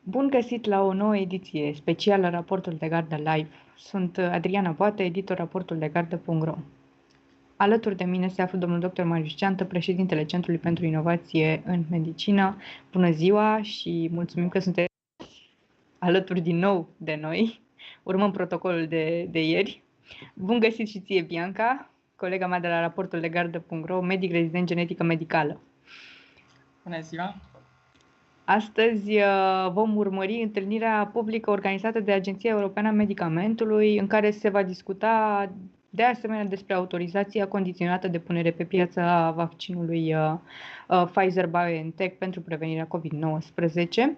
Bun găsit la o nouă ediție specială Raportul de Gardă Live. Sunt Adriana Poate, editor raportul de gardă.ro. Alături de mine se află domnul dr. Marius Geantă, președintele Centrului pentru Inovație în Medicină. Bună ziua și mulțumim că sunteți alături din nou de noi. Urmăm protocolul de ieri. Bun găsit și ție, Bianca, colega mea de la raportul de gardă.ro, medic rezident genetică medicală. Bună ziua! Astăzi vom urmări întâlnirea publică organizată de Agenția Europeană a Medicamentului, în care se va discuta de asemenea despre autorizația condiționată de punere pe piață a vaccinului Pfizer-BioNTech pentru prevenirea COVID-19.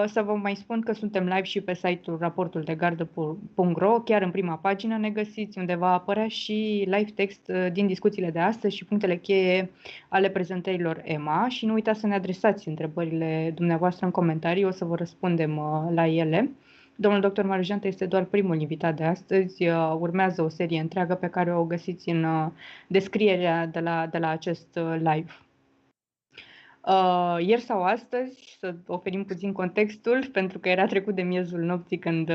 Să vă mai spun că suntem live și pe site-ul raportuldegardă.ro, chiar în prima pagină ne găsiți, unde va apărea și live text din discuțiile de astăzi și punctele cheie ale prezentărilor EMA și nu uitați să ne adresați întrebările dumneavoastră în comentarii, o să vă răspundem la ele. Domnul dr. Marius Geantă este doar primul invitat de astăzi, urmează o serie întreagă pe care o găsiți în descrierea de la acest live. Ieri sau astăzi, să oferim puțin contextul, pentru că era trecut de miezul nopții când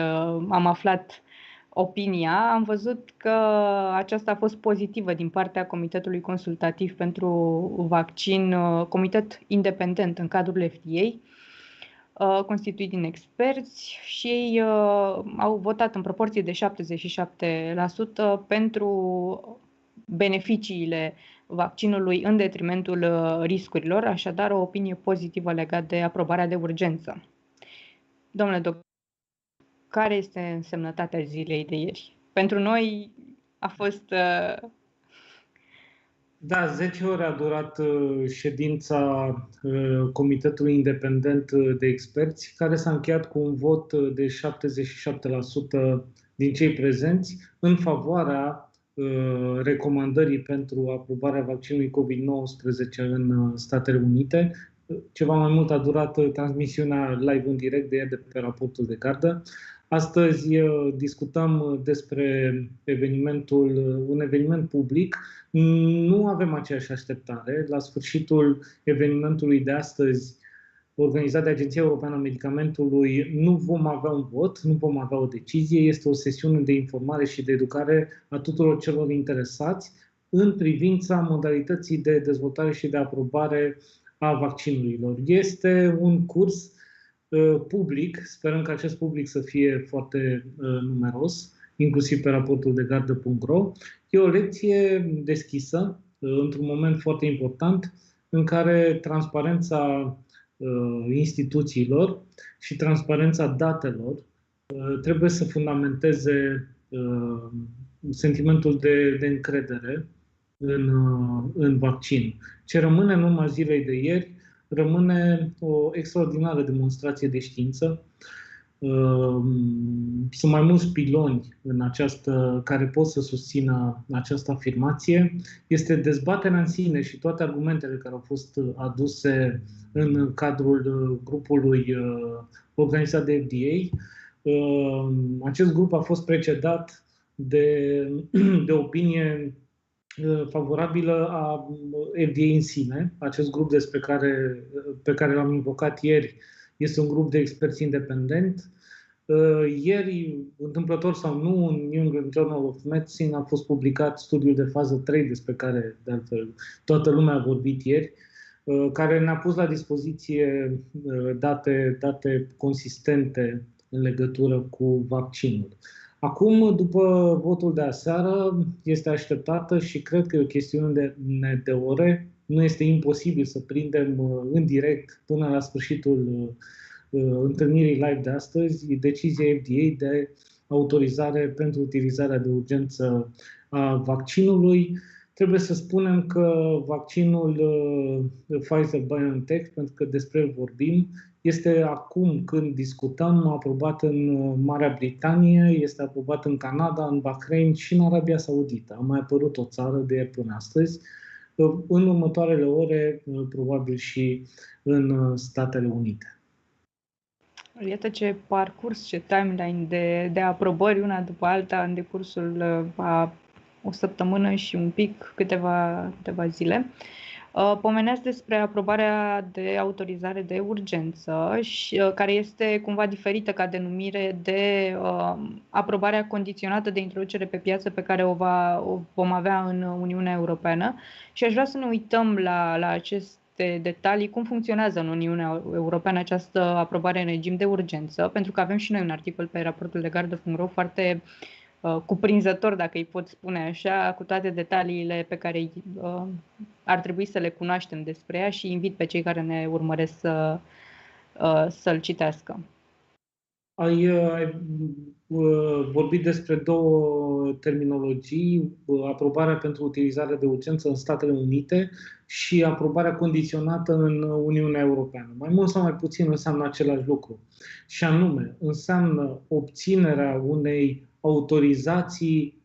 am aflat opinia, am văzut că aceasta a fost pozitivă din partea Comitetului Consultativ pentru Vaccin, comitet independent în cadrul FDA, constituit din experți, și ei au votat în proporție de 77% pentru beneficiile vaccinului în detrimentul riscurilor, așadar o opinie pozitivă legată de aprobarea de urgență. Domnule doctor, care este însemnătatea zilei de ieri? Pentru noi a fost... Da, 10 ore a durat ședința Comitetului Independent de Experți, care s-a încheiat cu un vot de 77% din cei prezenți în favoarea recomandării pentru aprobarea vaccinului COVID-19 în Statele Unite. Ceva mai mult a durat transmisiunea live în direct de ieri de pe raportul de gardă. Astăzi discutăm despre un eveniment public. Nu avem aceeași așteptare. La sfârșitul evenimentului de astăzi, organizat de Agenția Europeană a Medicamentului, nu vom avea un vot, nu vom avea o decizie. Este o sesiune de informare și de educare a tuturor celor interesați în privința modalității de dezvoltare și de aprobare a vaccinurilor. Este un curs public, sperăm că acest public să fie foarte numeros, inclusiv pe raportul de gardă.ro. E o lecție deschisă, într-un moment foarte important, în care transparența instituțiilor și transparența datelor trebuie să fundamenteze sentimentul de încredere în vaccin. Ce rămâne în urma zilei de ieri rămâne o extraordinară demonstrație de știință. Sunt mai mulți piloni care pot să susțină această afirmație. Este dezbaterea în sine și toate argumentele care au fost aduse în cadrul grupului organizat de FDA. Acest grup a fost precedat de opinie favorabilă a FDA în sine. Acest grup pe care l-am invocat ieri este un grup de experți independent. Ieri, întâmplător sau nu, în New England Journal of Medicine a fost publicat studiul de fază 3, despre care, de altfel, toată lumea a vorbit ieri, care ne-a pus la dispoziție date consistente în legătură cu vaccinul. Acum, după votul de aseară, este așteptată și cred că e o chestiune de ore. Nu este imposibil să prindem în direct până la sfârșitul întâlnirii live de astăzi decizia FDA de autorizare pentru utilizarea de urgență a vaccinului. Trebuie să spunem că vaccinul Pfizer-BioNTech, pentru că despre el vorbim, este acum când discutăm aprobat în Marea Britanie, este aprobat în Canada, în Bahrain și în Arabia Saudită. A mai apărut o țară de ieri până astăzi. În următoarele ore, probabil și în Statele Unite. Iată ce parcurs, ce timeline de aprobări una după alta în decursul a o săptămână și un pic, câteva zile. Pomeneați despre aprobarea de autorizare de urgență, care este cumva diferită ca denumire de aprobarea condiționată de introducere pe piață pe care o vom avea în Uniunea Europeană. Și aș vrea să ne uităm la aceste detalii, cum funcționează în Uniunea Europeană această aprobare în regim de urgență, pentru că avem și noi un articol pe raportul legardo.ro foarte cuprinzător, dacă îi pot spune așa, cu toate detaliile pe care ar trebui să le cunoaștem despre ea și invit pe cei care ne urmăresc să-l citească. Ai vorbit despre două terminologii, aprobarea pentru utilizare de urgență în Statele Unite și aprobarea condiționată în Uniunea Europeană. Mai mult sau mai puțin înseamnă același lucru. Și anume, înseamnă obținerea unei autorizații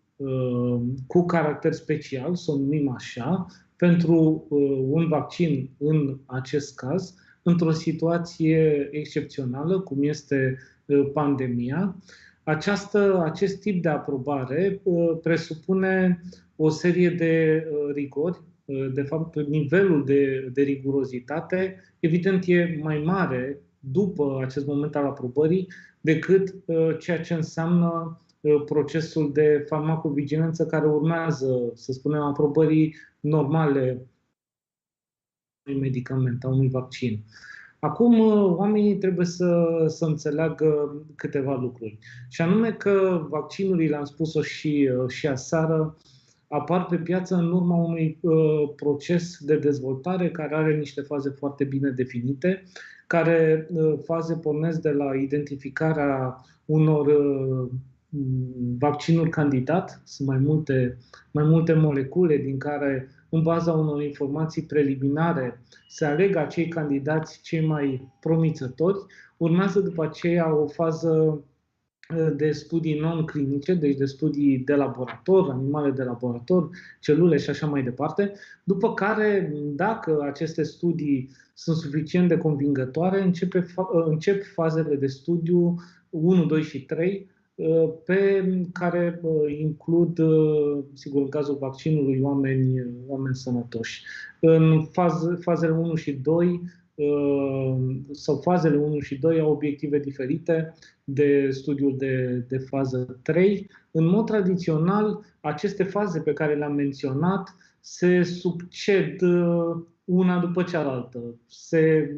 cu caracter special, să o numim așa, pentru un vaccin în acest caz, într-o situație excepțională, cum este pandemia. Acest tip de aprobare presupune o serie de rigori. De fapt, nivelul de rigurozitate, evident, e mai mare după acest moment al aprobării decât ceea ce înseamnă procesul de farmacovigilență care urmează, să spunem, aprobării normale unui medicament, a unui vaccin. Acum, oamenii trebuie să înțeleagă câteva lucruri. Și anume că vaccinurile, le-am spus-o și aseară, apar pe piață în urma unui proces de dezvoltare care are niște faze foarte bine definite, care faze pornesc de la identificarea unor vaccinuri candidat. Sunt mai multe molecule din care, în baza unor informații preliminare, se aleg acei candidați cei mai promițători. Urmează după aceea o fază de studii non-clinice, deci de studii de laborator, animale de laborator, celule și așa mai departe, după care, dacă aceste studii sunt suficient de convingătoare, încep fazele de studiu 1, 2 și 3, pe care includ, sigur, în cazul vaccinului, oameni sănătoși. În fazele 1 și 2, sau fazele 1 și 2 au obiective diferite de studiul de fază 3. În mod tradițional, aceste faze pe care le-am menționat se succed una după cealaltă. Se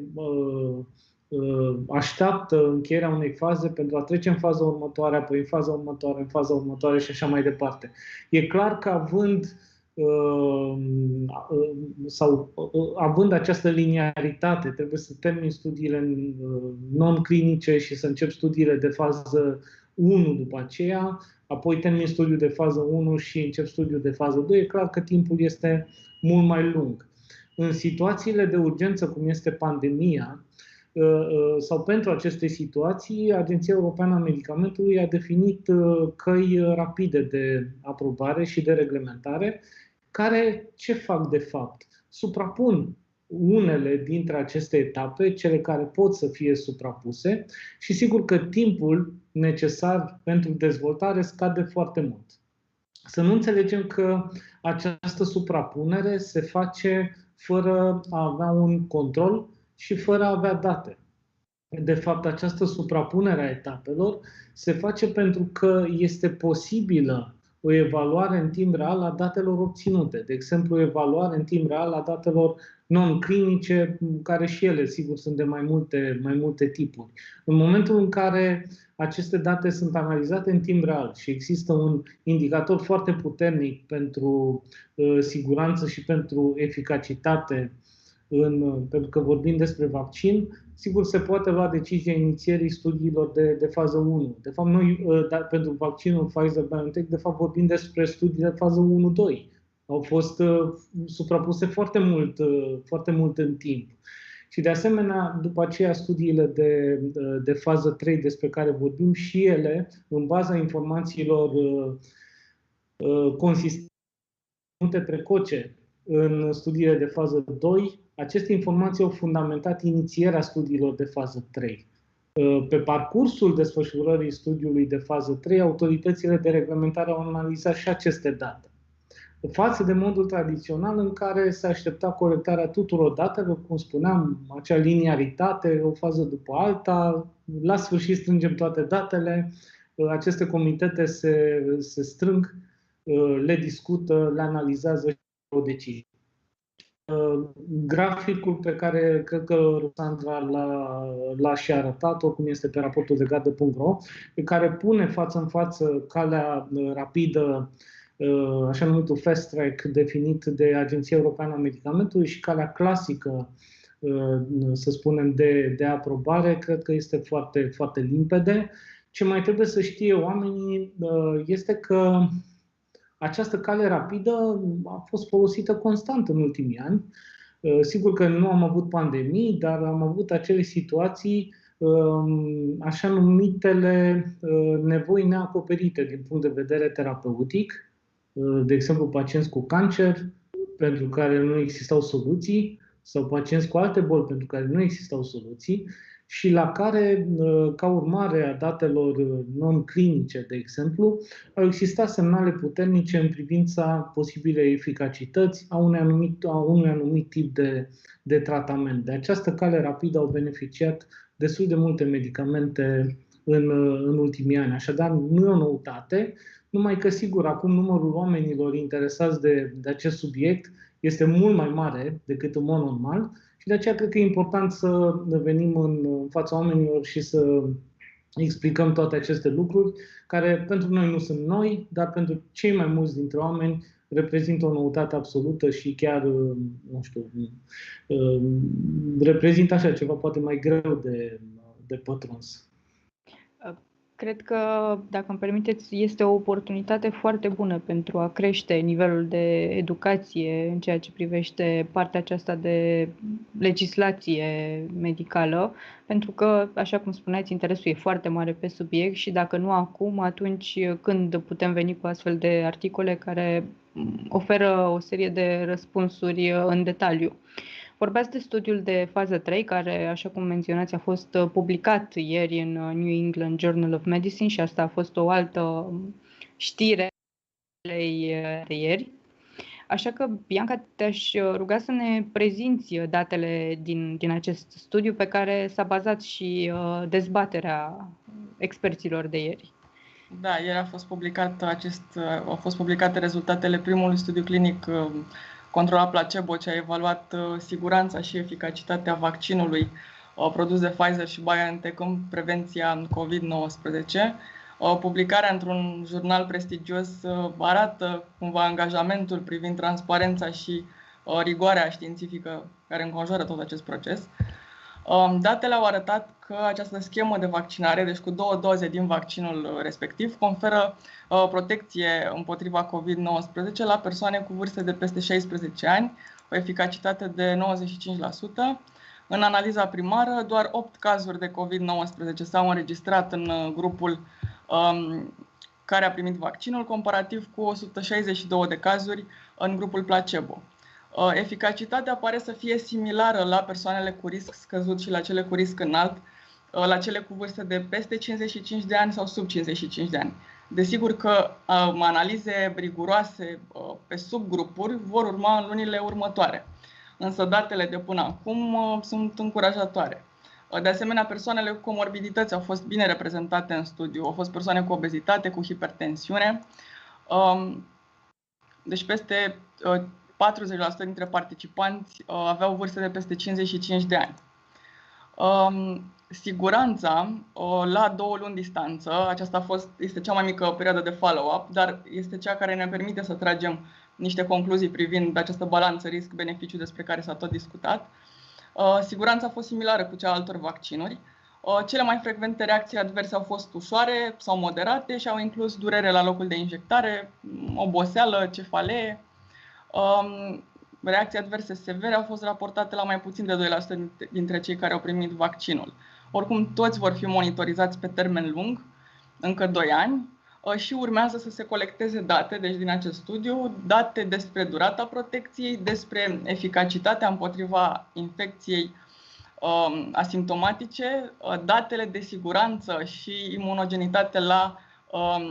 așteaptă încheierea unei faze pentru a trece în faza următoare, apoi în faza următoare, în faza următoare și așa mai departe. E clar că având această liniaritate, trebuie să termin studiile non-clinice și să încep studiile de fază 1 după aceea, apoi termin studiul de fază 1 și încep studiul de fază 2. E clar că timpul este mult mai lung. În situațiile de urgență, cum este pandemia, sau pentru aceste situații, Agenția Europeană a Medicamentului a definit căi rapide de aprobare și de reglementare, care ce fac de fapt? Suprapun unele dintre aceste etape, cele care pot să fie suprapuse, și sigur că timpul necesar pentru dezvoltare scade foarte mult. Să nu înțelegem că această suprapunere se face fără a avea un control și fără a avea date. De fapt, această suprapunere a etapelor se face pentru că este posibilă o evaluare în timp real a datelor obținute. De exemplu, o evaluare în timp real a datelor non-clinice, care și ele, sigur, sunt de mai multe tipuri. În momentul în care aceste date sunt analizate în timp real și există un indicator foarte puternic pentru siguranță și pentru eficacitate, pentru că vorbim despre vaccin, sigur se poate lua decizia inițierii studiilor de fază 1. De fapt, noi, pentru vaccinul Pfizer-BioNTech, de fapt vorbim despre studii de fază 1-2. Au fost suprapuse foarte mult în timp. Și de asemenea, după aceea, studiile de fază 3 despre care vorbim și ele, în baza informațiilor consistente precoce în studiile de fază 2, aceste informații au fundamentat inițierea studiilor de fază 3. Pe parcursul desfășurării studiului de fază 3, autoritățile de reglementare au analizat și aceste date. față de modul tradițional în care se aștepta colectarea tuturor datelor, cum spuneam, acea linearitate, o fază după alta, la sfârșit strângem toate datele, aceste comitete se strâng, le discută, le analizează și o decizie. Graficul pe care cred că Ruxandra l-a și arătat, oricum este pe raportul legat de .ro, pe care pune față în față calea rapidă, așa numitul fast track definit de Agenția Europeană a Medicamentului și calea clasică, să spunem, de aprobare, cred că este foarte, foarte limpede. Ce mai trebuie să știe oamenii este că această cale rapidă a fost folosită constant în ultimii ani. Sigur că nu am avut pandemii, dar am avut acele situații, așa numitele nevoi neacoperite din punct de vedere terapeutic, de exemplu pacienți cu cancer pentru care nu existau soluții sau pacienți cu alte boli pentru care nu existau soluții și la care, ca urmare a datelor non-clinice, de exemplu, au existat semnale puternice în privința posibilei eficacități a unui anumit tip de tratament. De această cale rapidă au beneficiat destul de multe medicamente în ultimii ani. Așadar, nu e o noutate, numai că, sigur, acum numărul oamenilor interesați de acest subiect este mult mai mare decât în mod normal și de aceea cred că e important să venim în fața oamenilor și să explicăm toate aceste lucruri, care pentru noi nu sunt noi, dar pentru cei mai mulți dintre oameni reprezintă o noutate absolută și chiar, nu știu, reprezintă așa ceva poate mai greu de pătruns. Cred că, dacă îmi permiteți, este o oportunitate foarte bună pentru a crește nivelul de educație în ceea ce privește partea aceasta de legislație medicală, pentru că, așa cum spuneați, interesul e foarte mare pe subiect și dacă nu acum, atunci când putem veni cu astfel de articole care oferă o serie de răspunsuri în detaliu. Vorbeați de studiul de fază 3, care, așa cum menționați, a fost publicat ieri în New England Journal of Medicine și asta a fost o altă știre de ieri. Așa că, Bianca, te-aș ruga să ne prezinți datele din acest studiu pe care s-a bazat și dezbaterea experților de ieri. Da, ieri au fost publicate rezultatele primului studiu clinic controlat placebo, ce a evaluat siguranța și eficacitatea vaccinului produs de Pfizer și BioNTech în prevenția COVID-19. Publicarea într-un jurnal prestigios arată cumva angajamentul privind transparența și rigoarea științifică care înconjoară tot acest proces. Datele au arătat că această schemă de vaccinare, deci cu 2 doze din vaccinul respectiv, conferă protecție împotriva COVID-19 la persoane cu vârste de peste 16 ani, o eficacitate de 95%. În analiza primară, doar 8 cazuri de COVID-19 s-au înregistrat în grupul care a primit vaccinul, comparativ cu 162 de cazuri în grupul placebo. Eficacitatea pare să fie similară la persoanele cu risc scăzut și la cele cu risc înalt, la cele cu vârste de peste 55 de ani sau sub 55 de ani. Desigur că analize riguroase pe subgrupuri vor urma în lunile următoare, însă datele de până acum sunt încurajatoare. De asemenea, persoanele cu comorbidități au fost bine reprezentate în studiu. Au fost persoane cu obezitate, cu hipertensiune. Deci peste 40% dintre participanți aveau vârste de peste 55 de ani. Siguranța la 2 luni distanță, aceasta este cea mai mică perioadă de follow-up, dar este cea care ne permite să tragem niște concluzii privind această balanță risc-beneficiu despre care s-a tot discutat. Siguranța a fost similară cu cea a altor vaccinuri. Cele mai frecvente reacții adverse au fost ușoare sau moderate și au inclus durere la locul de injectare, oboseală, cefalee. Reacții adverse severe au fost raportate la mai puțin de 2% dintre cei care au primit vaccinul. Oricum, toți vor fi monitorizați pe termen lung, încă 2 ani, și urmează să se colecteze date, deci din acest studiu, date despre durata protecției, despre eficacitatea împotriva infecției asimptomatice, datele de siguranță și imunogenitate la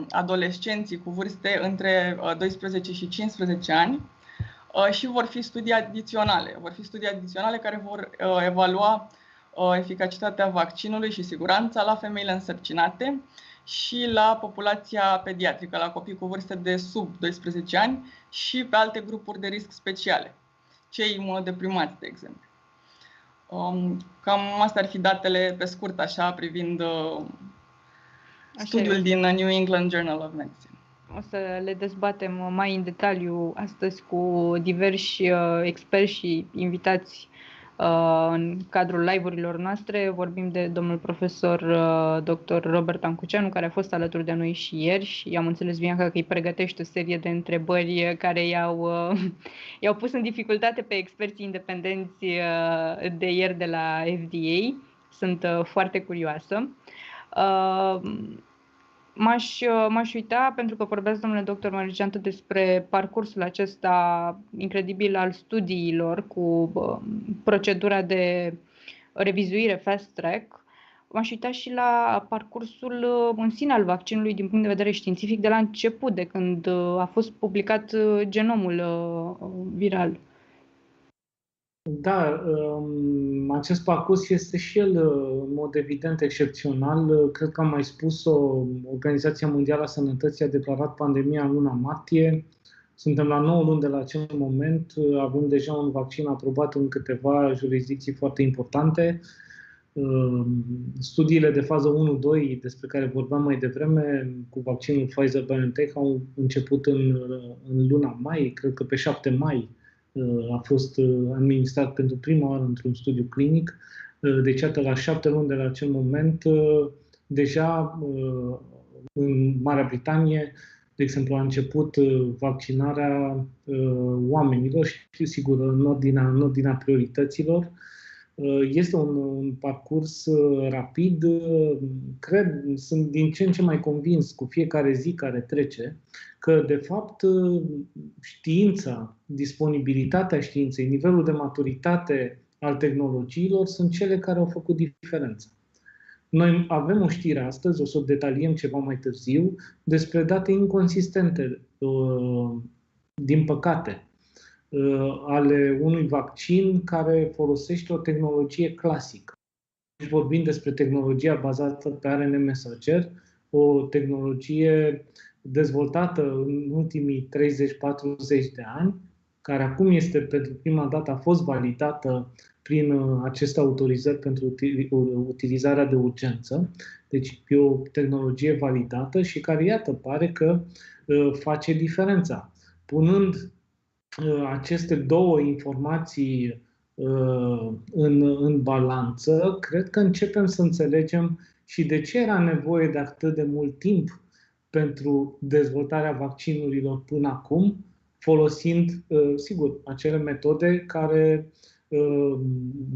adolescenții cu vârste între 12 și 15 ani și vor fi studii adiționale. Vor fi studii adiționale care vor evalua eficacitatea vaccinului și siguranța la femeile însărcinate și la populația pediatrică, la copii cu vârste de sub 12 ani și pe alte grupuri de risc speciale, cei imunodeprimați, de exemplu. Cam astea ar fi datele pe scurt, așa, privind studiul din New England Journal of Medicine. O să le dezbatem mai în detaliu astăzi cu diversi experți și invitați în cadrul live-urilor noastre. Vorbim de domnul profesor dr. Robert Ancuceanu, care a fost alături de noi și ieri și am înțeles, Bianca, că îi pregătește o serie de întrebări care i-au pus în dificultate pe experții independenți de ieri de la FDA. Sunt foarte curioasă. M-aș uita, pentru că vorbeați, domnule doctor Marius Geantă, despre parcursul acesta incredibil al studiilor cu procedura de revizuire fast track. M-aș uita și la parcursul în sine al vaccinului din punct de vedere științific de la început, de când a fost publicat genomul viral. Da, acest parcurs este și el, în mod evident, excepțional. Cred că am mai spus-o, Organizația Mondială a Sănătății a declarat pandemia în luna martie. Suntem la 9 luni de la acel moment. Avem deja un vaccin aprobat în câteva jurisdicții foarte importante. Studiile de fază 1-2, despre care vorbeam mai devreme, cu vaccinul Pfizer-BioNTech, au început în luna mai, cred că pe 7 mai. A fost administrat pentru prima oară într-un studiu clinic. Deci, iată, la 7 luni de la acel moment, deja în Marea Britanie, de exemplu, a început vaccinarea oamenilor și, sigur, în ordinea priorităților. Este un parcurs rapid. Cred, sunt din ce în ce mai convins cu fiecare zi care trece că, de fapt, știința, disponibilitatea științei, nivelul de maturitate al tehnologiilor sunt cele care au făcut diferența. Noi avem o știre astăzi, o să o detaliem ceva mai târziu, despre date inconsistente, din păcate, ale unui vaccin care folosește o tehnologie clasică. Vorbim despre tehnologia bazată pe ARN mesager, o tehnologie dezvoltată în ultimii 30-40 de ani, care acum este pentru prima dată, a fost validată prin aceste autorizări pentru utilizarea de urgență. Deci e o tehnologie validată și care, iată, pare că face diferența. Punând aceste două informații în balanță, cred că începem să înțelegem și de ce era nevoie de atât de mult timp pentru dezvoltarea vaccinurilor până acum, folosind, sigur, acele metode care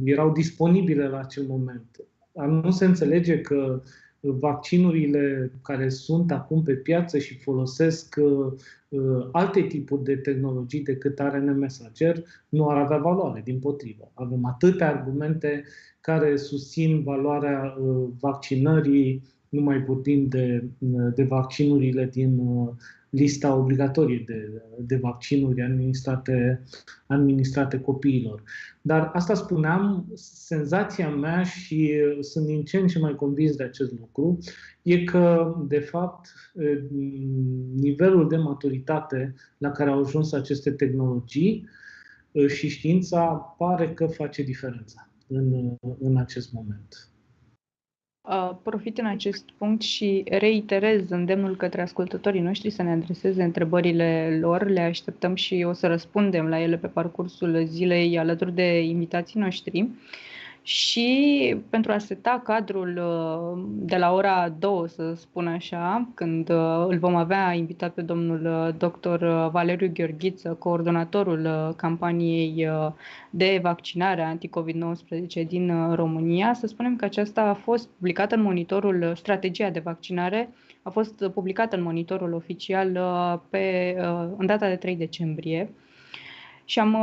erau disponibile la acel moment. Nu se înțelege că vaccinurile care sunt acum pe piață și folosesc alte tipuri de tehnologii decât ARN mesager nu ar avea valoare, dimpotrivă. Avem atâtea argumente care susțin valoarea vaccinării, nu mai vorbim de vaccinurile din lista obligatorie de vaccinuri administrate copiilor. Dar asta spuneam, senzația mea, și sunt din ce în ce mai convins de acest lucru, e că, de fapt, nivelul de maturitate la care au ajuns aceste tehnologii și știința pare că face diferența în acest moment. Profit în acest punct și reiterez îndemnul către ascultătorii noștri să ne adreseze întrebările lor. Le așteptăm și o să răspundem la ele pe parcursul zilei alături de invitații noștri. Și pentru a seta cadrul de la ora 2, să spun așa, când îl vom avea invitat pe domnul dr. Valeriu Gheorghiță, coordonatorul campaniei de vaccinare anti-COVID-19 din România, să spunem că aceasta a fost publicată în monitorul, strategia de vaccinare, a fost publicată în monitorul oficial în data de 3 decembrie. și am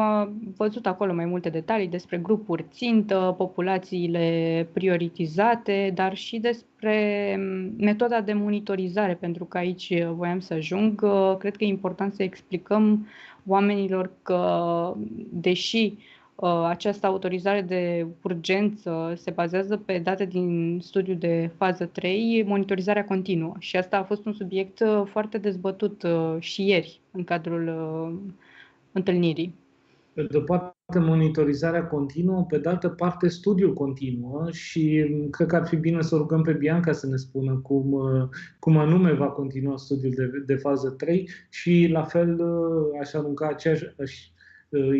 văzut acolo mai multe detalii despre grupuri țintă, populațiile prioritizate, dar și despre metoda de monitorizare, pentru că aici voiam să ajung. Cred că e important să explicăm oamenilor că, deși această autorizare de urgență se bazează pe date din studiul de fază 3, monitorizarea continuă. Și asta a fost un subiect foarte dezbătut și ieri în cadrul întâlnirii. Pe de o parte, monitorizarea continuă, pe de altă parte, studiul continuă și cred că ar fi bine să rugăm pe Bianca să ne spună cum anume va continua studiul de fază 3 și, la fel, aș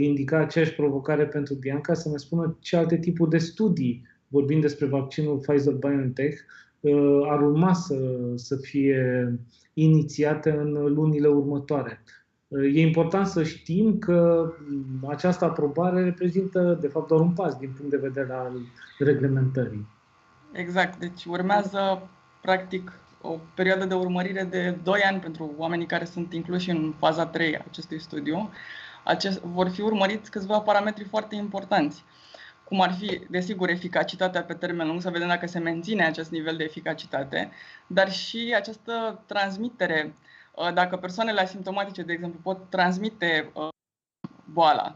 indica aceeași provocare pentru Bianca să ne spună ce alte tipuri de studii, vorbind despre vaccinul Pfizer-BioNTech, ar urma să fie inițiate în lunile următoare. E important să știm că această aprobare reprezintă, de fapt, doar un pas din punct de vedere al reglementării. Exact. Deci urmează, practic, o perioadă de urmărire de 2 ani pentru oamenii care sunt incluși în faza 3 a acestui studiu. Vor fi urmăriți câțiva parametri foarte importanți, cum ar fi, desigur, eficacitatea pe termen lung, să vedem dacă se menține acest nivel de eficacitate, dar și această transmitere. Dacă persoanele asimptomatice, de exemplu, pot transmite boala,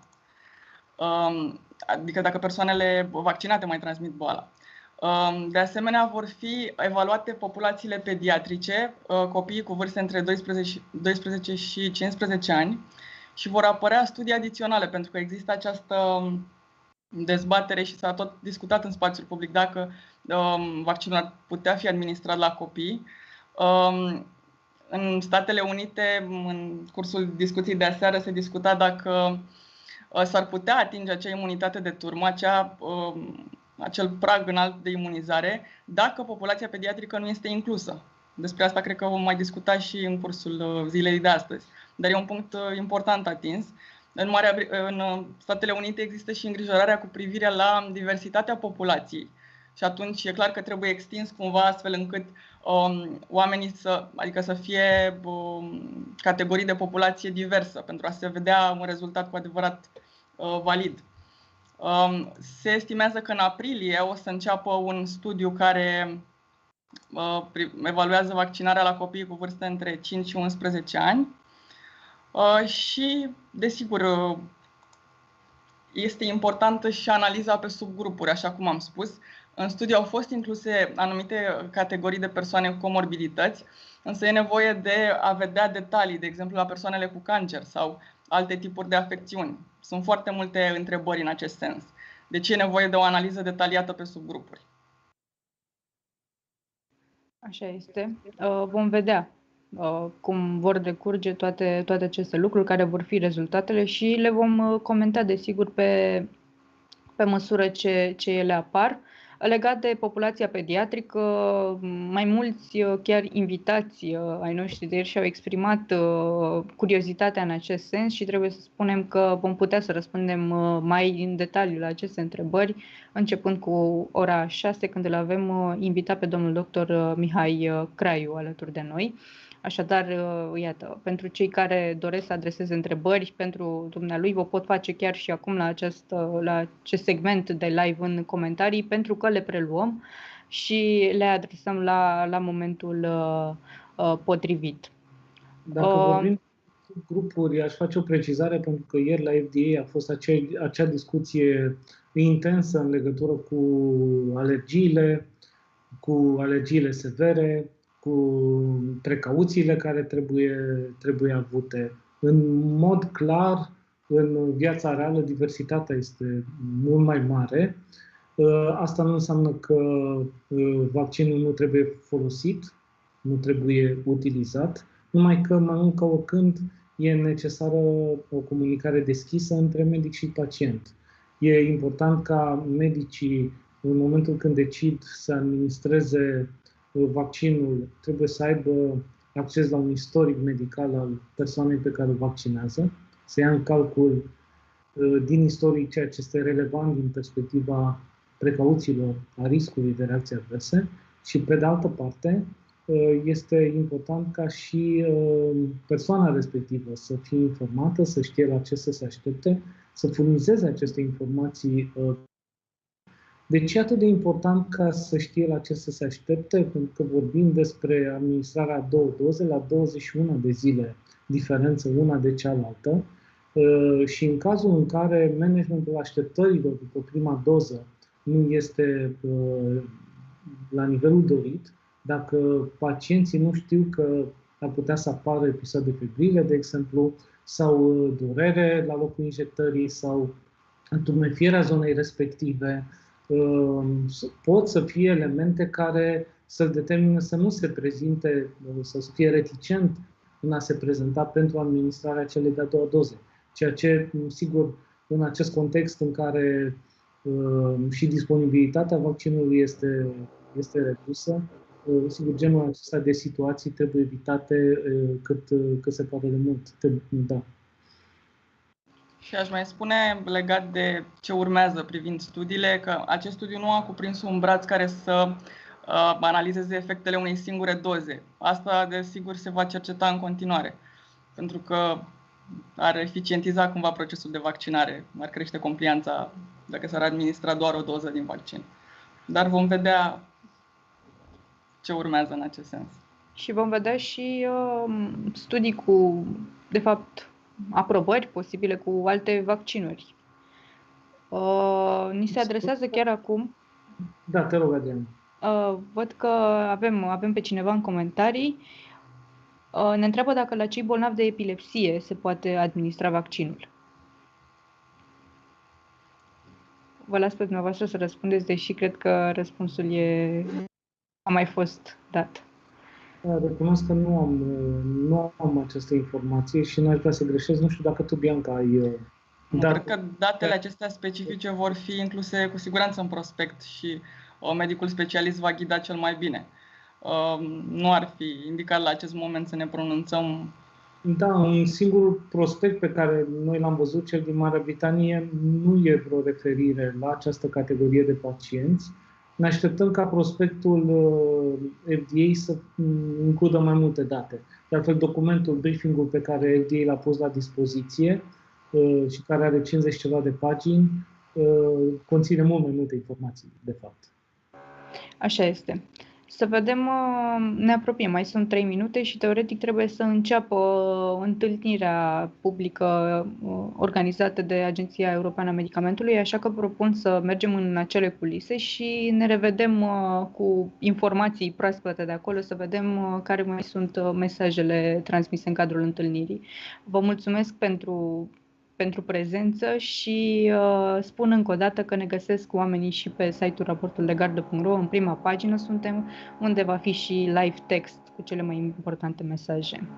adică dacă persoanele vaccinate mai transmit boala. De asemenea, vor fi evaluate populațiile pediatrice, copiii cu vârste între 12 și 15 ani, și vor apărea studii adiționale, pentru că există această dezbatere și s-a tot discutat în spațiul public dacă vaccinul ar putea fi administrat la copii. În Statele Unite, în cursul discuției de aseară, se discuta dacă s-ar putea atinge acea imunitate de turmă, acel prag înalt de imunizare, dacă populația pediatrică nu este inclusă. Despre asta cred că vom mai discuta și în cursul zilei de astăzi. Dar e un punct important atins. În Statele Unite există și îngrijorarea cu privire la diversitatea populației. Și atunci e clar că trebuie extins cumva astfel încât oamenii să fie categorii de populație diversă, pentru a se vedea un rezultat cu adevărat valid. Se estimează că în aprilie o să înceapă un studiu care evaluează vaccinarea la copiii cu vârste între 5 și 11 ani. Și, desigur, este importantă și analiza pe subgrupuri, așa cum am spus. În studiu au fost incluse anumite categorii de persoane cu comorbidități, însă e nevoie de a vedea detalii, de exemplu la persoanele cu cancer sau alte tipuri de afecțiuni. Sunt foarte multe întrebări în acest sens. Deci e nevoie de o analiză detaliată pe subgrupuri. Așa este. Vom vedea cum vor decurge toate aceste lucruri, care vor fi rezultatele și le vom comenta, desigur, pe măsură ce ele apar. Legat de populația pediatrică, mai mulți chiar invitați ai noștri de ieri și-au exprimat curiozitatea în acest sens și trebuie să spunem că vom putea să răspundem mai în detaliu la aceste întrebări, începând cu ora 6, când îl avem invitat pe domnul doctor Mihai Craiu alături de noi. Așadar, iată, pentru cei care doresc să adreseze întrebări pentru dumnealui, vă pot face chiar și acum la acest segment de live în comentarii, pentru că le preluăm și le adresăm la momentul potrivit. Dacă vorbim de grupuri, aș face o precizare, pentru că ieri la FDA a fost acea discuție intensă în legătură cu alergiile severe, cu precauțiile care trebuie avute. În mod clar, în viața reală, diversitatea este mult mai mare. Asta nu înseamnă că vaccinul nu trebuie folosit, nu trebuie utilizat, numai că mai mult ca oricând e necesară o comunicare deschisă între medic și pacient. E important ca medicii, în momentul când decid să administreze vaccinul, trebuie să aibă acces la un istoric medical al persoanei pe care o vaccinează, să ia în calcul din istoric ceea ce este relevant din perspectiva precauțiilor, a riscului de reacții adverse și, pe de altă parte, este important ca și persoana respectivă să fie informată, să știe la ce să se aștepte, să furnizeze aceste informații. De ce e atât de important ca să știe la ce să se aștepte? Pentru că vorbim despre administrarea a 2 doze la 21 de zile diferență una de cealaltă și în cazul în care managementul așteptărilor după prima doză nu este la nivelul dorit, dacă pacienții nu știu că ar putea să apară episoade febrile, de exemplu, sau durere la locul injectării, sau întumefierea zonei respective, pot să fie elemente care să-l determine să nu se prezinte sau să fie reticent în a se prezenta pentru administrarea celei de-a doua doze. Ceea ce, sigur, în acest context în care și disponibilitatea vaccinului este redusă, sigur, genul acesta de situații trebuie evitate cât se poate de mult. Da. Și aș mai spune, legat de ce urmează privind studiile, că acest studiu nu a cuprins un braț care să analizeze efectele unei singure doze. Asta, desigur, se va cerceta în continuare, pentru că ar eficientiza cumva procesul de vaccinare, ar crește complianța dacă s-ar administra doar o doză din vaccin. Dar vom vedea ce urmează în acest sens. Și vom vedea și studii cu, de fapt, aprobări posibile cu alte vaccinuri. Ni se adresează chiar acum. Da, te rog, Adrian. Văd că avem pe cineva în comentarii. Ne întreabă dacă la cei bolnavi de epilepsie se poate administra vaccinul. Vă las pe dumneavoastră să răspundeți, deși cred că răspunsul a mai fost dat. Recunosc că nu am această informație și n-aș vrea să greșesc. Nu știu dacă tu, Bianca, ai... Cred că datele acestea specifice vor fi incluse cu siguranță în prospect și medicul specialist va ghida cel mai bine. Nu ar fi indicat la acest moment să ne pronunțăm. Da, un singur prospect pe care noi l-am văzut, cel din Marea Britanie, nu e vreo referire la această categorie de pacienți. Ne așteptăm ca prospectul FDA să includă mai multe date. De altfel, documentul, briefing-ul pe care FDA l-a pus la dispoziție și care are 50 ceva de pagini, conține mult mai multe informații, de fapt. Așa este. Să vedem, ne apropiem, mai sunt 3 minute și teoretic trebuie să înceapă întâlnirea publică organizată de Agenția Europeană a Medicamentului, așa că propun să mergem în acele culise și ne revedem cu informații proaspete de acolo, să vedem care mai sunt mesajele transmise în cadrul întâlnirii. Vă mulțumesc pentru prezență și spun încă o dată că ne găsesc oamenii și pe site-ul raportullegardă.ro, în prima pagină suntem, unde va fi și live text cu cele mai importante mesaje.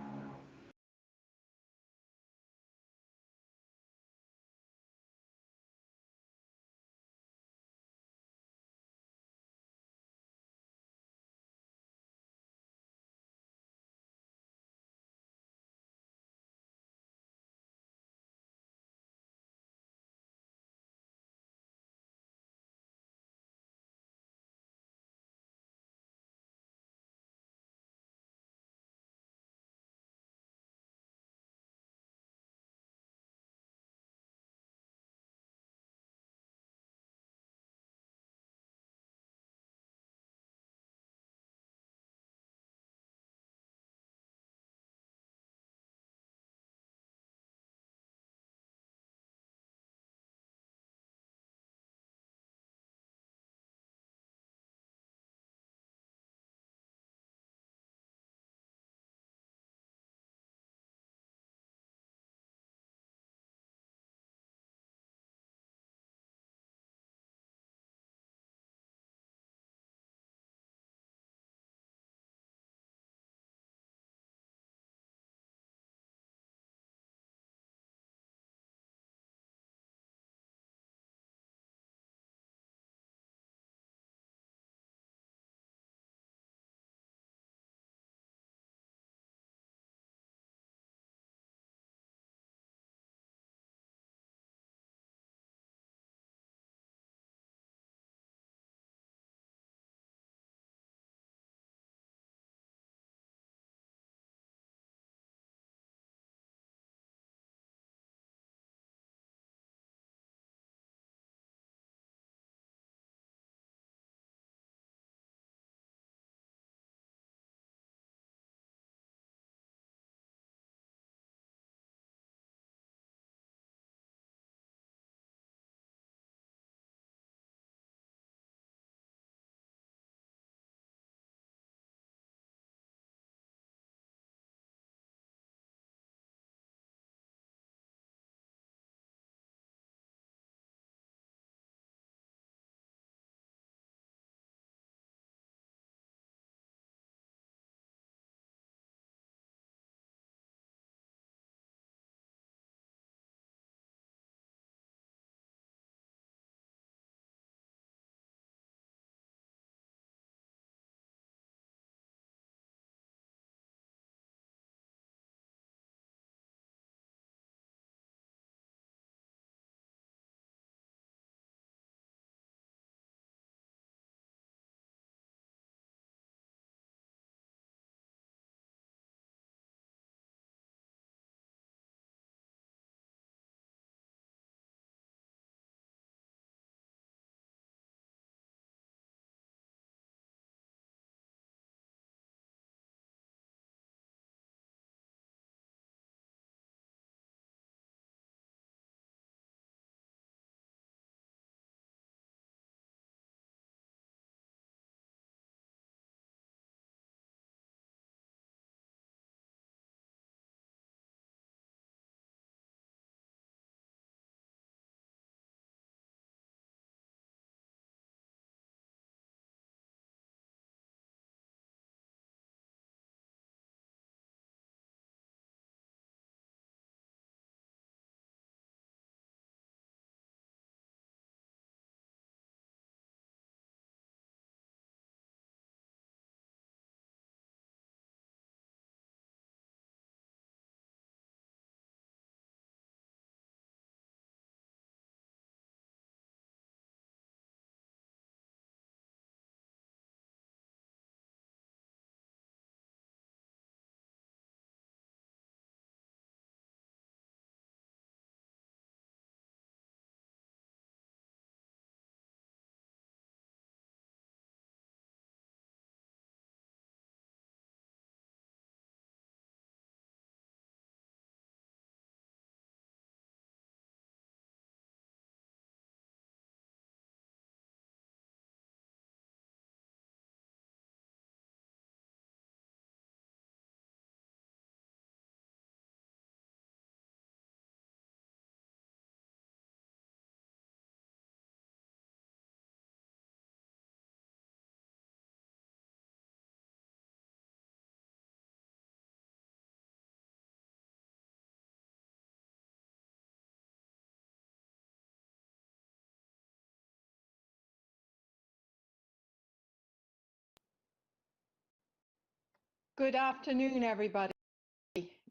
Good afternoon, everybody.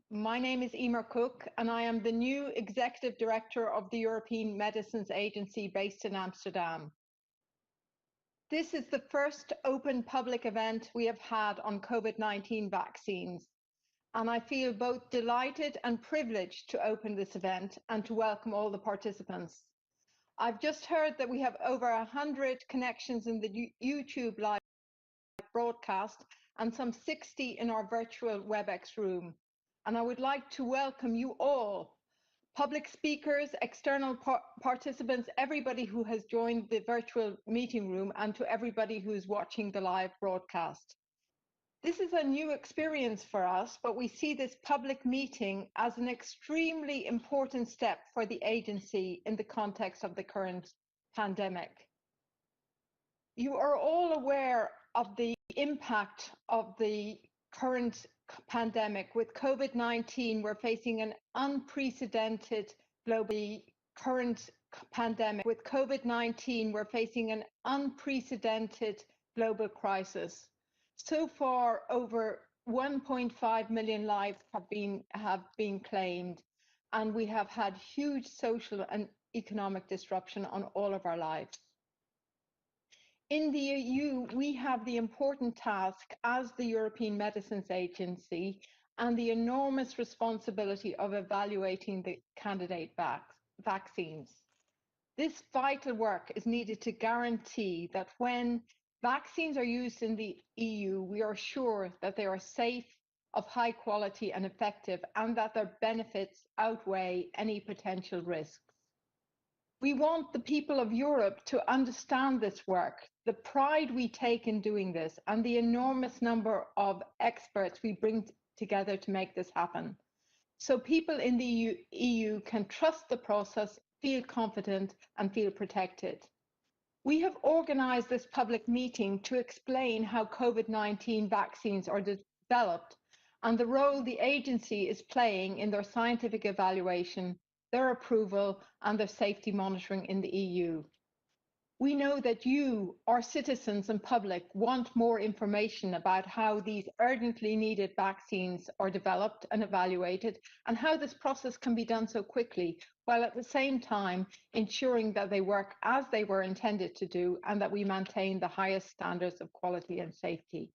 My name is Emer Cook, and I am the new Executive Director of the European Medicines Agency based in Amsterdam. This is the first open public event we have had on COVID-19 vaccines, and I feel both delighted and privileged to open this event and to welcome all the participants. I've just heard that we have over 100 connections in the YouTube live broadcast and some 60 in our virtual WebEx room. And I would like to welcome you all, public speakers, external participants, everybody who has joined the virtual meeting room, and to everybody who's watching the live broadcast. This is a new experience for us, but we see this public meeting as an extremely important step for the agency in the context of the current pandemic. You are all aware of the impact of the current pandemic. With COVID-19, we're facing an unprecedented global current pandemic. With COVID-19, we're facing an unprecedented global crisis. So far, over 1.5 million lives have been claimed, and we have had huge social and economic disruption on all of our lives. In the EU, we have the important task as the European Medicines Agency and the enormous responsibility of evaluating the candidate vaccines. This vital work is needed to guarantee that when vaccines are used in the EU, we are sure that they are safe, of high quality and effective, and that their benefits outweigh any potential risks. We want the people of Europe to understand this work, the pride we take in doing this, and the enormous number of experts we bring together to make this happen. So people in the EU can trust the process, feel confident, and feel protected. We have organized this public meeting to explain how COVID-19 vaccines are developed and the role the agency is playing in their scientific evaluation, their approval, and their safety monitoring in the EU. We know that you, our citizens and public, want more information about how these urgently needed vaccines are developed and evaluated, and how this process can be done so quickly, while at the same time ensuring that they work as they were intended to do, and that we maintain the highest standards of quality and safety.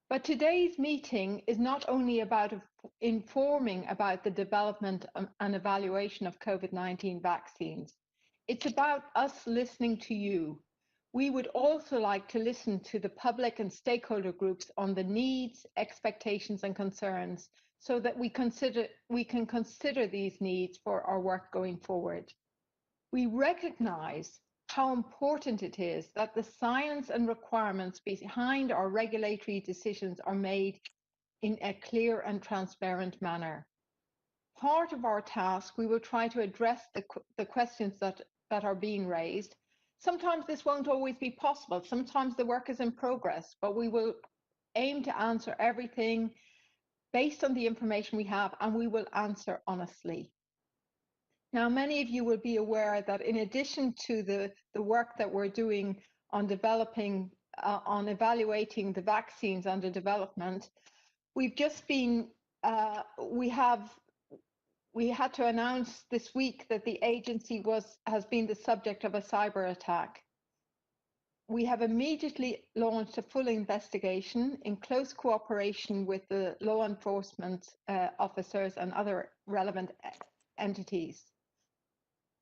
But today's meeting is not only about informing about the development and evaluation of COVID-19 vaccines. It's about us listening to you. We would also like to listen to the public and stakeholder groups on the needs, expectations, and concerns, so that we can consider these needs for our work going forward. We recognize how important it is that the science and requirements behind our regulatory decisions are made in a clear and transparent manner. Part of our task, we will try to address the questions that are being raised. Sometimes this won't always be possible. Sometimes the work is in progress, but we will aim to answer everything based on the information we have, and we will answer honestly. Now, many of you will be aware that in addition to the work that we're doing on evaluating the vaccines under development, we've just been, we had to announce this week that the agency has been the subject of a cyber attack. We have immediately launched a full investigation in close cooperation with the law enforcement officers and other relevant entities.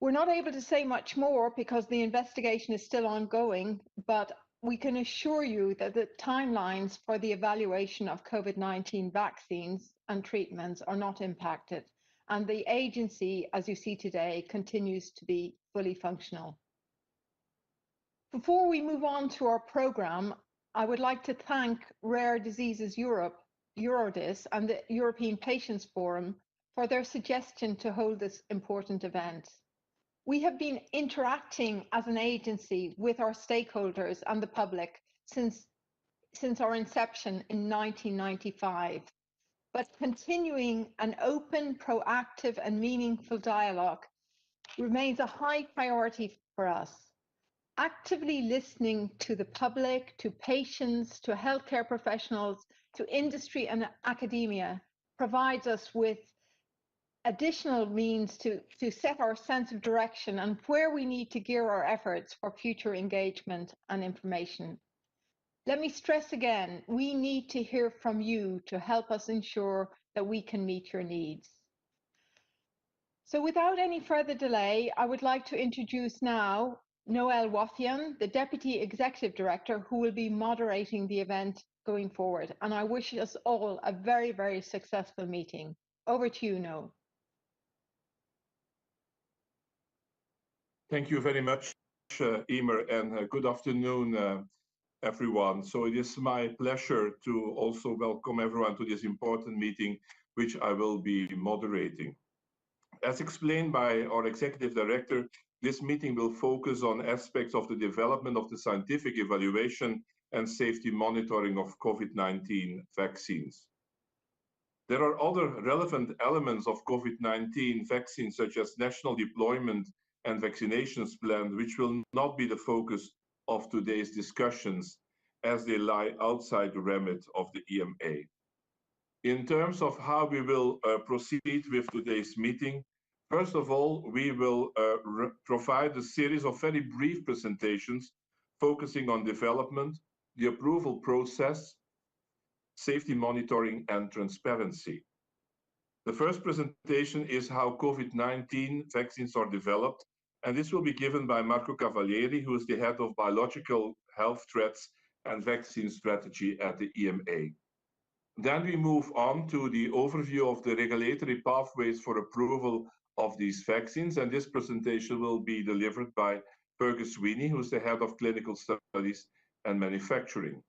We're not able to say much more because the investigation is still ongoing, but we can assure you that the timelines for the evaluation of COVID-19 vaccines and treatments are not impacted, and the agency, as you see today, continues to be fully functional. Before we move on to our programme, I would like to thank Rare Diseases Europe, Eurodis, and the European Patients Forum for their suggestion to hold this important event. We have been interacting as an agency with our stakeholders and the public since our inception in 1995, but continuing an open, proactive, and meaningful dialogue remains a high priority for us. Actively listening to the public, to patients, to healthcare professionals, to industry and academia provides us with additional means to set our sense of direction and where we need to gear our efforts for future engagement and information. Let me stress again, we need to hear from you to help us ensure that we can meet your needs. So without any further delay, I would like to introduce now Noel Wathian, the Deputy Executive Director, who will be moderating the event going forward. And I wish us all a very, very successful meeting. Over to you, Noel. Thank you very much, Emer, and good afternoon, everyone. So it is my pleasure to also welcome everyone to this important meeting, which I will be moderating. As explained by our Executive Director, this meeting will focus on aspects of the development of the scientific evaluation and safety monitoring of COVID-19 vaccines. There are other relevant elements of COVID-19 vaccines, such as national deployment and vaccinations plan, which will not be the focus of today's discussions, as they lie outside the remit of the EMA. In terms of how we will proceed with today's meeting, first of all, we will provide a series of very brief presentations focusing on development, the approval process, safety monitoring, and transparency. The first presentation is how COVID-19 vaccines are developed, and this will be given by Marco Cavalieri, who is the head of biological health threats and vaccine strategy at the EMA. Then we move on to the overview of the regulatory pathways for approval of these vaccines, and this presentation will be delivered by Fergus Sweeney, who is the head of clinical studies and manufacturing.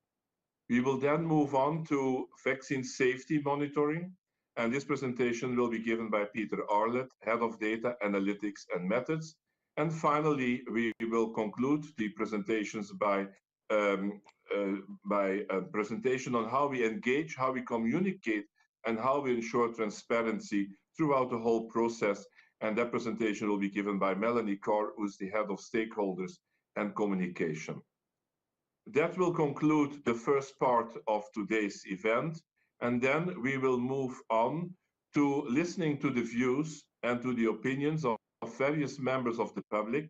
We will then move on to vaccine safety monitoring, and this presentation will be given by Peter Arlett, head of data analytics and methods. And finally, we will conclude the presentations by a presentation on how we engage, how we communicate, and how we ensure transparency throughout the whole process. And that presentation will be given by Melanie Carr, who is the head of stakeholders and communication. That will conclude the first part of today's event. And then we will move on to listening to the views and to the opinions of various members of the public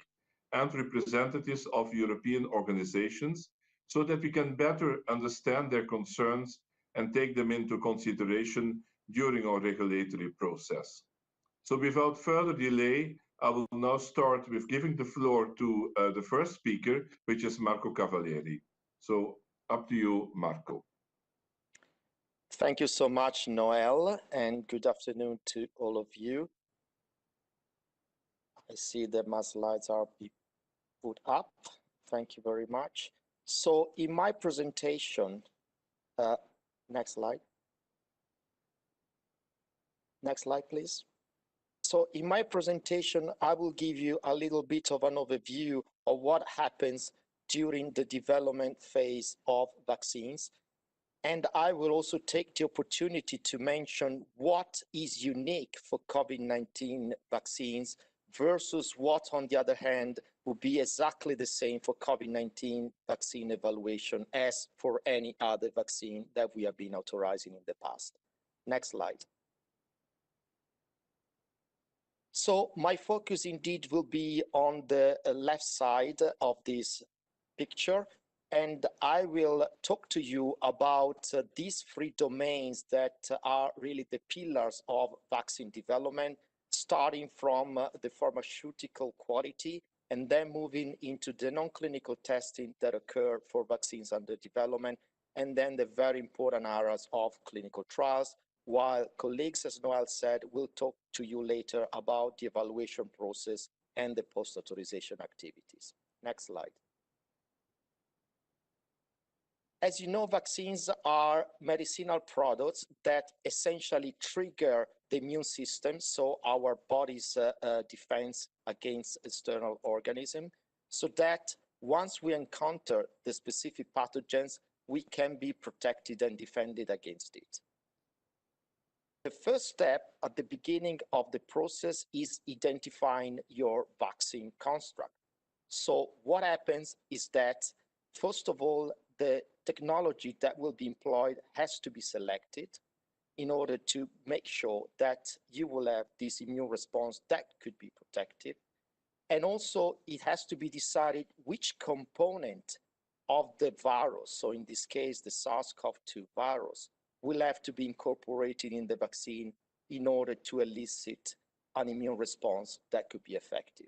and representatives of European organizations, so that we can better understand their concerns and take them into consideration during our regulatory process. So without further delay, I will now start with giving the floor to the first speaker, which is Marco Cavalieri. So up to you, Marco. Thank you so much, Noel, and good afternoon to all of you. I see that my slides are put up. Thank you very much. So in my presentation, next slide. Next slide, please. So in my presentation, I will give you a little bit of an overview of what happens during the development phase of vaccines. And I will also take the opportunity to mention what is unique for COVID-19 vaccines versus what, on the other hand, would be exactly the same for COVID-19 vaccine evaluation as for any other vaccine that we have been authorizing in the past. Next slide. So my focus indeed will be on the left side of this picture, and I will talk to you about these three domains that are really the pillars of vaccine development, starting from the pharmaceutical quality and then moving into the non-clinical testing that occur for vaccines under development, and then the very important areas of clinical trials, while colleagues, as Noel said, will talk to you later about the evaluation process and the post-authorization activities. Next slide. As you know, vaccines are medicinal products that essentially trigger the immune system, so our body's defense against external organisms, so that once we encounter the specific pathogens, we can be protected and defended against it. The first step at the beginning of the process is identifying your vaccine construct. So what happens is that, first of all, the technology that will be employed has to be selected in order to make sure that you will have this immune response that could be protective. And also it has to be decided which component of the virus, so in this case, the SARS-CoV-2 virus, will have to be incorporated in the vaccine in order to elicit an immune response that could be effective.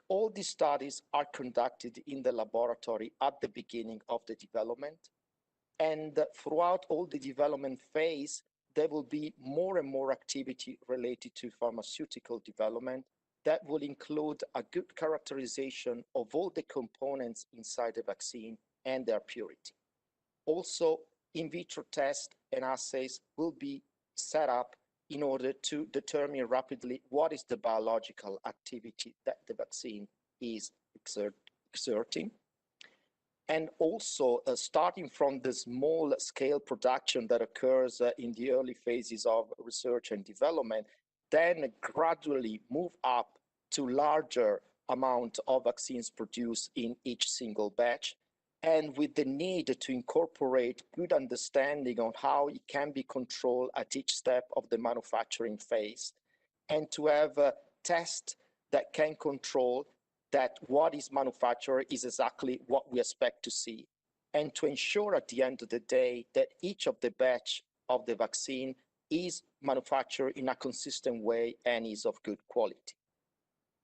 All these studies are conducted in the laboratory at the beginning of the development. And throughout all the development phase, there will be more and more activity related to pharmaceutical development that will include a good characterization of all the components inside the vaccine and their purity. Also, in vitro tests and assays will be set up in order to determine rapidly what is the biological activity that the vaccine is exerting. And also, starting from the small scale production that occurs in the early phases of research and development, then gradually move up to larger amount of vaccines produced in each single batch, and with the need to incorporate good understanding on how it can be controlled at each step of the manufacturing phase, and to have a test that can control that what is manufactured is exactly what we expect to see, and to ensure at the end of the day that each of the batch of the vaccine is manufactured in a consistent way and is of good quality.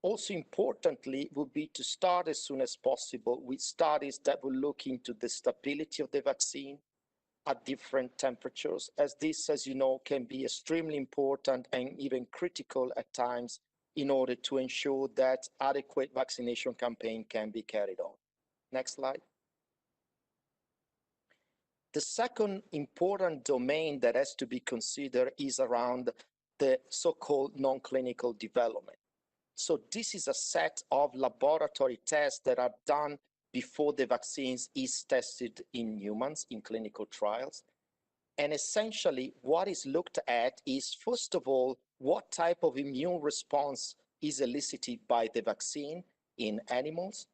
Also importantly would be to start as soon as possible with studies that will look into the stability of the vaccine at different temperatures, as this, as you know, can be extremely important and even critical at times in order to ensure that adequate vaccination campaign can be carried on. Next slide. The second important domain that has to be considered is around the so-called non-clinical development. So this is a set of laboratory tests that are done before the vaccines is tested in humans in clinical trials. And essentially what is looked at is, first of all, what type of immune response is elicited by the vaccine in animals.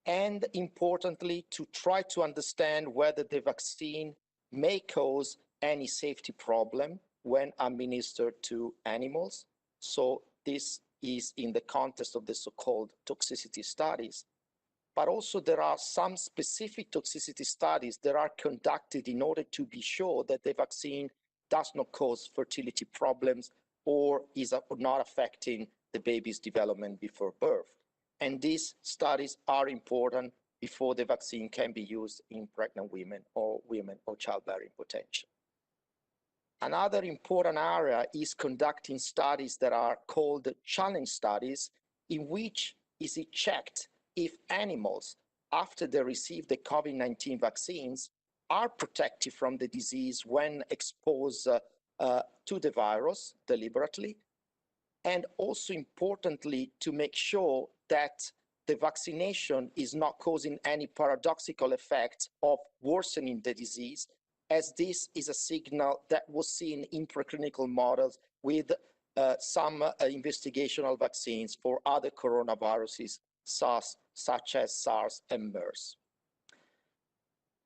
And importantly, to try to understand whether the vaccine may cause any safety problem when administered to animals. So this is in the context of the so-called toxicity studies. But also there are some specific toxicity studies that are conducted in order to be sure that the vaccine does not cause fertility problems or is not affecting the baby's development before birth. And these studies are important before the vaccine can be used in pregnant women or childbearing potential. Another important area is conducting studies that are called challenge studies, in which is it checked if animals, after they receive the COVID-19 vaccines, are protected from the disease when exposed to the virus deliberately, and also importantly to make sure that the vaccination is not causing any paradoxical effect of worsening the disease, as this is a signal that was seen in preclinical models with some investigational vaccines for other coronaviruses, such as SARS and MERS.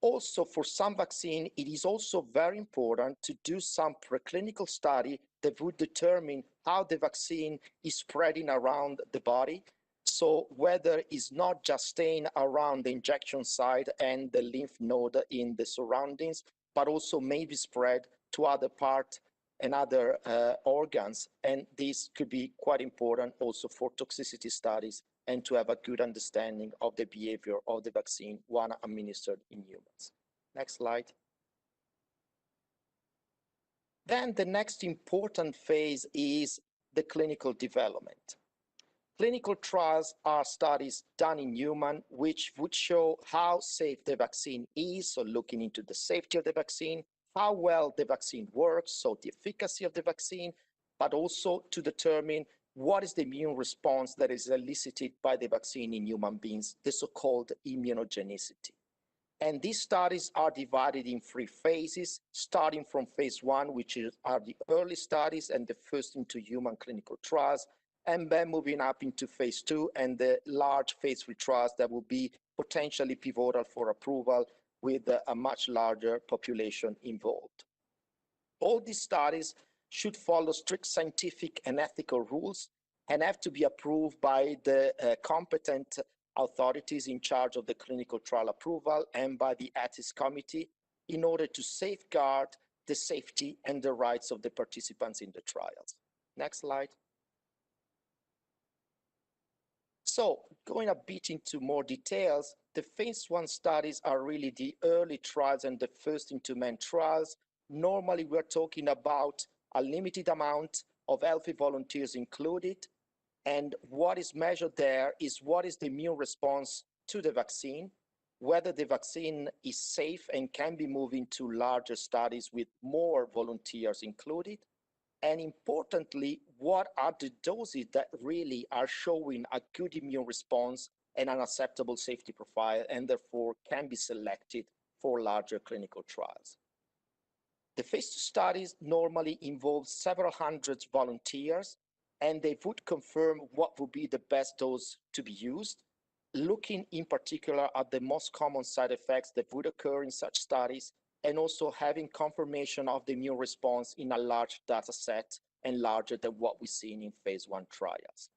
Also, for some vaccine, it is also very important to do some preclinical study that would determine how the vaccine is spreading around the body. So whether it's not just staying around the injection site and the lymph node in the surroundings, but also maybe spread to other parts and other organs. And this could be quite important also for toxicity studies and to have a good understanding of the behavior of the vaccine when administered in humans. Next slide. Then the next important phase is the clinical development. Clinical trials are studies done in human which would show how safe the vaccine is, so looking into the safety of the vaccine, how well the vaccine works, so the efficacy of the vaccine, but also to determine what is the immune response that is elicited by the vaccine in human beings, the so-called immunogenicity. And these studies are divided in 3 phases, starting from phase 1, which are the early studies and the first into human clinical trials, and then moving up into phase 2 and the large phase 3 trials that will be potentially pivotal for approval with a much larger population involved. All these studies should follow strict scientific and ethical rules and have to be approved by the competent authorities in charge of the clinical trial approval and by the ethics committee in order to safeguard the safety and the rights of the participants in the trials. Next slide. So going a bit into more details, the phase 1 studies are really the early trials and the first into man trials. Normally we're talking about a limited amount of healthy volunteers included, and what is measured there is what is the immune response to the vaccine, whether the vaccine is safe and can be moved into larger studies with more volunteers included, and importantly, what are the doses that really are showing a good immune response and an acceptable safety profile, and therefore can be selected for larger clinical trials. The phase 2 studies normally involve several hundred volunteers, and they would confirm what would be the best dose to be used, looking in particular at the most common side effects that would occur in such studies, and also having confirmation of the immune response in a large data set and larger than what we've seen in phase 1 trials.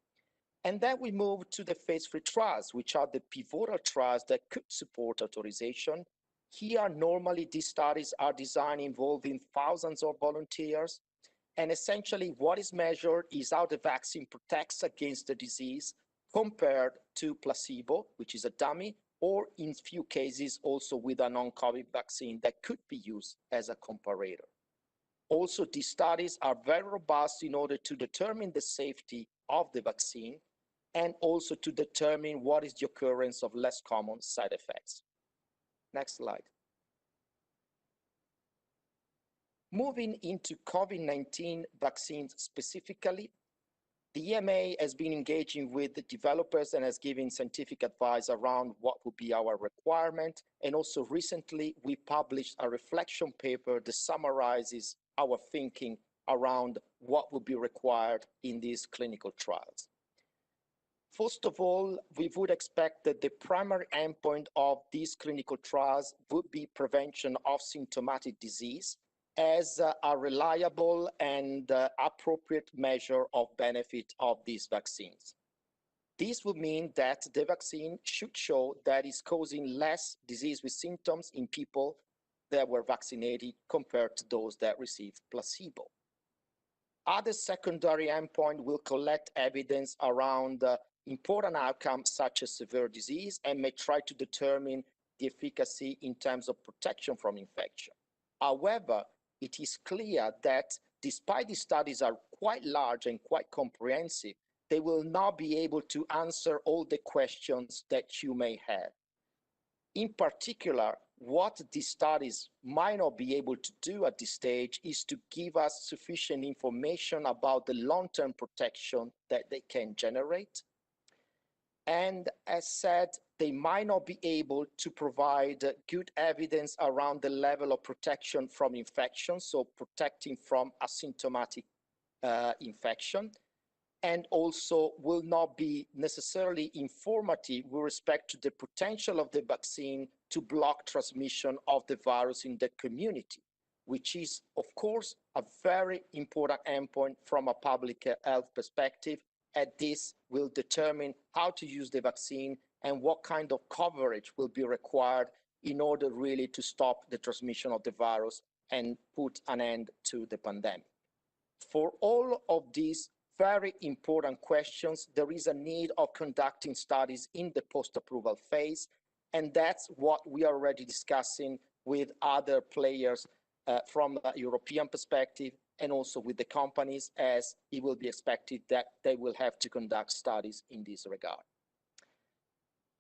And then we move to the phase 3 trials, which are the pivotal trials that could support authorization. Here, normally these studies are designed involving thousands of volunteers, and essentially what is measured is how the vaccine protects against the disease compared to placebo, which is a dummy, or in few cases also with a non-COVID vaccine that could be used as a comparator. Also, these studies are very robust in order to determine the safety of the vaccine and also to determine what is the occurrence of less common side effects. Next slide. Moving into COVID-19 vaccines specifically, the EMA has been engaging with the developers and has given scientific advice around what would be our requirement. And also recently, we published a reflection paper that summarizes our thinking around what would be required in these clinical trials. First of all, we would expect that the primary endpoint of these clinical trials would be prevention of symptomatic disease as a reliable and appropriate measure of benefit of these vaccines. This would mean that the vaccine should show that it's causing less disease with symptoms in people that were vaccinated compared to those that received placebo. Other secondary endpoint will collect evidence around important outcomes such as severe disease and may try to determine the efficacy in terms of protection from infection. However, it is clear that despite these studies are quite large and quite comprehensive, they will not be able to answer all the questions that you may have. In particular, what these studies might not be able to do at this stage is to give us sufficient information about the long-term protection that they can generate. And as said, they might not be able to provide good evidence around the level of protection from infection, so protecting from asymptomatic infection, and also will not be necessarily informative with respect to the potential of the vaccine to block transmission of the virus in the community, which is, of course, a very important endpoint from a public health perspective. And this will determine how to use the vaccine and what kind of coverage will be required in order really to stop the transmission of the virus and put an end to the pandemic. For all of these very important questions, there is a need of conducting studies in the post-approval phase, and that's what we are already discussing with other players from a European perspective, and also with the companies, as it will be expected that they will have to conduct studies in this regard.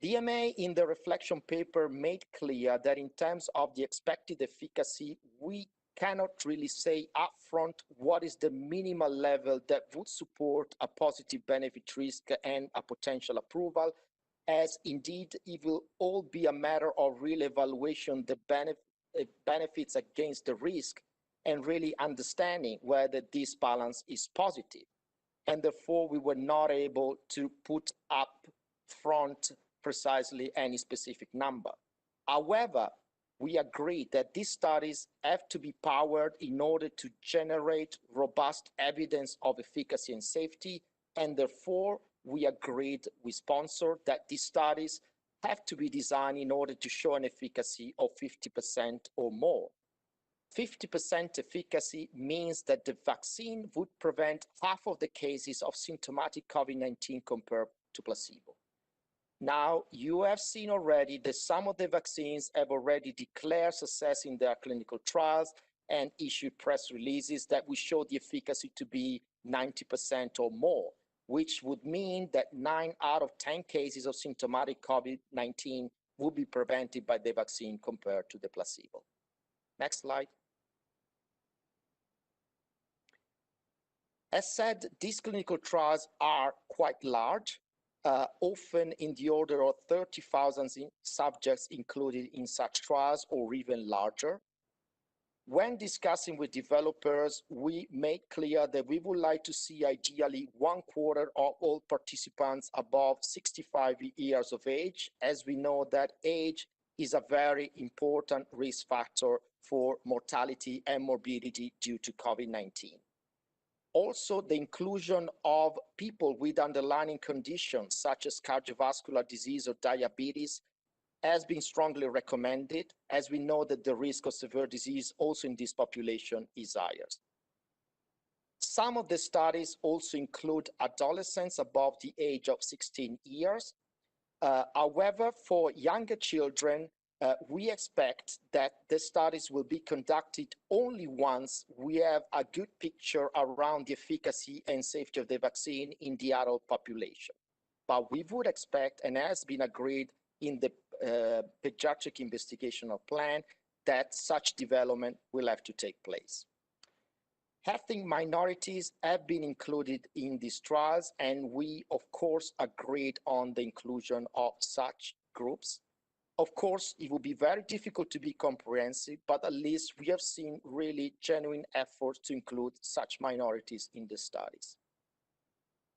The EMA in the reflection paper made clear that in terms of the expected efficacy, we cannot really say upfront what is the minimal level that would support a positive benefit risk and a potential approval, as indeed it will all be a matter of real evaluation, the benefits against the risk, and really understanding whether this balance is positive. And therefore, we were not able to put up front precisely any specific number. However, we agree that these studies have to be powered in order to generate robust evidence of efficacy and safety, and therefore we agreed with sponsor that these studies have to be designed in order to show an efficacy of 50% or more. 50% efficacy means that the vaccine would prevent half of the cases of symptomatic COVID-19 compared to placebo. Now, you have seen already that some of the vaccines have already declared success in their clinical trials and issued press releases that will show the efficacy to be 90% or more, which would mean that 9 out of 10 cases of symptomatic COVID-19 will be prevented by the vaccine compared to the placebo. Next slide. As said, these clinical trials are quite large, often in the order of 30,000 subjects included in such trials or even larger. When discussing with developers, we made clear that we would like to see ideally 1/4 of all participants above 65 years of age, as we know that age is a very important risk factor for mortality and morbidity due to COVID-19. Also, the inclusion of people with underlying conditions such as cardiovascular disease or diabetes has been strongly recommended, as we know that the risk of severe disease also in this population is higher. Some of the studies also include adolescents above the age of 16 years. However, for younger children, we expect that the studies will be conducted only once we have a good picture around the efficacy and safety of the vaccine in the adult population. But we would expect, and has been agreed in the pediatric investigational plan, that such development will have to take place. Ethnic minorities have been included in these trials, and we, of course, agreed on the inclusion of such groups. Of course, it will be very difficult to be comprehensive, but at least we have seen really genuine efforts to include such minorities in the studies.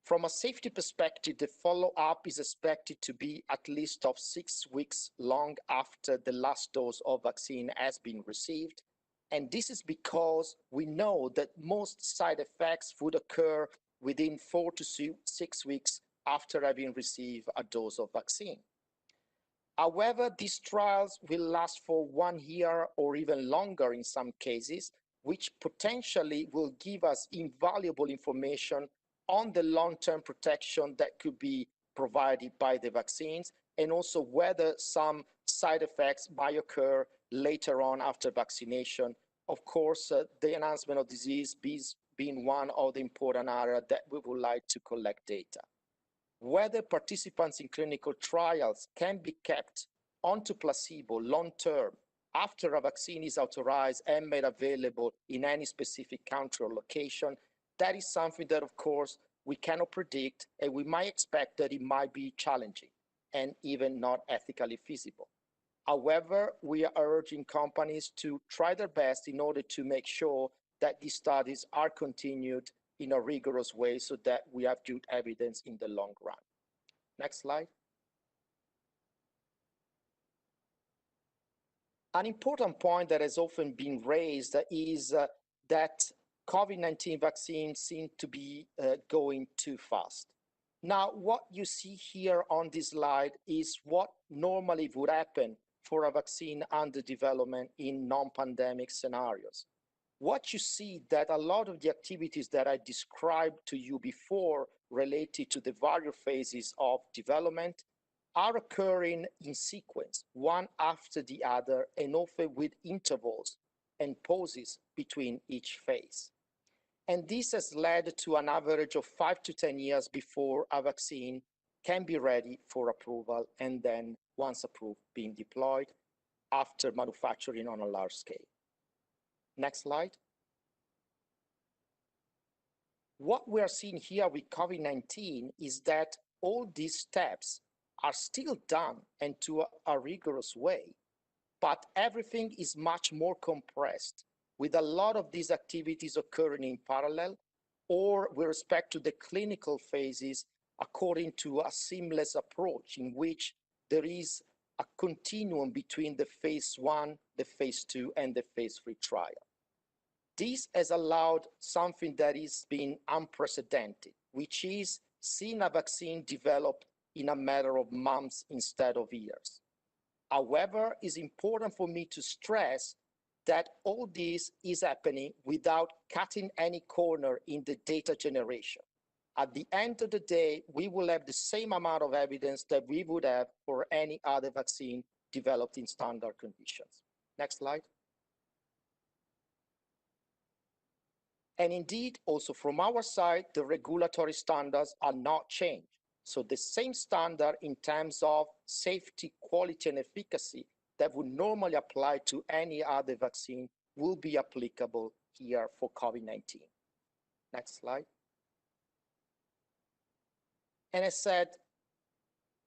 From a safety perspective, the follow-up is expected to be at least of 6 weeks long after the last dose of vaccine has been received. And this is because we know that most side effects would occur within 4 to 6 weeks after having received a dose of vaccine. However, these trials will last for 1 year or even longer in some cases, which potentially will give us invaluable information on the long-term protection that could be provided by the vaccines, and also whether some side effects might occur later on after vaccination. Of course, the enhancement of disease being one of the important areas that we would like to collect data. Whether participants in clinical trials can be kept onto placebo long-term after a vaccine is authorized and made available in any specific country or location, that is something that, of course, we cannot predict, and we might expect that it might be challenging and even not ethically feasible. However, we are urging companies to try their best in order to make sure that these studies are continued in a rigorous way so that we have good evidence in the long run. Next slide. An important point that has often been raised is that COVID-19 vaccines seem to be going too fast. Now, what you see here on this slide is what normally would happen for a vaccine under development in non-pandemic scenarios. What you see that a lot of the activities that I described to you before related to the various phases of development are occurring in sequence, one after the other, and often with intervals and pauses between each phase. And this has led to an average of 5 to 10 years before a vaccine can be ready for approval, and then once approved, being deployed after manufacturing on a large scale. Next slide. What we are seeing here with COVID-19 is that all these steps are still done and to a rigorous way, but everything is much more compressed, with a lot of these activities occurring in parallel or with respect to the clinical phases according to a seamless approach in which there is a continuum between the phase 1, the phase 2, and the phase 3 trial. This has allowed something that is being unprecedented, which is seeing a vaccine developed in a matter of months instead of years. However, it's important for me to stress that all this is happening without cutting any corner in the data generation. At the end of the day, we will have the same amount of evidence that we would have for any other vaccine developed in standard conditions. Next slide. And indeed, also from our side, the regulatory standards are not changed. So the same standard in terms of safety, quality, and efficacy that would normally apply to any other vaccine will be applicable here for COVID-19. Next slide. And as said,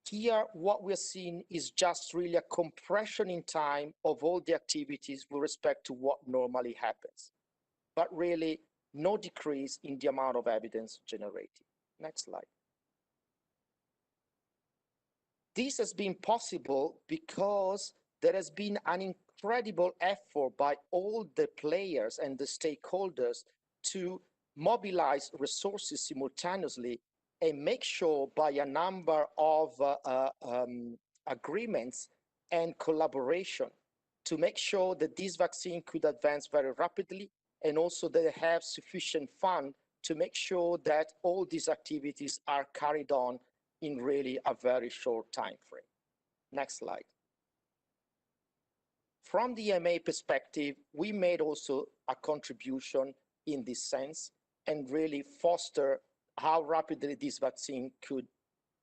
here what we're seeing is just really a compression in time of all the activities with respect to what normally happens, but really no decrease in the amount of evidence generated. Next slide. This has been possible because there has been an incredible effort by all the players and the stakeholders to mobilize resources simultaneously and make sure by a number of agreements and collaboration to make sure that this vaccine could advance very rapidly, and also that they have sufficient funds to make sure that all these activities are carried on in really a very short time frame. Next slide. From the EMA perspective, we made also a contribution in this sense and really foster how rapidly this vaccine could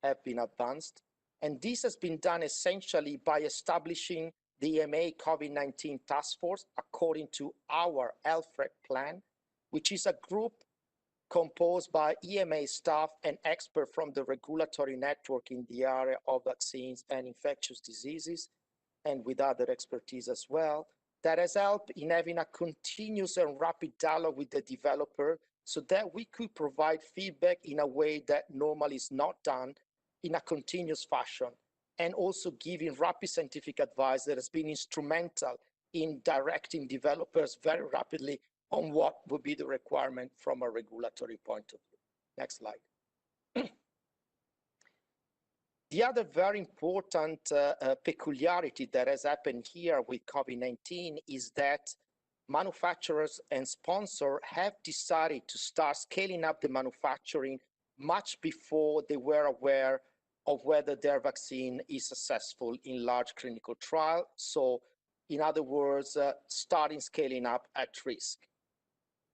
have been advanced. And this has been done essentially by establishing the EMA COVID-19 task force according to our ELFREC plan, which is a group composed by EMA staff and experts from the regulatory network in the area of vaccines and infectious diseases, and with other expertise as well, that has helped in having a continuous and rapid dialogue with the developer so that we could provide feedback in a way that normally is not done in a continuous fashion, and also giving rapid scientific advice that has been instrumental in directing developers very rapidly on what would be the requirement from a regulatory point of view. Next slide. The other very important peculiarity that has happened here with COVID-19 is that manufacturers and sponsors have decided to start scaling up the manufacturing much before they were aware of whether their vaccine is successful in large clinical trial. So in other words, starting scaling up at risk.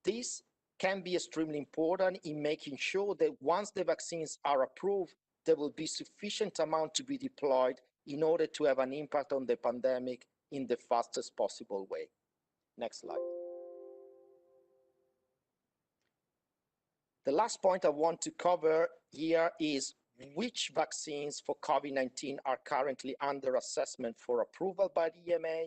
This can be extremely important in making sure that once the vaccines are approved, there will be sufficient amount to be deployed in order to have an impact on the pandemic in the fastest possible way. Next slide. The last point I want to cover here is which vaccines for COVID-19 are currently under assessment for approval by the EMA.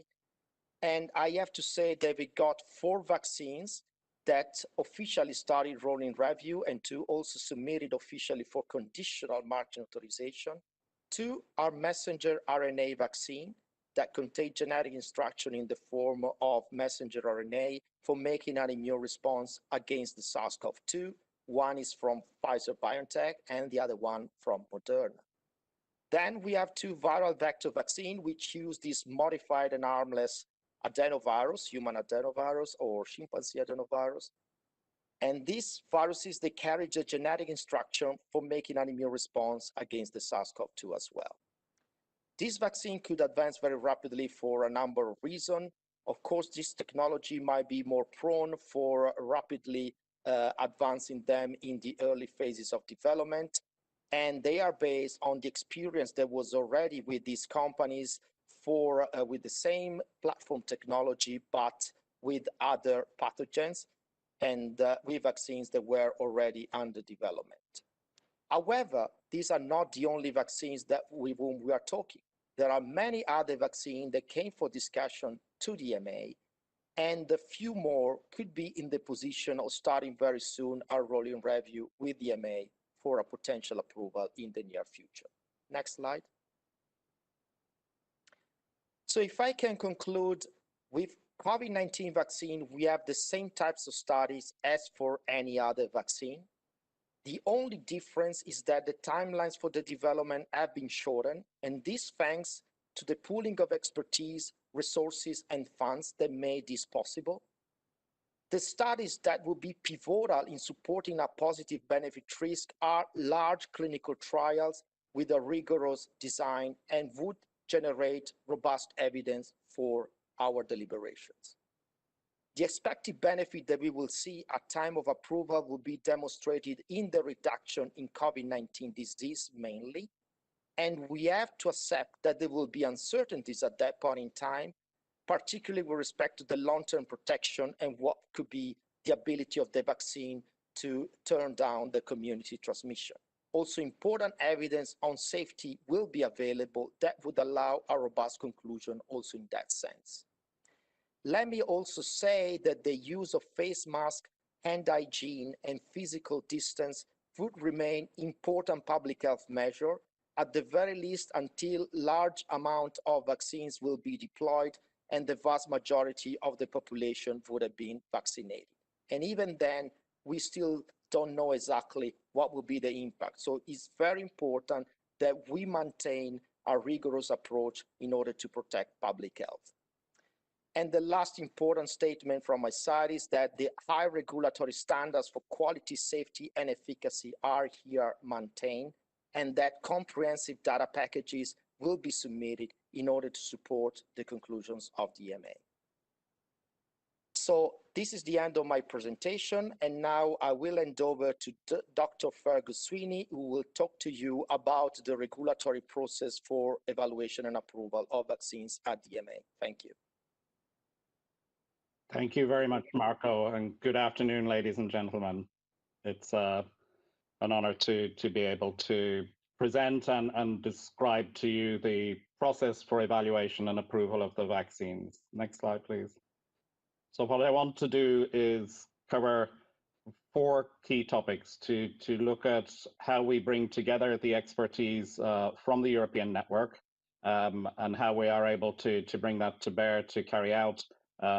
And I have to say that we got 4 vaccines that officially started rolling review and 2 also submitted officially for conditional marketing authorization. 2 are messenger RNA vaccine that contain genetic instruction in the form of messenger RNA for making an immune response against the SARS-CoV-2. One is from Pfizer-BioNTech and the other one from Moderna. Then we have 2 viral vector vaccine which use this modified and harmless adenovirus, human adenovirus or chimpanzee adenovirus. And these viruses, they carry the genetic instruction for making an immune response against the SARS-CoV-2 as well. This vaccine could advance very rapidly for a number of reasons. Of course, this technology might be more prone for rapidly advancing them in the early phases of development. And they are based on the experience that was already with these companies for with the same platform technology, but with other pathogens and with vaccines that were already under development. However, these are not the only vaccines that with whom we are talking. There are many other vaccines that came for discussion to the EMA, and a few more could be in the position of starting very soon a rolling review with the EMA for a potential approval in the near future. Next slide. So if I can conclude, with COVID-19 vaccine, we have the same types of studies as for any other vaccine. The only difference is that the timelines for the development have been shortened, and this thanks to the pooling of expertise, resources, and funds that made this possible. The studies that will be pivotal in supporting a positive benefit risk are large clinical trials with a rigorous design and would generate robust evidence for our deliberations. The expected benefit that we will see at time of approval will be demonstrated in the reduction in COVID-19 disease mainly, and we have to accept that there will be uncertainties at that point in time, particularly with respect to the long-term protection and what could be the ability of the vaccine to turn down the community transmission. Also, important evidence on safety will be available that would allow a robust conclusion also in that sense. Let me also say that the use of face mask, hand hygiene, and physical distance would remain important public health measure, at the very least until large amount of vaccines will be deployed and the vast majority of the population would have been vaccinated. And even then, we still don't know exactly what will be the impact. So it's very important that we maintain a rigorous approach in order to protect public health. And the last important statement from my side is that the high regulatory standards for quality, safety, and efficacy are here maintained, and that comprehensive data packages will be submitted in order to support the conclusions of the EMA. So this is the end of my presentation, and now I will hand over to Dr. Fergus Sweeney, who will talk to you about the regulatory process for evaluation and approval of vaccines at the EMA. Thank you. Thank you very much, Marco, and good afternoon, ladies and gentlemen. It's an honor to be able to present and describe to you the process for evaluation and approval of the vaccines. Next slide, please. So what I want to do is cover 4 key topics to look at how we bring together the expertise from the European network and how we are able to bring that to bear to carry out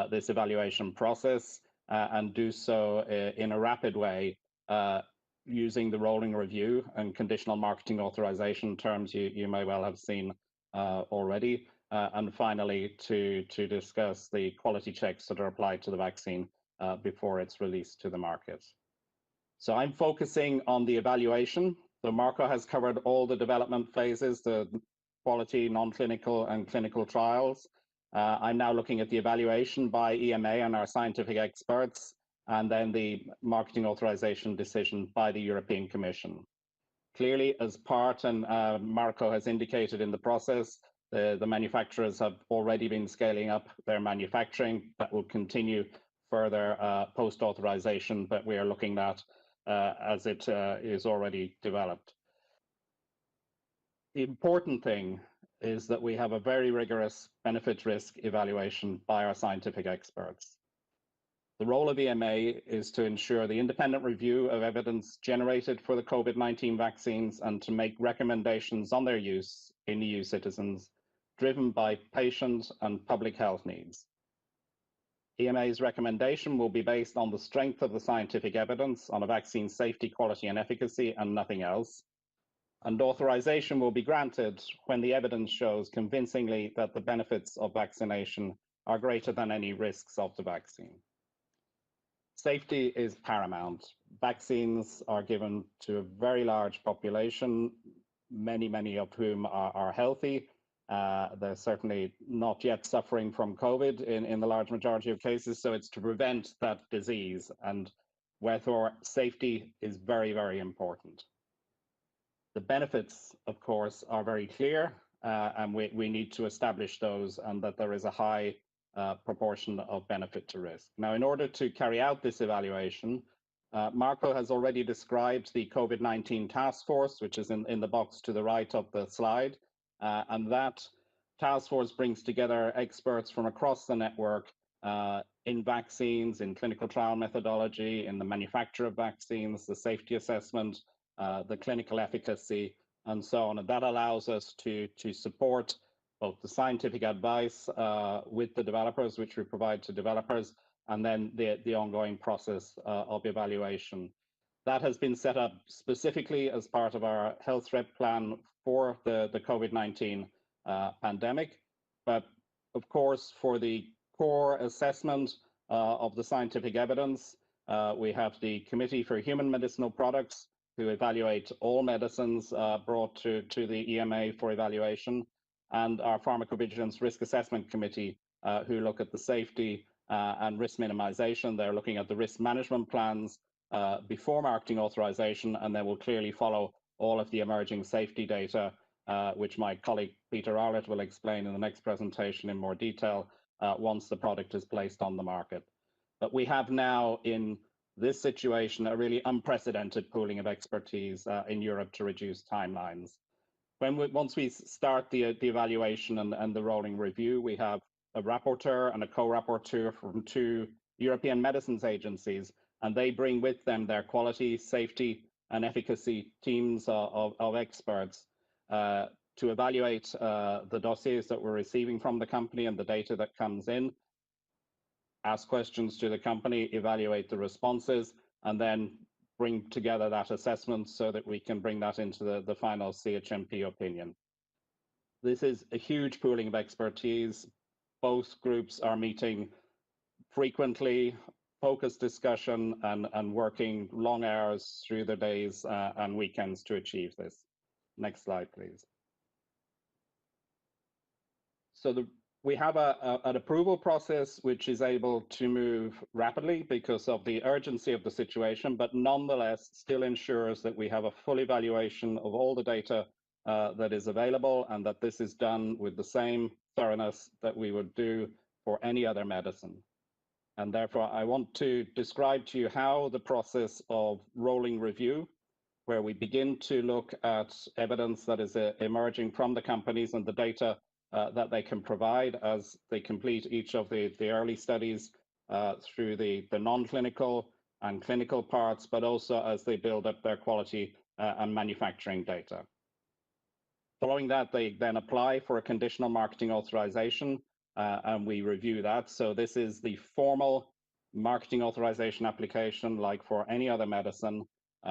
this evaluation process and do so in a rapid way using the rolling review and conditional marketing authorization terms you may well have seen already. And finally, to discuss the quality checks that are applied to the vaccine before it's released to the market. So I'm focusing on the evaluation. So Marco has covered all the development phases, the quality, non-clinical, and clinical trials. I'm now looking at the evaluation by EMA and our scientific experts, and then the marketing authorization decision by the European Commission. Clearly, as part, and Marco has indicated in the process, the manufacturers have already been scaling up their manufacturing. That will continue further post-authorization, but we are looking at as it is already developed. The important thing is that we have a very rigorous benefit risk evaluation by our scientific experts. The role of EMA is to ensure the independent review of evidence generated for the COVID-19 vaccines and to make recommendations on their use in EU citizens driven by patient and public health needs. EMA's recommendation will be based on the strength of the scientific evidence on a vaccine's safety, quality, and efficacy, and nothing else. And authorization will be granted when the evidence shows convincingly that the benefits of vaccination are greater than any risks of the vaccine. Safety is paramount. Vaccines are given to a very large population, many of whom are healthy. They're certainly not yet suffering from COVID in the large majority of cases, so it's to prevent that disease, and wherefore safety is very important. The benefits, of course, are very clear, and we need to establish those, and that there is a high proportion of benefit to risk. Now, in order to carry out this evaluation, Marco has already described the COVID-19 task force, which is in the box to the right of the slide, and that task force brings together experts from across the network in vaccines, in clinical trial methodology, in the manufacture of vaccines, the safety assessment, the clinical efficacy, and so on. And that allows us to support both the scientific advice with the developers, which we provide to developers, and then the ongoing process of evaluation. That has been set up specifically as part of our health threat plan for the COVID-19 pandemic. But of course, for the core assessment of the scientific evidence, we have the Committee for Human Medicinal Products, who evaluate all medicines brought to the EMA for evaluation, and our Pharmacovigilance Risk Assessment Committee, who look at the safety and risk minimization. They're looking at the risk management plans before marketing authorization, and they will clearly follow all of the emerging safety data, which my colleague Peter Arlett will explain in the next presentation in more detail once the product is placed on the market. But we have now in this situation a really unprecedented pooling of expertise in Europe to reduce timelines. Once we start the evaluation and the rolling review, we have a rapporteur and a co-rapporteur from 2 European medicines agencies, and they bring with them their quality, safety, and efficacy teams of experts to evaluate the dossiers that we're receiving from the company and the data that comes in, ask questions to the company, evaluate the responses, and then bring together that assessment so that we can bring that into the final CHMP opinion. This is a huge pooling of expertise. Both groups are meeting frequently, focused discussion, and working long hours through the days and weekends to achieve this. Next slide, please. So we have an approval process which is able to move rapidly because of the urgency of the situation, but nonetheless still ensures that we have a full evaluation of all the data that is available, and that this is done with the same thoroughness that we would do for any other medicine. And therefore, I want to describe to you how the process of rolling review, where we begin to look at evidence that is emerging from the companies and the data that they can provide as they complete each of the early studies through the non-clinical and clinical parts, but also as they build up their quality and manufacturing data. Following that, they then apply for a conditional marketing authorization, and we review that. So this is the formal marketing authorization application, like for any other medicine.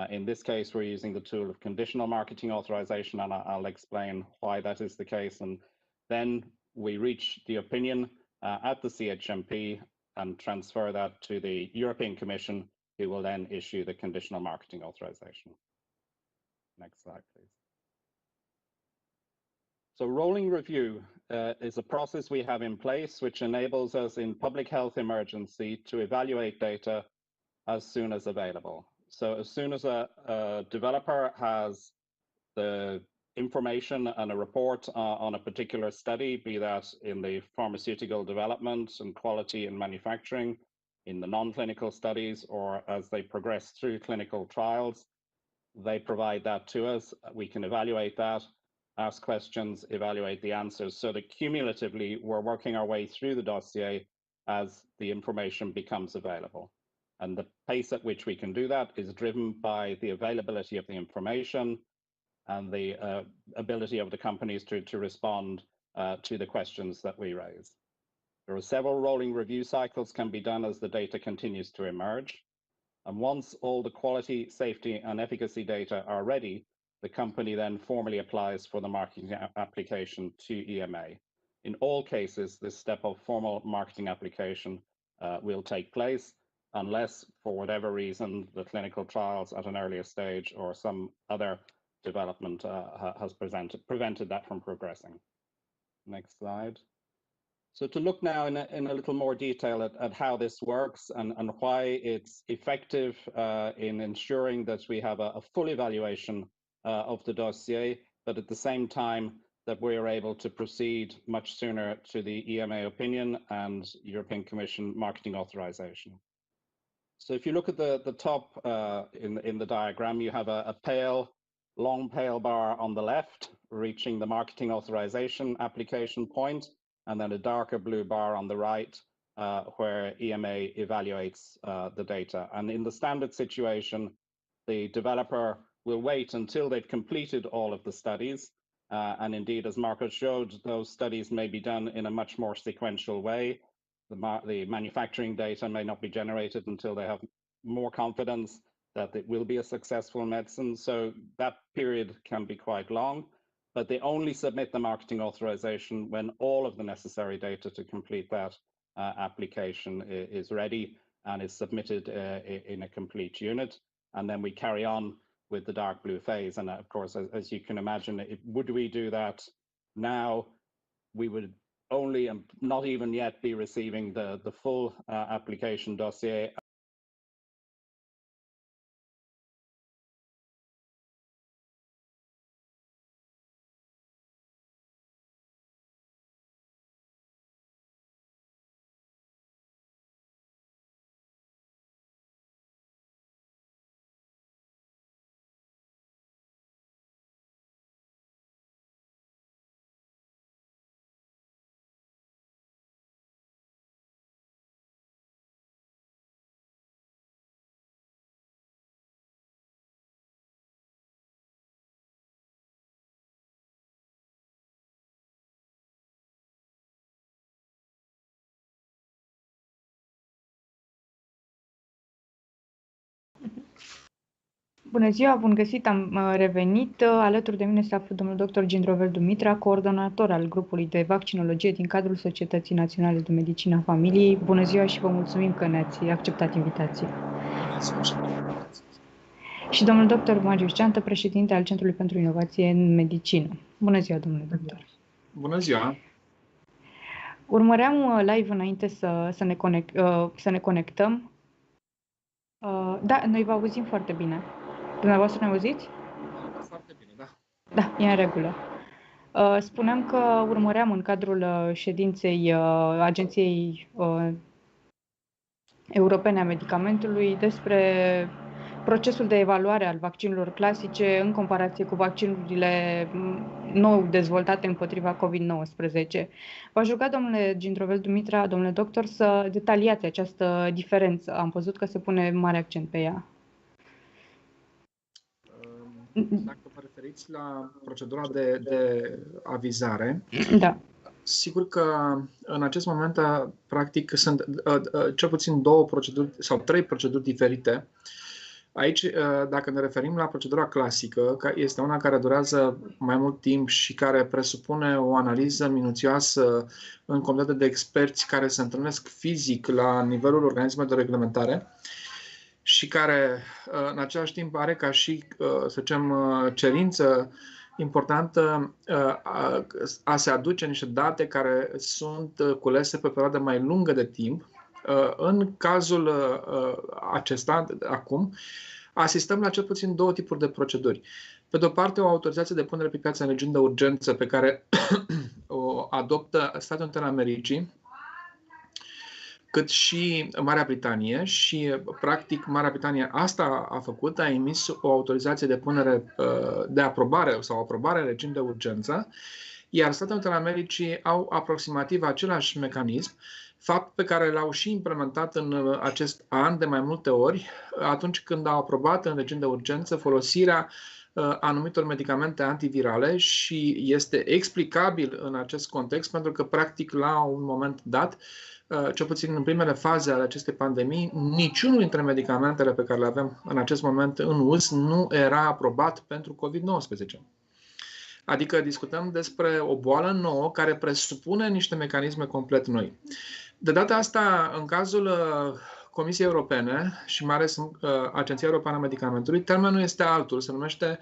In this case, we're using the tool of conditional marketing authorization, and I'll explain why that is the case. And then we reach the opinion at the CHMP and transfer that to the European Commission, who will then issue the conditional marketing authorization. Next slide, please. So rolling review is a process we have in place which enables us in public health emergency to evaluate data as soon as available. So as soon as a developer has the information and a report on a particular study, be that in the pharmaceutical development and quality and manufacturing, in the non-clinical studies, or as they progress through clinical trials, they provide that to us. We can evaluate that, ask questions, evaluate the answers, so that cumulatively we're working our way through the dossier as the information becomes available. And the pace at which we can do that is driven by the availability of the information and the ability of the companies to respond to the questions that we raise. There are several rolling review cycles can be done as the data continues to emerge. And once all the quality, safety, and efficacy data are ready, the company then formally applies for the marketing application to EMA. In all cases, this step of formal marketing application will take place unless, for whatever reason, the clinical trials at an earlier stage or some other development has prevented that from progressing. Next slide. So to look now in a little more detail at how this works and why it's effective in ensuring that we have a full evaluation of the dossier, but at the same time that we are able to proceed much sooner to the EMA opinion and European Commission marketing authorization. So if you look at the top in the diagram, you have a long pale bar on the left, reaching the marketing authorization application point, and then a darker blue bar on the right, where EMA evaluates the data. And in the standard situation, the developer will wait until they've completed all of the studies, And indeed, as Marco showed, those studies may be done in a much more sequential way. The manufacturing data may not be generated until they have more confidence that it will be a successful medicine. So that period can be quite long, but they only submit the marketing authorization when all of the necessary data to complete that application is ready and is submitted in a complete unit. And then we carry on with the dark blue phase. And of course, as you can imagine, would we do that now, we would only not even yet be receiving the full application dossier. Bună ziua, bun găsit, am revenit. Alături de mine se află domnul dr. Gindrovel Dumitra, coordonator al grupului de vaccinologie din cadrul Societății Naționale de Medicină a Familiei. Bună ziua și vă mulțumim că ne-ați acceptat invitația. Și domnul dr. Marius Geantă, președinte al Centrului pentru Inovație în Medicină. Bună ziua, domnule doctor. Bună ziua. Urmăream live înainte să ne conectăm. Da, noi vă auzim foarte bine. Dumneavoastră ne auziți? Foarte bine, da. Da, e în regulă. Spuneam că urmăream în cadrul ședinței Agenției Europene a Medicamentului despre procesul de evaluare al vaccinurilor clasice în comparație cu vaccinurile nou dezvoltate împotriva COVID-19. V-aș ruga, domnule Gindrovel Dumitra, domnule doctor, să detaliați această diferență. Am văzut că se pune mare accent pe ea. Dacă vă referiți la procedura de avizare, da. Sigur că în acest moment, practic, sunt cel puțin două proceduri sau trei proceduri diferite. Aici, dacă ne referim la procedura clasică, este una care durează mai mult timp și care presupune o analiză minuțioasă în comunitate de experți care se întâlnesc fizic la nivelul organismelor de reglementare și care, în același timp, are ca și, să zicem, cerință importantă a se aduce niște date care sunt culese pe o perioadă mai lungă de timp. În cazul acesta, acum, asistăm la cel puțin două tipuri de proceduri. Pe de o parte, o autorizație de punere pe piață în regim de urgență pe care o adoptă Statele Unite ale Americii, cât și Marea Britanie și, practic, Marea Britanie asta a făcut, a emis o autorizație de punere de aprobare sau aprobare în regim de urgență, iar Statele Unite ale Americii au aproximativ același mecanism, fapt pe care l-au și implementat în acest an de mai multe ori, atunci când au aprobat în regim de urgență folosirea anumitor medicamente antivirale și este explicabil în acest context pentru că, practic, la un moment dat, cel puțin în primele faze ale acestei pandemii, niciunul dintre medicamentele pe care le avem în acest moment în uz nu era aprobat pentru COVID-19. Adică discutăm despre o boală nouă care presupune niște mecanisme complet noi. De data asta, în cazul Comisiei Europene și mai ales Agenția Europeană a Medicamentului, termenul este altul, se numește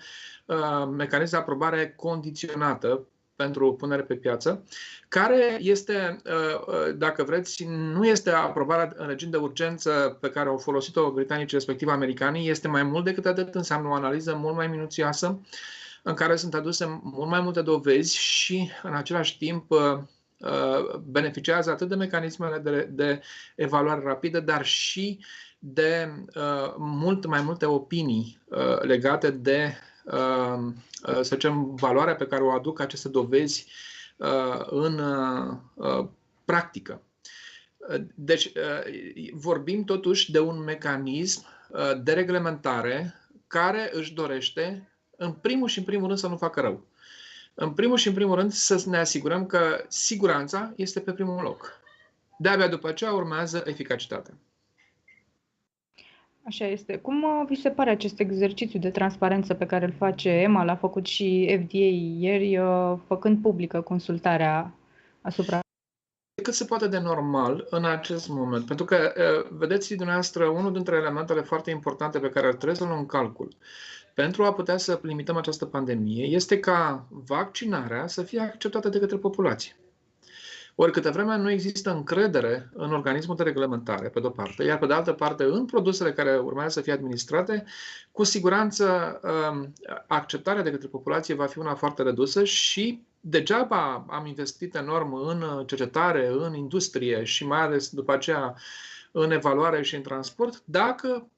mecanism de aprobare condiționată pentru punere pe piață, care este, dacă vreți, nu este aprobarea în regim de urgență pe care au folosit-o britanicii, respectiv americanii, este mai mult decât atât, înseamnă o analiză mult mai minuțioasă, în care sunt aduse mult mai multe dovezi și, în același timp, beneficiază atât de mecanismele de evaluare rapidă, dar și de mult mai multe opinii legate de, să zicem, valoarea pe care o aduc aceste dovezi în practică. Deci, vorbim totuși de un mecanism de reglementare care își dorește, în primul rând, să nu facă rău. În primul și în primul rând să ne asigurăm că siguranța este pe primul loc. De-abia după aceea urmează eficacitatea. Așa este. Cum vi se pare acest exercițiu de transparență pe care îl face EMA, l-a făcut și FDA ieri, făcând publică consultarea asupra? Cât se poate de normal în acest moment. Pentru că, vedeți dumneavoastră, unul dintre elementele foarte importante pe care trebuie să luăm în calcul pentru a putea să limităm această pandemie este ca vaccinarea să fie acceptată de către populație. Ori câte vreme nu există încredere în organismul de reglementare, pe de-o parte, iar pe de altă parte în produsele care urmează să fie administrate, cu siguranță acceptarea de către populație va fi una foarte redusă și degeaba am investit enorm în cercetare, în industrie și mai ales după aceea în evaluare și în transport, dacă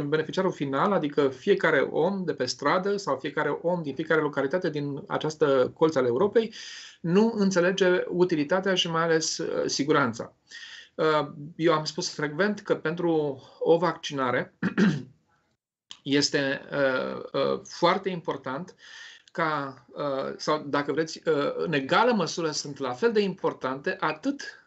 beneficiarul final, adică fiecare om de pe stradă sau fiecare om din fiecare localitate din această colț al Europei, nu înțelege utilitatea și mai ales siguranța. Eu am spus frecvent că pentru o vaccinare este foarte important ca, sau dacă vreți, în egală măsură sunt la fel de importante atât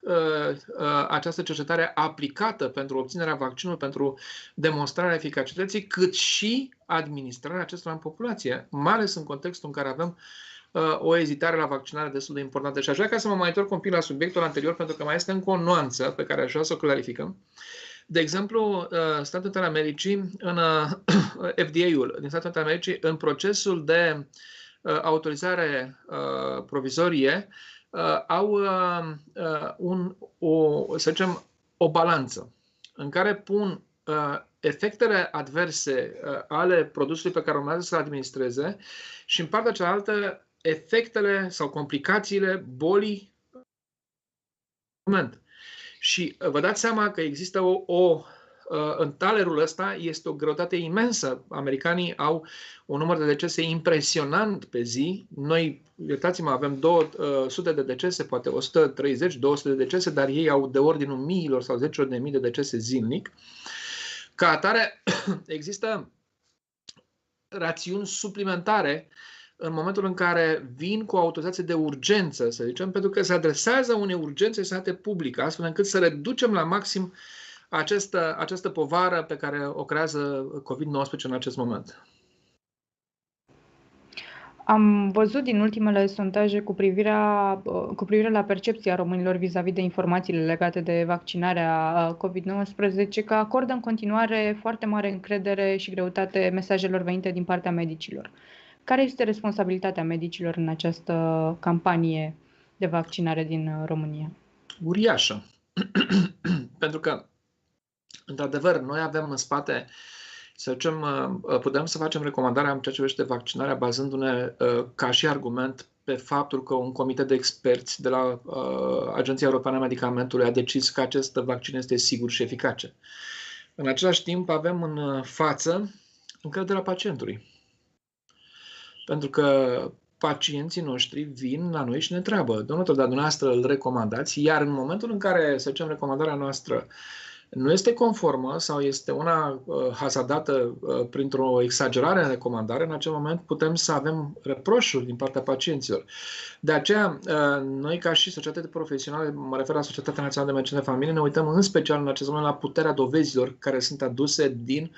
această cercetare aplicată pentru obținerea vaccinului, pentru demonstrarea eficacității, cât și administrarea acestora în populație, mai ales în contextul în care avem o ezitare la vaccinare destul de importantă. Și aș vrea ca să mă mai întorc un pic la subiectul anterior, pentru că mai este încă o nuanță pe care aș vrea să o clarificăm. De exemplu, Statele Unite ale Americii, în FDA-ul din Statele Unite ale Americii, în procesul de autorizare provizorie, au să zicem, o balanță în care pun efectele adverse ale produsului pe care urmează să-l administreze și în partea cealaltă efectele sau complicațiile bolii. Și vă dați seama că există în talerul ăsta este o greutate imensă. Americanii au un număr de decese impresionant pe zi. Noi, iertați-mă, avem 200 de decese, poate 130, 200 de decese, dar ei au de ordinul miilor sau zecilor de mii de decese zilnic. Ca atare, există rațiuni suplimentare în momentul în care vin cu o autorizație de urgență, să zicem, pentru că se adresează unei urgențe de sănătate publică, astfel încât să reducem la maxim această povară pe care o creează COVID-19 în acest moment. Am văzut din ultimele sondaje cu privire la percepția românilor vis-a-vis de informațiile legate de vaccinarea COVID-19 că acordă în continuare foarte mare încredere și greutate mesajelor venite din partea medicilor. Care este responsabilitatea medicilor în această campanie de vaccinare din România? Uriașă. Pentru că, într-adevăr, noi avem în spate, să zicem, putem să facem recomandarea în ceea ce privește vaccinarea bazându-ne ca și argument pe faptul că un comitet de experți de la Agenția Europeană a Medicamentului a decis că acest vaccin este sigur și eficace. În același timp avem în față încrederea pacientului. Pentru că pacienții noștri vin la noi și ne întreabă: domnul doctor, dar dumneavoastră îl recomandați? Iar în momentul în care, să zicem, recomandarea noastră nu este conformă sau este una hazardată printr-o exagerare în recomandare, în acel moment putem să avem reproșuri din partea pacienților. De aceea, noi ca și societate profesională, mă refer la Societatea Națională de Medicină de Familie, ne uităm în special în acest moment la puterea dovezilor care sunt aduse din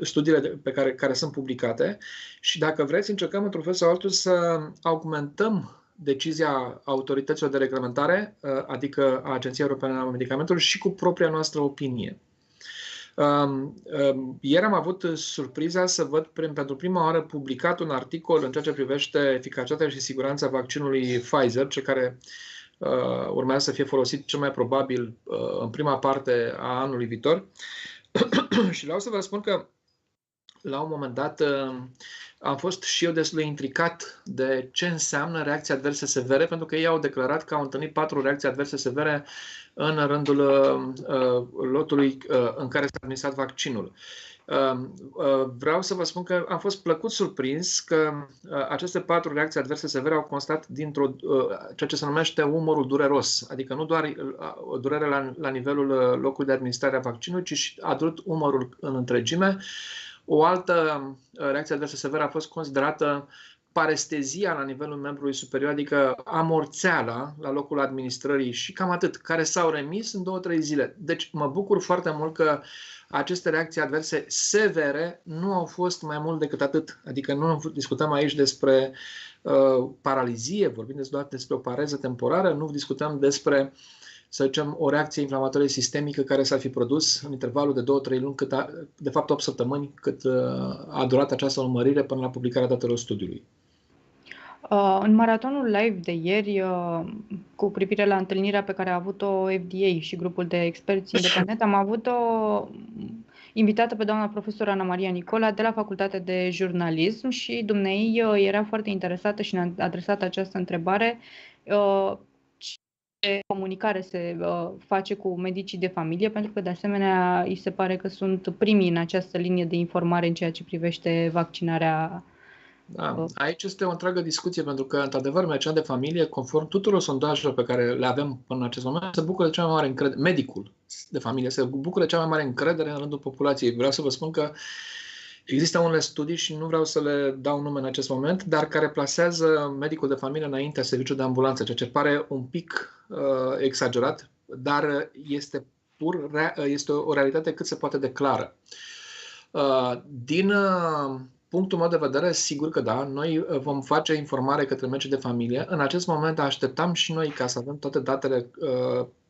studiile care sunt publicate și, dacă vreți, încercăm într-un fel sau altul să augmentăm decizia autorităților de reglementare, adică a Agenției Europeană a Medicamentului, și cu propria noastră opinie. Ieri am avut surpriza să văd pentru prima oară publicat un articol în ceea ce privește eficacitatea și siguranța vaccinului Pfizer, cel care urmează să fie folosit cel mai probabil în prima parte a anului viitor. Și vreau să vă spun că la un moment dat am fost și eu destul de intricat de ce înseamnă reacții adverse severe, pentru că ei au declarat că au întâlnit 4 reacții adverse severe în rândul lotului în care s-a administrat vaccinul. Vreau să vă spun că am fost plăcut surprins că aceste 4 reacții adverse severe au constat dintr-o ceea ce se numește umorul dureros, adică nu doar durere la nivelul locului de administrare a vaccinului, ci și a durut umorul în întregime, O altă reacție adversă severă a fost considerată parestezia la nivelul membrului superior, adică amorțeala la locul administrării și cam atât, care s-au remis în 2-3 zile. Deci mă bucur foarte mult că aceste reacții adverse severe nu au fost mai mult decât atât. Adică nu discutăm aici despre paralizie, vorbim doar despre o pareză temporară, nu discutăm despre, să zicem, o reacție inflamatorie sistemică care s-ar fi produs în intervalul de 2-3 luni, de fapt 8 săptămâni, cât a durat această urmărire până la publicarea datelor studiului. În maratonul live de ieri, cu privire la întâlnirea pe care a avut-o FDA și grupul de experți independent, am avut-o invitată pe doamna profesor Ana Maria Nicola de la Facultatea de Jurnalism și dumneei era foarte interesată și ne-a adresat această întrebare: ce comunicare se face cu medicii de familie, pentru că de asemenea îi se pare că sunt primii în această linie de informare în ceea ce privește vaccinarea. Da, aici este o întreagă discuție, pentru că, într-adevăr, medicina de familie, conform tuturor sondajelor pe care le avem până în acest moment, se bucură de cea mai mare încredere, medicul de familie se bucură de cea mai mare încredere în rândul populației. Vreau să vă spun că există unele studii, și nu vreau să le dau nume în acest moment, dar care plasează medicul de familie înaintea serviciului de ambulanță, ceea ce pare un pic exagerat, dar este o realitate cât se poate de clară. Din punctul meu de vedere, sigur că da, noi vom face informare către medicii de familie. În acest moment așteptam și noi ca să avem toate datele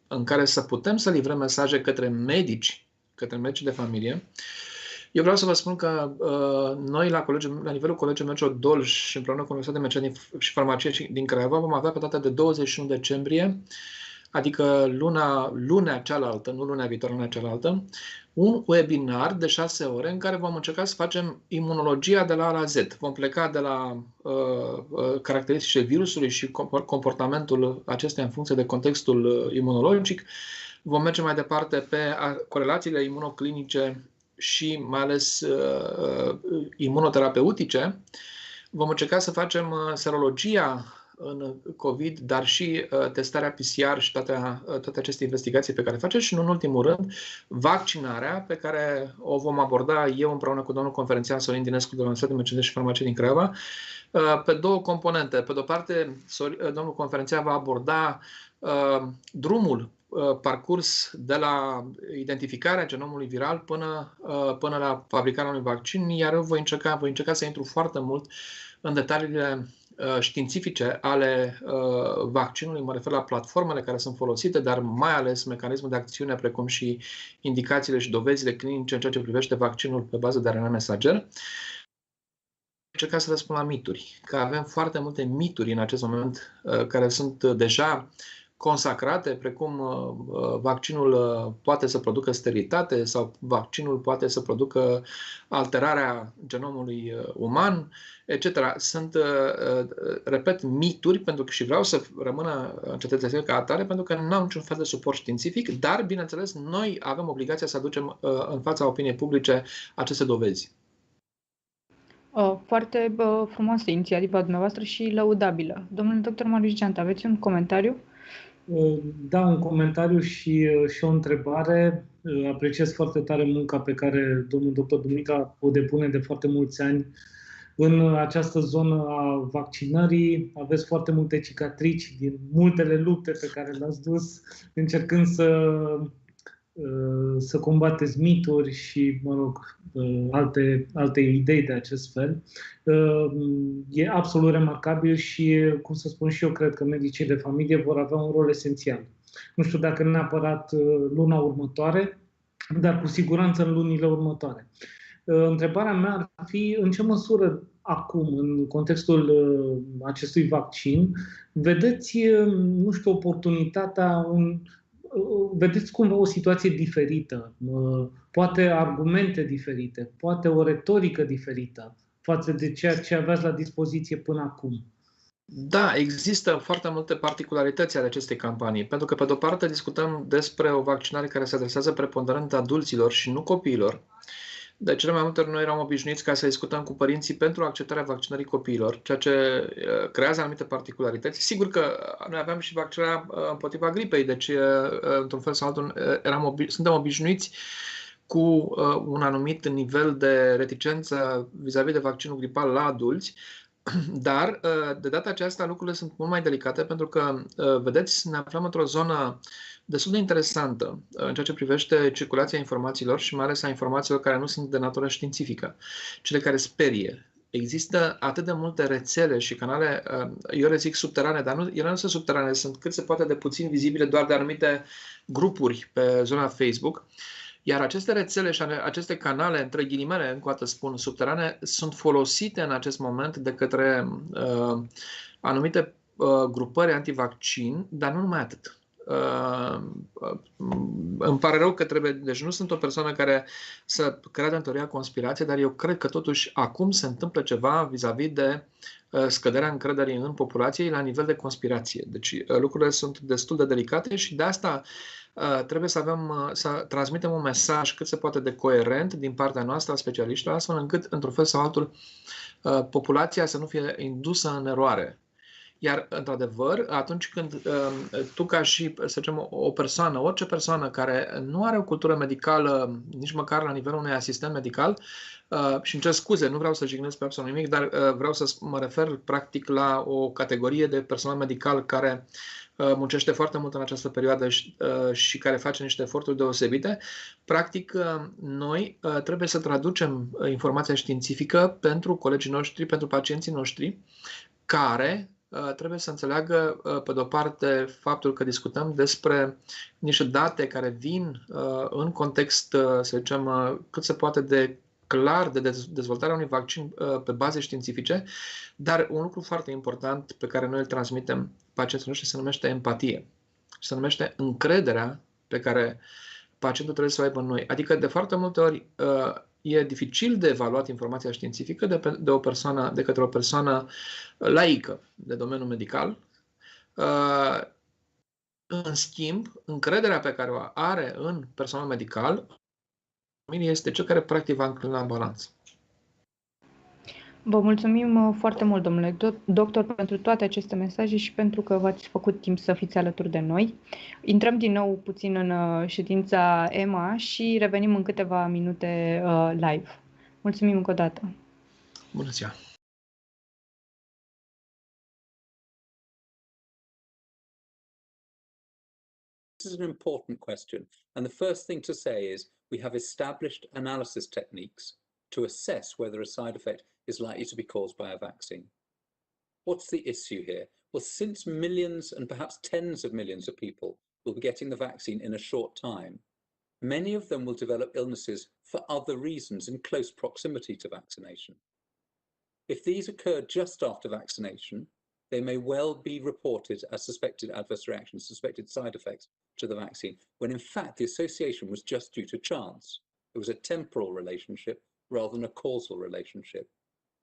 în care să putem să livrăm mesaje către medici de familie. Eu vreau să vă spun că noi la nivelul Colegiului Medicilor Dolj și împreună cu Universitatea de Medicina și Farmacie din Craiova vom avea pe data de 21 decembrie, adică lunea cealaltă, nu lunea viitoare, lunea cealaltă, un webinar de 6 ore în care vom încerca să facem imunologia de la A la Z. Vom pleca de la caracteristicile virusului și comportamentul acestuia în funcție de contextul imunologic. Vom merge mai departe pe corelațiile imunoclinice și mai ales imunoterapeutice. Vom încerca să facem serologia în COVID, dar și testarea PCR și toate aceste investigații pe care le facem și, în ultimul rând, vaccinarea, pe care o vom aborda eu împreună cu domnul conferențiar Sorin Dinescu de la Universitatea de Medicina și Farmacie din Craiova, pe două componente. Pe de o parte, domnul conferențiar va aborda drumul parcurs de la identificarea genomului viral până la fabricarea unui vaccin, iar eu voi încerca să intru foarte mult în detaliile științifice ale vaccinului, mă refer la platformele care sunt folosite, dar mai ales mecanismul de acțiune, precum și indicațiile și dovezile clinice în ceea ce privește vaccinul pe bază de RNA mesager. Încerca să răspund la mituri, că avem foarte multe mituri în acest moment care sunt deja consacrate, precum vaccinul poate să producă sterilitate sau vaccinul poate să producă alterarea genomului uman, etc. Sunt, repet, mituri, pentru că și vreau să rămână încetățenii ca atare, pentru că nu au niciun fel de suport științific, dar, bineînțeles, noi avem obligația să aducem în fața opiniei publice aceste dovezi. Foarte frumoasă inițiativa dumneavoastră și lăudabilă. Domnule dr. Marius Geantă, aveți un comentariu? Da, un comentariu și o întrebare. Apreciez foarte tare munca pe care domnul dr. Dumitra o depune de foarte mulți ani în această zonă a vaccinării. Aveți foarte multe cicatrici din multele lupte pe care le-ați dus, încercând să combateți mituri și, mă rog, alte idei de acest fel. E absolut remarcabil și, cum să spun și eu, cred că medicii de familie vor avea un rol esențial. Nu știu dacă neapărat luna următoare, dar cu siguranță în lunile următoare. Întrebarea mea ar fi: în ce măsură acum, în contextul acestui vaccin, vedeți, nu știu, oportunitatea, vedeți cumva o situație diferită, poate argumente diferite, poate o retorică diferită față de ceea ce aveați la dispoziție până acum? Da, există foarte multe particularități ale acestei campanii, pentru că, pe de-o parte, discutăm despre o vaccinare care se adresează preponderent adulților și nu copiilor. De cele mai multe ori noi eram obișnuiți ca să discutăm cu părinții pentru acceptarea vaccinării copiilor, ceea ce creează anumite particularități. Sigur că noi aveam și vaccinarea împotriva gripei, deci într-un fel sau altul suntem obișnuiți cu un anumit nivel de reticență vis-a-vis de vaccinul gripal la adulți, dar de data aceasta lucrurile sunt mult mai delicate pentru că, vedeți, ne aflăm într-o zonă destul de interesantă în ceea ce privește circulația informațiilor și mai ales a informațiilor care nu sunt de natură științifică, cele care sperie. Există atât de multe rețele și canale, eu le zic subterane, dar ele nu sunt subterane, sunt cât se poate de puțin vizibile doar de anumite grupuri pe zona Facebook. Iar aceste rețele și aceste canale, între ghilimele, încă o dată spun, subterane, sunt folosite în acest moment de către anumite grupări antivaccin, dar nu numai atât. Îmi pare rău că trebuie, deci nu sunt o persoană care să creadă în teoria conspirației, dar eu cred că totuși acum se întâmplă ceva vis-a-vis de scăderea încrederii în populație la nivel de conspirație. Deci lucrurile sunt destul de delicate și de asta trebuie să transmitem un mesaj cât se poate de coerent din partea noastră a specialiștilor, astfel încât, într-un fel sau altul, populația să nu fie indusă în eroare. Iar, într-adevăr, atunci când tu ca și, să zicem, o persoană, orice persoană care nu are o cultură medicală, nici măcar la nivelul unui asistent medical, și îmi cer scuze, nu vreau să jignesc pe absolut nimic, dar vreau să mă refer practic la o categorie de personal medical care muncește foarte mult în această perioadă și care face niște eforturi deosebite. Practic, noi trebuie să traducem informația științifică pentru colegii noștri, pentru pacienții noștri, care trebuie să înțeleagă, pe de-o parte, faptul că discutăm despre niște date care vin în context, să zicem, cât se poate de clar de dezvoltarea unui vaccin pe baze științifice, dar un lucru foarte important pe care noi îl transmitem pacienților noștri se numește empatie. Se numește încrederea pe care pacientul trebuie să o aibă în noi. Adică, de foarte multe ori, e dificil de evaluat informația științifică de către o persoană laică de domeniul medical. În schimb, încrederea pe care o are în personal medical este cel care practic va înclina balanța. Vă mulțumim foarte mult, domnule doctor, pentru toate aceste mesaje și pentru că v-ați făcut timp să fiți alături de noi. Intrăm din nou puțin în ședința EMA și revenim în câteva minute live. Mulțumim încă o dată. Bună ziua! This is an important question, and the first thing to say is we have established analysis techniques to assess whether a side effect is likely to be caused by a vaccine. What's the issue here? Well, since millions and perhaps tens of millions of people will be getting the vaccine in a short time, many of them will develop illnesses for other reasons in close proximity to vaccination. If these occur just after vaccination, they may well be reported as suspected adverse reactions, suspected side effects to the vaccine, when in fact the association was just due to chance. It was a temporal relationship rather than a causal relationship.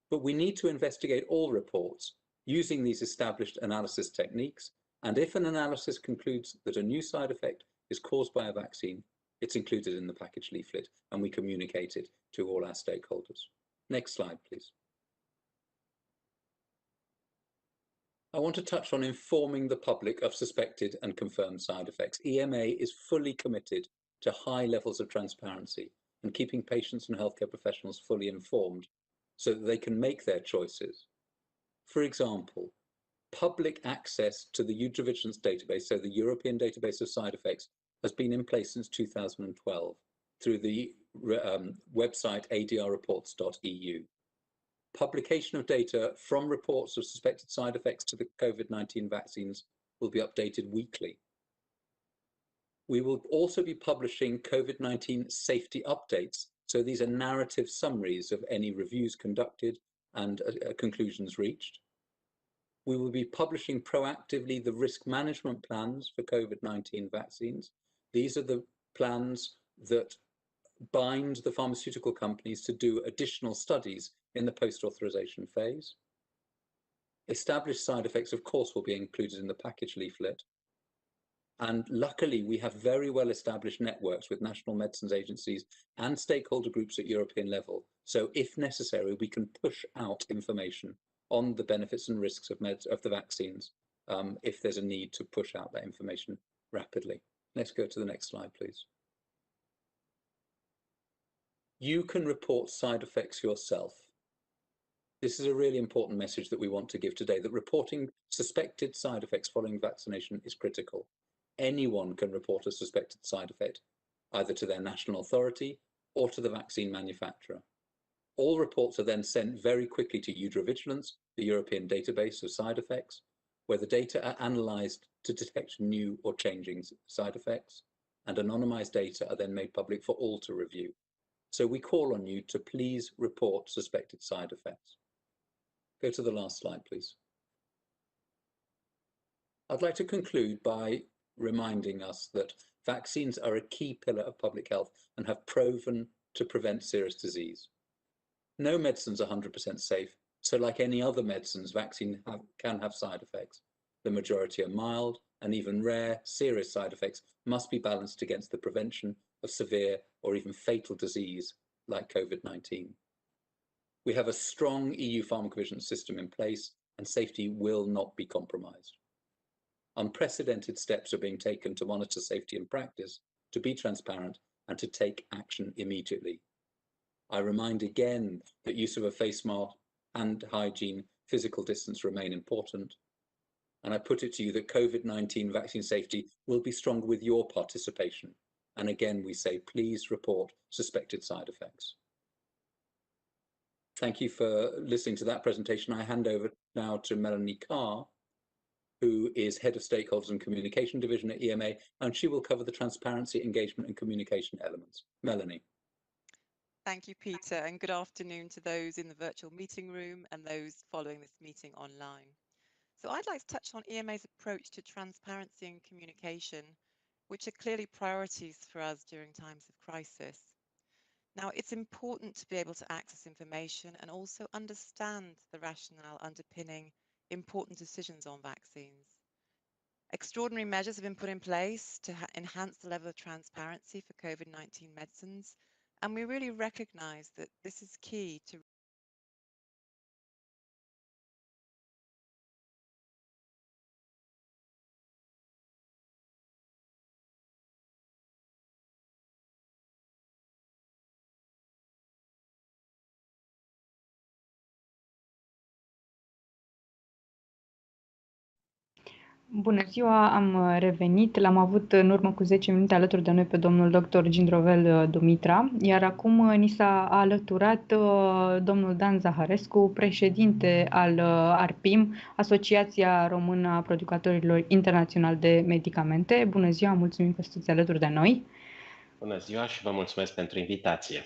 But we need to investigate all reports using these established analysis techniques, and if an analysis concludes that a new side effect is caused by a vaccine, it's included in the package leaflet and we communicate it to all our stakeholders. Next slide, please. I want to touch on informing the public of suspected and confirmed side effects. EMA is fully committed to high levels of transparency and keeping patients and healthcare professionals fully informed so that they can make their choices. For example, public access to the EudraVigilance database, so the European database of side effects, has been in place since 2012 through the website adrreports.eu. Publication of data from reports of suspected side effects to the COVID-19 vaccines will be updated weekly. We will also be publishing COVID-19 safety updates. So these are narrative summaries of any reviews conducted and conclusions reached. We will be publishing proactively the risk management plans for COVID-19 vaccines. These are the plans that bind the pharmaceutical companies to do additional studies in the post-authorization phase. Established side effects, of course, will be included in the package leaflet. And luckily, we have very well established networks with national medicines agencies and stakeholder groups at European level. So if necessary, we can push out information on the benefits and risks of the vaccines if there's a need to push out that information rapidly. Let's go to the next slide, please. You can report side effects yourself. This is a really important message that we want to give today, that reporting suspected side effects following vaccination is critical. Anyone can report a suspected side effect, either to their national authority or to the vaccine manufacturer. All reports are then sent very quickly to Eudravigilance, the European database of side effects, where the data are analysed to detect new or changing side effects, and anonymised data are then made public for all to review. So we call on you to please report suspected side effects. Go to the last slide, please. I'd like to conclude by reminding us that vaccines are a key pillar of public health and have proven to prevent serious disease. No medicine's 100% safe, so like any other medicines, vaccine can have side effects. The majority are mild, and even rare, serious side effects must be balanced against the prevention of severe or even fatal disease like COVID-19. We have a strong EU pharmacovigilance system in place, and safety will not be compromised. Unprecedented steps are being taken to monitor safety in practice, to be transparent, and to take action immediately. I remind again that use of a face mask, hand hygiene, physical distance remain important. And I put it to you that COVID-19 vaccine safety will be stronger with your participation. And again, we say, please report suspected side effects. Thank you for listening to that presentation. I hand over now to Melanie Carr, who is Head of Stakeholders and Communication Division at EMA, and she will cover the transparency, engagement and communication elements. Melanie. Thank you, Peter, and good afternoon to those in the virtual meeting room and those following this meeting online. So I'd like to touch on EMA's approach to transparency and communication, which are clearly priorities for us during times of crisis. Now, it's important to be able to access information and also understand the rationale underpinning important decisions on vaccines. Extraordinary measures have been put in place to enhance the level of transparency for COVID-19 medicines, and we really recognise that this is key to Bună ziua, am revenit. L-am avut în urmă cu 10 minute alături de noi pe domnul dr. Gindrovel Dumitra, iar acum ni s-a alăturat domnul Dan Zaharescu, președinte al ARPIM, Asociația Română a Producătorilor Internaționali de Medicamente. Bună ziua, mulțumim că sunteți alături de noi. Bună ziua și vă mulțumesc pentru invitație.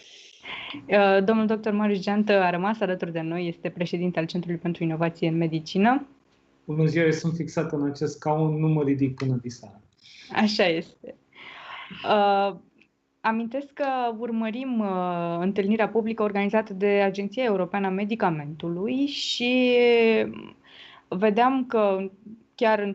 Domnul dr. Marius Geantă a rămas alături de noi, este președinte al Centrului pentru Inovație în Medicină. Bună ziua, eu sunt fixat în acest scaun, nu mă ridic până diseară. Așa este. Amintesc că urmărim întâlnirea publică organizată de Agenția Europeană a Medicamentului și vedeam că chiar în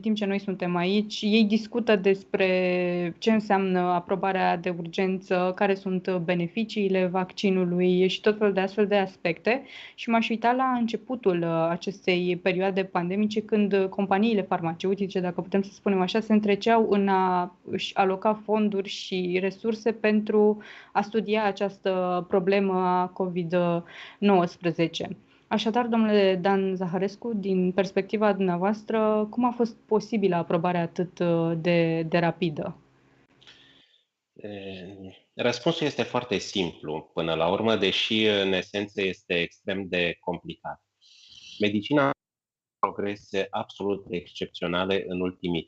timp ce noi suntem aici, ei discută despre ce înseamnă aprobarea de urgență, care sunt beneficiile vaccinului și tot felul de astfel de aspecte. Și m-aș uita la începutul acestei perioade pandemice, când companiile farmaceutice, dacă putem să spunem așa, se întreceau în a își aloca fonduri și resurse pentru a studia această problemă a COVID-19. Așadar, domnule Dan Zaharescu, din perspectiva dumneavoastră, cum a fost posibilă aprobarea atât de rapidă? Răspunsul este foarte simplu până la urmă, deși în esență este extrem de complicat. Medicina a progrese absolut excepționale în ultimii 15-20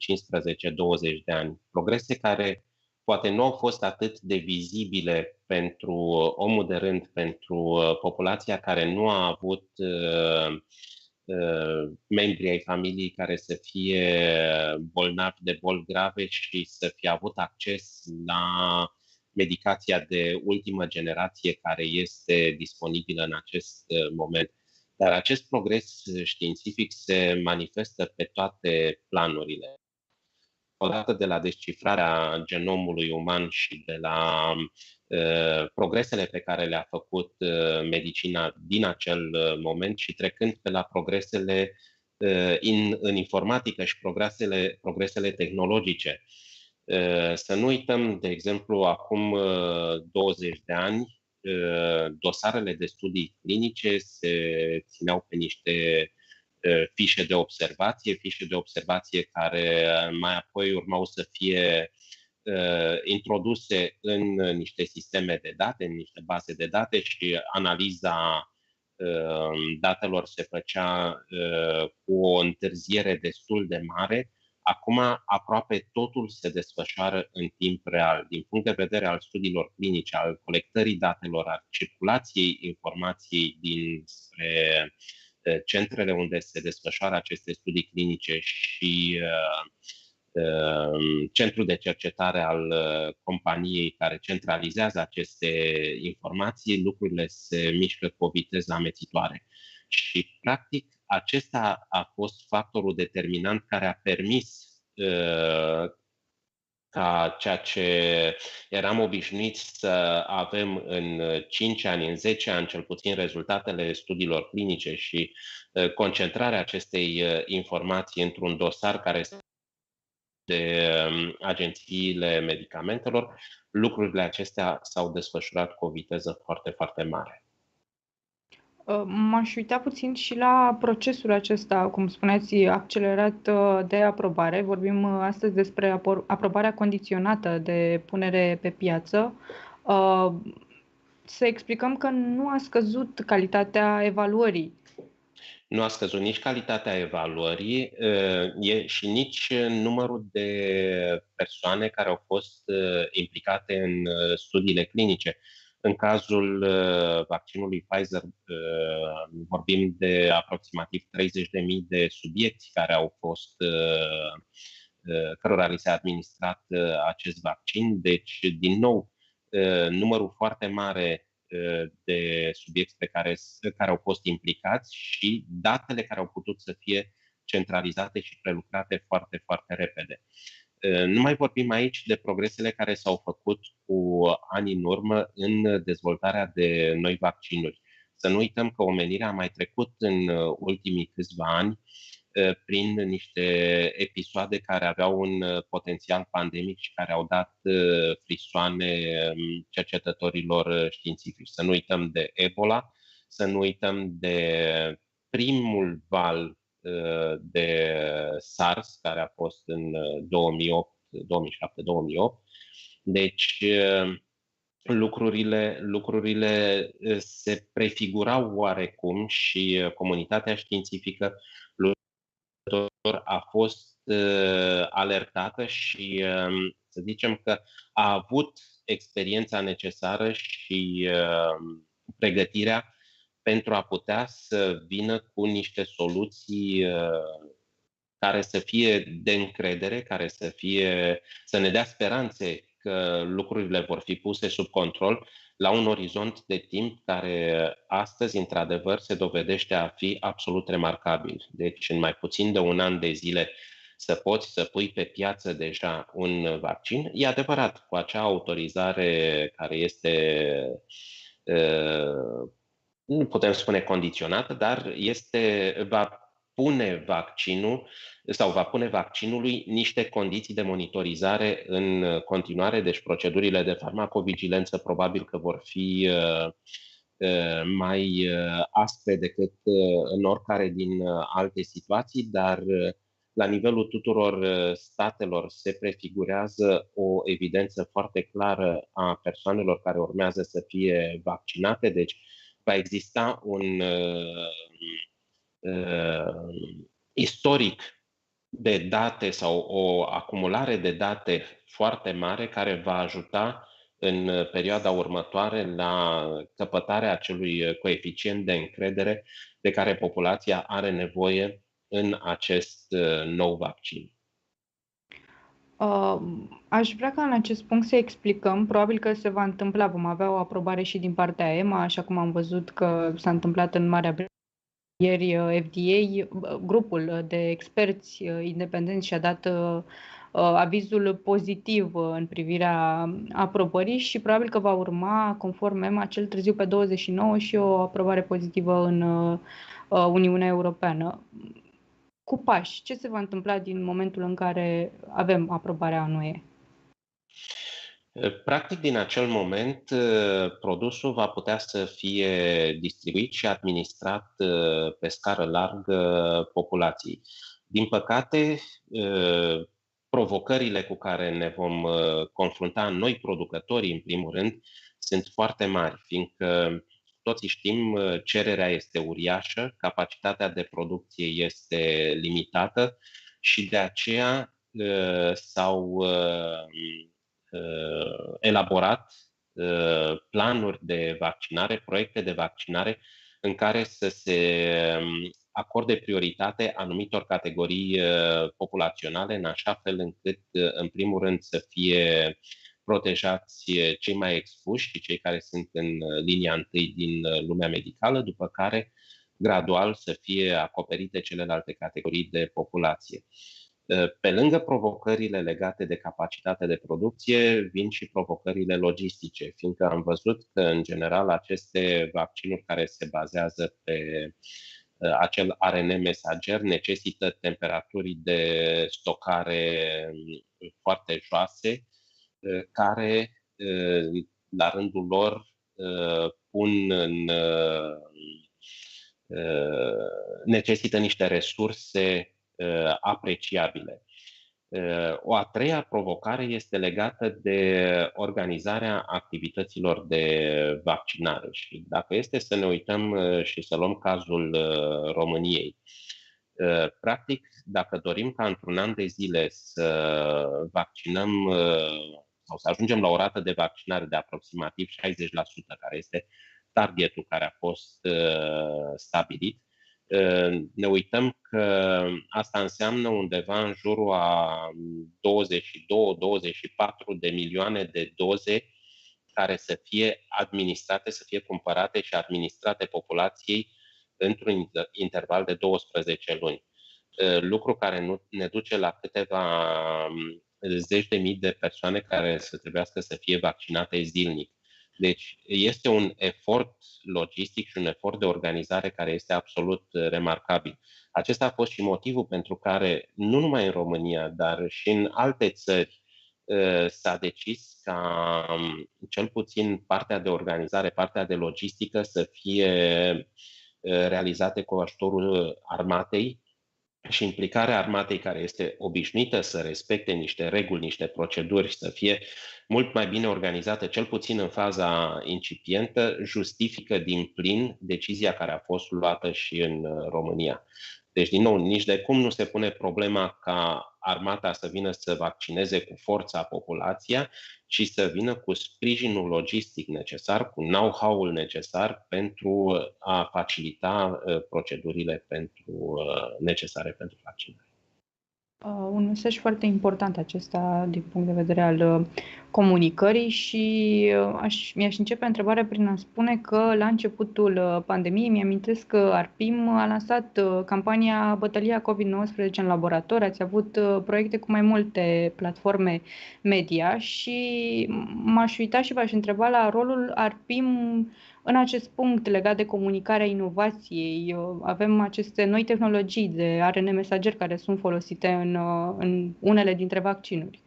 de ani. Progrese care poate nu au fost atât de vizibile pentru omul de rând, pentru populația care nu a avut membri ai familiei care să fie bolnavi de boli grave și să fie avut acces la medicația de ultimă generație care este disponibilă în acest moment. Dar acest progres științific se manifestă pe toate planurile. Odată de la descifrarea genomului uman și de la progresele pe care le-a făcut medicina din acel moment și trecând pe la progresele în informatică și progresele tehnologice. Să nu uităm, de exemplu, acum 20 de ani, dosarele de studii clinice se țineau pe niște fișe de observație care mai apoi urmau să fie introduse în niște sisteme de date, în niște baze de date și analiza datelor se făcea cu o întârziere destul de mare. Acum aproape totul se desfășoară în timp real. Din punct de vedere al studiilor clinice, al colectării datelor, al circulației informației dinspre centrele unde se desfășoară aceste studii clinice și centrul de cercetare al companiei care centralizează aceste informații, lucrurile se mișcă cu o viteză amețitoare. Și, practic, acesta a fost factorul determinant care a permis ca ceea ce eram obișnuiți să avem în 5 ani, în 10 ani, cel puțin rezultatele studiilor clinice și concentrarea acestei informații într-un dosar care este de agențiile medicamentelor, lucrurile acestea s-au desfășurat cu o viteză foarte, foarte mare. M-aș uita puțin și la procesul acesta, cum spuneați, accelerat de aprobare. Vorbim astăzi despre aprobarea condiționată de punere pe piață. Să explicăm că nu a scăzut calitatea evaluării. Nu a scăzut nici calitatea evaluării și nici numărul de persoane care au fost implicate în studiile clinice. În cazul vaccinului Pfizer vorbim de aproximativ 30.000 de subiecti care au fost, cărora li s-a administrat acest vaccin. Deci, din nou, numărul foarte mare de subiecti care au fost implicați și datele care au putut să fie centralizate și prelucrate foarte, foarte repede. Nu mai vorbim aici de progresele care s-au făcut cu ani în urmă în dezvoltarea de noi vaccinuri. Să nu uităm că omenirea a mai trecut în ultimii câțiva ani prin niște episoade care aveau un potențial pandemic și care au dat frisoane cercetătorilor științifici. Să nu uităm de Ebola, să nu uităm de primul val de SARS, care a fost în 2007-2008. Deci lucrurile se prefigurau oarecum și comunitatea științifică a fost alertată și să zicem că a avut experiența necesară și pregătirea pentru a putea să vină cu niște soluții care să fie de încredere, care să ne dea speranțe că lucrurile vor fi puse sub control la un orizont de timp care astăzi, într-adevăr, se dovedește a fi absolut remarcabil. Deci, în mai puțin de un an de zile, să poți să pui pe piață deja un vaccin, e adevărat, cu acea autorizare care este, nu putem spune condiționată, dar va pune vaccinului niște condiții de monitorizare în continuare, deci procedurile de farmacovigilență probabil că vor fi mai aspre decât în oricare din alte situații, dar la nivelul tuturor statelor se prefigurează o evidență foarte clară a persoanelor care urmează să fie vaccinate, deci va exista un istoric de date sau o acumulare de date foarte mare care va ajuta în perioada următoare la căpătarea acelui coeficient de încredere de care populația are nevoie în acest nou vaccin. Aș vrea ca în acest punct să explicăm, probabil că se va întâmpla, vom avea o aprobare și din partea EMA, așa cum am văzut că s-a întâmplat în Marea Britanie. Ieri FDA, grupul de experți independenți și-a dat avizul pozitiv în privirea aprobării și probabil că va urma, conform EMA, cel târziu pe 29 și o aprobare pozitivă în Uniunea Europeană. Cu pași, ce se va întâmpla din momentul în care avem aprobarea în UE? Practic, din acel moment, produsul va putea să fie distribuit și administrat pe scară largă populației. Din păcate, provocările cu care ne vom confrunta noi, producătorii, în primul rând, sunt foarte mari, fiindcă toți știm, cererea este uriașă, capacitatea de producție este limitată și de aceea s-au elaborat planuri de vaccinare, proiecte de vaccinare în care să se acorde prioritate anumitor categorii populaționale, în așa fel încât, în primul rând, să fie protejați cei mai expuși și cei care sunt în linia întâi din lumea medicală, după care, gradual, să fie acoperite celelalte categorii de populație. Pe lângă provocările legate de capacitatea de producție, vin și provocările logistice, fiindcă am văzut că, în general, aceste vaccinuri care se bazează pe acel ARN mesager necesită temperaturi de stocare foarte joase, care, la rândul lor, necesită niște resurse apreciabile. O a treia provocare este legată de organizarea activităților de vaccinare. Și dacă este să ne uităm și să luăm cazul României, practic, dacă dorim ca într-un an de zile să vaccinăm sau să ajungem la o rată de vaccinare de aproximativ 60%, care este targetul care a fost stabilit, ne uităm că asta înseamnă undeva în jurul a 22-24 de milioane de doze care să fie administrate, să fie cumpărate și administrate populației într-un interval de 12 luni. Lucru care ne duce la câteva zeci de mii de persoane care să trebuiască să fie vaccinate zilnic. Deci este un efort logistic și un efort de organizare care este absolut remarcabil. Acesta a fost și motivul pentru care, nu numai în România, dar și în alte țări, s-a decis ca cel puțin partea de organizare, partea de logistică să fie realizate cu ajutorul armatei și implicarea armatei, care este obișnuită să respecte niște reguli, niște proceduri, să fie mult mai bine organizată, cel puțin în faza incipientă, justifică din plin decizia care a fost luată și în România. Deci, din nou, nici de cum nu se pune problema ca armata să vină să vaccineze cu forța populația, ci să vină cu sprijinul logistic necesar, cu know-how-ul necesar pentru a facilita procedurile necesare pentru vaccinare. Un mesaj foarte important acesta din punct de vedere al comunicării și mi-aș începe întrebarea prin a spune că la începutul pandemiei mi-amintesc că ARPIM a lansat campania Bătălia COVID-19 în laborator, ați avut proiecte cu mai multe platforme media și m-aș uita și v-aș întreba la rolul ARPIM în acest punct legat de comunicarea inovației. Avem aceste noi tehnologii de ARN mesager care sunt folosite în unele dintre vaccinuri.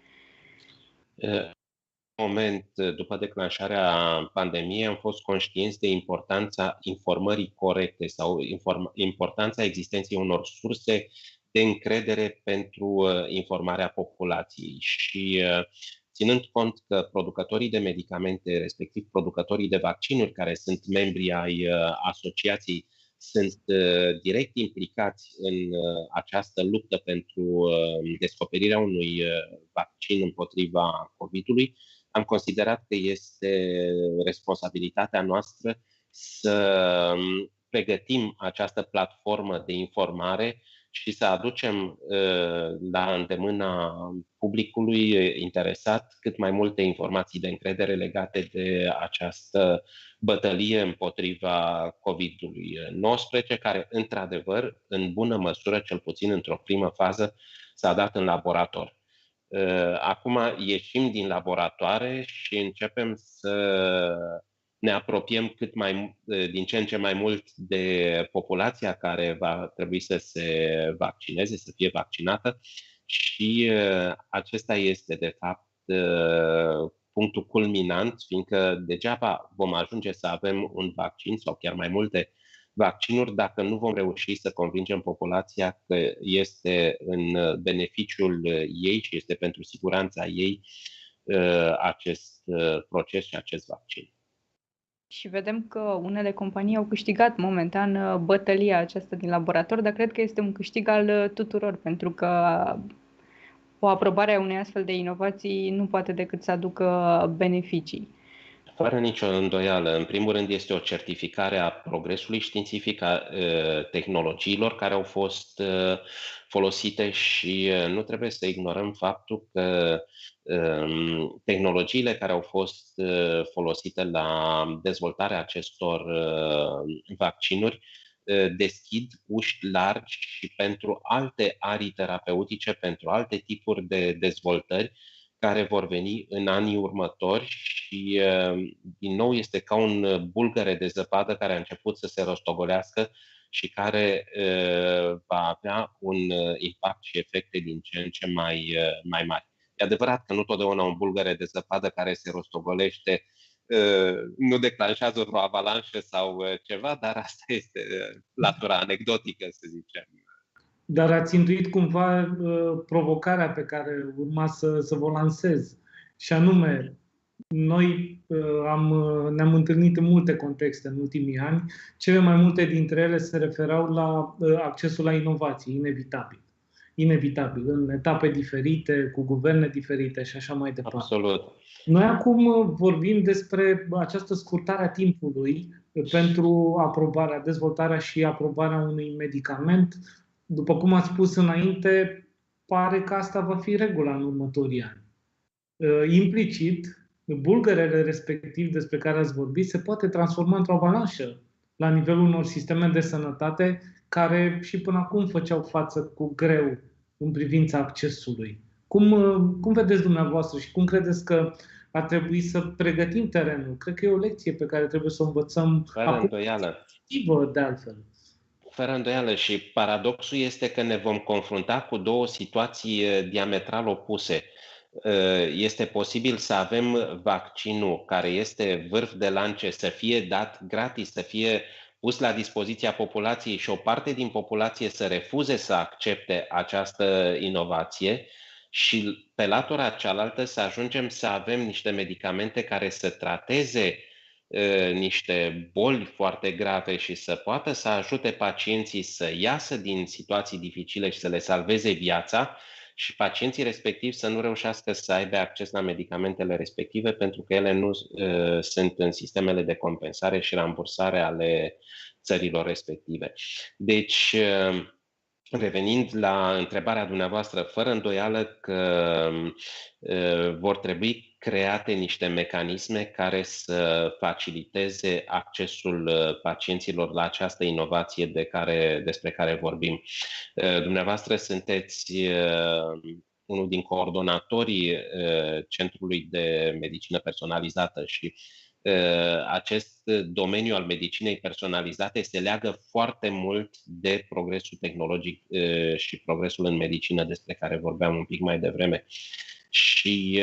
În moment, după declanșarea pandemiei, am fost conștienți de importanța informării corecte sau importanța existenței unor surse de încredere pentru informarea populației. Și ținând cont că producătorii de medicamente, respectiv producătorii de vaccinuri, care sunt membri ai asociației, sunt direct implicați în această luptă pentru descoperirea unui vaccin împotriva COVID-ului, am considerat că este responsabilitatea noastră să pregătim această platformă de informare și să aducem la îndemâna publicului interesat cât mai multe informații de încredere legate de această bătălie împotriva COVID-19, care, într-adevăr, în bună măsură, cel puțin într-o primă fază, s-a dat în laborator. Acum ieșim din laboratoare și începem să ne apropiem din ce în ce mai mult de populația care va trebui să se vaccineze, să fie vaccinată și acesta este, de fapt, punctul culminant, fiindcă degeaba vom ajunge să avem un vaccin sau chiar mai multe vaccinuri dacă nu vom reuși să convingem populația că este în beneficiul ei și este pentru siguranța ei acest proces și acest vaccin. Și vedem că unele companii au câștigat momentan bătălia aceasta din laborator, dar cred că este un câștig al tuturor, pentru că o aprobare a unei astfel de inovații nu poate decât să aducă beneficii. Fără nicio îndoială. În primul rând este o certificare a progresului științific, a tehnologiilor care au fost folosite și nu trebuie să ignorăm faptul că tehnologiile care au fost folosite la dezvoltarea acestor vaccinuri deschid uși largi și pentru alte arii terapeutice, pentru alte tipuri de dezvoltări care vor veni în anii următori și, din nou, este ca un bulgăre de zăpadă care a început să se rostogolească și care va avea un impact și efecte din ce în ce mai mari. E adevărat că nu totdeauna un bulgăre de zăpadă care se rostogolește nu declanșează vreo avalanșă sau ceva, dar asta este latura anecdotică, să zicem. Dar ați intuit cumva provocarea pe care urma să vă lansez. Și anume, noi ne-am întâlnit în multe contexte în ultimii ani. Cele mai multe dintre ele se referau la accesul la inovație, inevitabil. Inevitabil, în etape diferite, cu guverne diferite și așa mai departe. Absolut. Noi acum vorbim despre această scurtare a timpului pentru aprobarea, dezvoltarea și aprobarea unui medicament. După cum ați spus înainte, pare că asta va fi regula în următorii ani. Implicit, bulgărele respectiv despre care ați vorbit se poate transforma într-o avalanșă la nivelul unor sisteme de sănătate care și până acum făceau față cu greu în privința accesului. Cum vedeți dumneavoastră și cum credeți că ar trebui să pregătim terenul? Cred că e o lecție pe care trebuie să o învățăm acum, de altfel. Fără îndoială, și paradoxul este că ne vom confrunta cu două situații diametral opuse. Este posibil să avem vaccinul care este vârf de lance să fie dat gratis, să fie pus la dispoziția populației și o parte din populație să refuze să accepte această inovație și pe latura cealaltă să ajungem să avem niște medicamente care să trateze niște boli foarte grave și să poată să ajute pacienții să iasă din situații dificile și să le salveze viața și pacienții respectivi să nu reușească să aibă acces la medicamentele respective pentru că ele nu sunt în sistemele de compensare și rambursare ale țărilor respective. Deci, revenind la întrebarea dumneavoastră, fără îndoială că vor trebui create niște mecanisme care să faciliteze accesul pacienților la această inovație despre care vorbim. Dumneavoastră sunteți unul din coordonatorii Centrului de Medicină Personalizată și acest domeniu al medicinei personalizate se leagă foarte mult de progresul tehnologic și progresul în medicină despre care vorbeam un pic mai devreme. Și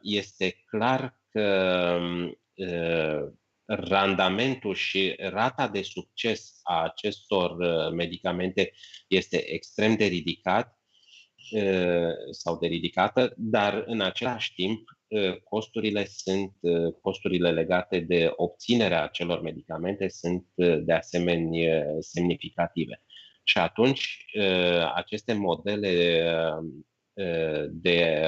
este clar că randamentul și rata de succes a acestor medicamente este extrem de ridicat sau de ridicată, dar în același timp costurile legate de obținerea acelor medicamente sunt de asemenea semnificative. Și atunci aceste modele de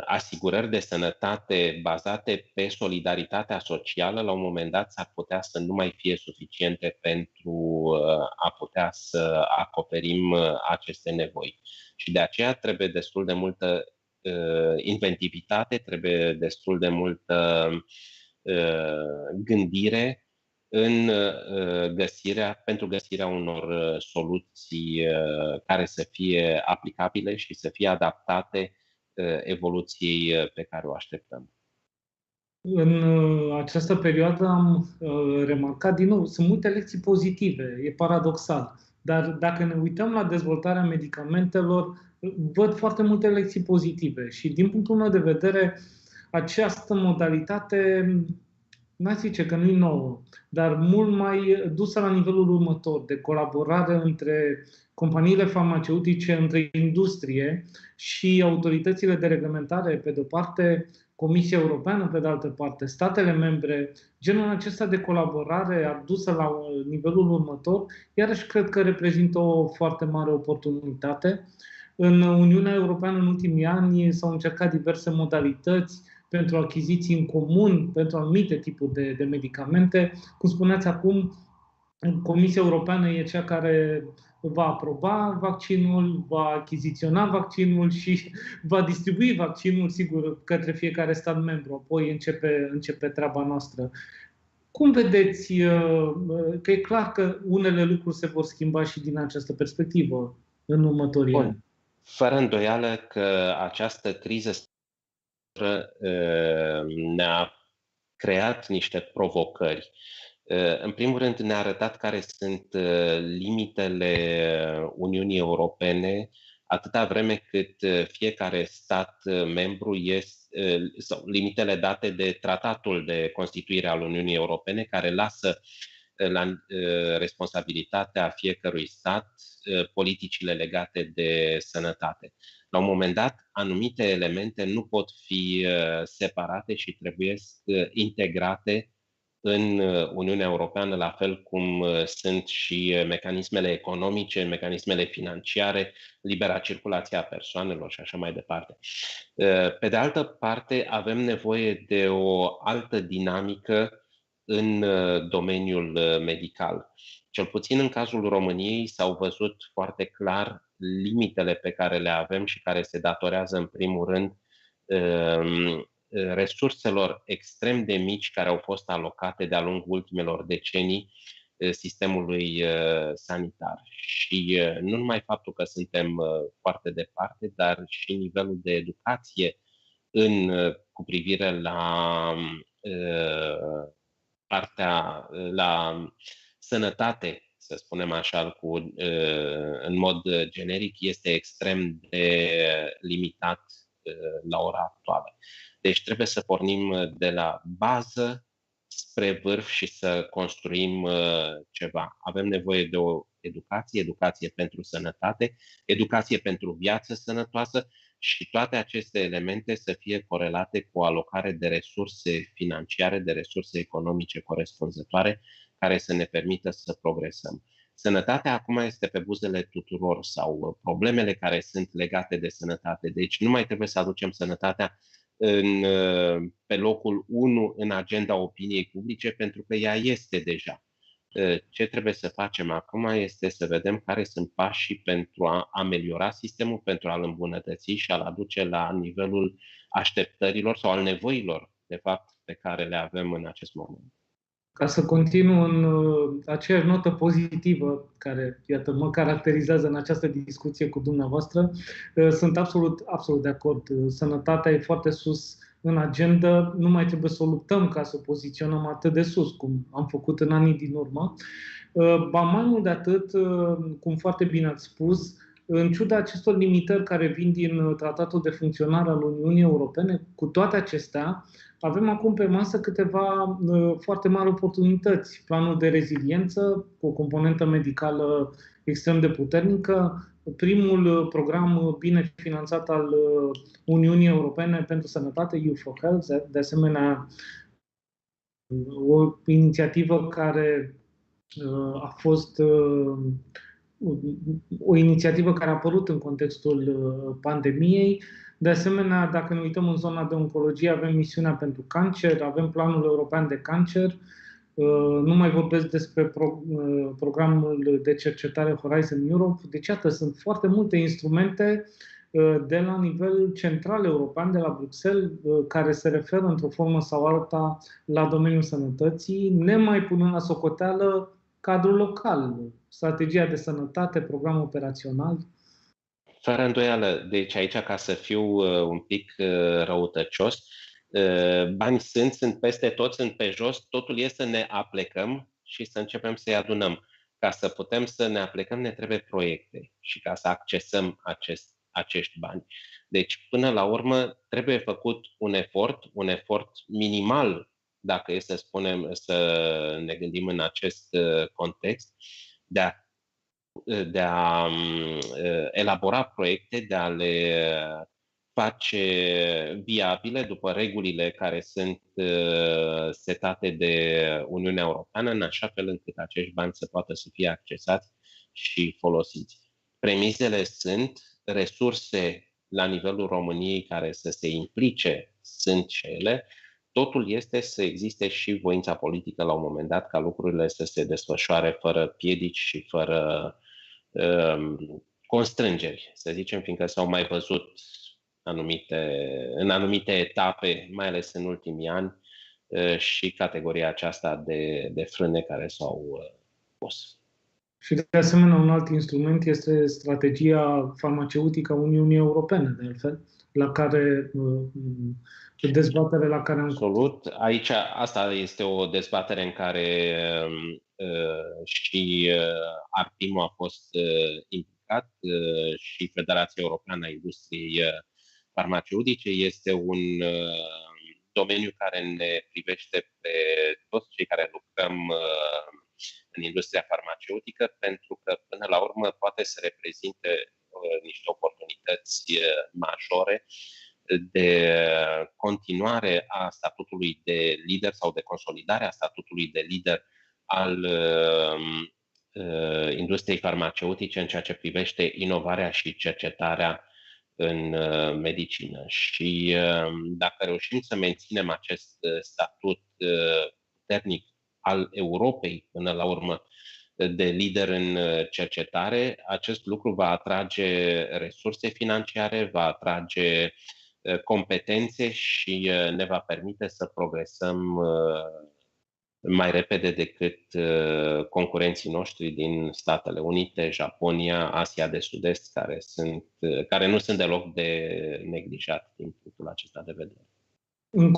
asigurări de sănătate bazate pe solidaritatea socială, la un moment dat s-ar putea să nu mai fie suficiente pentru a putea să acoperim aceste nevoi. Și de aceea trebuie destul de multă inventivitate, trebuie destul de multă gândire pentru găsirea unor soluții care să fie aplicabile și să fie adaptate evoluției pe care o așteptăm. În această perioadă am remarcat din nou, sunt multe lecții pozitive, e paradoxal, dar dacă ne uităm la dezvoltarea medicamentelor, văd foarte multe lecții pozitive și din punctul meu de vedere, această modalitate, n-aș zice că nu e nouă, dar mult mai dusă la nivelul următor, de colaborare între companiile farmaceutice, între industrie și autoritățile de reglementare, pe de-o parte, Comisia Europeană, pe de altă parte, statele membre. Genul acesta de colaborare adusă la nivelul următor, iarăși cred că reprezintă o foarte mare oportunitate. În Uniunea Europeană, în ultimii ani, s-au încercat diverse modalități pentru achiziții în comun, pentru anumite tipuri de medicamente. Cum spuneați acum, Comisia Europeană e cea care va aproba vaccinul, va achiziționa vaccinul și va distribui vaccinul, sigur, către fiecare stat membru. Apoi începe treaba noastră. Cum vedeți că e clar că unele lucruri se vor schimba și din această perspectivă în următorii ani? Fără îndoială că această criză ne-a creat niște provocări. În primul rând, ne-a arătat care sunt limitele Uniunii Europene, atâta vreme cât fiecare stat membru sau limitele date de tratatul de constituire al Uniunii Europene, care lasă la responsabilitatea fiecărui stat politicile legate de sănătate. La un moment dat, anumite elemente nu pot fi separate și trebuie integrate în Uniunea Europeană, la fel cum sunt și mecanismele economice, mecanismele financiare, libera circulație a persoanelor și așa mai departe. Pe de altă parte, avem nevoie de o altă dinamică în domeniul medical. Cel puțin în cazul României s-au văzut foarte clar limitele pe care le avem și care se datorează în primul rând resurselor extrem de mici care au fost alocate de-a lungul ultimelor decenii sistemului sanitar. Și nu numai faptul că suntem foarte departe, dar și nivelul de educație cu privire la la sănătate, să spunem așa, în mod generic, este extrem de limitat la ora actuală. Deci trebuie să pornim de la bază spre vârf și să construim ceva. Avem nevoie de o educație pentru sănătate, educație pentru viață sănătoasă și toate aceste elemente să fie corelate cu o alocare de resurse financiare, de resurse economice corespunzătoare, care să ne permită să progresăm. Sănătatea acum este pe buzele tuturor sau problemele care sunt legate de sănătate. Deci nu mai trebuie să aducem sănătatea pe locul 1 în agenda opiniei publice, pentru că ea este deja. Ce trebuie să facem acum este să vedem care sunt pașii pentru a ameliora sistemul, pentru a-l îmbunătăți și a-l aduce la nivelul așteptărilor sau al nevoilor, de fapt, pe care le avem în acest moment. Ca să continu în aceeași notă pozitivă care, iată, mă caracterizează în această discuție cu dumneavoastră, sunt absolut de acord. Sănătatea e foarte sus în agenda, nu mai trebuie să o luptăm ca să o poziționăm atât de sus, cum am făcut în anii din urmă. Ba mai mult de atât, cum foarte bine ați spus, în ciuda acestor limitări care vin din Tratatul de Funcționare al Uniunii Europene, cu toate acestea, avem acum pe masă câteva foarte mari oportunități. Planul de reziliență, cu o componentă medicală extrem de puternică, primul program bine finanțat al Uniunii Europene pentru Sănătate, EU for Health, de asemenea o inițiativă care a fost o inițiativă care a apărut în contextul pandemiei. De asemenea, dacă ne uităm în zona de oncologie, avem misiunea pentru cancer, avem planul european de cancer, nu mai vorbesc despre programul de cercetare Horizon Europe. Deci, iată, sunt foarte multe instrumente de la nivel central european, de la Bruxelles, care se referă într-o formă sau alta la domeniul sănătății, nemai punând la socoteală cadrul local, strategia de sănătate, program operațional. Fără îndoială, deci aici, ca să fiu un pic răutăcios, bani sunt peste tot, sunt pe jos, totul este să ne aplecăm și să începem să-i adunăm. Ca să putem să ne aplecăm, ne trebuie proiecte și ca să accesăm acești bani. Deci, până la urmă, trebuie făcut un efort minimal, dacă e să spunem, să ne gândim în acest context, de a elabora proiecte, de a le face viabile după regulile care sunt setate de Uniunea Europeană, în așa fel încât acești bani să poată să fie accesați și folosiți. Premizele sunt resurse la nivelul României care să se implice, sunt cele. Totul este să existe și voința politică la un moment dat ca lucrurile să se desfășoare fără piedici și fără constrângeri, să zicem, fiindcă s-au mai văzut în anumite etape, mai ales în ultimii ani, și categoria aceasta de frâne care s-au pus. Și de asemenea, un alt instrument este strategia farmaceutică a Uniunii Europene, de altfel, la care dezbatere la care am... Absolut. Aici, asta este o dezbatere în care și ARPIM a fost implicat și Federația Europeană a Industriei Farmaceutice. Este un domeniu care ne privește pe toți cei care lucrăm în industria farmaceutică, pentru că până la urmă poate să reprezinte niște oportunități majore de continuare a statutului de lider sau de consolidare a statutului de lider al industriei farmaceutice în ceea ce privește inovarea și cercetarea în medicină. Și dacă reușim să menținem acest statut puternic al Europei, până la urmă, de lider în cercetare, acest lucru va atrage resurse financiare, va atrage competențe și ne va permite să progresăm mai repede decât concurenții noștri din Statele Unite, Japonia, Asia de Sud-Est, care nu sunt deloc de neglijat din punctul acesta de vedere. În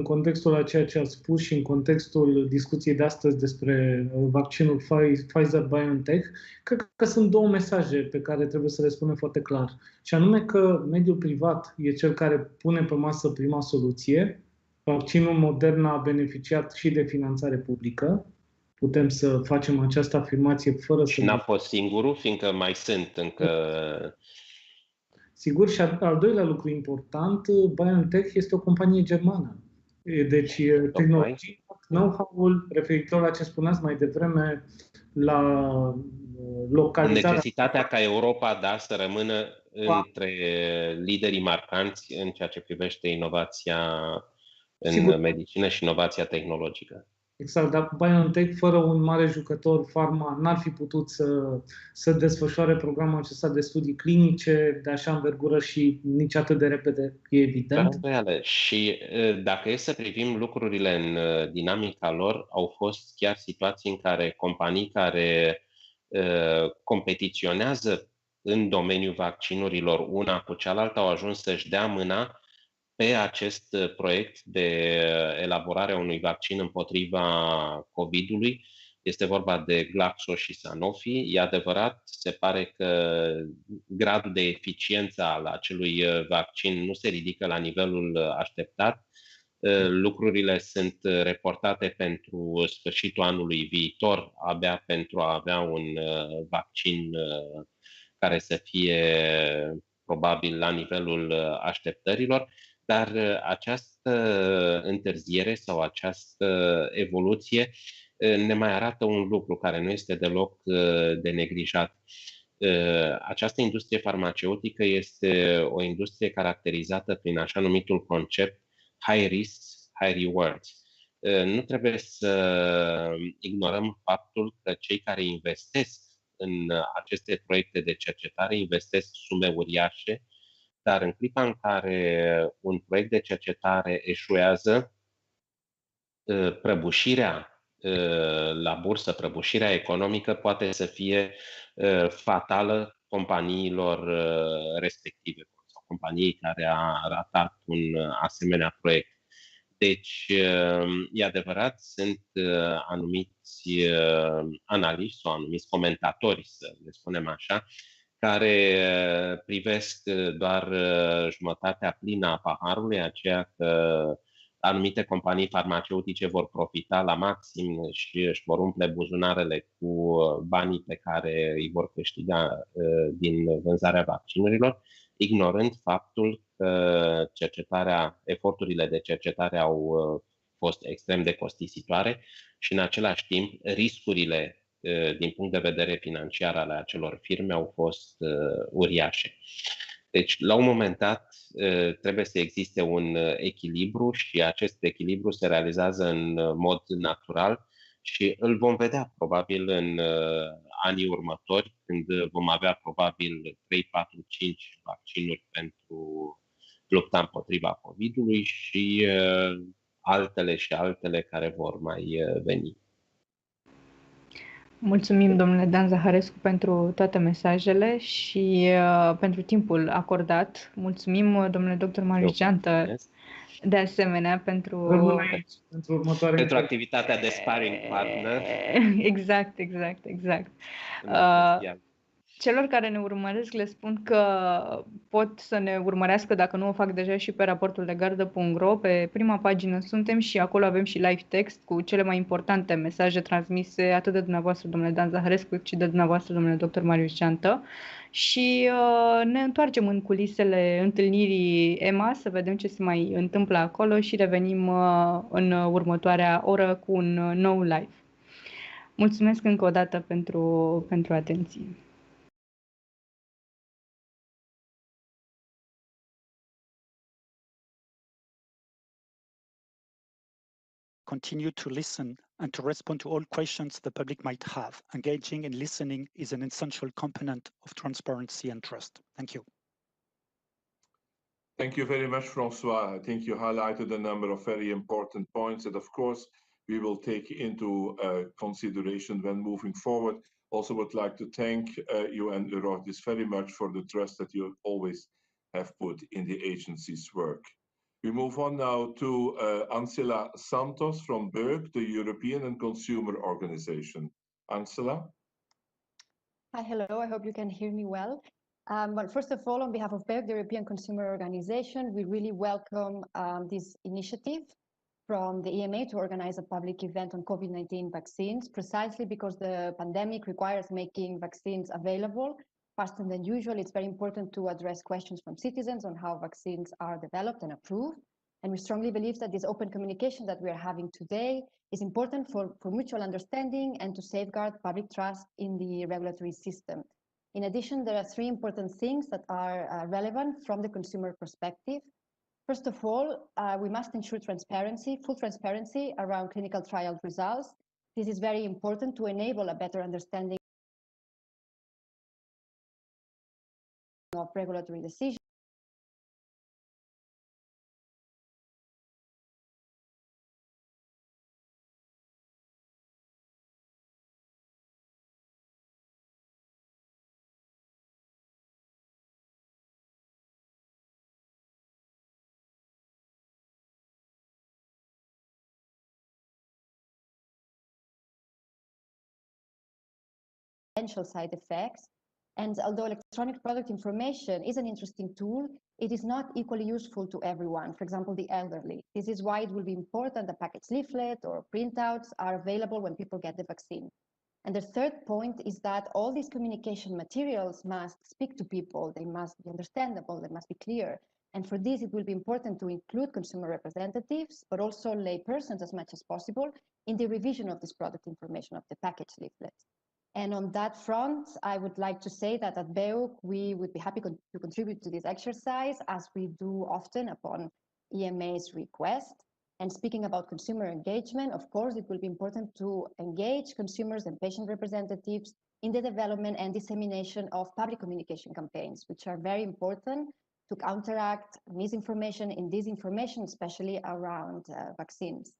contextul a ceea ce ați spus și în contextul discuției de astăzi despre vaccinul Pfizer-BioNTech, cred că sunt două mesaje pe care trebuie să le spunem foarte clar. Și anume că mediul privat e cel care pune pe masă prima soluție. Vaccinul Moderna a beneficiat și de finanțare publică. Putem să facem această afirmație fără să... Și n-a fost singurul, fiindcă mai sunt încă... Sigur, și al doilea lucru important, BioNTech este o companie germană. Deci, tehnologia, know-how-ul, referitor la ce spuneați mai devreme, la localizarea... Necesitatea ca Europa, să rămână între liderii marcanți în ceea ce privește inovația în medicină și inovația tehnologică. Exact, dar BioNTech, fără un mare jucător farma, n-ar fi putut să desfășoare programul acesta de studii clinice de așa învergură și nici atât de repede, e evident. Și dacă e să privim lucrurile în dinamica lor, au fost chiar situații în care companii care competiționează în domeniul vaccinurilor una cu cealaltă au ajuns să-și dea mâna pe acest proiect de elaborare a unui vaccin împotriva COVID-ului. Este vorba de Glaxo și Sanofi. E adevărat, se pare că gradul de eficiență al acelui vaccin nu se ridică la nivelul așteptat. Lucrurile sunt reportate pentru sfârșitul anului viitor, abia pentru a avea un vaccin care să fie probabil la nivelul așteptărilor. Dar această întârziere sau această evoluție ne mai arată un lucru care nu este deloc de neglijat. Această industrie farmaceutică este o industrie caracterizată prin așa numitul concept high risk, high rewards. Nu trebuie să ignorăm faptul că cei care investesc în aceste proiecte de cercetare investesc sume uriașe, dar în clipa în care un proiect de cercetare eșuează, prăbușirea la bursă, prăbușirea economică poate să fie fatală companiilor respective sau companiei care a ratat un asemenea proiect. Deci, e adevărat, sunt anumiți analiști sau anumiți comentatori, să le spunem așa, care privesc doar jumătatea plină a paharului, aceea că anumite companii farmaceutice vor profita la maxim și își vor umple buzunarele cu banii pe care îi vor câștiga din vânzarea vaccinurilor, ignorând faptul că eforturile de cercetare au fost extrem de costisitoare și în același timp riscurile din punct de vedere financiar ale acelor firme au fost uriașe. Deci, la un moment dat, trebuie să existe un echilibru și acest echilibru se realizează în mod natural și îl vom vedea probabil în anii următori, când vom avea probabil 3, 4, 5 vaccinuri pentru lupta împotriva COVID-ului și altele care vor mai veni. Mulțumim, domnule Dan Zaharescu, pentru toate mesajele și pentru timpul acordat. Mulțumim, domnule dr. Marius Geantă, de asemenea, pentru activitatea de sparring partner. Exact. Celor care ne urmăresc le spun că pot să ne urmărească, dacă nu o fac deja, și pe raportul de gardă.ro. Pe prima pagină suntem și acolo avem și live text cu cele mai importante mesaje transmise atât de dumneavoastră, domnule Dan Zaharescu, cât și de dumneavoastră, domnule dr. Marius Geantă. Și ne întoarcem în culisele întâlnirii EMA să vedem ce se mai întâmplă acolo și revenim în următoarea oră cu un nou live. Mulțumesc încă o dată pentru atenție. Continue to listen and to respond to all questions the public might have. Engaging and listening is an essential component of transparency and trust. Thank you. Thank you very much, François. I think you highlighted a number of very important points that, of course, we will take into consideration when moving forward. Also would like to thank you and Eurodis very much for the trust that you always have put in the agency's work. We move on now to Ancila Santos from BERG, the European and Consumer Organization. Ancila? Hi, hello. I hope you can hear me well. Well, first of all, on behalf of BERG, the European Consumer Organization, we really welcome this initiative from the EMA to organize a public event on COVID-19 vaccines, precisely because the pandemic requires making vaccines available faster than usual. It's very important to address questions from citizens on how vaccines are developed and approved. And we strongly believe that this open communication that we are having today is important for mutual understanding and to safeguard public trust in the regulatory system. In addition, there are three important things that are relevant from the consumer perspective. First of all, we must ensure transparency, full transparency around clinical trial results. This is very important to enable a better understanding of regulatory decisions. Potential side effects. And although electronic product information is an interesting tool, it is not equally useful to everyone, for example, the elderly. This is why it will be important that package leaflet or printouts are available when people get the vaccine. And the third point is that all these communication materials must speak to people. They must be understandable, they must be clear. And for this, it will be important to include consumer representatives, but also lay persons as much as possible in the revision of this product information of the package leaflets. And on that front, I would like to say that at BEUC, we would be happy to contribute to this exercise, as we do often upon EMA's request. And speaking about consumer engagement, of course, it will be important to engage consumers and patient representatives in the development and dissemination of public communication campaigns, which are very important to counteract misinformation and disinformation, especially around vaccines.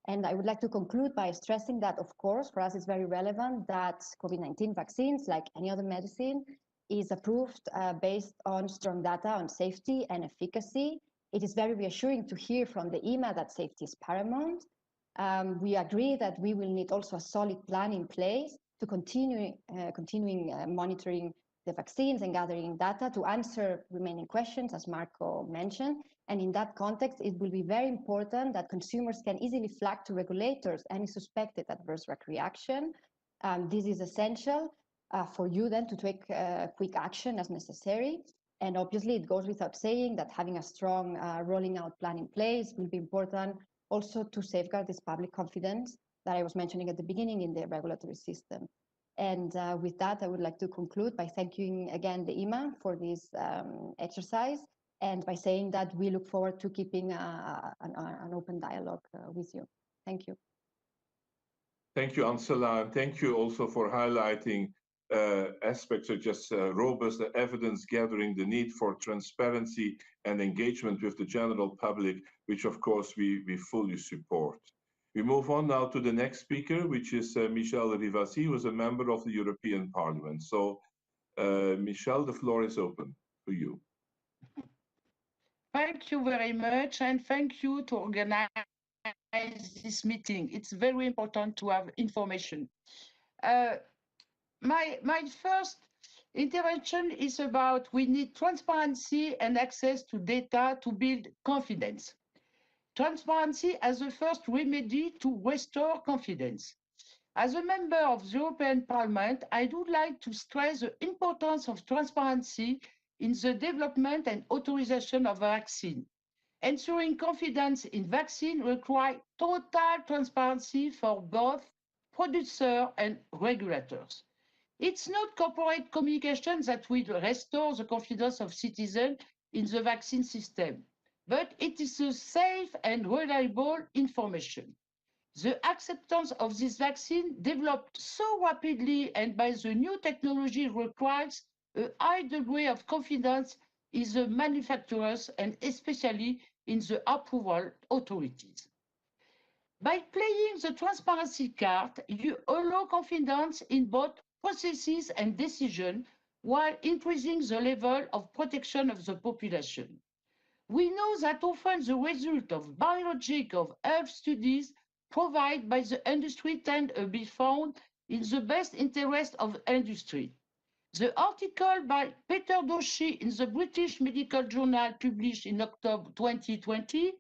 And I would like to conclude by stressing that, of course, for us it's very relevant that COVID-19 vaccines, like any other medicine, is approved based on strong data on safety and efficacy. It is very reassuring to hear from the EMA that safety is paramount. We agree that we will need also a solid plan in place to continuing monitoring the vaccines and gathering data to answer remaining questions, as Marco mentioned. And in that context, it will be very important that consumers can easily flag to regulators any suspected adverse reaction. This is essential for you then to take quick action as necessary. And obviously, it goes without saying that having a strong rolling out plan in place will be important also to safeguard this public confidence that I was mentioning at the beginning in the regulatory system. And with that, I would like to conclude by thanking again the EMA for this exercise, and by saying that we look forward to keeping an open dialogue with you. Thank you. Thank you, Ansela, and thank you also for highlighting aspects such as robust evidence gathering, the need for transparency and engagement with the general public, which of course we fully support. We move on now to the next speaker, which is Michel Rivasi, who is a member of the European Parliament. So, Michel, the floor is open to you. Thank you very much, and thank you to organize this meeting. It's very important to have information. My first intervention is about we need transparency and access to data to build confidence. Transparency as the first remedy to restore confidence. As a member of the European Parliament, I would like to stress the importance of transparency in the development and authorization of a vaccine. Ensuring confidence in vaccine requires total transparency for both producers and regulators. It's not corporate communication that will restore the confidence of citizens in the vaccine system, but it is a safe and reliable information. The acceptance of this vaccine developed so rapidly and by the new technology requires a high degree of confidence in the manufacturers and especially in the approval authorities. By playing the transparency card, you allow confidence in both processes and decisions while increasing the level of protection of the population. We know that often the result of biological health studies provided by the industry tend to be found in the best interest of industry. The article by Peter Doshi in the British Medical Journal published in October 2020,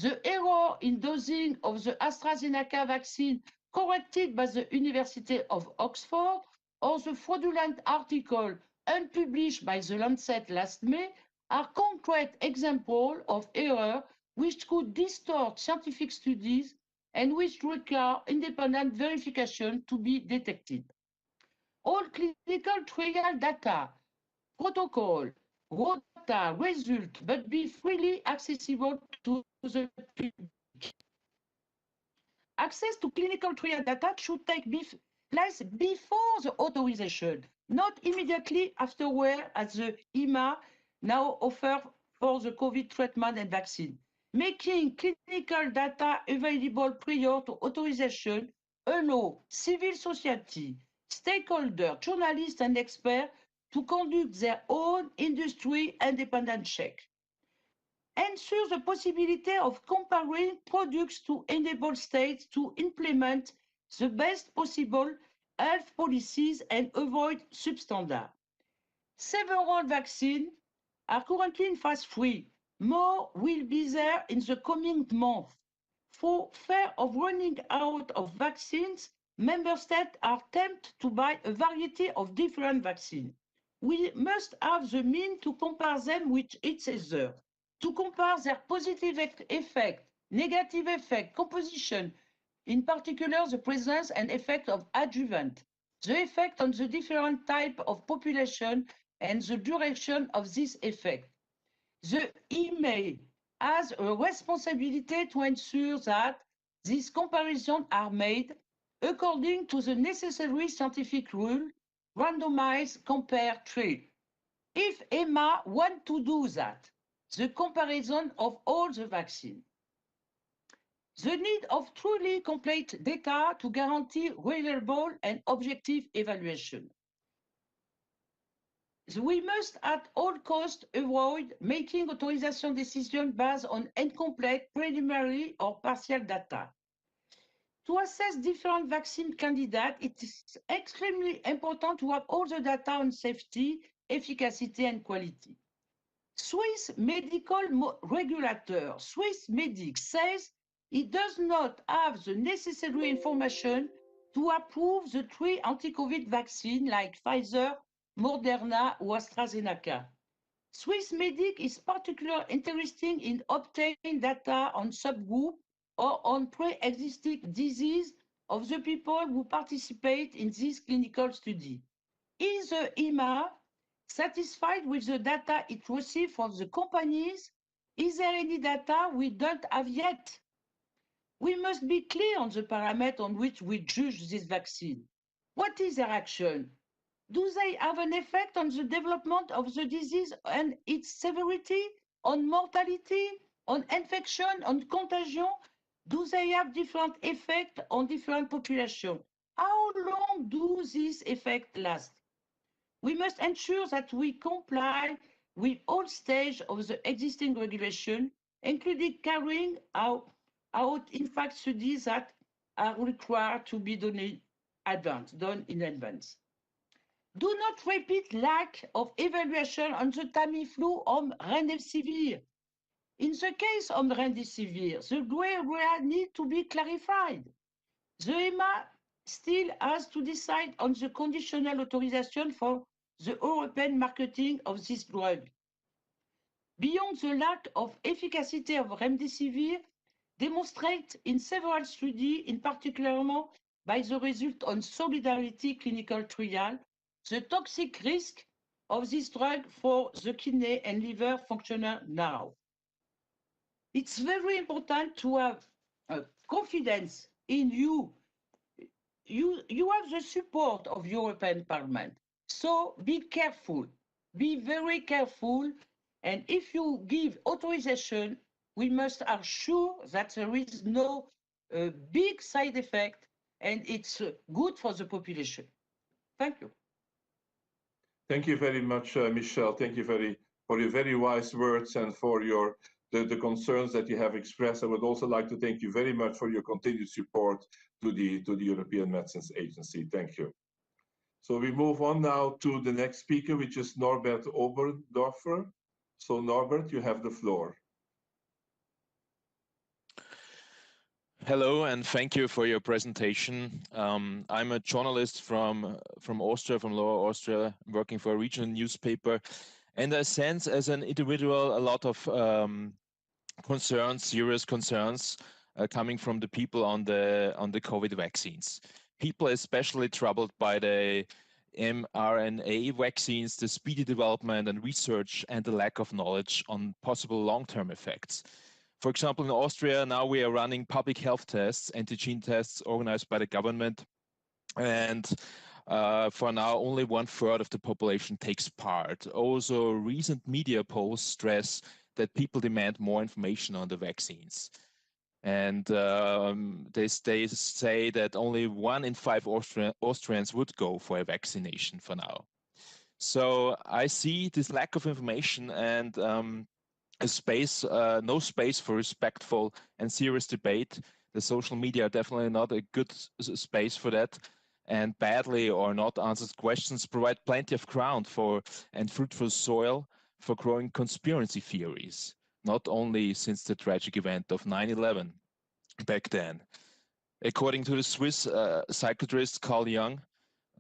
the error in dosing of the AstraZeneca vaccine corrected by the University of Oxford, or the fraudulent article unpublished by The Lancet last May, are concrete examples of error which could distort scientific studies and which require independent verification to be detected. All clinical trial data, protocol, rota, result, but be freely accessible to the public. Access to clinical trial data should take place before the authorization, not immediately afterward, as the EMA now offers for the COVID treatment and vaccine. Making clinical data available prior to authorization allows civil society, stakeholders, journalists, and experts to conduct their own industry independent check. Ensure the possibility of comparing products to enable states to implement the best possible health policies and avoid substandard. Several vaccines are currently in phase 3. More will be there in the coming months. For fear of running out of vaccines, member states are tempted to buy a variety of different vaccines. We must have the means to compare them with each other, to compare their positive effect, negative effect, composition, in particular the presence and effect of adjuvant, the effect on the different type of population and the duration of this effect. The EMA has a responsibility to ensure that these comparisons are made according to the necessary scientific rule, randomized, compare, treat. If EMA wants to do that, the comparison of all the vaccines. The need of truly complete data to guarantee reliable and objective evaluation. We must at all costs avoid making authorization decisions based on incomplete, preliminary or partial data. To assess different vaccine candidates, it is extremely important to have all the data on safety, efficacy, and quality. Swiss medical regulator, Swiss Medic, says it does not have the necessary information to approve the 3 anti-COVID vaccines like Pfizer, Moderna, or AstraZeneca. Swiss Medic is particularly interested in obtaining data on subgroup or on pre-existing disease of the people who participate in this clinical study. Is the EMA satisfied with the data it received from the companies? Is there any data we don't have yet? We must be clear on the parameter on which we judge this vaccine. What is their action? Do they have an effect on the development of the disease and its severity, on mortality, on infection, on contagion? Do they have different effects on different populations? How long do these effects last? We must ensure that we comply with all stages of the existing regulation, including carrying out impact studies that are required to be done in advance. Do not repeat lack of evaluation on the Tamiflu or Remdesivir. In the case of Remdesivir, the gray area needs to be clarified. The EMA still has to decide on the conditional authorization for the European marketing of this drug. Beyond the lack of efficacy of Remdesivir, demonstrated in several studies, in particular by the result on Solidarity clinical trial, the toxic risk of this drug for the kidney and liver functional now. It's very important to have confidence in you. You have the support of European Parliament. So be careful, be very careful. And if you give authorization, we must assure that there is no big side effect and it's good for the population. Thank you. Thank you very much, Michelle. Thank you for your very wise words and for the concerns that you have expressed. I would also like to thank you very much for your continued support to the European Medicines Agency. Thank you. So we move on now to the next speaker, which is Norbert Oberdorfer. So Norbert, you have the floor. Hello, and thank you for your presentation. I'm a journalist from Austria, from Lower Austria, working for a regional newspaper. And I sense as an individual a lot of concerns, serious concerns coming from the people on the COVID vaccines. People especially troubled by the mRNA vaccines, the speedy development and research, and the lack of knowledge on possible long-term effects. For example, in Austria, now we are running public health tests, antigen tests organized by the government. And for now, only 1/3 of the population takes part. Also, recent media polls stress that people demand more information on the vaccines. And they say that only 1 in 5 Austrians would go for a vaccination for now. So I see this lack of information and no space for respectful and serious debate. The social media are definitely not a good space for that, and badly or not answered questions provide plenty of ground and fruitful soil for growing conspiracy theories, not only since the tragic event of 9/11 back then. According to the Swiss psychiatrist Carl Jung,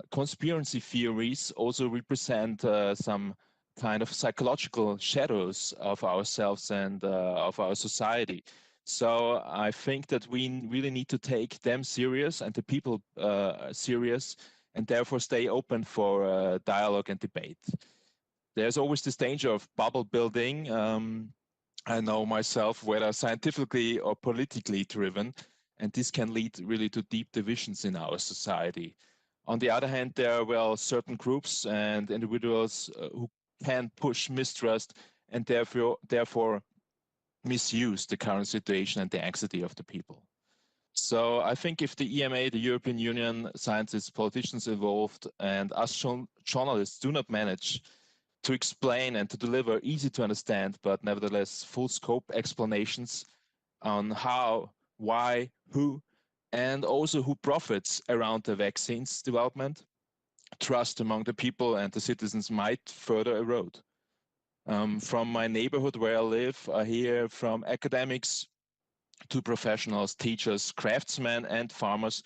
conspiracy theories also represent some kind of psychological shadows of ourselves and of our society. So I think that we really need to take them serious and the people serious, and therefore stay open for dialogue and debate. There's always this danger of bubble building. I know myself, whether scientifically or politically driven, and this can lead really to deep divisions in our society. On the other hand, there are certain groups and individuals who can push mistrust and therefore misuse the current situation and the anxiety of the people. So I think if the EMA, the European Union, scientists, politicians involved, and us journalists do not manage to explain and to deliver easy to understand, but nevertheless full scope explanations on how, why, who, and also who profits around the vaccines development, trust among the people and the citizens might further erode. From my neighborhood where I live, I hear from academics to professionals, teachers, craftsmen, and farmers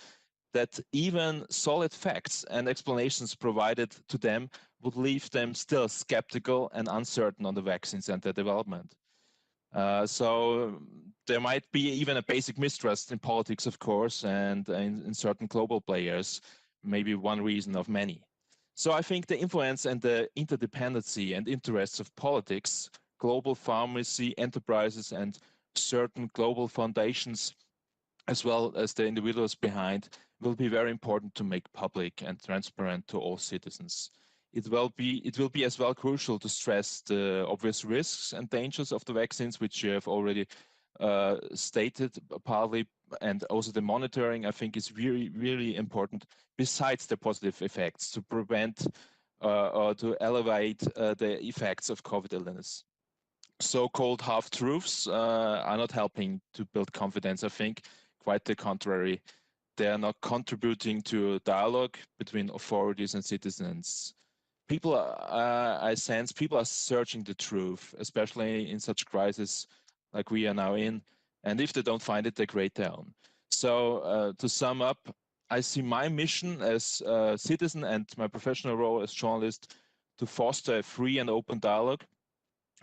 that even solid facts and explanations provided to them would leave them still skeptical and uncertain on the vaccines and their development. So there might be even a basic mistrust in politics, of course, and in certain global players, maybe one reason of many. So I think the influence and the interdependency and interests of politics, global pharmacy enterprises, and certain global foundations, as well as the individuals behind, will be very important to make public and transparent to all citizens. It will be as well crucial to stress the obvious risks and dangers of the vaccines, which you have already stated partly, and also the monitoring, I think, is really, really important, besides the positive effects, to prevent or to elevate the effects of COVID illness. So-called half-truths are not helping to build confidence, I think, quite the contrary. They are not contributing to dialogue between authorities and citizens. People, I sense, people are searching the truth, especially in such crisis like we are now in. And if they don't find it, they grade down. So to sum up, I see my mission as a citizen and my professional role as journalist to foster a free and open dialogue,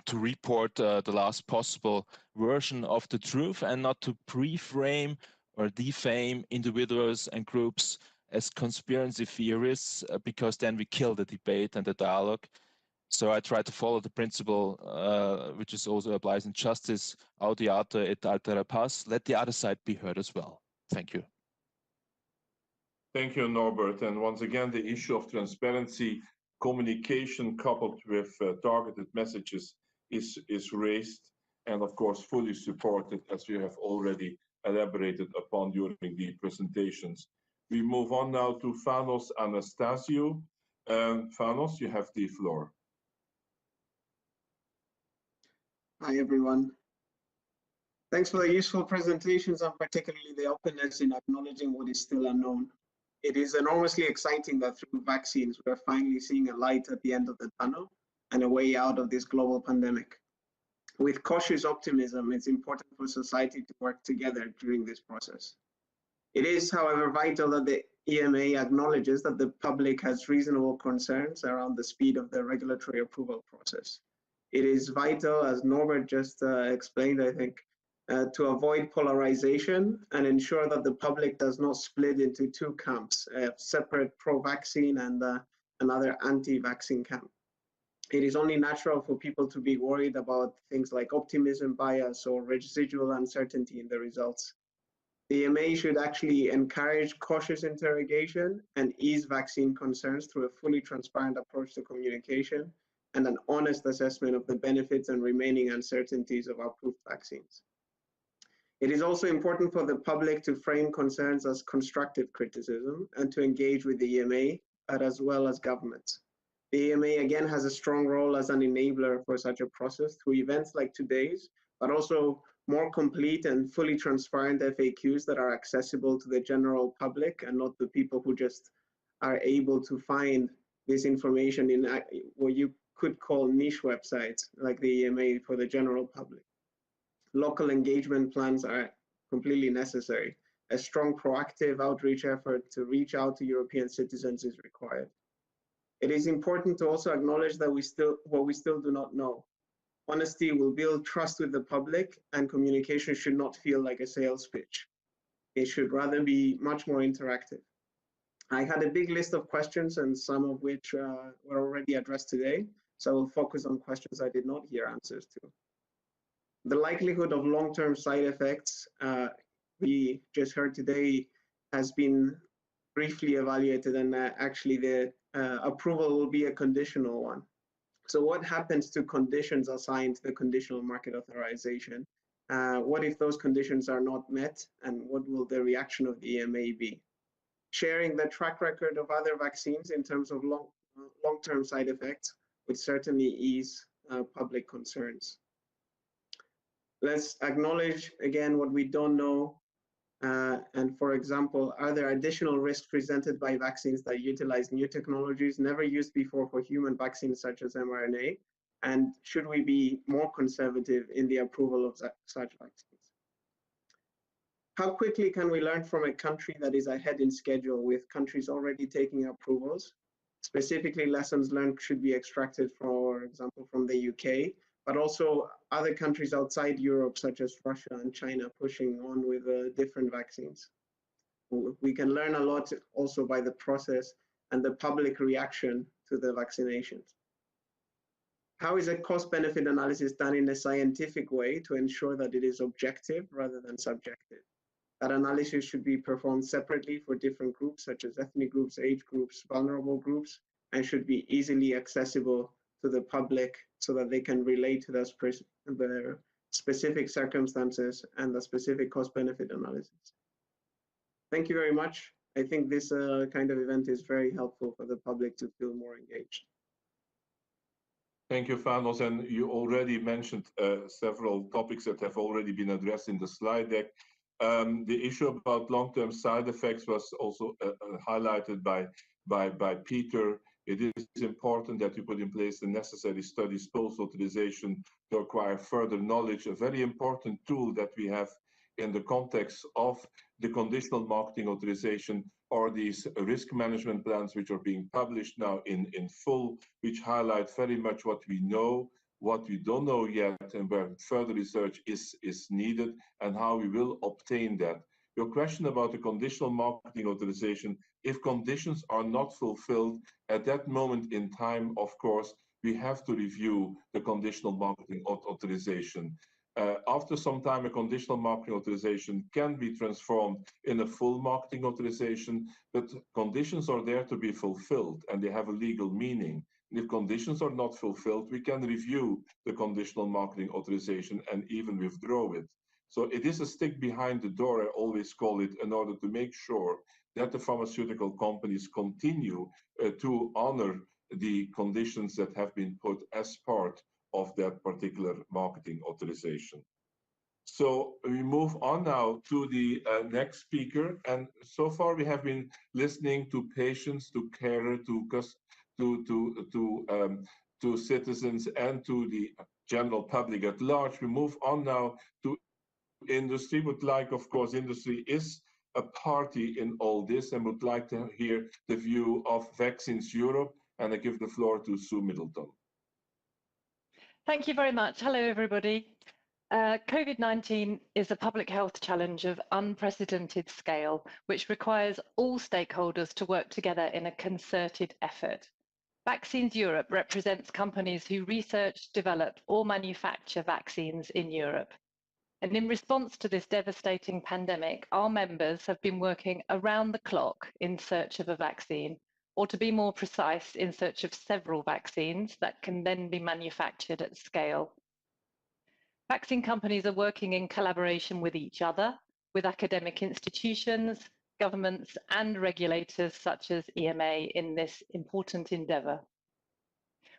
to report the last possible version of the truth, and not to pre-frame or defame individuals and groups as conspiracy theorists, because then we kill the debate and the dialogue. So I try to follow the principle, which is also applies in justice, audiate et altera pars, let the other side be heard as well. Thank you. Thank you, Norbert. And once again, the issue of transparency, communication coupled with targeted messages is raised, and of course fully supported, as we have already elaborated upon during the presentations. We move on now to Fanos Anastasiou. Fanos, you have the floor. Hi, everyone. Thanks for the useful presentations and particularly the openness in acknowledging what is still unknown. It is enormously exciting that through vaccines, we're finally seeing a light at the end of the tunnel and a way out of this global pandemic. With cautious optimism, it's important for society to work together during this process. It is, however, vital that the EMA acknowledges that the public has reasonable concerns around the speed of the regulatory approval process. It is vital, as Norbert just explained, I think, to avoid polarization and ensure that the public does not split into two camps, a separate pro-vaccine and another anti-vaccine camp. It is only natural for people to be worried about things like optimism bias or residual uncertainty in the results. The EMA should actually encourage cautious interrogation and ease vaccine concerns through a fully transparent approach to communication and an honest assessment of the benefits and remaining uncertainties of approved vaccines. It is also important for the public to frame concerns as constructive criticism and to engage with the EMA, as well as governments. The EMA again has a strong role as an enabler for such a process through events like today's, but also more complete and fully transparent FAQs that are accessible to the general public and not the people who just are able to find this information in what you could call niche websites like the EMA for the general public. Local engagement plans are completely necessary. A strong proactive outreach effort to reach out to European citizens is required. It is important to also acknowledge that what we still do not know. Honesty will build trust with the public, and communication should not feel like a sales pitch. It should rather be much more interactive. I had a big list of questions, and some of which were already addressed today, so I will focus on questions I did not hear answers to. The likelihood of long-term side effects we just heard today has been briefly evaluated, and actually the approval will be a conditional one. So what happens to conditions assigned to the conditional market authorization? What if those conditions are not met, and what will the reaction of the EMA be? Sharing the track record of other vaccines in terms of long-term side effects would certainly ease public concerns. Let's acknowledge again what we don't know. And for example, are there additional risks presented by vaccines that utilize new technologies never used before for human vaccines such as mRNA? And should we be more conservative in the approval of such vaccines? How quickly can we learn from a country that is ahead in schedule with countries already taking approvals? Specifically, lessons learned should be extracted, for example, from the UK, but also other countries outside Europe, such as Russia and China, pushing on with different vaccines. We can learn a lot also by the process and the public reaction to the vaccinations. How is a cost-benefit analysis done in a scientific way to ensure that it is objective rather than subjective? That analysis should be performed separately for different groups, such as ethnic groups, age groups, vulnerable groups, and should be easily accessible to the public so that they can relate to their specific circumstances and the specific cost-benefit analysis. Thank you very much. I think this kind of event is very helpful for the public to feel more engaged. Thank you, Fanos. And you already mentioned several topics that have already been addressed in the slide deck. The issue about long-term side effects was also highlighted by Peter. It is important that you put in place the necessary studies post-authorization to acquire further knowledge, a very important tool that we have in the context of the conditional marketing authorization or these risk management plans, which are being published now in full, which highlight very much what we know, what we don't know yet, and where further research is needed, and how we will obtain that. Your question about the conditional marketing authorization, if conditions are not fulfilled, at that moment in time, of course, we have to review the conditional marketing authorization. After some time, a conditional marketing authorization can be transformed in a full marketing authorization, but conditions are there to be fulfilled, and they have a legal meaning. If conditions are not fulfilled, we can review the conditional marketing authorization and even withdraw it. So it is a stick behind the door, I always call it, in order to make sure that the pharmaceutical companies continue to honor the conditions that have been put as part of that particular marketing authorization. So we move on now to the next speaker. And so far we have been listening to patients, to carers, to citizens, and to the general public at large. We move on now to industry. Would like, of course, industry is a party in all this, and would like to hear the view of Vaccines Europe. And I give the floor to Sue Middleton. Thank you very much. Hello, everybody. COVID-19 is a public health challenge of unprecedented scale, which requires all stakeholders to work together in a concerted effort. Vaccines Europe represents companies who research, develop, or manufacture vaccines in Europe. And in response to this devastating pandemic, our members have been working around the clock in search of a vaccine, or to be more precise, in search of several vaccines that can then be manufactured at scale. Vaccine companies are working in collaboration with each other, with academic institutions, governments, and regulators such as EMA in this important endeavour.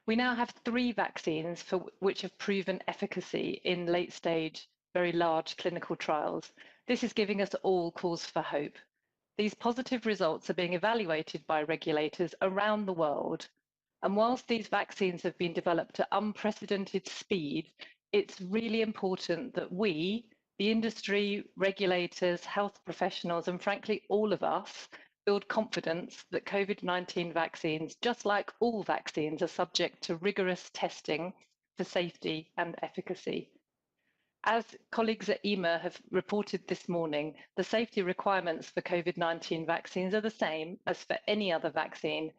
We now have 3 vaccines for which have proven efficacy in late-stage, very large clinical trials. This is giving us all cause for hope. These positive results are being evaluated by regulators around the world. And whilst these vaccines have been developed at unprecedented speed, it's really important that we, the industry, regulators, health professionals, and frankly, all of us, build confidence that COVID-19 vaccines, just like all vaccines, are subject to rigorous testing for safety and efficacy. As colleagues at EMA have reported this morning, the safety requirements for COVID-19 vaccines are the same as for any other vaccine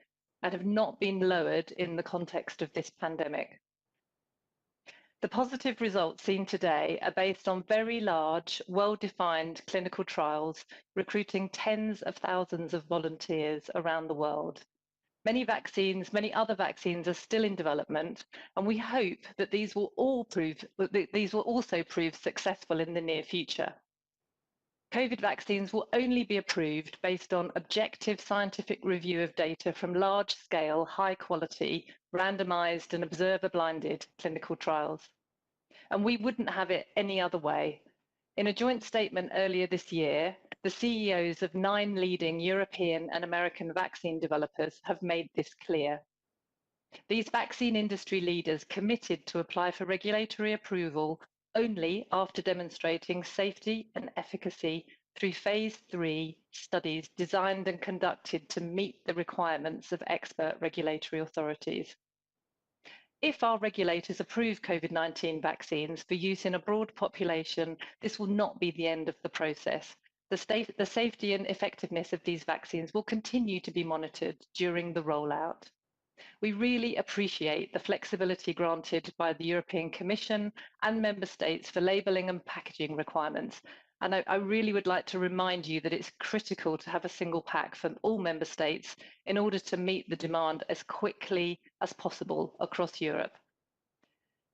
and have not been lowered in the context of this pandemic. The positive results seen today are based on very large, well-defined clinical trials, recruiting tens of thousands of volunteers around the world. Many other vaccines are still in development, and we hope that these will also prove successful in the near future. COVID vaccines will only be approved based on objective scientific review of data from large-scale, high-quality, randomized and observer-blinded clinical trials. And we wouldn't have it any other way. In a joint statement earlier this year, The CEOs of 9 leading European and American vaccine developers have made this clear. These vaccine industry leaders committed to apply for regulatory approval only after demonstrating safety and efficacy through phase 3 studies designed and conducted to meet the requirements of expert regulatory authorities. If our regulators approve COVID-19 vaccines for use in a broad population, this will not be the end of the process. The safety and effectiveness of these vaccines will continue to be monitored during the rollout. We really appreciate the flexibility granted by the European Commission and Member States for labelling and packaging requirements. And I really would like to remind you that it's critical to have a single pack for all Member States in order to meet the demand as quickly as possible across Europe.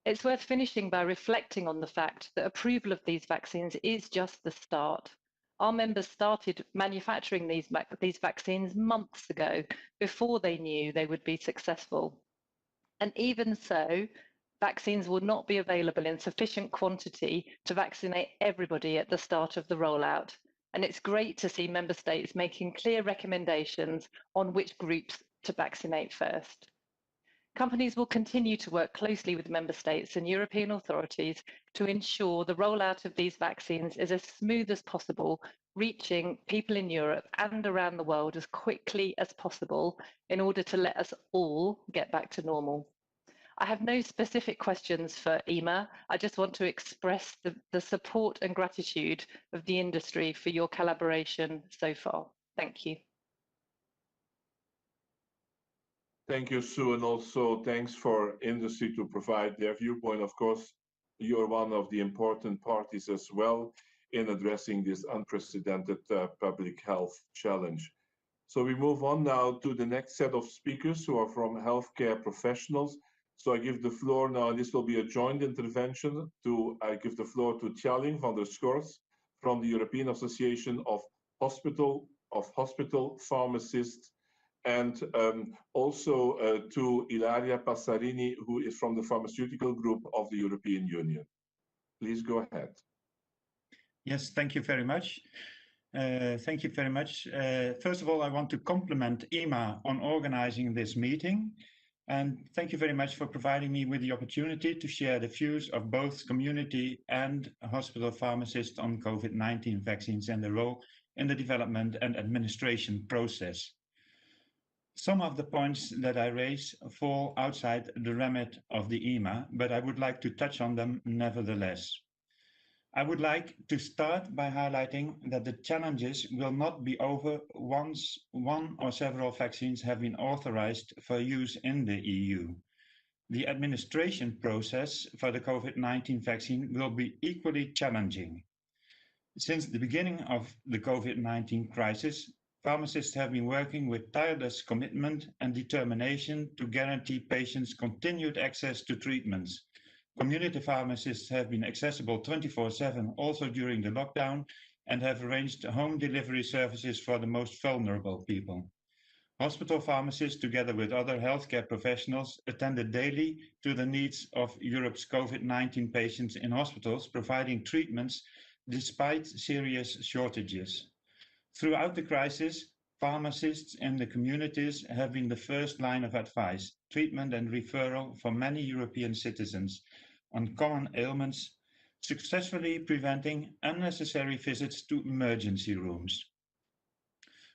It's worth finishing by reflecting on the fact that approval of these vaccines is just the start. Our members started manufacturing these vaccines months ago, before they knew they would be successful. And even so, vaccines will not be available in sufficient quantity to vaccinate everybody at the start of the rollout. And it's great to see member states making clear recommendations on which groups to vaccinate first. Companies will continue to work closely with member states and European authorities to ensure the rollout of these vaccines is as smooth as possible, reaching people in Europe and around the world as quickly as possible in order to let us all get back to normal. I have no specific questions for EMA. I just want to express the support and gratitude of the industry for your collaboration so far. Thank you. Thank you, Sue, and also thanks for industry to provide their viewpoint. Of course, you're one of the important parties as well in addressing this unprecedented public health challenge. So we move on now to the next set of speakers who are from healthcare professionals. So I give the floor now, this will be a joint intervention. I give the floor to Tjalling van der Schors from the European Association of Hospital Pharmacists, and also to Ilaria Passarini, who is from the Pharmaceutical Group of the European Union. Please go ahead. Yes, thank you very much. First of all, I want to compliment EMA on organizing this meeting. And thank you very much for providing me with the opportunity to share the views of both community and hospital pharmacists on COVID-19 vaccines and their role in the development and administration process. Some of the points that I raise fall outside the remit of the EMA, but I would like to touch on them nevertheless. I would like to start by highlighting that the challenges will not be over once one or several vaccines have been authorized for use in the EU. The administration process for the COVID-19 vaccine will be equally challenging. Since the beginning of the COVID-19 crisis, pharmacists have been working with tireless commitment and determination to guarantee patients continued access to treatments. Community pharmacists have been accessible 24/7 also during the lockdown and have arranged home delivery services for the most vulnerable people. Hospital pharmacists, together with other healthcare professionals, attended daily to the needs of Europe's COVID-19 patients in hospitals, providing treatments despite serious shortages. Throughout the crisis, pharmacists in the communities have been the first line of advice, treatment and referral for many European citizens on common ailments, successfully preventing unnecessary visits to emergency rooms.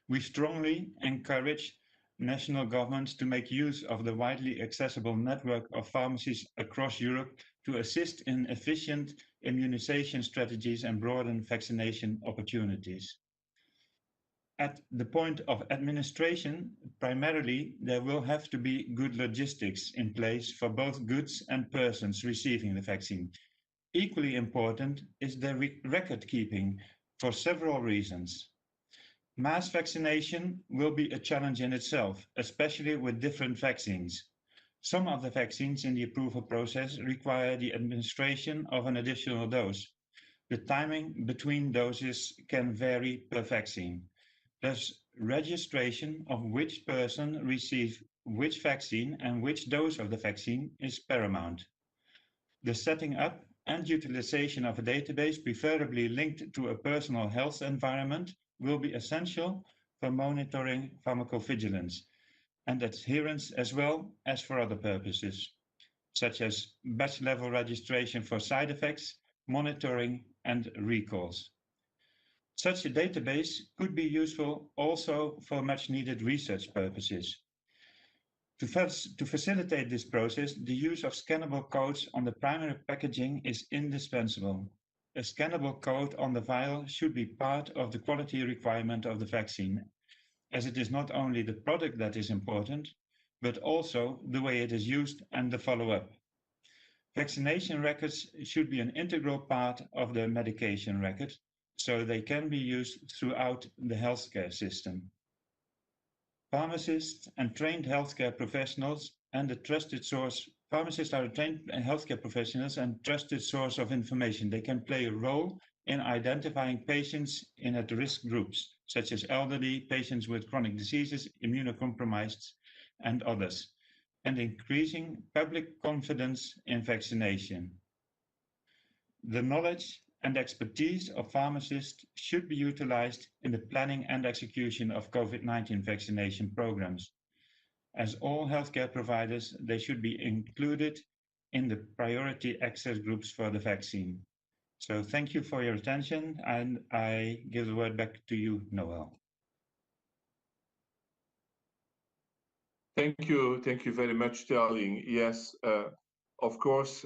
We strongly encourage national governments to make use of the widely accessible network of pharmacies across Europe to assist in efficient immunization strategies and broaden vaccination opportunities. At the point of administration, primarily, there will have to be good logistics in place for both goods and persons receiving the vaccine. Equally important is the record keeping for several reasons. Mass vaccination will be a challenge in itself, especially with different vaccines. Some of the vaccines in the approval process require the administration of an additional dose. The timing between doses can vary per vaccine. Thus, registration of which person receives which vaccine and which dose of the vaccine is paramount. The setting up and utilization of a database, preferably linked to a personal health environment, will be essential for monitoring pharmacovigilance and adherence, as well as for other purposes, such as batch level registration for side effects, monitoring, and recalls. Such a database could be useful also for much needed research purposes. To facilitate this process, the use of scannable codes on the primary packaging is indispensable. A scannable code on the vial should be part of the quality requirement of the vaccine, as it is not only the product that is important, but also the way it is used and the follow-up. Vaccination records should be an integral part of the medication record, so they can be used throughout the healthcare system. Pharmacists and trained healthcare professionals and a trusted source. Pharmacists are a trained healthcare professionals and trusted source of information. They can play a role in identifying patients in at-risk groups, such as elderly, patients with chronic diseases, immunocompromised, and others, and increasing public confidence in vaccination. The knowledge and expertise of pharmacists should be utilized in the planning and execution of COVID-19 vaccination programs. As all healthcare providers, they should be included in the priority access groups for the vaccine. So thank you for your attention, and I give the word back to you, Noel. Thank you very much, Darling. Yes, of course,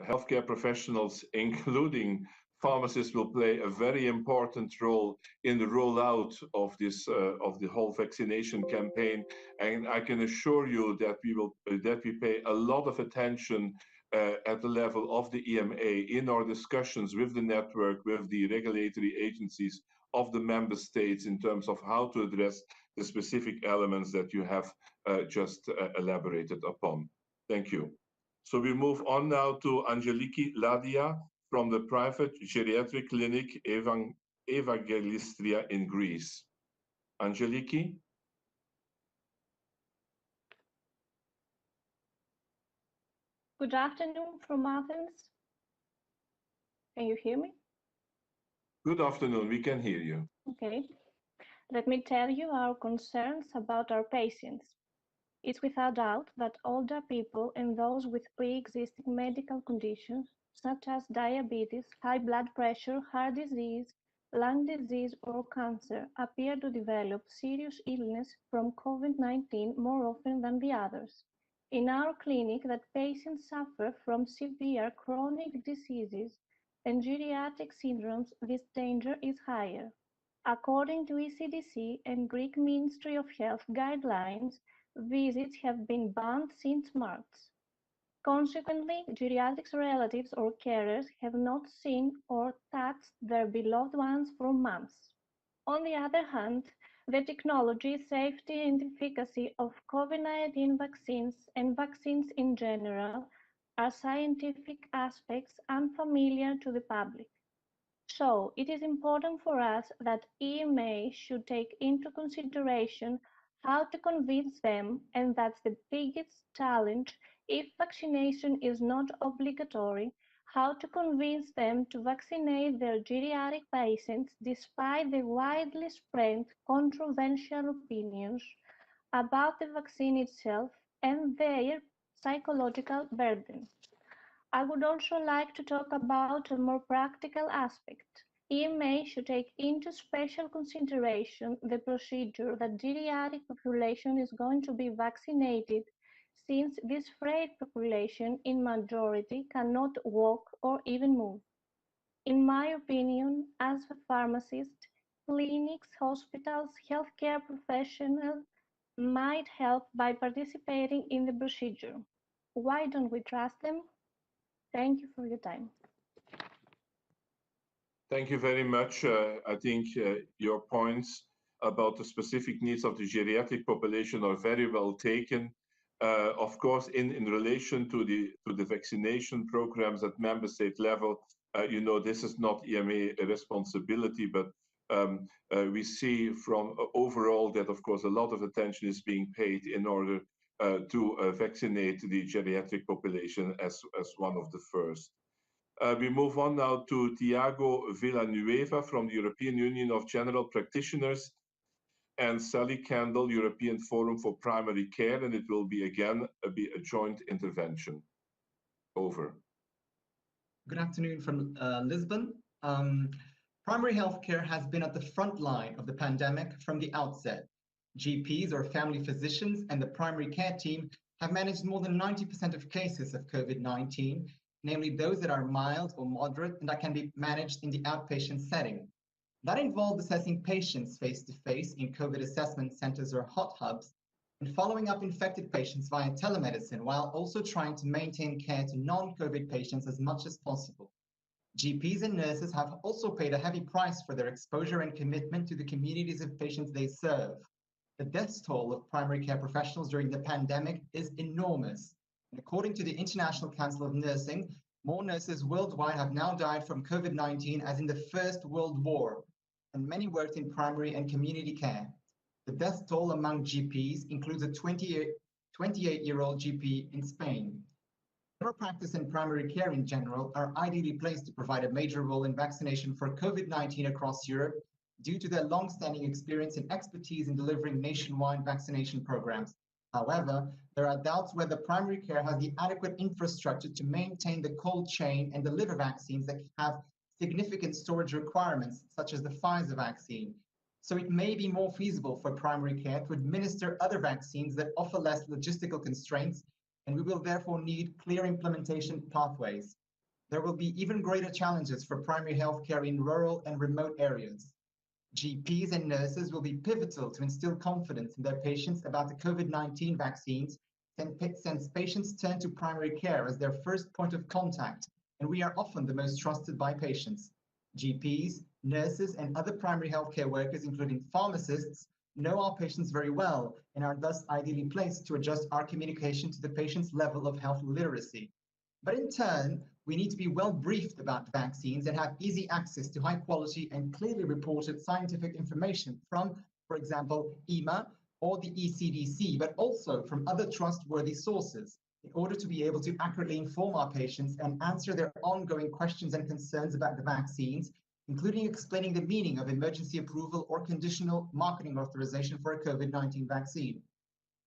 healthcare professionals, including pharmacists, will play a very important role in the rollout of this of the whole vaccination campaign. And I can assure you that we pay a lot of attention at the level of the EMA in our discussions with the network, with the regulatory agencies of the member states in terms of how to address the specific elements that you have just elaborated upon. Thank you. So we move on now to Angeliki Ladia from the private geriatric clinic Evangelistria in Greece. Angeliki? Good afternoon from Athens. Can you hear me? Good afternoon, we can hear you. Okay. Let me tell you our concerns about our patients. It's without doubt that older people and those with pre-existing medical conditions, such as diabetes, high blood pressure, heart disease, lung disease, or cancer, appear to develop serious illness from COVID-19 more often than the others. In our clinic, that patients suffer from severe chronic diseases and geriatric syndromes, this danger is higher. According to ECDC and Greek Ministry of Health guidelines, visits have been banned since March. Consequently, geriatric relatives or carers have not seen or touched their beloved ones for months. On the other hand, the technology, safety, and efficacy of COVID-19 vaccines and vaccines in general are scientific aspects unfamiliar to the public. So, it is important for us that EMA should take into consideration how to convince them, and that's the biggest challenge if vaccination is not obligatory, how to convince them to vaccinate their geriatric patients despite the widely spread controversial opinions about the vaccine itself and their psychological burden. I would also like to talk about a more practical aspect. EMA should take into special consideration the procedure that geriatric population is going to be vaccinated, since this frail population in majority cannot walk or even move. In my opinion, as a pharmacist, clinics, hospitals, healthcare professionals might help by participating in the procedure. Why don't we trust them? Thank you for your time. Thank you very much. I think your points about the specific needs of the geriatric population are very well taken. Of course, in relation to the vaccination programs at member state level, you know, this is not EMA responsibility, but we see from overall that, of course, a lot of attention is being paid in order to vaccinate the geriatric population as one of the first. We move on now to Tiago Villanueva from the European Union of General Practitioners and Sally Kendall, European Forum for Primary Care, and it will be again a joint intervention. Over. Good afternoon from Lisbon. Primary healthcare has been at the front line of the pandemic from the outset. GPs or family physicians and the primary care team have managed more than 90% of cases of COVID-19, namely those that are mild or moderate and that can be managed in the outpatient setting. That involved assessing patients face-to-face in COVID assessment centers or hot hubs and following up infected patients via telemedicine while also trying to maintain care to non-COVID patients as much as possible. GPs and nurses have also paid a heavy price for their exposure and commitment to the communities of patients they serve. The death toll of primary care professionals during the pandemic is enormous. And according to the International Council of Nursing, more nurses worldwide have now died from COVID-19 as in the First World War, and many worked in primary and community care. The death toll among GPs includes a 28-year-old GP in Spain. General practice and primary care in general are ideally placed to provide a major role in vaccination for COVID-19 across Europe due to their long-standing experience and expertise in delivering nationwide vaccination programs. However, there are doubts whether primary care has the adequate infrastructure to maintain the cold chain and deliver vaccines that have significant storage requirements, such as the Pfizer vaccine. So it may be more feasible for primary care to administer other vaccines that offer less logistical constraints, and we will therefore need clear implementation pathways. There will be even greater challenges for primary healthcare in rural and remote areas. GPs and nurses will be pivotal to instill confidence in their patients about the COVID-19 vaccines, since patients turn to primary care as their first point of contact, and we are often the most trusted by patients. GPs, nurses, and other primary healthcare workers, including pharmacists, know our patients very well and are thus ideally placed to adjust our communication to the patient's level of health literacy. But in turn, we need to be well briefed about vaccines and have easy access to high quality and clearly reported scientific information from, for example, EMA or the ECDC, but also from other trustworthy sources in order to be able to accurately inform our patients and answer their ongoing questions and concerns about the vaccines, including explaining the meaning of emergency approval or conditional marketing authorization for a COVID-19 vaccine.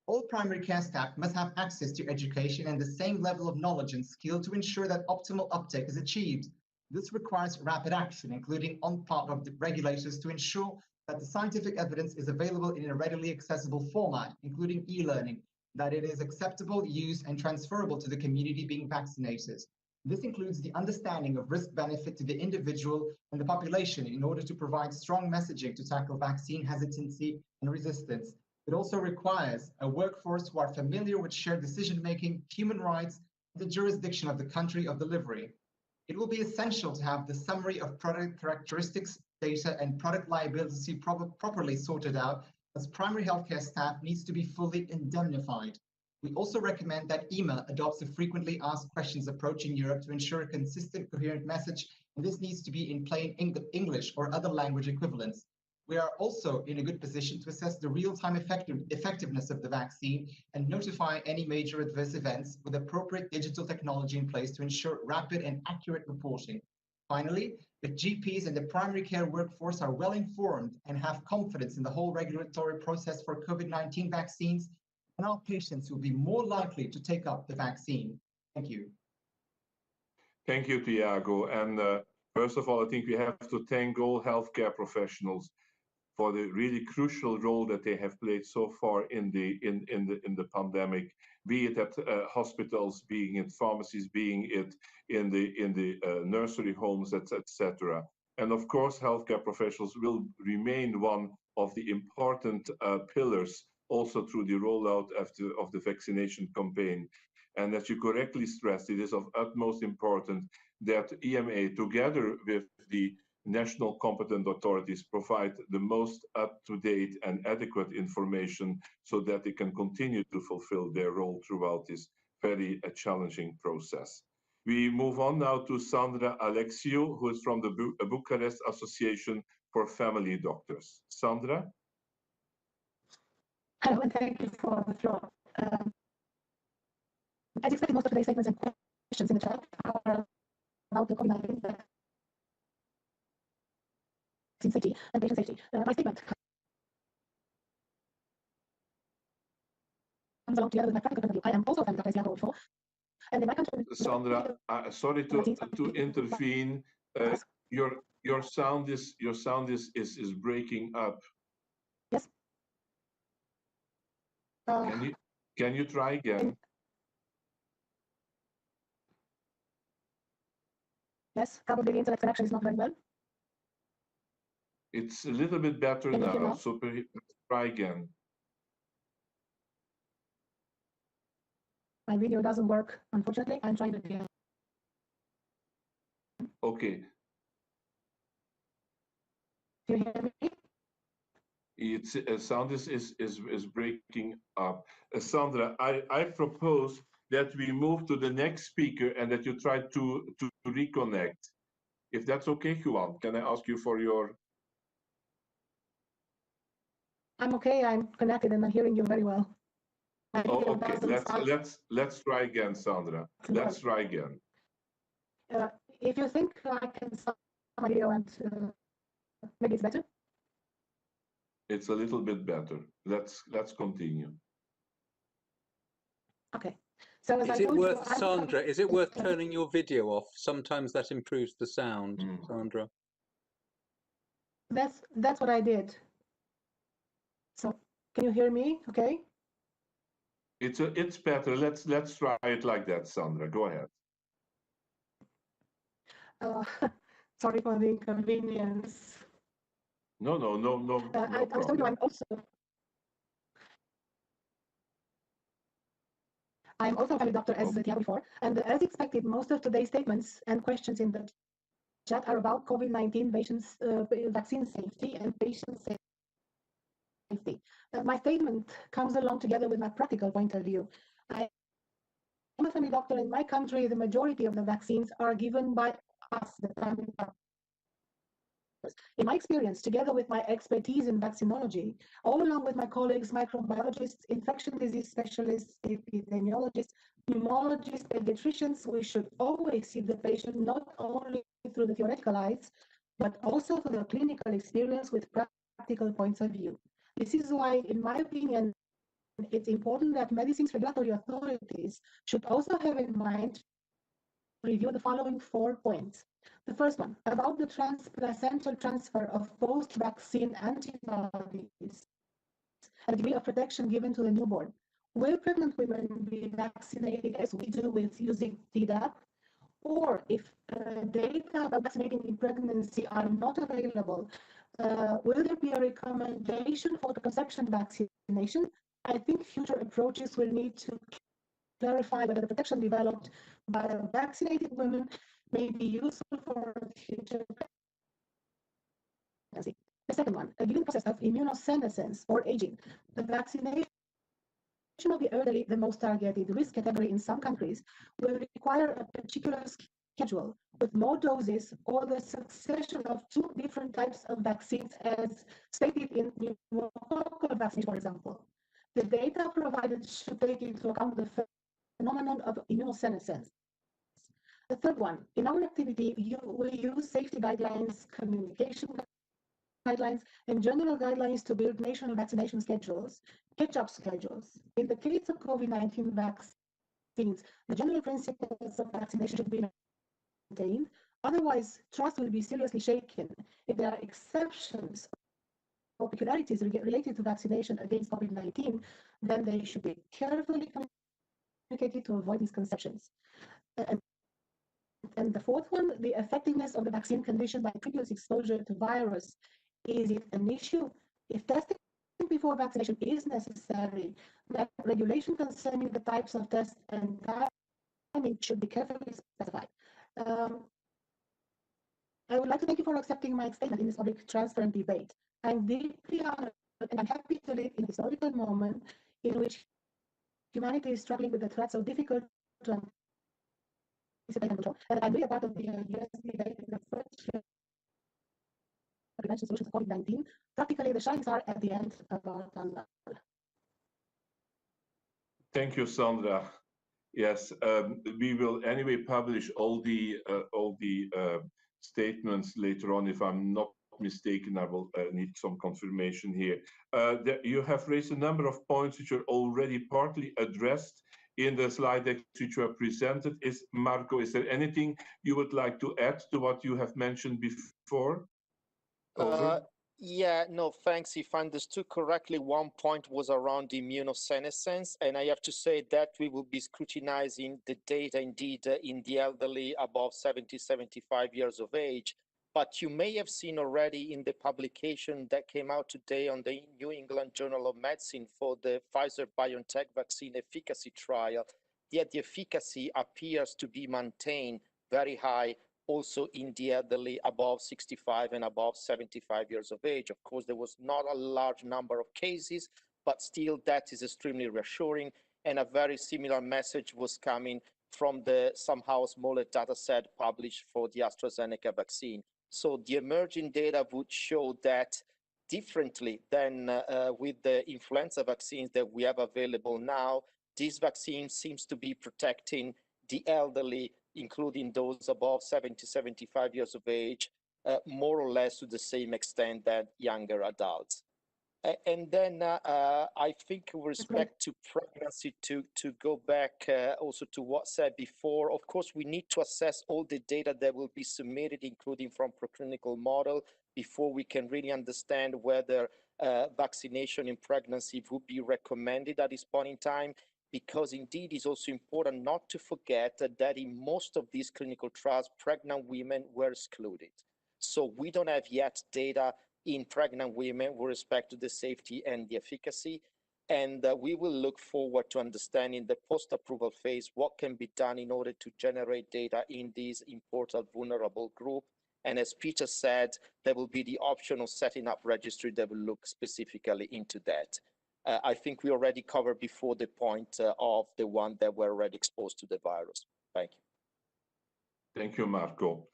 All primary care staff must have access to education and the same level of knowledge and skill to ensure that optimal uptake is achieved. This requires rapid action, including on part of the regulators, to ensure that the scientific evidence is available in a readily accessible format, including e-learning, that it is acceptable, used, and transferable to the community being vaccinated. This includes the understanding of risk-benefit to the individual and the population in order to provide strong messaging to tackle vaccine hesitancy and resistance. It also requires a workforce who are familiar with shared decision-making, human rights, and the jurisdiction of the country of delivery. It will be essential to have the summary of product characteristics, data, and product liability properly sorted out, as primary healthcare staff needs to be fully indemnified. We also recommend that EMA adopts a frequently asked questions approach in Europe to ensure a consistent, coherent message, and this needs to be in plain English or other language equivalents. We are also in a good position to assess the real-time effectiveness of the vaccine and notify any major adverse events with appropriate digital technology in place to ensure rapid and accurate reporting. Finally, the GPs and the primary care workforce are well informed and have confidence in the whole regulatory process for COVID-19 vaccines, and our patients will be more likely to take up the vaccine. Thank you. Thank you, Tiago. And first of all, I think we have to thank all healthcare professionals for the really crucial role that they have played so far in the pandemic, be it at hospitals, being it pharmacies, being it in the nursery homes, etc. And of course, healthcare professionals will remain one of the important pillars also through the rollout of the vaccination campaign. And as you correctly stressed, it is of utmost importance that EMA, together with the national competent authorities, provide the most up-to-date and adequate information so that they can continue to fulfill their role throughout this very challenging process. We move on now to Sandra Alexiou, who is from the Bucharest Association for Family Doctors. Sandra? Hello, and thank you for the floor. As expected, most of today's statements and questions in the chat are about the COVID-19 vaccine safety and patient safety. My statement comes along together with my practical point of view. I am also a family doctor, as before, and in my country. Sandra, sorry to intervene. Your sound is breaking up. Yes. Can you try again? Yes, probably the internet connection is not very well. It's a little bit better now, so try again. My video doesn't work, unfortunately. I'm trying it again. Okay. Do you hear me? It's sound is breaking up. Sandra, I propose that we move to the next speaker and that you try to reconnect. If that's okay, Juan, can I ask you for your... I'm okay, I'm connected and I'm hearing you very well. Oh, okay, let's try again, Sandra. Let's try again. If you think I can stop my video and maybe it's better? It's a little bit better. Let's continue. Okay. So is it worth, Sandra, is it worth turning your video off? Sometimes that improves the sound, Sandra. That's what I did. So can you hear me? Okay. It's better. Let's try it like that, Sandra. Go ahead. Sorry for the inconvenience. No I was told you I'm also a family doctor, as Tiago before, and as expected, most of today's statements and questions in the chat are about COVID-19 patients, vaccine safety and patient safety. My statement comes along together with my practical point of view. I am a family doctor. In my country, the majority of the vaccines are given by us, the family doctors. In my experience, together with my expertise in vaccinology, all along with my colleagues, microbiologists, infection disease specialists, epidemiologists, pneumologists, pediatricians, we should always see the patient not only through the theoretical eyes, but also through the clinical experience with practical points of view. This is why, in my opinion, it's important that medicine's regulatory authorities should also have in mind review the following 4 points. The first one, about the transplacental transfer of post-vaccine antibodies and the degree of protection given to the newborn. Will pregnant women be vaccinated as we do with using Tdap? Or if data about vaccinating in pregnancy are not available, will there be a recommendation for conception vaccination? I think future approaches will need to clarify whether the protection developed by vaccinated women may be useful for future pregnancy. The second one, given the process of immunosenescence or aging, the vaccination of the elderly, the most targeted risk category in some countries, will require a particular schedule with more doses or the succession of 2 different types of vaccines as stated in pneumococcal vaccination, for example. The data provided should take into account the phenomenon of immunosenescence. The third one, in our activity, we use safety guidelines, communication guidelines, and general guidelines to build national vaccination schedules, catch-up schedules. In the case of COVID-19 vaccines, the general principles of vaccination should be maintained. Otherwise, trust will be seriously shaken. If there are exceptions or peculiarities related to vaccination against COVID-19, then they should be carefully communicated to avoid misconceptions. And the fourth one, the effectiveness of the vaccine conditioned by previous exposure to virus. Is it an issue? If testing before vaccination is necessary, then regulation concerning the types of tests and timing should be carefully specified. I would like to thank you for accepting my statement in this public transparent debate. I'm deeply honored and I'm happy to live in a historical moment in which humanity is struggling with the threats so difficult to anticipate and control. And I'm really a part of the US debate in the first prevention solutions of COVID-19. Practically the shining star at the end of our tunnel. Thank you, Sandra. Yes, we will anyway publish all the statements later on. If I'm not mistaken, I will need some confirmation here. You have raised a number of points which are already partly addressed in the slide deck which were presented. Marco, is there anything you would like to add to what you have mentioned before? Yeah, no, thanks. If I understood correctly, one point was around immunosenescence, and I have to say that we will be scrutinizing the data indeed in the elderly above 70, 75 years of age. But you may have seen already in the publication that came out today on the New England Journal of Medicine for the Pfizer-BioNTech vaccine efficacy trial, yet the efficacy appears to be maintained very high also in the elderly above 65 and above 75 years of age. Of course, there was not a large number of cases, but still that is extremely reassuring. And a very similar message was coming from the somehow smaller data set published for the AstraZeneca vaccine. So the emerging data would show that differently than with the influenza vaccines that we have available now, this vaccine seems to be protecting the elderly, including those above 70, 75 years of age, more or less to the same extent that younger adults. And then I think with respect to pregnancy, to go back also to what said before, of course, we need to assess all the data that will be submitted, including from preclinical model, before we can really understand whether vaccination in pregnancy would be recommended at this point in time. Because indeed it's also important not to forget that in most of these clinical trials, pregnant women were excluded. So we don't have yet data in pregnant women with respect to the safety and the efficacy. And we will look forward to understanding the post-approval phase, what can be done in order to generate data in this important vulnerable group. And as Peter said, there will be the option of setting up registry that will look specifically into that. I think we already covered before the point of the one that were already exposed to the virus. Thank you. Thank you, Marco.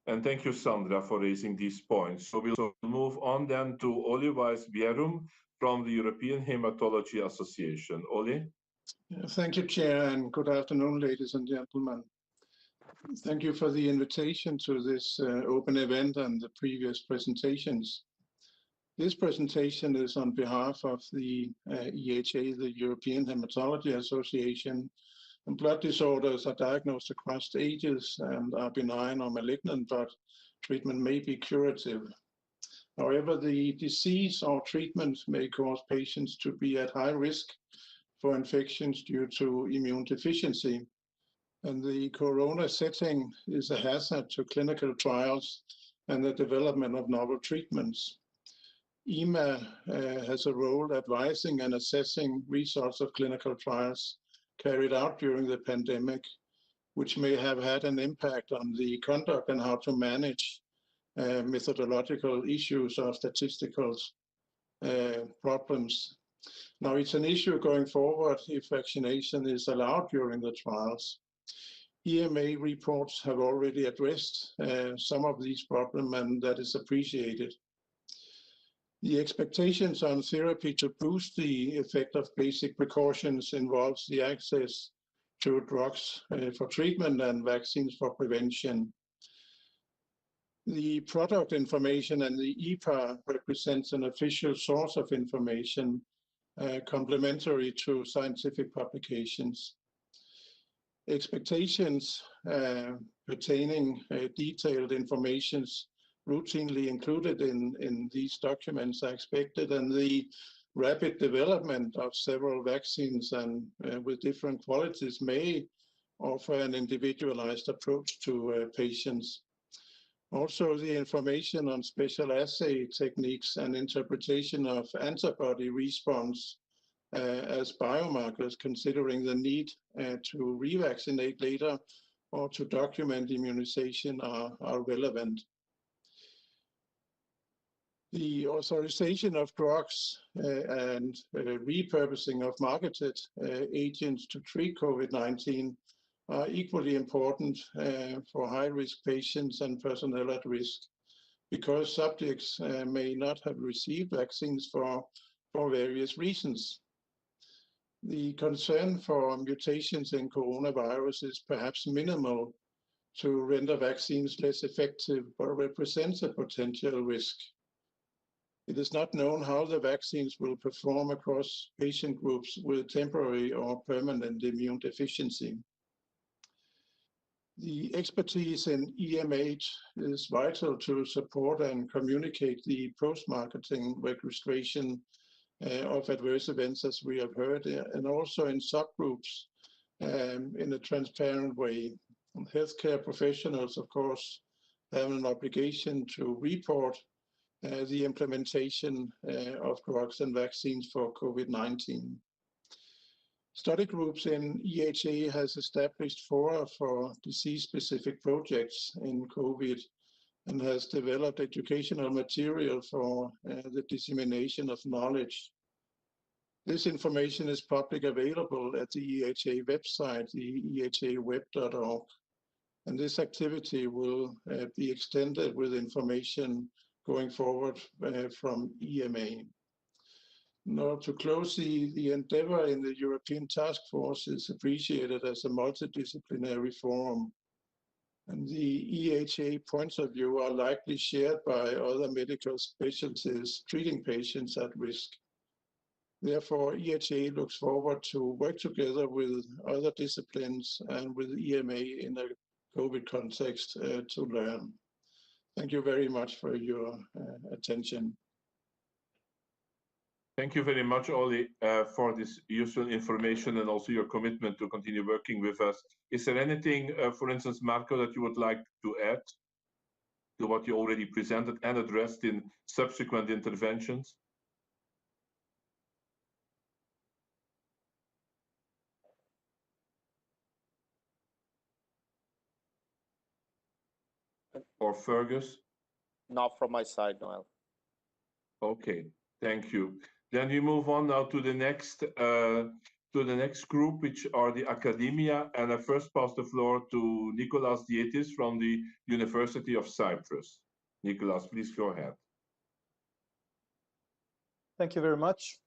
And thank you, Sandra, for raising these points. So we'll move on then to Oli Weis-Bierum from the European Hematology Association. Oli? Thank you, Chair, and good afternoon, ladies and gentlemen. Thank you for the invitation to this open event and the previous presentations. This presentation is on behalf of the EHA, the European Hematology Association, and blood disorders are diagnosed across ages and are benign or malignant, but treatment may be curative. However, the disease or treatment may cause patients to be at high risk for infections due to immune deficiency. And the corona setting is a hazard to clinical trials and the development of novel treatments. EMA has a role advising and assessing results of clinical trials carried out during the pandemic, which may have had an impact on the conduct and how to manage methodological issues or statistical problems. Now, it's an issue going forward if vaccination is allowed during the trials. EMA reports have already addressed some of these problems, and that is appreciated. The expectations on therapy to boost the effect of basic precautions involves the access to drugs for treatment and vaccines for prevention. The product information and the EPA represents an official source of information complementary to scientific publications. Expectations pertaining detailed information routinely included in these documents are expected, and the rapid development of several vaccines and with different qualities may offer an individualized approach to patients. Also, the information on special assay techniques and interpretation of antibody response as biomarkers, considering the need to revaccinate later or to document immunization are relevant. The authorization of drugs and repurposing of marketed agents to treat COVID-19 are equally important for high-risk patients and personnel at risk, because subjects may not have received vaccines for various reasons. The concern for mutations in coronavirus is perhaps minimal to render vaccines less effective, but represents a potential risk. It is not known how the vaccines will perform across patient groups with temporary or permanent immune deficiency. The expertise in EMH is vital to support and communicate the post-marketing registration of adverse events, as we have heard, and also in subgroups in a transparent way. And healthcare professionals, of course, have an obligation to report the implementation of drugs and vaccines for COVID-19. Study groups in EHA has established fora for disease-specific projects in COVID and has developed educational material for the dissemination of knowledge. This information is publicly available at the EHA website, the ehaweb.org, and this activity will be extended with information going forward from EMA. Now, to close, the endeavor in the European Task Force is appreciated as a multidisciplinary forum, and the EHA points of view are likely shared by other medical specialties treating patients at risk. Therefore, EHA looks forward to work together with other disciplines and with EMA in a COVID context to learn. Thank you very much for your attention. Thank you very much, Oli, for this useful information and also your commitment to continue working with us. Is there anything, for instance, Marco, that you would like to add to what you already presented and addressed in subsequent interventions? Or Fergus? Not from my side, Noel. Okay, thank you. Then we move on now to the next group, which are the academia, and I first pass the floor to Nicholas Dietis from the University of Cyprus. Nicholas, please go ahead. Thank you very much.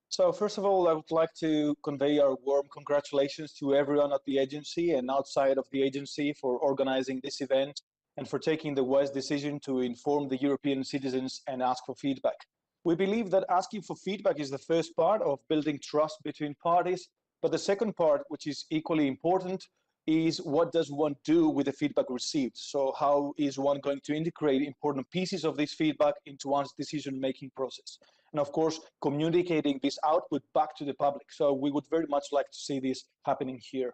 So first of all, I would like to convey our warm congratulations to everyone at the agency and outside of the agency for organizing this event and for taking the wise decision to inform the European citizens and ask for feedback. We believe that asking for feedback is the first part of building trust between parties, but the second part, which is equally important, is what does one do with the feedback received? So how is one going to integrate important pieces of this feedback into one's decision-making process? And of course, communicating this output back to the public. So we would very much like to see this happening here.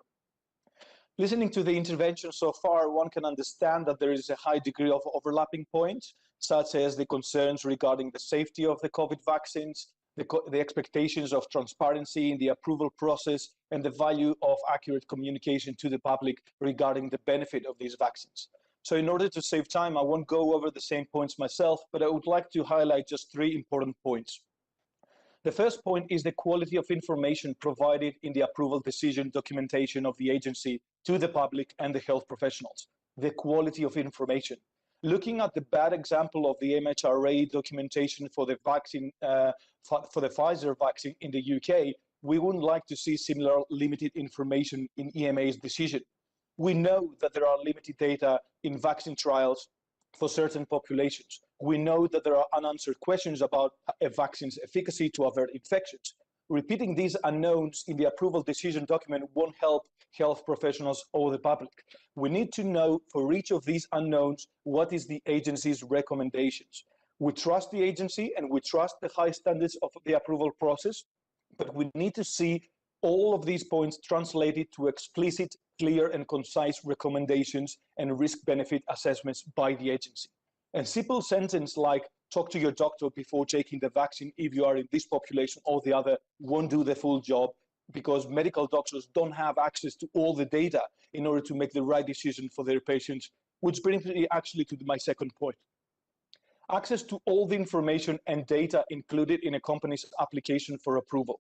Listening to the intervention so far, one can understand that there is a high degree of overlapping points, such as the concerns regarding the safety of the COVID vaccines, the expectations of transparency in the approval process, and the value of accurate communication to the public regarding the benefit of these vaccines. So in order to save time, I won't go over the same points myself, but I would like to highlight just 3 important points. The first point is the quality of information provided in the approval decision documentation of the agency to the public and the health professionals. The quality of information. Looking at the bad example of the MHRA documentation for the vaccine, for the Pfizer vaccine in the UK, we wouldn't like to see similar limited information in EMA's decision. We know that there are limited data in vaccine trials for certain populations. We know that there are unanswered questions about a vaccine's efficacy to avert infections. Repeating these unknowns in the approval decision document won't help health professionals or the public. We need to know for each of these unknowns what is the agency's recommendations. We trust the agency and we trust the high standards of the approval process, but we need to see all of these points translated to explicit, clear and concise recommendations and risk-benefit assessments by the agency. A simple sentence like, talk to your doctor before taking the vaccine if you are in this population or the other, won't do the full job because medical doctors don't have access to all the data in order to make the right decision for their patients, which brings me actually to my second point. Access to all the information and data included in a company's application for approval.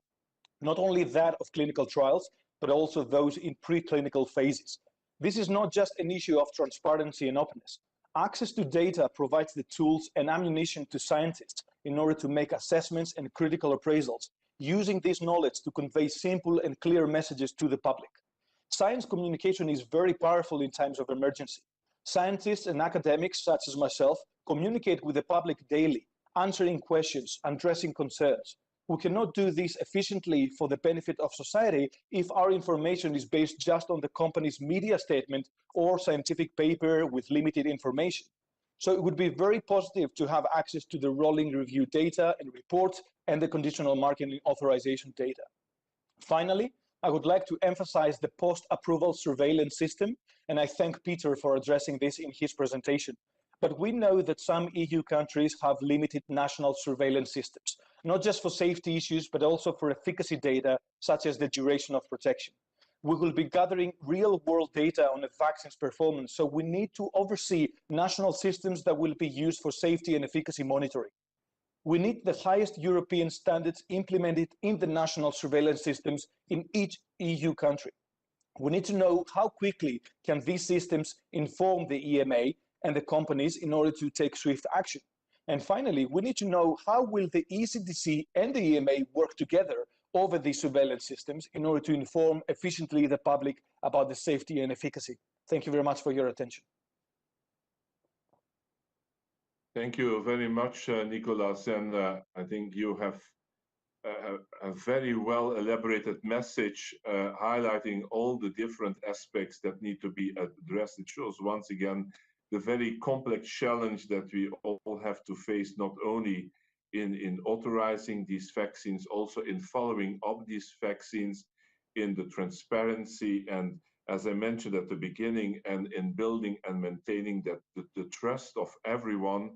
Not only that of clinical trials, but also those in preclinical phases. This is not just an issue of transparency and openness. Access to data provides the tools and ammunition to scientists in order to make assessments and critical appraisals. using this knowledge to convey simple and clear messages to the public. Science communication is very powerful in times of emergency. Scientists and academics, such as myself, communicate with the public daily, answering questions, addressing concerns. We cannot do this efficiently for the benefit of society if our information is based just on the company's media statement or scientific paper with limited information. So it would be very positive to have access to the rolling review data and reports and the conditional marketing authorization data. Finally, I would like to emphasize the post-approval surveillance system, and I thank Peter for addressing this in his presentation. But we know that some EU countries have limited national surveillance systems, not just for safety issues, but also for efficacy data, such as the duration of protection. We will be gathering real-world data on the vaccine's performance, so we need to oversee national systems that will be used for safety and efficacy monitoring. We need the highest European standards implemented in the national surveillance systems in each EU country. We need to know how quickly can these systems inform the EMA and the companies in order to take swift action. And finally, we need to know how will the ECDC and the EMA work together over these surveillance systems in order to inform efficiently the public about the safety and efficacy. Thank you very much for your attention. Thank you very much, Nicolas. And I think you have a very well elaborated message highlighting all the different aspects that need to be addressed. It shows once again the very complex challenge that we all have to face, not only in authorizing these vaccines, also in following up these vaccines, in the transparency, and as I mentioned at the beginning, and in building and maintaining that the trust of everyone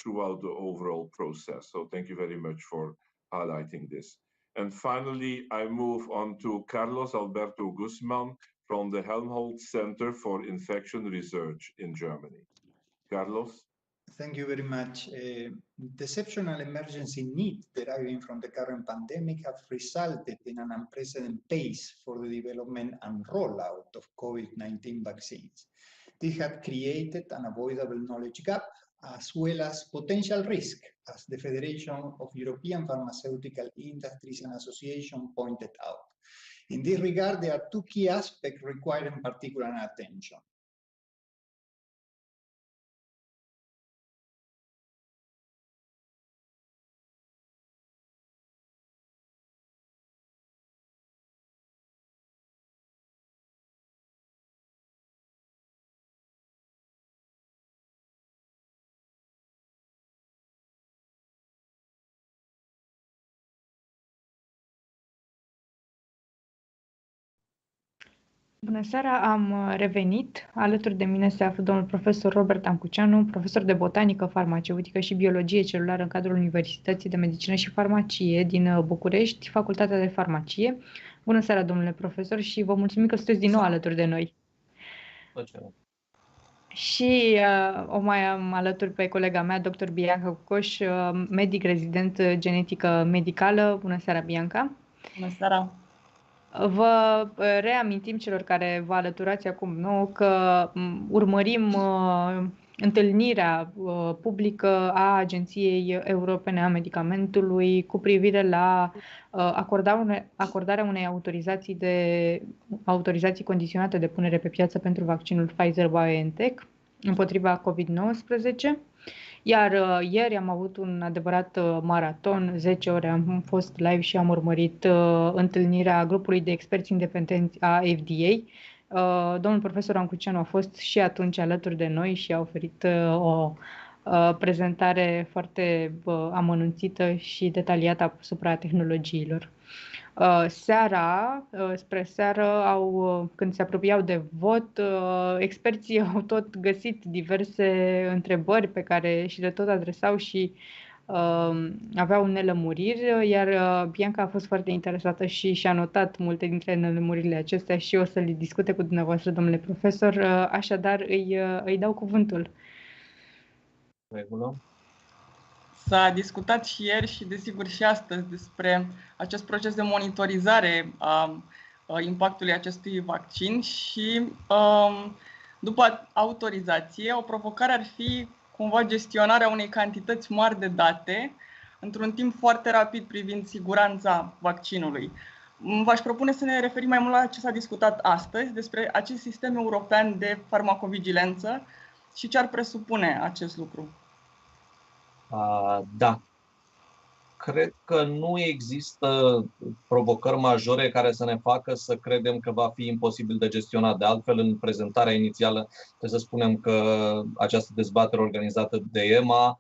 throughout the overall process. So thank you very much for highlighting this. And finally, I move on to Carlos Alberto Guzman from the Helmholtz Center for Infection Research in Germany. Carlos? Thank you very much. The exceptional emergency needs deriving from the current pandemic have resulted in an unprecedented pace for the development and rollout of COVID-19 vaccines. This had created an avoidable knowledge gap as well as potential risk, as the Federation of European Pharmaceutical Industries and Association pointed out. In this regard, there are two key aspects requiring particular attention. Bună seara, am revenit. Alături de mine se află domnul profesor Robert Ancuceanu, profesor de Botanică Farmaceutică și Biologie Celulară în cadrul Universității de Medicină și Farmacie din București, Facultatea de Farmacie. Bună seara, domnule profesor, și vă mulțumim că sunteți din nou alături de noi. Și o mai am alături pe colega mea, dr. Bianca Cucoș, medic rezident genetică medicală. Bună seara, Bianca! Bună seara! Vă reamintim celor care vă alăturați acum nouă că urmărim întâlnirea publică a Agenției Europene a Medicamentului cu privire la acordarea unei autorizații condiționate de punere pe piață pentru vaccinul Pfizer-BioNTech împotriva COVID-19. Iar ieri am avut un adevărat maraton, 10 ore am fost live și am urmărit întâlnirea grupului de experți independenți a FDA. Domnul profesor Ancuceanu a fost și atunci alături de noi și a oferit o prezentare foarte amănunțită și detaliată asupra tehnologiilor. Spre seară, când se apropiau de vot, experții au tot găsit diverse întrebări pe care și le tot adresau și aveau nelămuriri, iar Bianca a fost foarte interesată și și-a notat multe dintre nelămuririle acestea și o să le discute cu dumneavoastră, domnule profesor, așadar îi dau cuvântul. Regulă. S-a discutat și ieri și desigur și astăzi despre acest proces de monitorizare a impactului acestui vaccin și după autorizație, o provocare ar fi cumva gestionarea unei cantități mari de date într-un timp foarte rapid privind siguranța vaccinului. V-aș propune să ne referim mai mult la ce s-a discutat astăzi despre acest sistem european de farmacovigilență și ce ar presupune acest lucru. Da. Cred că nu există provocări majore care să ne facă să credem că va fi imposibil de gestionat. De altfel, în prezentarea inițială trebuie să spunem că această dezbatere organizată de EMA,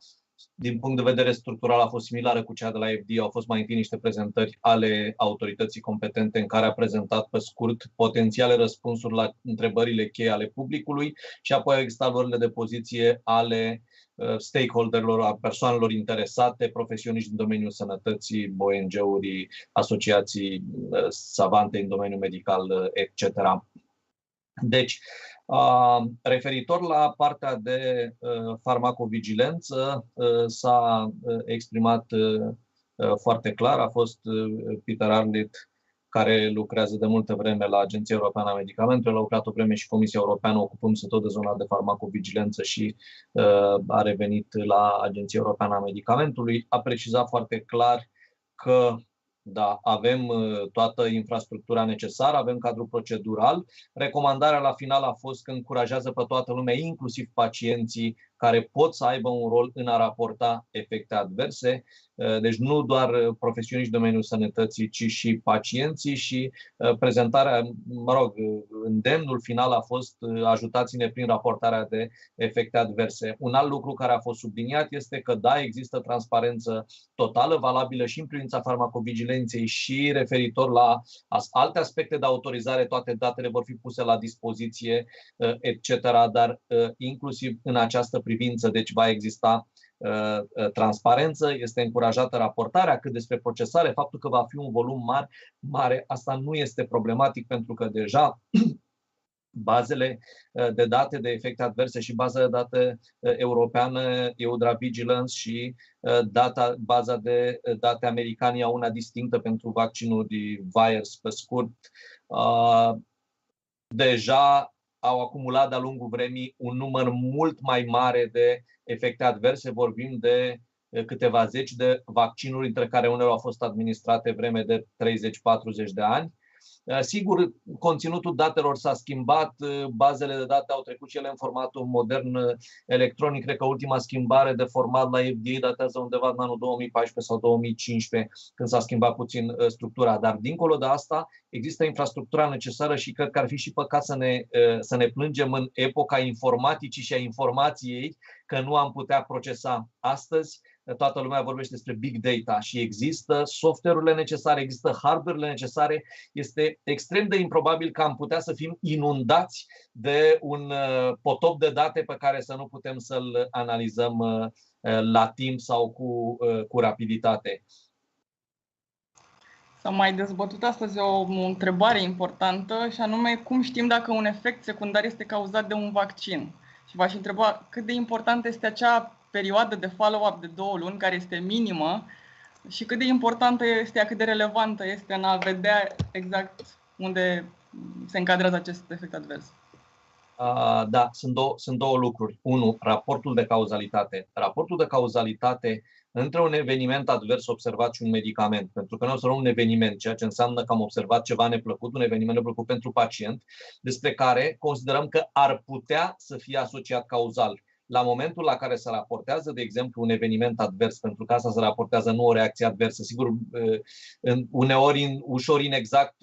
din punct de vedere structural, a fost similară cu cea de la FDA. Au fost mai întâi niște prezentări ale autorității competente în care a prezentat pe scurt potențiale răspunsuri la întrebările cheie ale publicului și apoi au existat luările de poziție ale stakeholderilor, a persoanelor interesate, profesioniști din domeniul sănătății, ONG-uri, asociații savante în domeniul medical, etc. Deci, referitor la partea de farmacovigilență, s-a exprimat foarte clar. A fost Peter Arlit, care lucrează de multă vreme la Agenția Europeană a Medicamentului, a lucrat o vreme și Comisia Europeană, ocupându-se tot de zona de farmacovigilență și a revenit la Agenția Europeană a Medicamentului. A precizat foarte clar că da, avem toată infrastructura necesară, avem cadrul procedural. Recomandarea la final a fost că încurajează pe toată lumea, inclusiv pacienții, care pot să aibă un rol în a raporta efecte adverse. Deci nu doar profesioniști în domeniul sănătății, ci și pacienții și prezentarea, îndemnul final a fost ajutați-ne prin raportarea de efecte adverse. Un alt lucru care a fost subliniat este că da, există transparență totală, valabilă și în privința farmacovigilenței și referitor la alte aspecte de autorizare, toate datele vor fi puse la dispoziție, etc., dar inclusiv în această privință, deci va exista transparență, este încurajată raportarea. Cât despre procesare, faptul că va fi un volum mare, asta nu este problematic, pentru că deja bazele de date de efecte adverse și baza de date europeană EudraVigilance și baza de date americane au una distinctă pentru vaccinul de virus pe scurt, deja au acumulat de-a lungul vremii un număr mult mai mare de efecte adverse. Vorbim de câteva zeci de vaccinuri, dintre care unele au fost administrate vreme de 30-40 de ani. Sigur, conținutul datelor s-a schimbat, bazele de date au trecut și ele în formatul modern electronic. Cred că ultima schimbare de format la FDA datează undeva în anul 2014 sau 2015, când s-a schimbat puțin structura. Dar dincolo de asta, există infrastructura necesară și cred că ar fi și păcat să ne plângem în epoca informaticii și a informației că nu am putea procesa. Astăzi toată lumea vorbește despre big data și există software-urile necesare, există hardware-urile necesare. Este extrem de improbabil că am putea să fim inundați de un potop de date pe care să nu putem să-l analizăm la timp sau cu rapiditate. S-a mai dezbătut astăzi o întrebare importantă, și anume cum știm dacă un efect secundar este cauzat de un vaccin. Și v-aș întreba cât de importantă este acea perioadă de follow-up de 2 luni, care este minimă, și cât de importantă este, cât de relevantă este în a vedea exact unde se încadrează acest efect advers. Da, sunt două lucruri. Unu, raportul de cauzalitate. Raportul de cauzalitate între un eveniment advers observat și un medicament. Pentru că noi observăm un eveniment, ceea ce înseamnă că am observat ceva neplăcut, un eveniment neplăcut pentru pacient, despre care considerăm că ar putea să fie asociat cauzal. La momentul la care se raportează, de exemplu, un eveniment advers, pentru că asta se raportează, nu o reacție adversă, sigur, uneori ușor inexact,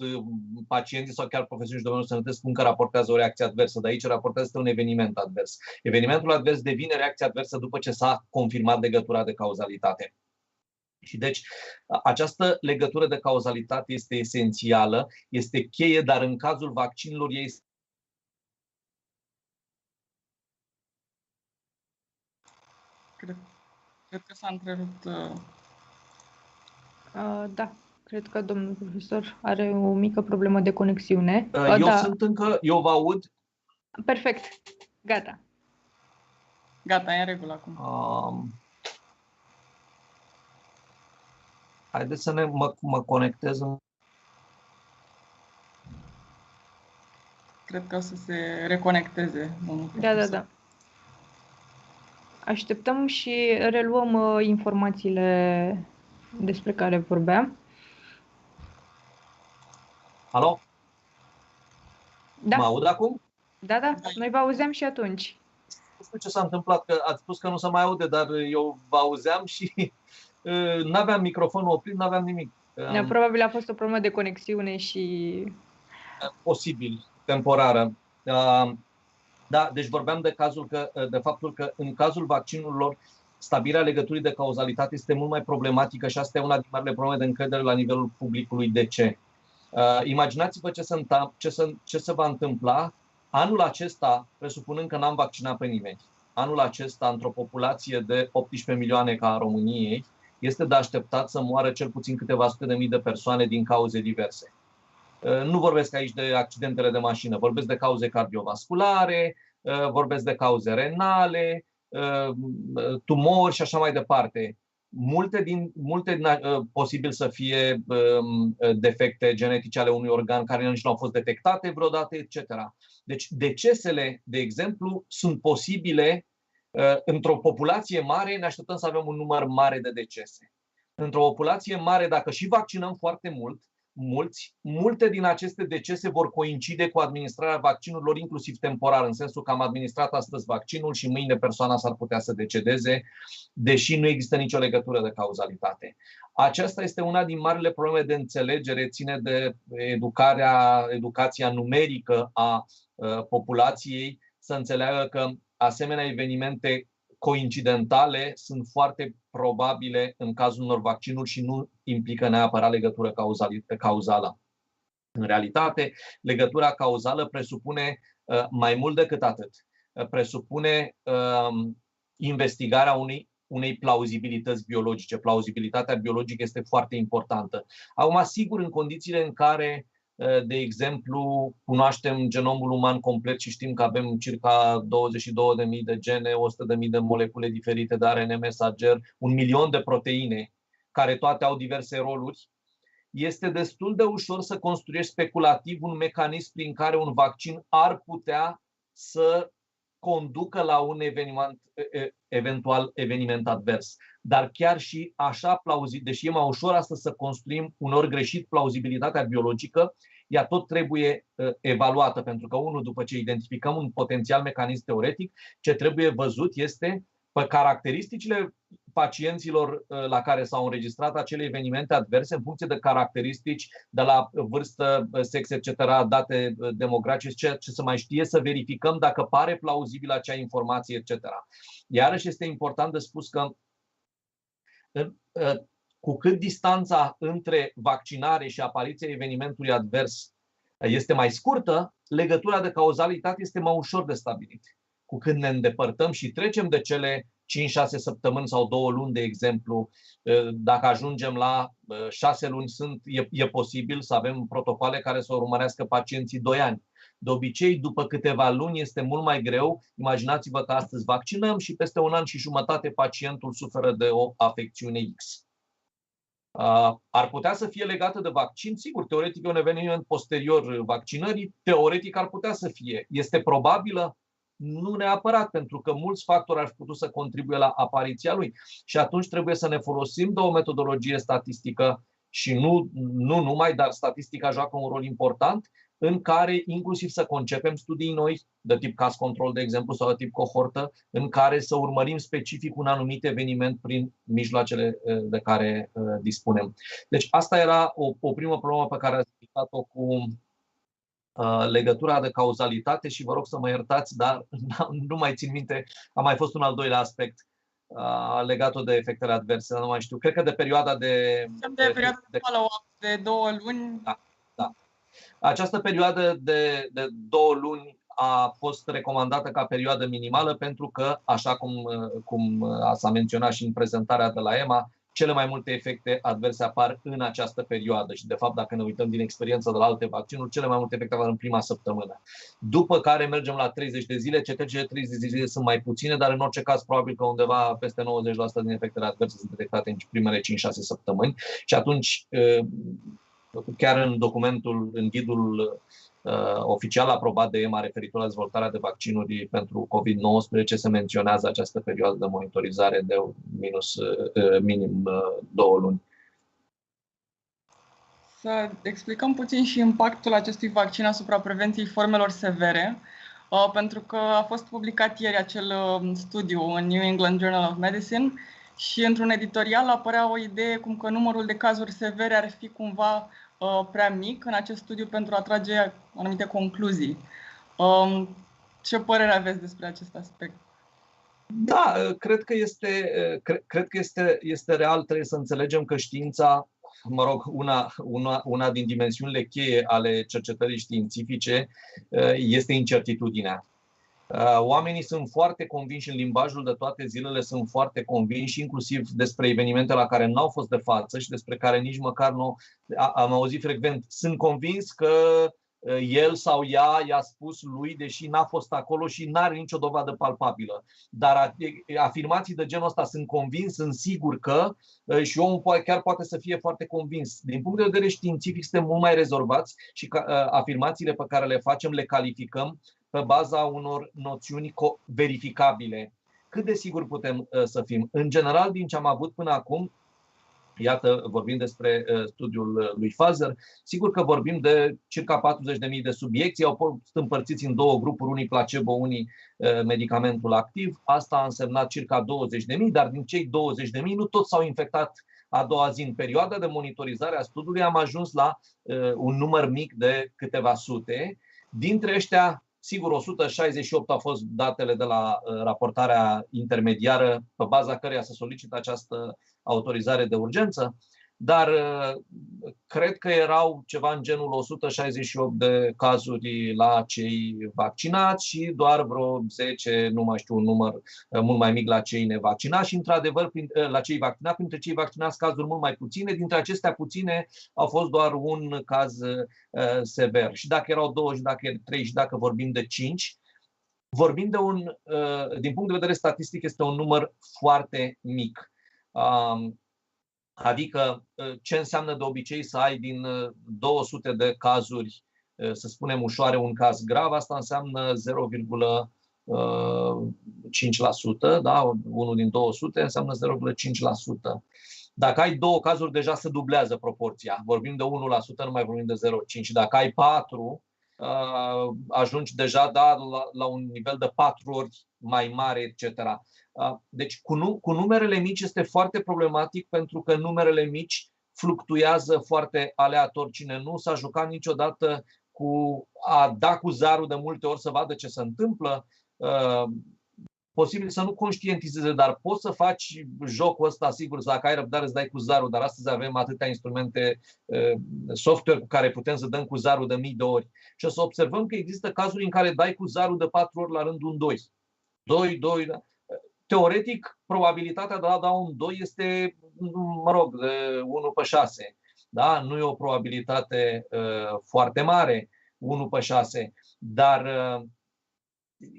pacienții sau chiar profesioniști de domeniul sănătății spun că raportează o reacție adversă, dar aici raportează un eveniment advers. Evenimentul advers devine reacție adversă după ce s-a confirmat legătura de cauzalitate. Și deci această legătură de cauzalitate este esențială, este cheie, dar în cazul vaccinurilor ei Cred că s-a întrerupt. Da, cred că domnul profesor are o mică problemă de conexiune. Eu vă aud. Perfect, gata. Gata, e în regulă acum. Haideți să mă conectez. Cred că o să se reconecteze, domnul profesor. Da. Așteptăm și reluăm informațiile despre care vorbeam. Alo? Da. Mă aud acum? Da, noi vă auzeam și atunci. Nu știu ce s-a întâmplat, că ați spus că nu se mai aude, dar eu vă auzeam și n-aveam microfonul oprit, n-aveam nimic. Probabil a fost o problemă de conexiune și... Posibil, temporară. Da, deci vorbeam de faptul că în cazul vaccinurilor, stabilirea legăturii de cauzalitate este mult mai problematică și asta e una din marile probleme de încredere la nivelul publicului. De ce? Imaginați-vă ce se va întâmpla anul acesta, presupunând că n-am vaccinat pe nimeni. Anul acesta, într-o populație de 18 milioane ca a României, este de așteptat să moară cel puțin câteva sute de mii de persoane din cauze diverse. Nu vorbesc aici de accidentele de mașină, vorbesc de cauze cardiovasculare, vorbesc de cauze renale, tumori și așa mai departe. Posibil să fie defecte genetice ale unui organ care nici nu au fost detectate vreodată, etc. Deci decesele, de exemplu, sunt posibile într-o populație mare, ne așteptăm să avem un număr mare de decese. Într-o populație mare, dacă și vaccinăm foarte multe din aceste decese vor coincide cu administrarea vaccinurilor, inclusiv temporar, în sensul că am administrat astăzi vaccinul și mâine persoana s-ar putea să decedeze, deși nu există nicio legătură de cauzalitate. Aceasta este una din marile probleme de înțelegere, ține de educația numerică a populației, să înțeleagă că asemenea evenimente coincidentale sunt foarte probabile în cazul unor vaccinuri și nu implică neapărat legătură cauzală. În realitate, legătura cauzală presupune mai mult decât atât. Presupune investigarea unei plauzibilități biologice. Plauzibilitatea biologică este foarte importantă. Acum, sigur, în condițiile în care, de exemplu, cunoaștem genomul uman complet și știm că avem circa 22.000 de gene, 100.000 de molecule diferite de ARN mesager, 1 milion de proteine, care toate au diverse roluri, este destul de ușor să construiești speculativ un mecanism prin care un vaccin ar putea să conducă la un eventual eveniment advers. Dar chiar și așa, deși e mai ușor astăzi să construim uneori greșit plauzibilitatea biologică, ea tot trebuie evaluată, pentru că, după ce identificăm un potențial mecanism teoretic, ce trebuie văzut este pe caracteristicile pacienților la care s-au înregistrat acele evenimente adverse, în funcție de caracteristici, de la vârstă, sex, etc., date demografice, ce să mai știe, să verificăm dacă pare plauzibil acea informație, etc. Iarăși este important de spus că cu cât distanța între vaccinare și apariția evenimentului advers este mai scurtă, legătura de cauzalitate este mai ușor de stabilit. Cu cât ne îndepărtăm și trecem de cele 5-6 săptămâni sau 2 luni, de exemplu, dacă ajungem la 6 luni, e posibil să avem protocoale care să urmărească pacienții 2 ani. De obicei, după câteva luni este mult mai greu. Imaginați-vă că astăzi vaccinăm și peste 1 an și jumătate pacientul suferă de o afecțiune X. Ar putea să fie legată de vaccin? Sigur, teoretic e un eveniment posterior vaccinării, teoretic ar putea să fie. Este probabilă? Nu neapărat, pentru că mulți factori ar fi putut să contribuie la apariția lui. Și atunci trebuie să ne folosim de o metodologie statistică și nu numai, dar statistica joacă un rol important, în care inclusiv să concepem studii noi, de tip caz control, de exemplu, sau de tip cohortă, în care să urmărim specific un anumit eveniment prin mijloacele de care dispunem. Deci asta era o primă problemă pe care ați ridicat-o cu legătura de cauzalitate și vă rog să mă iertați, dar nu mai țin minte, a mai fost un al doilea aspect legat de efectele adverse, nu mai știu. Cred că de perioada de follow-up de 2 luni. Da. Această perioadă de 2 luni a fost recomandată ca perioadă minimală pentru că, așa cum s-a menționat și în prezentarea de la EMA, cele mai multe efecte adverse apar în această perioadă și, de fapt, dacă ne uităm din experiență de la alte vaccinuri, cele mai multe efecte apar în prima săptămână. După care mergem la 30 de zile, cele 30 de zile sunt mai puține, dar în orice caz probabil că undeva peste 90% din efectele adverse sunt detectate în primele 5-6 săptămâni și atunci chiar în documentul, în ghidul oficial aprobat de EMA referitor la dezvoltarea de vaccinuri pentru COVID-19 se menționează această perioadă de monitorizare de minim 2 luni. Să explicăm puțin și impactul acestui vaccin asupra prevenției formelor severe, pentru că a fost publicat ieri acel studiu în New England Journal of Medicine și într-un editorial apărea o idee cum că numărul de cazuri severe ar fi cumva prea mic în acest studiu pentru a trage anumite concluzii. Ce părere aveți despre acest aspect? Da, cred că este real. Trebuie să înțelegem că știința, mă rog, una din dimensiunile cheie ale cercetării științifice este incertitudinea. Oamenii sunt foarte convinși în limbajul de toate zilele, sunt foarte convinși inclusiv despre evenimente la care n-au fost de față și despre care nici măcar nu am auzit frecvent. Sunt convins că el sau ea i-a spus lui, deși n-a fost acolo și n-are nicio dovadă palpabilă. Dar afirmații de genul ăsta, sunt convins, sunt sigur că, și omul chiar poate să fie foarte convins. Din punct de vedere științific suntem mult mai rezolvați și afirmațiile pe care le facem le calificăm pe baza unor noțiuni verificabile. Cât de sigur putem să fim? În general, din ce am avut până acum, iată, vorbim despre studiul lui Pfizer, sigur că vorbim de circa 40.000 de subiecți, au fost împărțiți în 2 grupuri, unii placebo, unii medicamentul activ. Asta a însemnat circa 20.000, dar din cei 20.000 nu toți s-au infectat a doua zi. În perioada de monitorizare a studiului am ajuns la un număr mic de câteva sute. Dintre ăștia, sigur, 168 au fost datele de la raportarea intermediară pe baza căreia se solicită această autorizare de urgență, dar cred că erau ceva în genul 168 de cazuri la cei vaccinați și doar vreo 10, nu mai știu, un număr mult mai mic la cei nevaccinați și, într-adevăr, la cei vaccinați, printre cei vaccinați cazuri mult mai puține. Dintre acestea puține au fost doar un caz sever. Și dacă erau 2 și dacă erau 3 și dacă vorbim de 5, vorbim de din punct de vedere statistic, este un număr foarte mic. Adică ce înseamnă de obicei să ai din 200 de cazuri, să spunem ușoare, un caz grav, asta înseamnă 0,5%, da? Unul din 200 înseamnă 0,5%. Dacă ai 2 cazuri, deja se dublează proporția. Vorbim de 1%, nu mai vorbim de 0,5%. Dacă ai 4, ajungi deja la un nivel de 4 ori mai mare, etc. Deci cu numerele mici este foarte problematic, pentru că numerele mici fluctuează foarte aleator. Cine nu s-a jucat niciodată cu a da cu zarul de multe ori să vadă ce se întâmplă, posibil să nu conștientizeze, dar poți să faci jocul ăsta, sigur, dacă ai răbdare îți dai cu zarul, dar astăzi avem atâtea instrumente, software cu care putem să dăm cu zarul de 1000 de ori. Și o să observăm că există cazuri în care dai cu zarul de 4 ori la rândul un 2. 2. Teoretic, probabilitatea de a da un 2 este, mă rog, de 1 pe 6. Da? Nu e o probabilitate foarte mare, 1 pe 6, dar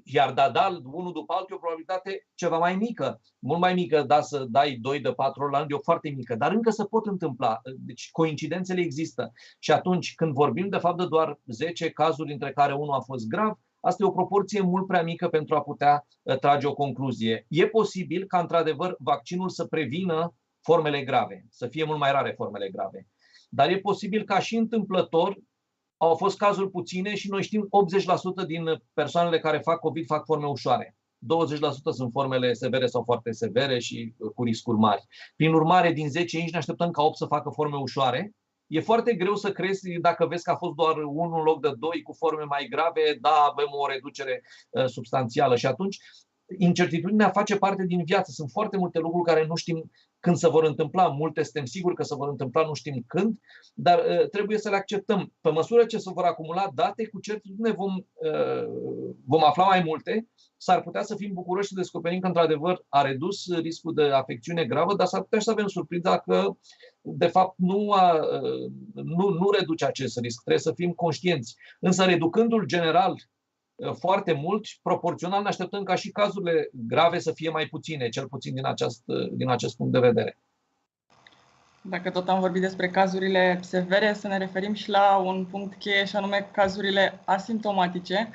iar da unul după altul e o probabilitate ceva mai mică, mult mai mică, da, să dai 2 de 4 ori la rând, e o foarte mică, dar încă se pot întâmpla. Deci coincidențele există. Și atunci când vorbim de fapt de doar 10 cazuri, dintre care unul a fost grav, asta e o proporție mult prea mică pentru a putea trage o concluzie. E posibil ca, într-adevăr, vaccinul să prevină formele grave, să fie mult mai rare formele grave. Dar e posibil ca și întâmplător, au fost cazuri puține și noi știm 80% din persoanele care fac COVID fac forme ușoare. 20% sunt formele severe sau foarte severe și cu riscuri mari. Prin urmare, din 10 inși ne așteptăm ca 8 să facă forme ușoare. E foarte greu să crezi, dacă vezi că a fost doar 1 în loc de 2 cu forme mai grave, da, avem o reducere substanțială. Și atunci incertitudinea face parte din viață. Sunt foarte multe lucruri care nu știm când se vor întâmpla. Multe suntem siguri că se vor întâmpla, nu știm când, dar trebuie să le acceptăm. Pe măsură ce se vor acumula date, cu certitudine vom afla mai multe. S-ar putea să fim bucuroși să descoperim că, într-adevăr, a redus riscul de afecțiune gravă, dar s-ar putea și să avem surpriza că, de fapt, nu reduce acest risc. Trebuie să fim conștienți. Însă, reducându-l general foarte mult, proporțional ne așteptăm ca și cazurile grave să fie mai puține, cel puțin din acest punct de vedere. Dacă tot am vorbit despre cazurile severe, să ne referim și la un punct cheie, și anume cazurile asimptomatice,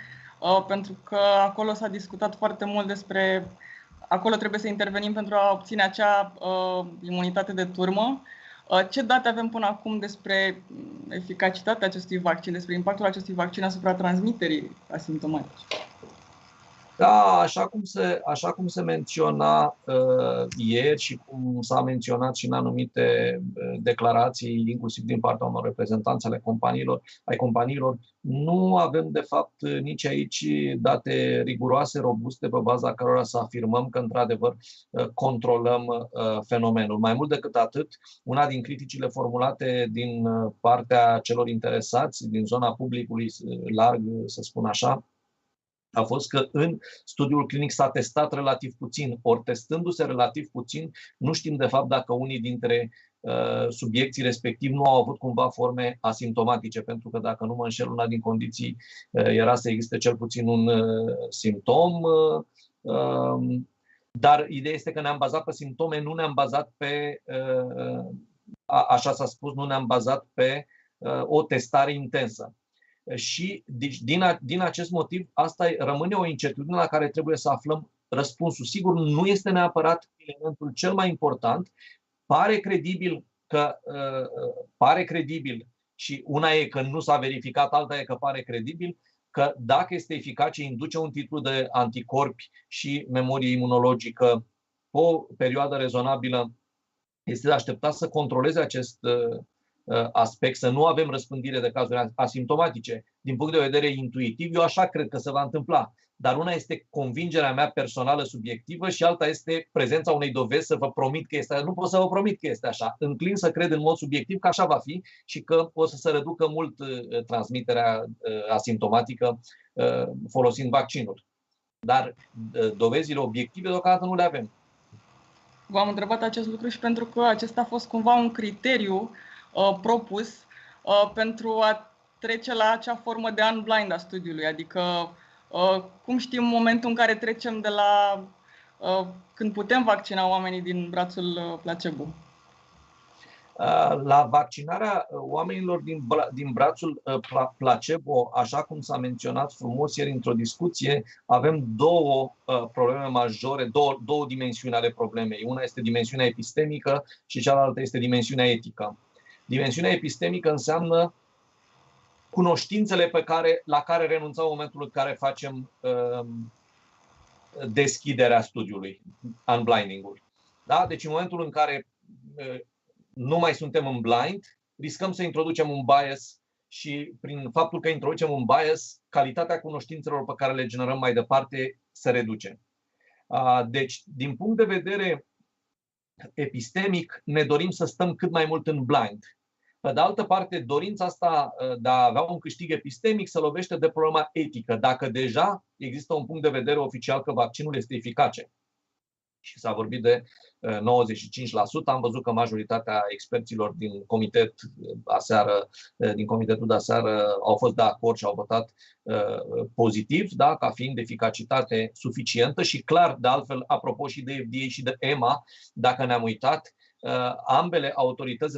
pentru că acolo s-a discutat foarte mult despre... Acolo trebuie să intervenim pentru a obține acea imunitate de turmă. Ce date avem până acum despre eficacitatea acestui vaccin, despre impactul acestui vaccin asupra transmiterii asimptomatice? Da, așa cum se menționa ieri și cum s-a menționat și în anumite declarații, inclusiv din partea unor reprezentanți ai companiilor, nu avem de fapt nici aici date riguroase, robuste, pe baza cărora să afirmăm că într-adevăr controlăm fenomenul. Mai mult decât atât, una din criticile formulate din partea celor interesați, din zona publicului larg, să spun așa, a fost că în studiul clinic s-a testat relativ puțin. Ori testându-se relativ puțin, nu știm de fapt dacă unii dintre subiecții respectivi nu au avut cumva forme asimptomatice, pentru că dacă nu mă înșel, una din condiții era să existe cel puțin un simptom. Dar ideea este că ne-am bazat pe simptome, nu ne-am bazat pe, așa s-a spus, nu ne-am bazat pe o testare intensă. Și din acest motiv, asta rămâne o incertitudine la care trebuie să aflăm răspunsul. Sigur, nu este neapărat elementul cel mai important. Pare credibil și una e că nu s-a verificat, alta e că pare credibil că dacă este eficace, induce un titlu de anticorpi și memorie imunologică pe o perioadă rezonabilă, este de așteptat să controleze acest aspect, să nu avem răspândire de cazuri asimptomatice. Din punct de vedere intuitiv, eu așa cred că se va întâmpla. Dar una este convingerea mea personală subiectivă și alta este prezența unei dovezi să vă promit că este așa. Nu pot să vă promit că este așa. Înclin să cred în mod subiectiv că așa va fi și că o să se reducă mult transmiterea asimptomatică folosind vaccinul. Dar dovezile obiective deocamdată nu le avem. V-am întrebat acest lucru și pentru că acesta a fost cumva un criteriu propus pentru a trece la acea formă de unblind a studiului, adică cum știm momentul în care trecem de la când putem vaccina oamenii din brațul placebo? La vaccinarea oamenilor din brațul placebo, așa cum s-a menționat frumos ieri într-o discuție, avem două probleme majore, două dimensiuni ale problemei. Una este dimensiunea epistemică și cealaltă este dimensiunea etică. Dimensiunea epistemică înseamnă cunoștințele la care renunțăm în momentul în care facem deschiderea studiului, unblinding-ul. Da? Deci în momentul în care nu mai suntem în blind, riscăm să introducem un bias și prin faptul că introducem un bias, calitatea cunoștințelor pe care le generăm mai departe se reduce. Deci, din punct de vedere epistemic, ne dorim să stăm cât mai mult în blind. Pe de altă parte, dorința asta de a avea un câștig epistemic se lovește de problema etică. Dacă deja există un punct de vedere oficial că vaccinul este eficace și s-a vorbit de 95%, am văzut că majoritatea experților din comitetul de aseară au fost de acord și au votat pozitiv, da, ca fiind de eficacitate suficientă și clar, de altfel, apropo și de FDA și de EMA, dacă ne-am uitat, ambele autorități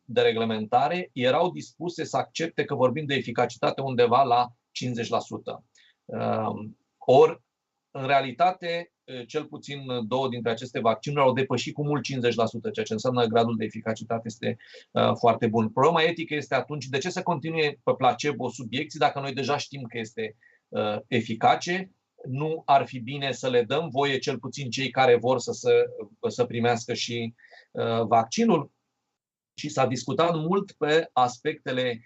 de reglementare erau dispuse să accepte că vorbim de eficacitate undeva la 50%. Ori, în realitate, cel puțin două dintre aceste vaccinuri au depășit cu mult 50%, ceea ce înseamnă că gradul de eficacitate este foarte bun. Problema etică este atunci de ce să continue pe placebo subiecții dacă noi deja știm că este eficace. Nu ar fi bine să le dăm voie, cel puțin cei care vor să primească și vaccinul? Și s-a discutat mult pe aspectele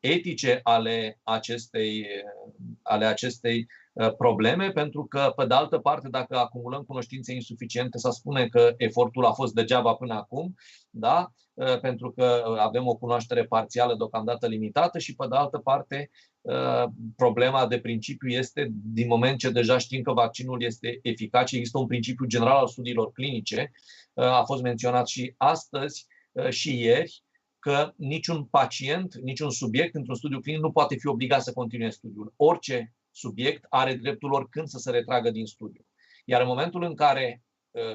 etice ale acestei probleme, pentru că, pe de altă parte, dacă acumulăm cunoștințe insuficiente, să spune că efortul a fost degeaba până acum, da? Pentru că avem o cunoaștere parțială, deocamdată limitată, și, pe de altă parte, problema de principiu este, din moment ce deja știm că vaccinul este eficace, există un principiu general al studiilor clinice, a fost menționat și astăzi și ieri, că niciun pacient, niciun subiect într-un studiu clinic nu poate fi obligat să continue studiul. Orice subiect are dreptul oricând să se retragă din studiu. Iar în momentul în care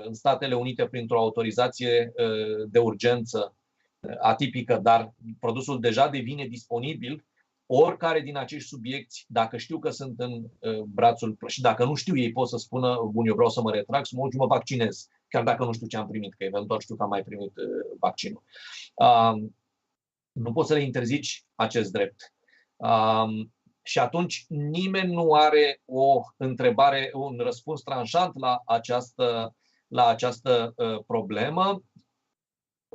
în Statele Unite, printr-o autorizație de urgență, atipică, dar produsul deja devine disponibil, oricare din acești subiecti, dacă știu că sunt în brațul și dacă nu știu, ei pot să spună, bun, eu vreau să mă retrag, să mă duc și mă vaccinez, chiar dacă nu știu ce am primit, că eventual știu că am mai primit vaccinul. Nu poți să le interzici acest drept. Și atunci nimeni nu are o întrebare, un răspuns tranșant la această problemă.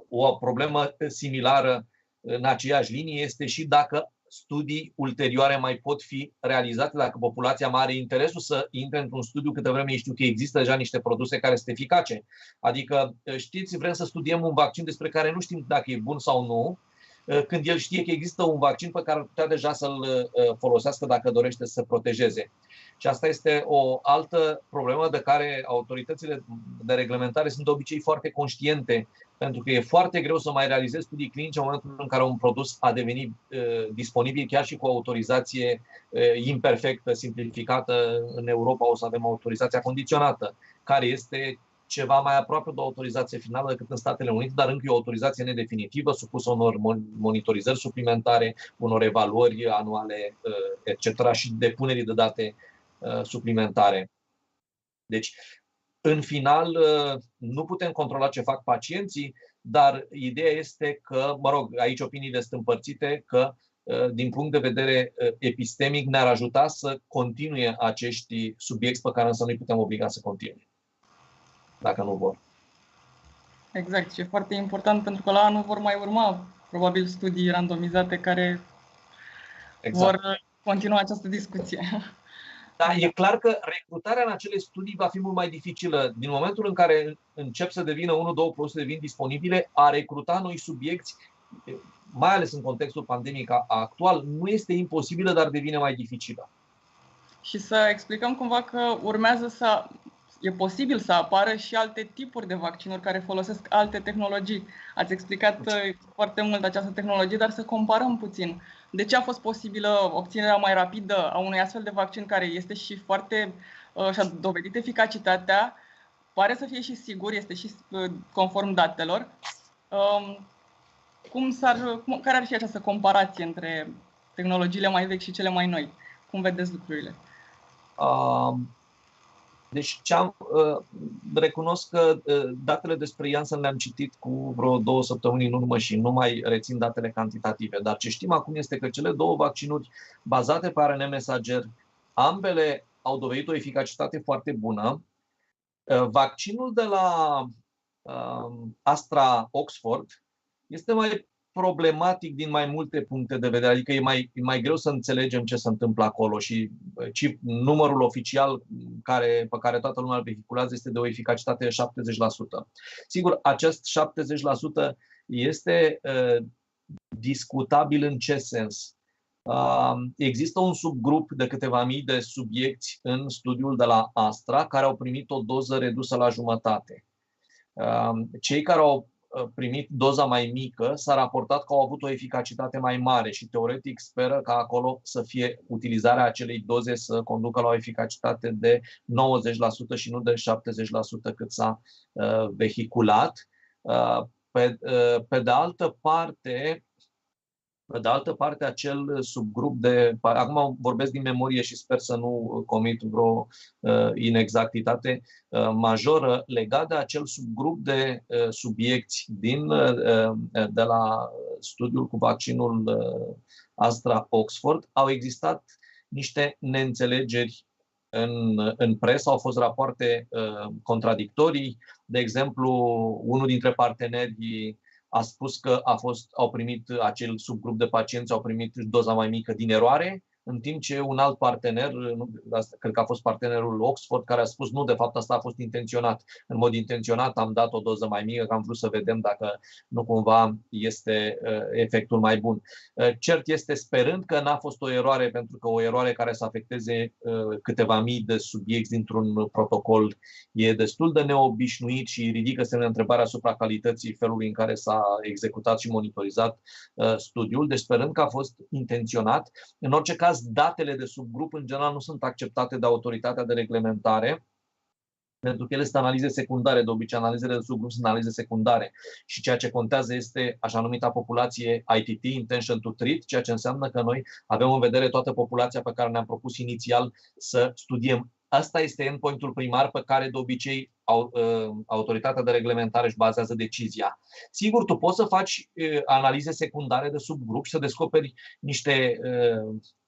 O problemă similară în aceeași linie este și dacă studii ulterioare mai pot fi realizate, dacă populația mai are interesul să intre într-un studiu câtă vreme știu că există deja niște produse care sunt eficace. Adică, știți, vrem să studiem un vaccin despre care nu știm dacă e bun sau nu, când el știe că există un vaccin pe care ar putea deja să-l folosească dacă dorește să se protejeze. Și asta este o altă problemă de care autoritățile de reglementare sunt de obicei foarte conștiente, pentru că e foarte greu să mai realizezi studii clinice în momentul în care un produs a devenit disponibil, chiar și cu autorizație imperfectă, simplificată. În Europa o să avem autorizația condiționată, care este ceva mai aproape de o autorizație finală decât în Statele Unite, dar încă e o autorizație nedefinitivă, supusă unor monitorizări suplimentare, unor evaluări anuale, etc. și depunerii de date suplimentare. Deci, în final, nu putem controla ce fac pacienții, dar ideea este că, mă rog, aici opiniile sunt împărțite, că din punct de vedere epistemic ne-ar ajuta să continue acești subiecti pe care însă nu-i putem obliga să continue, dacă nu vor. Exact, și e foarte important pentru că la anul vor mai urma probabil studii randomizate care vor continua această discuție. Da, e clar că recrutarea în acele studii va fi mult mai dificilă. Din momentul în care încep să devină 1-2 produse devin disponibile, a recruta noi subiecti, mai ales în contextul pandemic actual, nu este imposibilă, dar devine mai dificilă. Și să explicăm cumva că e posibil să apară și alte tipuri de vaccinuri care folosesc alte tehnologii. Ați explicat foarte mult această tehnologie, dar să comparăm puțin. De ce a fost posibilă obținerea mai rapidă a unui astfel de vaccin care este și foarte și-a dovedit eficacitatea, pare să fie și sigur, este și conform datelor. Care ar fi această comparație între tehnologiile mai vechi și cele mai noi? Cum vedeți lucrurile? Deci recunosc că datele despre Janssen le-am citit cu vreo 2 săptămâni în urmă și nu mai rețin datele cantitative. Dar ce știm acum este că cele două vaccinuri bazate pe ARN mesager, ambele au dovedit o eficacitate foarte bună. Vaccinul de la Astra Oxford este mai problematic din mai multe puncte de vedere, adică e mai greu să înțelegem ce se întâmplă acolo și numărul oficial pe care toată lumea îl vehiculează este de o eficacitate de 70%. Sigur, acest 70% este discutabil în ce sens? Există un subgrup de câteva mii de subiecți în studiul de la Astra care au primit o doză redusă la jumătate. Cei care au primit doza mai mică s-a raportat că au avut o eficacitate mai mare și teoretic speră ca acolo să fie utilizarea acelei doze să conducă la o eficacitate de 90% și nu de 70% cât s-a vehiculat. Pe de altă parte, acel subgrup acum vorbesc din memorie și sper să nu comit vreo inexactitate majoră, legat de acel subgrup de subiecți de la studiul cu vaccinul Astra-Oxford, au existat niște neînțelegeri în presă, au fost rapoarte contradictorii. De exemplu, unul dintre parteneri a spus că au primit acel subgrup de pacienți, au primit doza mai mică din eroare, în timp ce un alt partener, cred că a fost partenerul Oxford, care a spus nu, de fapt asta a fost intenționat. În mod intenționat am dat o doză mai mică, că am vrut să vedem dacă nu cumva este efectul mai bun. Cert este, sperând că n-a fost o eroare, pentru că o eroare care să afecteze câteva mii de subiecți dintr-un protocol e destul de neobișnuit și ridică semne de întrebare asupra calității felului în care s-a executat și monitorizat studiul, deci sperând că a fost intenționat. În orice caz, datele de subgrup în general nu sunt acceptate de autoritatea de reglementare pentru că ele sunt analize secundare, de obicei analizele de subgrup sunt analize secundare și ceea ce contează este așa numita populație ITT, Intention to Treat, ceea ce înseamnă că noi avem în vedere toată populația pe care ne-am propus inițial să studiem. Asta este endpoint-ul primar pe care de obicei autoritatea de reglementare își bazează decizia. Sigur, tu poți să faci analize secundare de subgrup și să descoperi niște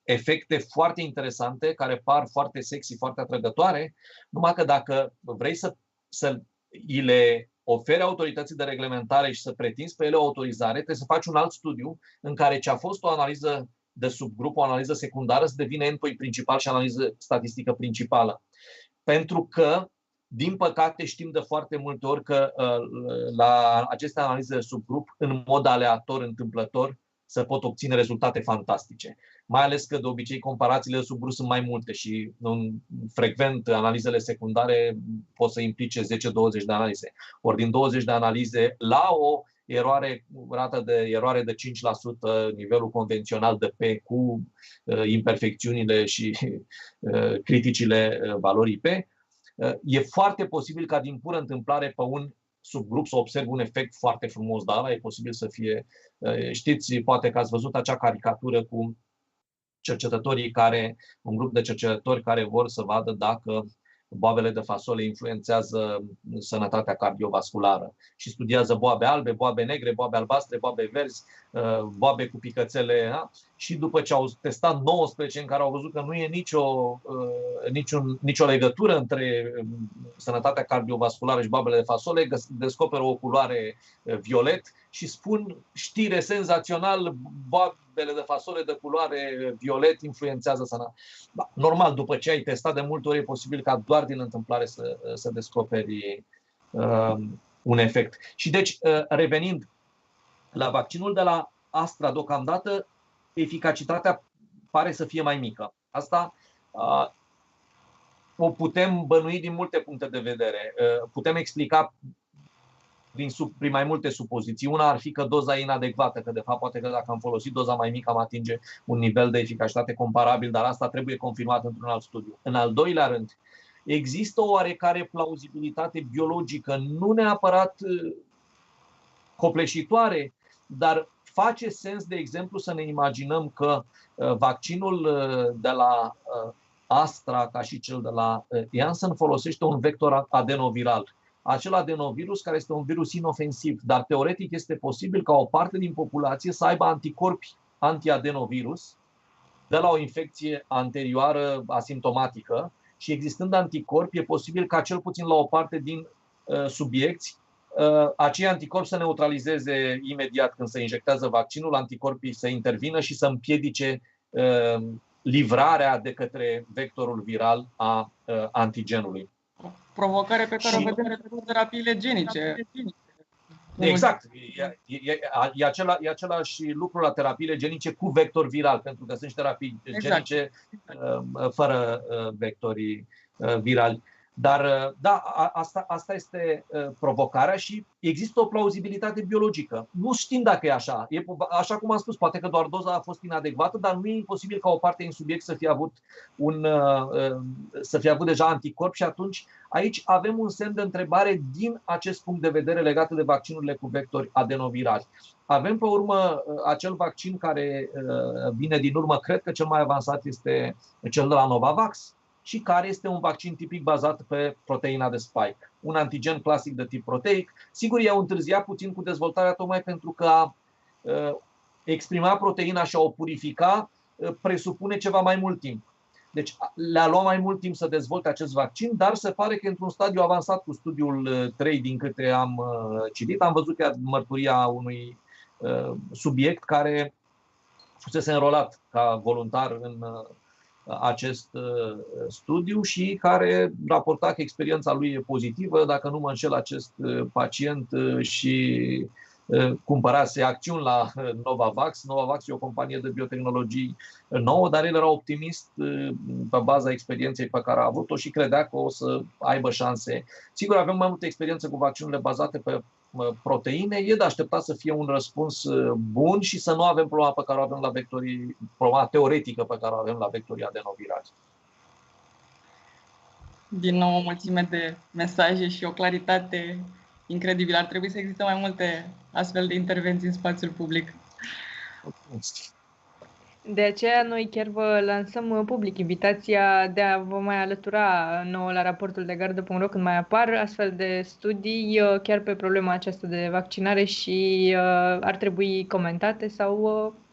efecte foarte interesante, care par foarte sexy, foarte atrăgătoare, numai că dacă vrei să îi le oferi autorității de reglementare și să pretinzi pe ele o autorizare, trebuie să faci un alt studiu în care ce a fost o analiză de subgrup, o analiză secundară, să devină endpoint principal și analiză statistică principală. Pentru că, din păcate, știm de foarte multe ori că la aceste analize de subgrup, în mod aleator, întâmplător, se pot obține rezultate fantastice. Mai ales că, de obicei, comparațiile de subgrup sunt mai multe și frecvent analizele secundare pot să implice 10-20 de analize. Ori din 20 de analize, la o rată de eroare de 5%, nivelul convențional de P cu imperfecțiunile și criticile valorii P, e foarte posibil ca din pură întâmplare pe un subgrup să observ un efect foarte frumos, dar ăla e posibil să fie, știți, poate că ați văzut acea caricatură cu cercetătorii un grup de cercetători care vor să vadă dacă boabele de fasole influențează sănătatea cardiovasculară și studiază boabe albe, boabe negre, boabe albastre, boabe verzi, boabe cu picățele, da? Și după ce au testat 19 în care au văzut că nu e nicio legătură între sănătatea cardiovasculară și boabele de fasole, descoperă o culoare violet și spun știre senzațional, boabele de fasole de culoare violet influențează sănătatea. Normal, după ce ai testat de multe ori, e posibil ca doar din întâmplare să descoperi un efect. Și deci, revenind la vaccinul de la Astra, deocamdată, eficacitatea pare să fie mai mică. Asta o putem bănui din multe puncte de vedere. Putem explica prin mai multe supoziții. Una ar fi că doza e inadecvată, că de fapt poate că dacă am folosit doza mai mică am atinge un nivel de eficacitate comparabil, dar asta trebuie confirmat într-un alt studiu. În al doilea rând, există o oarecare plauzibilitate biologică, nu neapărat copleșitoare, dar face sens, de exemplu, să ne imaginăm că vaccinul de la Astra, ca și cel de la Janssen, folosește un vector adenoviral. Acel adenovirus care este un virus inofensiv, dar teoretic este posibil ca o parte din populație să aibă anticorpi antiadenovirus de la o infecție anterioară asimptomatică și existând anticorpi, e posibil ca cel puțin la o parte din subiecți acei anticorpi să neutralizeze imediat când se injectează vaccinul, anticorpii să intervină și să împiedice livrarea de către vectorul viral a antigenului. Provocare pe care o vedem cu terapiile genice. Exact. E același lucru la terapiile genice cu vector viral, pentru că sunt și terapii genice fără vectorii virali. Dar da, asta este provocarea și există o plauzibilitate biologică. Nu știm dacă e așa. Așa cum am spus, poate că doar doza a fost inadecvată, dar nu e imposibil ca o parte din subiect să fie avut deja anticorp și atunci aici avem un semn de întrebare din acest punct de vedere legat de vaccinurile cu vectori adenovirali. Avem pe urmă acel vaccin care vine din urmă, cred că cel mai avansat este cel de la Novavax, și care este un vaccin tipic bazat pe proteina de spike. Un antigen clasic de tip proteic. Sigur, i-au întârziat puțin cu dezvoltarea tocmai pentru că a exprima proteina și a o purifica presupune ceva mai mult timp. Deci le-a luat mai mult timp să dezvolte acest vaccin, dar se pare că într-un stadiu avansat cu studiul 3, din câte am citit, am văzut chiar mărturia unui subiect care fusese înrolat ca voluntar în acest studiu și care raporta că experiența lui e pozitivă. Dacă nu mă înșel, acest pacient și cumpărase acțiuni la Novavax. Novavax e o companie de biotehnologii nouă, dar el era optimist pe baza experienței pe care a avut-o și credea că o să aibă șanse. Sigur, avem mai multe experiențe cu vaccinurile bazate pe proteine. E de așteptat să fie un răspuns bun și să nu avem problema pe care o avem la problema teoretică pe care o avem la vectorii adenovirali. Din nou o mulțime de mesaje și o claritate incredibilă. Ar trebui să existe mai multe astfel de intervenții în spațiul public. De aceea noi chiar vă lansăm public invitația de a vă mai alătura nouă la raportul de gardă.ro când mai apar astfel de studii chiar pe problema aceasta de vaccinare și ar trebui comentate sau,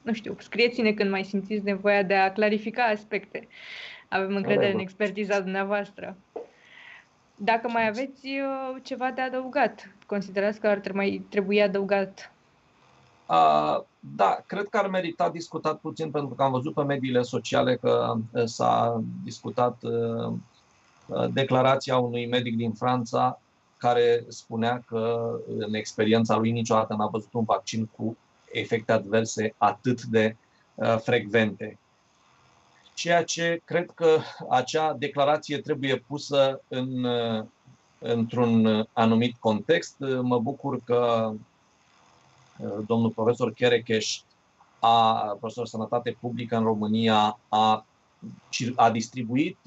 nu știu, scrieți-ne când mai simțiți nevoia de a clarifica aspecte. Avem încredere în expertiza dumneavoastră. Dacă mai aveți ceva de adăugat, considerați că ar trebui adăugat? Da, cred că ar merita discutat puțin, pentru că am văzut pe mediile sociale că s-a discutat declarația unui medic din Franța care spunea că în experiența lui niciodată n-a văzut un vaccin cu efecte adverse atât de frecvente. Ceea ce cred că acea declarație trebuie pusă într-un anumit context. Mă bucur că domnul profesor Cherecheș, profesor Sănătate Publică în România, a distribuit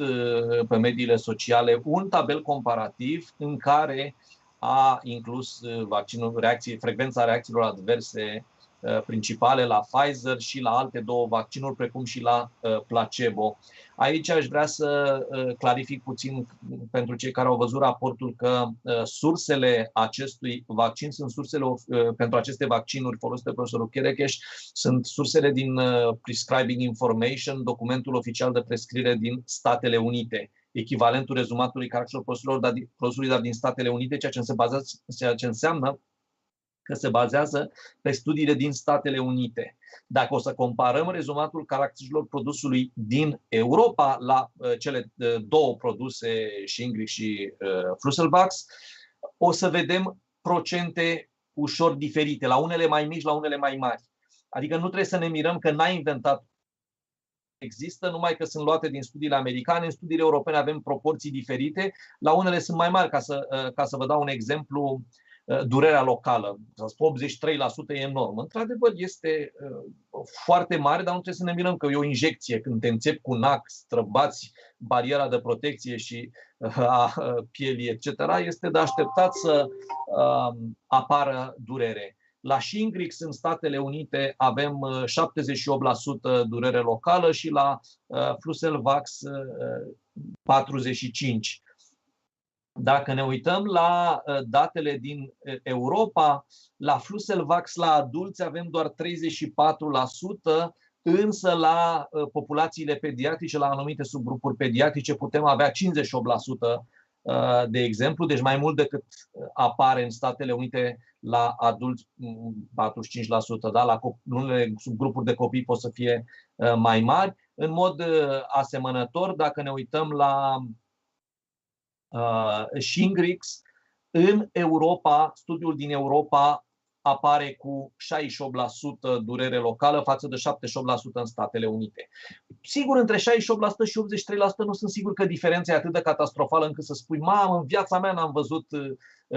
pe mediile sociale un tabel comparativ în care a inclus frecvența reacțiilor adverse principale la Pfizer și la alte două vaccinuri, precum și la placebo. Aici aș vrea să clarific puțin pentru cei care au văzut raportul că sursele acestui vaccin sunt sursele pentru aceste vaccinuri folosite de profesorul Cherecheș, sunt sursele din Prescribing Information, documentul oficial de prescriere din Statele Unite, echivalentul rezumatului caracterilor produsului, dar din Statele Unite, ceea ce înseamnă că se bazează pe studiile din Statele Unite. Dacă o să comparăm rezumatul caracterilor produsului din Europa la cele două produse, Shingrix și Flucelvax, o să vedem procente ușor diferite, la unele mai mici, la unele mai mari. Adică nu trebuie să ne mirăm că n-a inventat. Există, numai că sunt luate din studiile americane. În studiile europene avem proporții diferite, la unele sunt mai mari. Ca să vă dau un exemplu, durerea locală, să spun 83% e enorm. Într-adevăr, este foarte mare, dar nu trebuie să ne mirăm că e o injecție. Când te înțepi cu NAC, străbați bariera de protecție și a pielii, etc., este de așteptat să apară durere. La Shingrix în Statele Unite avem 78% durere locală și la Flucelvax 45%. Dacă ne uităm la datele din Europa, la Flucelvax la adulți avem doar 34%, însă la populațiile pediatrice, la anumite subgrupuri pediatrice, putem avea 58%, de exemplu, deci mai mult decât apare în Statele Unite la adulți, 45%, da? La unele subgrupuri de copii pot să fie mai mari. În mod asemănător, dacă ne uităm la Shingrix, în Europa, studiul din Europa apare cu 68% durere locală față de 78% în Statele Unite. Sigur, între 68% și 83% nu sunt sigur că diferența e atât de catastrofală încât să spui, mamă, în viața mea n-am văzut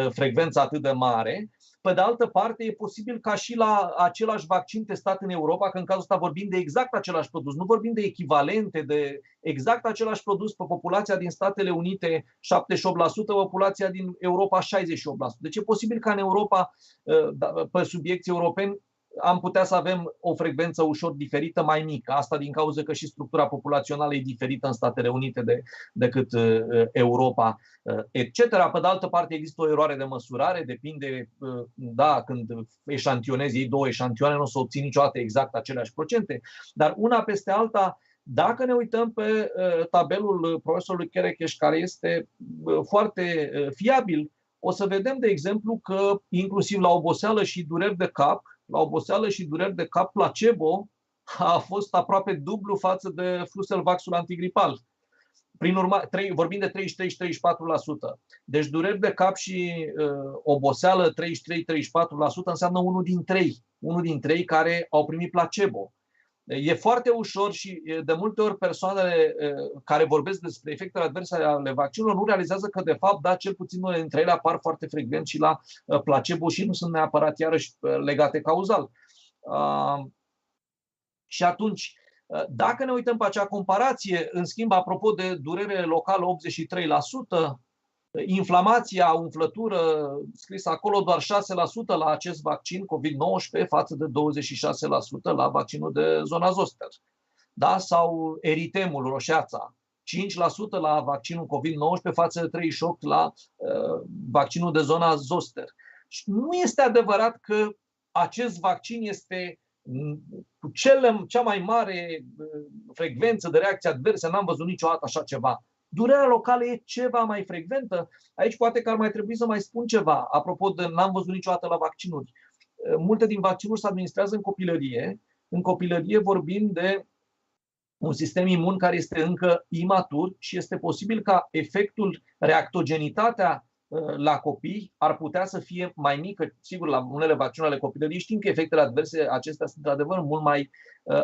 frecvența atât de mare. Pe de altă parte, e posibil ca și la același vaccin testat în Europa, că în cazul ăsta vorbim de exact același produs, nu vorbim de echivalente, de exact același produs pe populația din Statele Unite 78%, populația din Europa 68%. Deci e posibil ca în Europa, pe subiecti europeni, am putea să avem o frecvență ușor diferită, mai mică. Asta din cauza că și structura populațională e diferită în Statele Unite decât Europa, etc. Pe de altă parte, există o eroare de măsurare, depinde, da, când eșantionezi, iei două eșantioane, nu o să obții niciodată exact aceleași procente, dar una peste alta, dacă ne uităm pe tabelul profesorului Cherecheș, care este foarte fiabil, o să vedem, de exemplu, că inclusiv la oboseală și dureri de cap, placebo a fost aproape dublu față de Flucelvaxul antigripal. Prin urmare, vorbim de 33-34%. Deci dureri de cap și oboseală 33-34% înseamnă unul din trei care au primit placebo. E foarte ușor și de multe ori persoanele care vorbesc despre efectele adverse ale vaccinurilor nu realizează că, de fapt, da, cel puțin unele dintre ele apar foarte frecvent și la placebo și nu sunt neapărat iarăși legate cauzal. Și atunci, Dacă ne uităm pe acea comparație, în schimb, apropo de durere locală 83%, inflamația, umflătură, scris acolo doar 6% la acest vaccin COVID-19 față de 26% la vaccinul de zona zoster. Da? Sau eritemul, roșeața, 5% la vaccinul COVID-19 față de 38% la vaccinul de zona zoster. Și nu este adevărat că acest vaccin este cu cea mai mare frecvență de reacții adverse. N-am văzut niciodată așa ceva. Durerea locală e ceva mai frecventă. Aici poate că ar mai trebui să mai spun ceva. Apropo de n-am văzut niciodată la vaccinuri. Multe din vaccinuri se administrează în copilărie. În copilărie vorbim de un sistem imun care este încă imatur și este posibil ca efectul, reactogenitatea la copii ar putea să fie mai mică. Sigur, la unele vaccinuri ale copilăriei știm că efectele adverse acestea sunt într-adevăr mult mai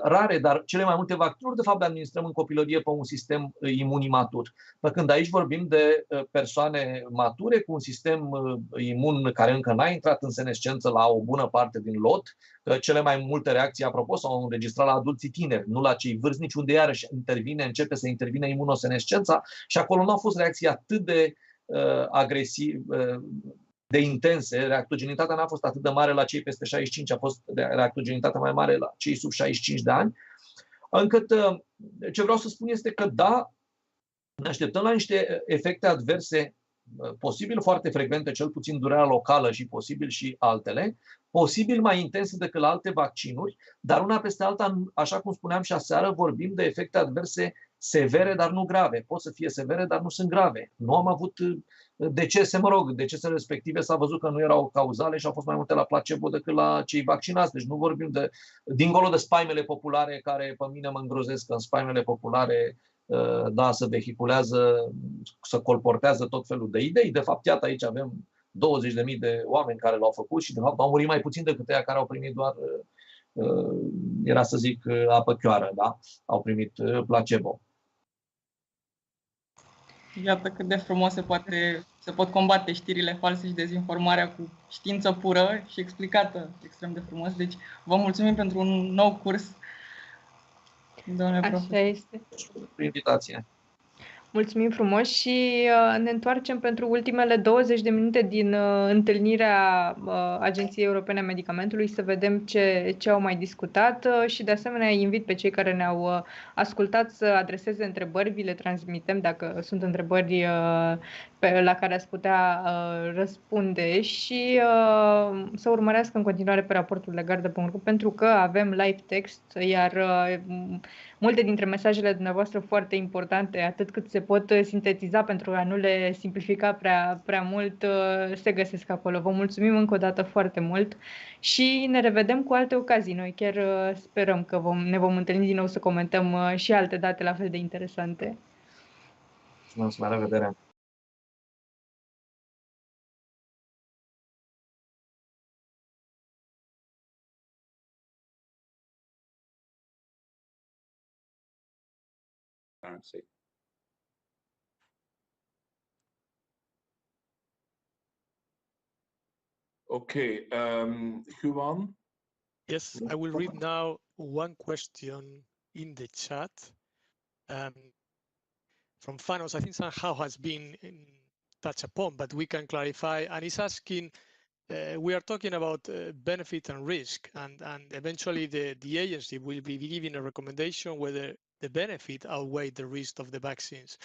rare, dar cele mai multe vaccinuri de fapt le administrăm în copilărie pe un sistem imun imatur. Pe când aici vorbim de persoane mature cu un sistem imun care încă n-a intrat în senescență la o bună parte din lot. Cele mai multe reacții, apropo, s-au înregistrat la adulții tineri, nu la cei vârstnici, unde iarăși începe să intervine imunosenescența și acolo nu au fost reacții atât de agresiv, de intense. Reactogenitatea n-a fost atât de mare la cei peste 65, a fost reactogenitatea mai mare la cei sub 65 de ani. Încât ce vreau să spun este că da, ne așteptăm la niște efecte adverse posibil foarte frecvente, cel puțin durerea locală și posibil și altele, posibil mai intense decât la alte vaccinuri, dar una peste alta, așa cum spuneam și aseară, vorbim de efecte adverse severe, dar nu grave. Pot să fie severe, dar nu sunt grave. Nu am avut decese, decesele respective s-a văzut că nu erau cauzale și au fost mai multe la placebo decât la cei vaccinați. Deci nu vorbim de, dincolo de spaimele populare care pe mine mă îngrozesc, că în spaimele populare da, se vehiculează, se colportează tot felul de idei. De fapt, iată, aici avem 20.000 de oameni care l-au făcut și de fapt au murit mai puțin decât ăia care au primit doar, era să zic, apă chioară, da? Au primit placebo. Iată cât de frumos se pot combate știrile false și dezinformarea cu știință pură și explicată extrem de frumos. Deci vă mulțumim pentru un nou curs, domnule profesor. Așa este. Prin invitație. Mulțumim frumos și ne întoarcem pentru ultimele 20 de minute din întâlnirea Agenției Europene a Medicamentului să vedem ce au mai discutat și de asemenea invit pe cei care ne-au ascultat să adreseze întrebări, vi le transmitem dacă sunt întrebări la care ați putea răspunde și să urmărească în continuare pe raportul de gardă.ro pentru că avem live text, iar multe dintre mesajele dumneavoastră foarte importante, atât cât se pot sintetiza pentru a nu le simplifica prea mult, se găsesc acolo. Vă mulțumim încă o dată foarte mult și ne revedem cu alte ocazii. Noi chiar sperăm că ne vom întâlni din nou să comentăm și alte date la fel de interesante. Mulțumesc, la revedere! Transparency. Okay, Juan? Yes, I will read now one question in the chat from Fanos. I think somehow has been touched upon, but we can clarify. And he's asking, we are talking about benefit and risk, and eventually the agency will be giving a recommendation whether the benefit outweigh the risk of the vaccines.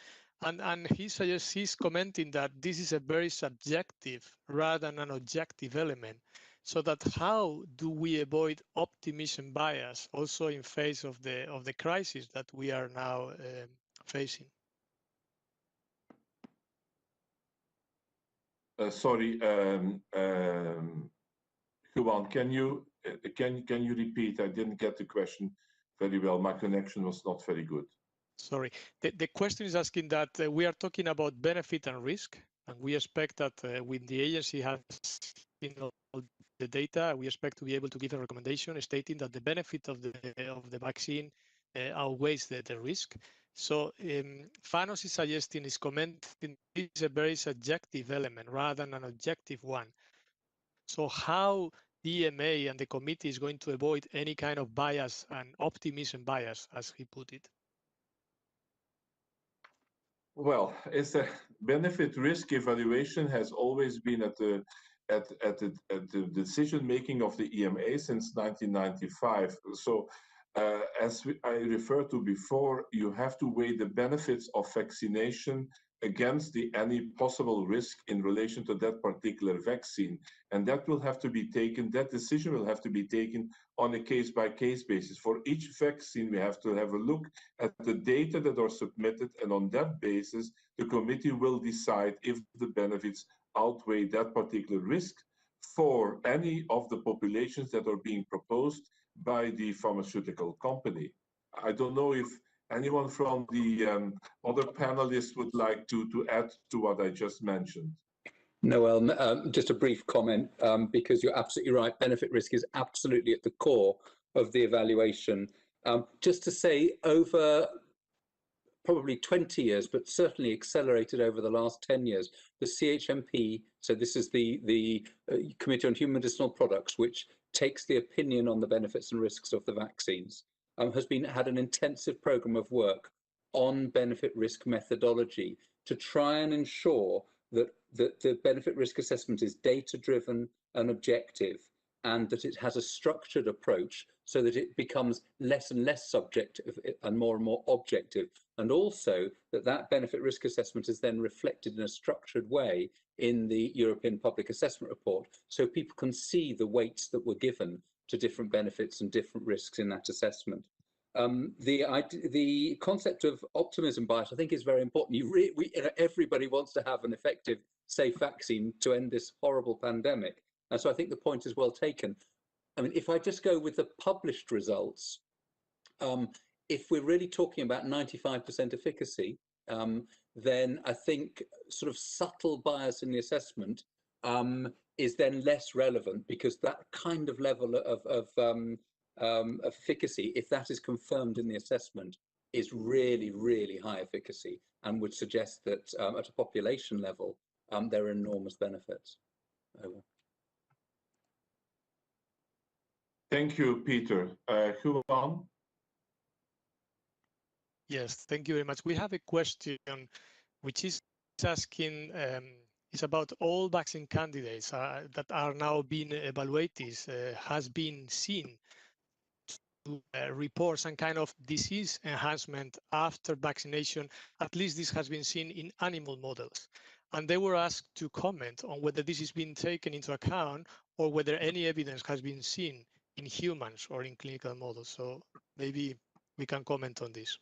And he suggests, he's commenting that this is a very subjective rather than an objective element. So that how do we avoid optimism bias also in face of the crisis that we are now facing? Sorry, Juan, can you repeat? I didn't get the question very well. My connection was not very good. Sorry, the question is asking that we are talking about benefit and risk, and we expect that when the agency has all the data, we expect to be able to give a recommendation stating that the benefit of the vaccine outweighs the risk. So Fanos is suggesting, is commenting, this is a very subjective element rather than an objective one. So how EMA and the committee is going to avoid any kind of bias and optimism bias, as he put it? Well, it's a benefit risk evaluation has always been at the decision making of the EMA since 1995. So as I referred to before, you have to weigh the benefits of vaccination against any possible risk in relation to that particular vaccine. And that will have to be taken, that decision will have to be taken on a case-by-case basis. For each vaccine, we have to have a look at the data that are submitted, and on that basis, the committee will decide if the benefits outweigh that particular risk for any of the populations that are being proposed by the pharmaceutical company. I don't know if anyone from the other panelists would like to add to what I just mentioned. Noel, just a brief comment, because you're absolutely right. Benefit risk is absolutely at the core of the evaluation. Just to say, over probably 20 years, but certainly accelerated over the last 10 years, the CHMP, so this is the Committee on Human Medicinal Products, which takes the opinion on the benefits and risks of the vaccines, has had an intensive program of work on benefit risk methodology to try and ensure that the benefit risk assessment is data driven and objective, and that it has a structured approach so that it becomes less and less subjective and more objective, and also that benefit risk assessment is then reflected in a structured way in the European Public Assessment Report, so people can see the weights that were given to different benefits and different risks in that assessment. The concept of optimism bias, I think, is very important. Everybody wants to have an effective, safe vaccine to end this horrible pandemic. And so I think the point is well taken. I mean, if I just go with the published results, if we're really talking about 95% efficacy, then I think sort of subtle bias in the assessment is then less relevant, because that kind of level of efficacy, if that is confirmed in the assessment, is really, really high efficacy, and would suggest that at a population level, there are enormous benefits. Over. Thank you, Peter. Huan? Yes, thank you very much. We have a question which is asking, it's about all vaccine candidates that are now being evaluated, has been seen to report some kind of disease enhancement after vaccination. At least this has been seen in animal models. And they were asked to comment on whether this is being taken into account or whether any evidence has been seen in humans or in clinical models. So maybe we can comment on this.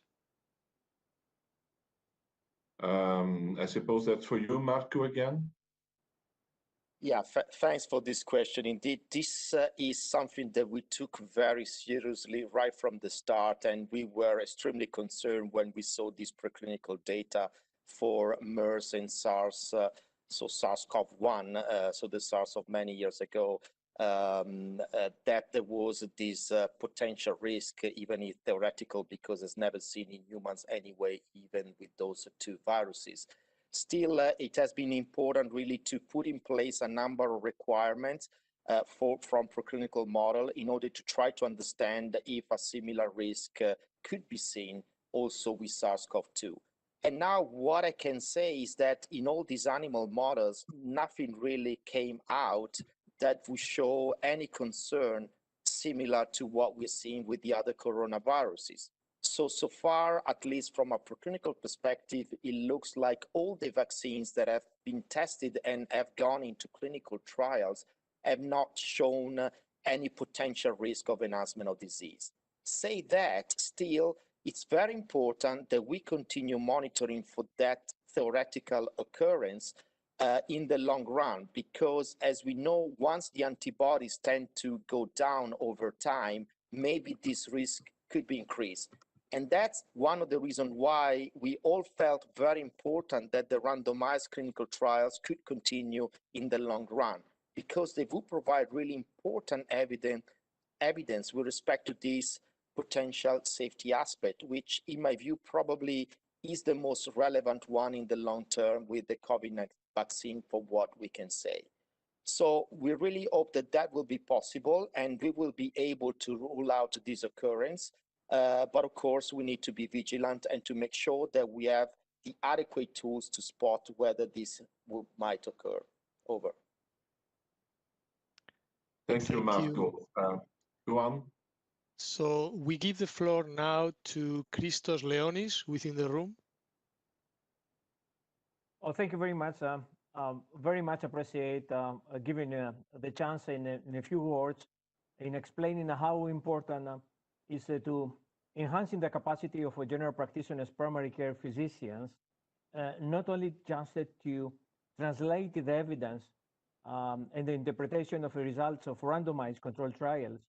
I suppose that's for you, Marco, again. Yeah, thanks for this question. Indeed, this is something that we took very seriously right from the start, and we were extremely concerned when we saw this preclinical data for MERS and SARS, so SARS-CoV-1, so the SARS of many years ago, that there was this potential risk, even if theoretical, because it's never seen in humans anyway, even with those two viruses. Still, it has been important really to put in place a number of requirements from preclinical model in order to try to understand if a similar risk could be seen also with SARS-CoV-2. And now what I can say is that in all these animal models, nothing really came out that would show any concern similar to what we're seeing with the other coronaviruses. So far, at least from a preclinical perspective, it looks like all the vaccines that have been tested and have gone into clinical trials have not shown any potential risk of enhancement of disease. Say that, still, it's very important that we continue monitoring for that theoretical occurrence in the long run, because as we know, once the antibodies tend to go down over time, maybe this risk could be increased. And that's one of the reasons why we all felt very important that the randomized clinical trials could continue in the long run, because they will provide really important evidence with respect to this potential safety aspect, which in my view probably is the most relevant one in the long term with the COVID-19 vaccine for what we can say. So we really hope that that will be possible and we will be able to rule out this occurrence. But of course, we need to be vigilant and to make sure that we have the adequate tools to spot whether this might occur. Over. Thank you, Marco. Juan? So we give the floor now to Christos Leonis within the room. Oh, thank you very much. Very much appreciate giving the chance in a few words in explaining how important is to enhancing the capacity of general practitioners, primary care physicians, not only just to translate the evidence and the interpretation of the results of randomized controlled trials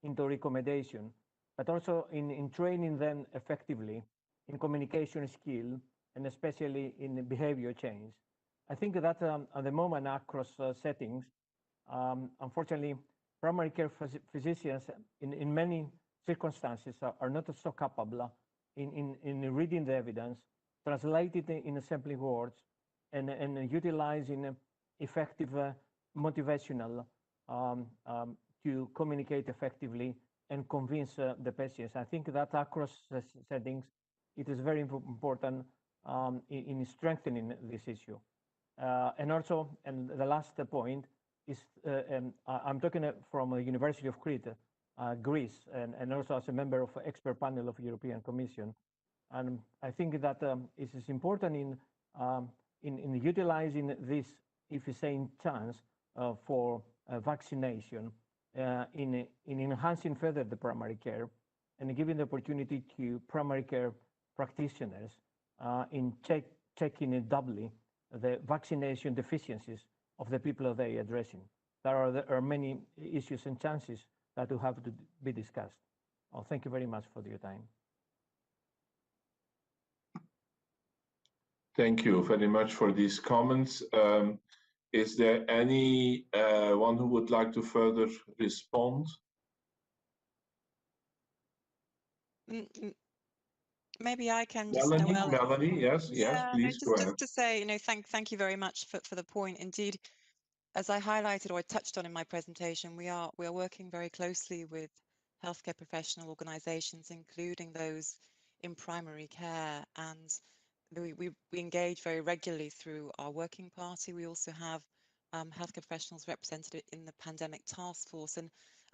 into recommendation, but also in training them effectively in communication skill and especially in behavior change. I think that at the moment across settings, unfortunately, primary care physicians in many circumstances are not so capable in reading the evidence, translating it in simple words, and utilizing effective motivational to communicate effectively and convince the patients. I think that across settings, it is very important in strengthening this issue. And also, and the last point is, I'm talking from the University of Crete, Greece, and also as a member of the expert panel of the European Commission. And I think that it is important in utilizing this, if you say, chance for vaccination, in enhancing further the primary care and giving the opportunity to primary care practitioners in checking it doubly the vaccination deficiencies of the people they are addressing. There are many issues and chances that will have to be discussed. Well, thank you very much for your time. Thank you very much for these comments. Is there any one who would like to further respond? Maybe I can just Melanie, yes, please go ahead. Just to say, thank you very much for the point. Indeed, as I highlighted or I touched on in my presentation, we are working very closely with healthcare professional organisations, including those in primary care, and we engage very regularly through our working party. We also have healthcare professionals represented in the pandemic task force, and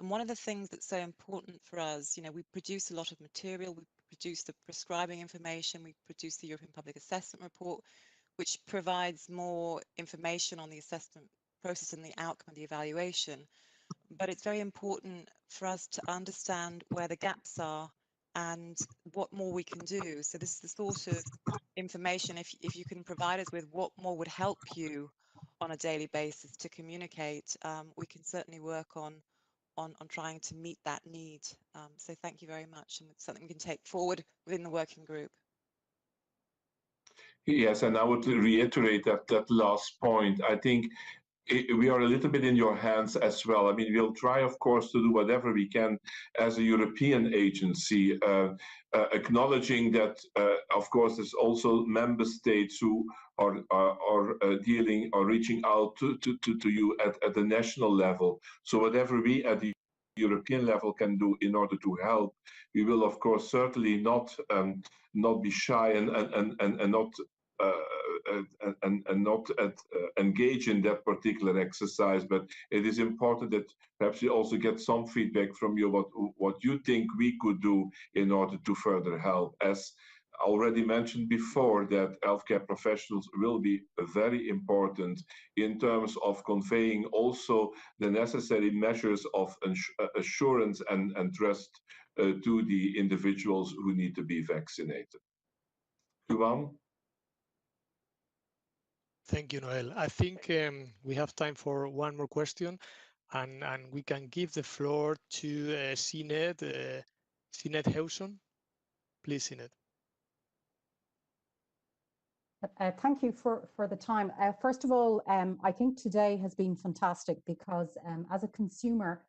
one of the things that's so important for us, we produce a lot of material. We produce the prescribing information, we produce the European Public Assessment Report, which provides more information on the assessment process and the outcome of the evaluation. But it's very important for us to understand where the gaps are and what more we can do. So this is the sort of information, if you can provide us with what more would help you on a daily basis to communicate, we can certainly work on trying to meet that need. So thank you very much, and it's something we can take forward within the working group. Yes, and I would reiterate that last point. I think we are a little bit in your hands as well. I mean, we'll try, of course, to do whatever we can as a European agency, acknowledging that, of course, there's also member states who are dealing or reaching out to you at the national level. So whatever we at the European level can do in order to help, we will, of course, certainly not be shy and not engage in that particular exercise. But it is important that perhaps we also get some feedback from you about what you think we could do in order to further help. As already mentioned before, that healthcare professionals will be very important in terms of conveying also the necessary measures of assurance and trust to the individuals who need to be vaccinated. Juan? Thank you, Noel. I think we have time for one more question, and we can give the floor to Sinead Hewson. Please, Sinead. Thank you for the time. First of all, I think today has been fantastic because as a consumer,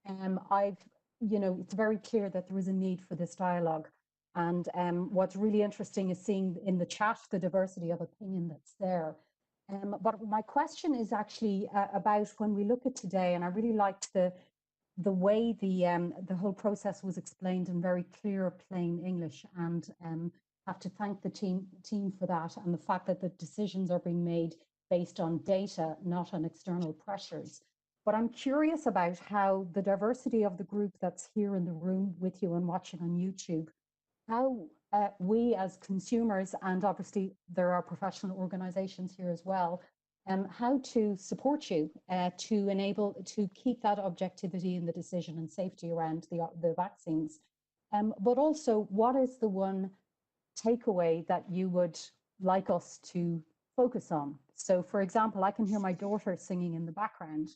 it's very clear that there is a need for this dialogue. And what's really interesting is seeing in the chat the diversity of opinion that's there. But my question is actually about when we look at today, and I really liked the way the whole process was explained in very clear, plain English, and have to thank the team for that, and the fact that the decisions are being made based on data, not on external pressures. But I'm curious about how the diversity of the group that's here in the room with you and watching on YouTube, how we as consumers, and obviously there are professional organizations here as well, how to support you to enable to keep that objectivity in the decision and safety around the vaccines. But also, what is the one takeaway that you would like us to focus on? So, for example, I can hear my daughter singing in the background,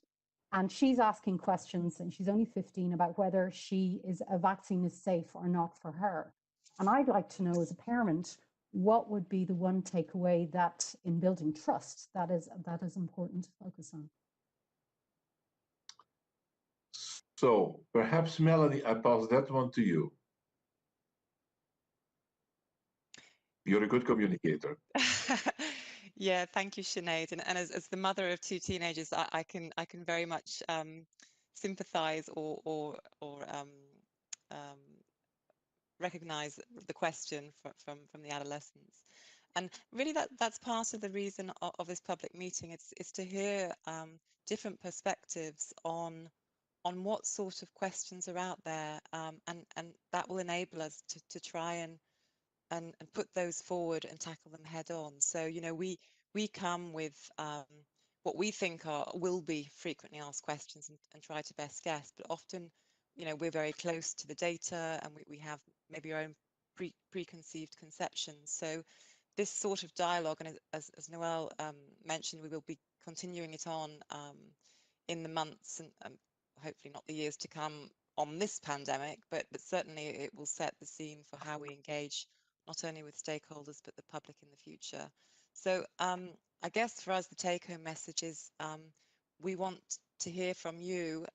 and she's asking questions, and she's only 15, about whether a vaccine is safe or not for her. And I'd like to know, as a parent, what would be the one takeaway that in building trust that is important to focus on? So perhaps, Melanie, I pass that one to you. You're a good communicator. Yeah, thank you, Sinead. And as the mother of two teenagers, I can very much sympathise or recognise the question from the adolescents. And really that's part of the reason of this public meeting. It's to hear different perspectives on what sort of questions are out there, and that will enable us to try and put those forward and tackle them head on. So, you know, we come with what we think will be frequently asked questions and try to best guess, but often, you know, we're very close to the data, and we have maybe our own preconceived conceptions. So this sort of dialogue, and as Noelle mentioned, we will be continuing it on in the months and hopefully not the years to come on this pandemic, but certainly it will set the scene for how we engage not only with stakeholders but the public in the future. So I guess for us the take-home message is we want to hear from you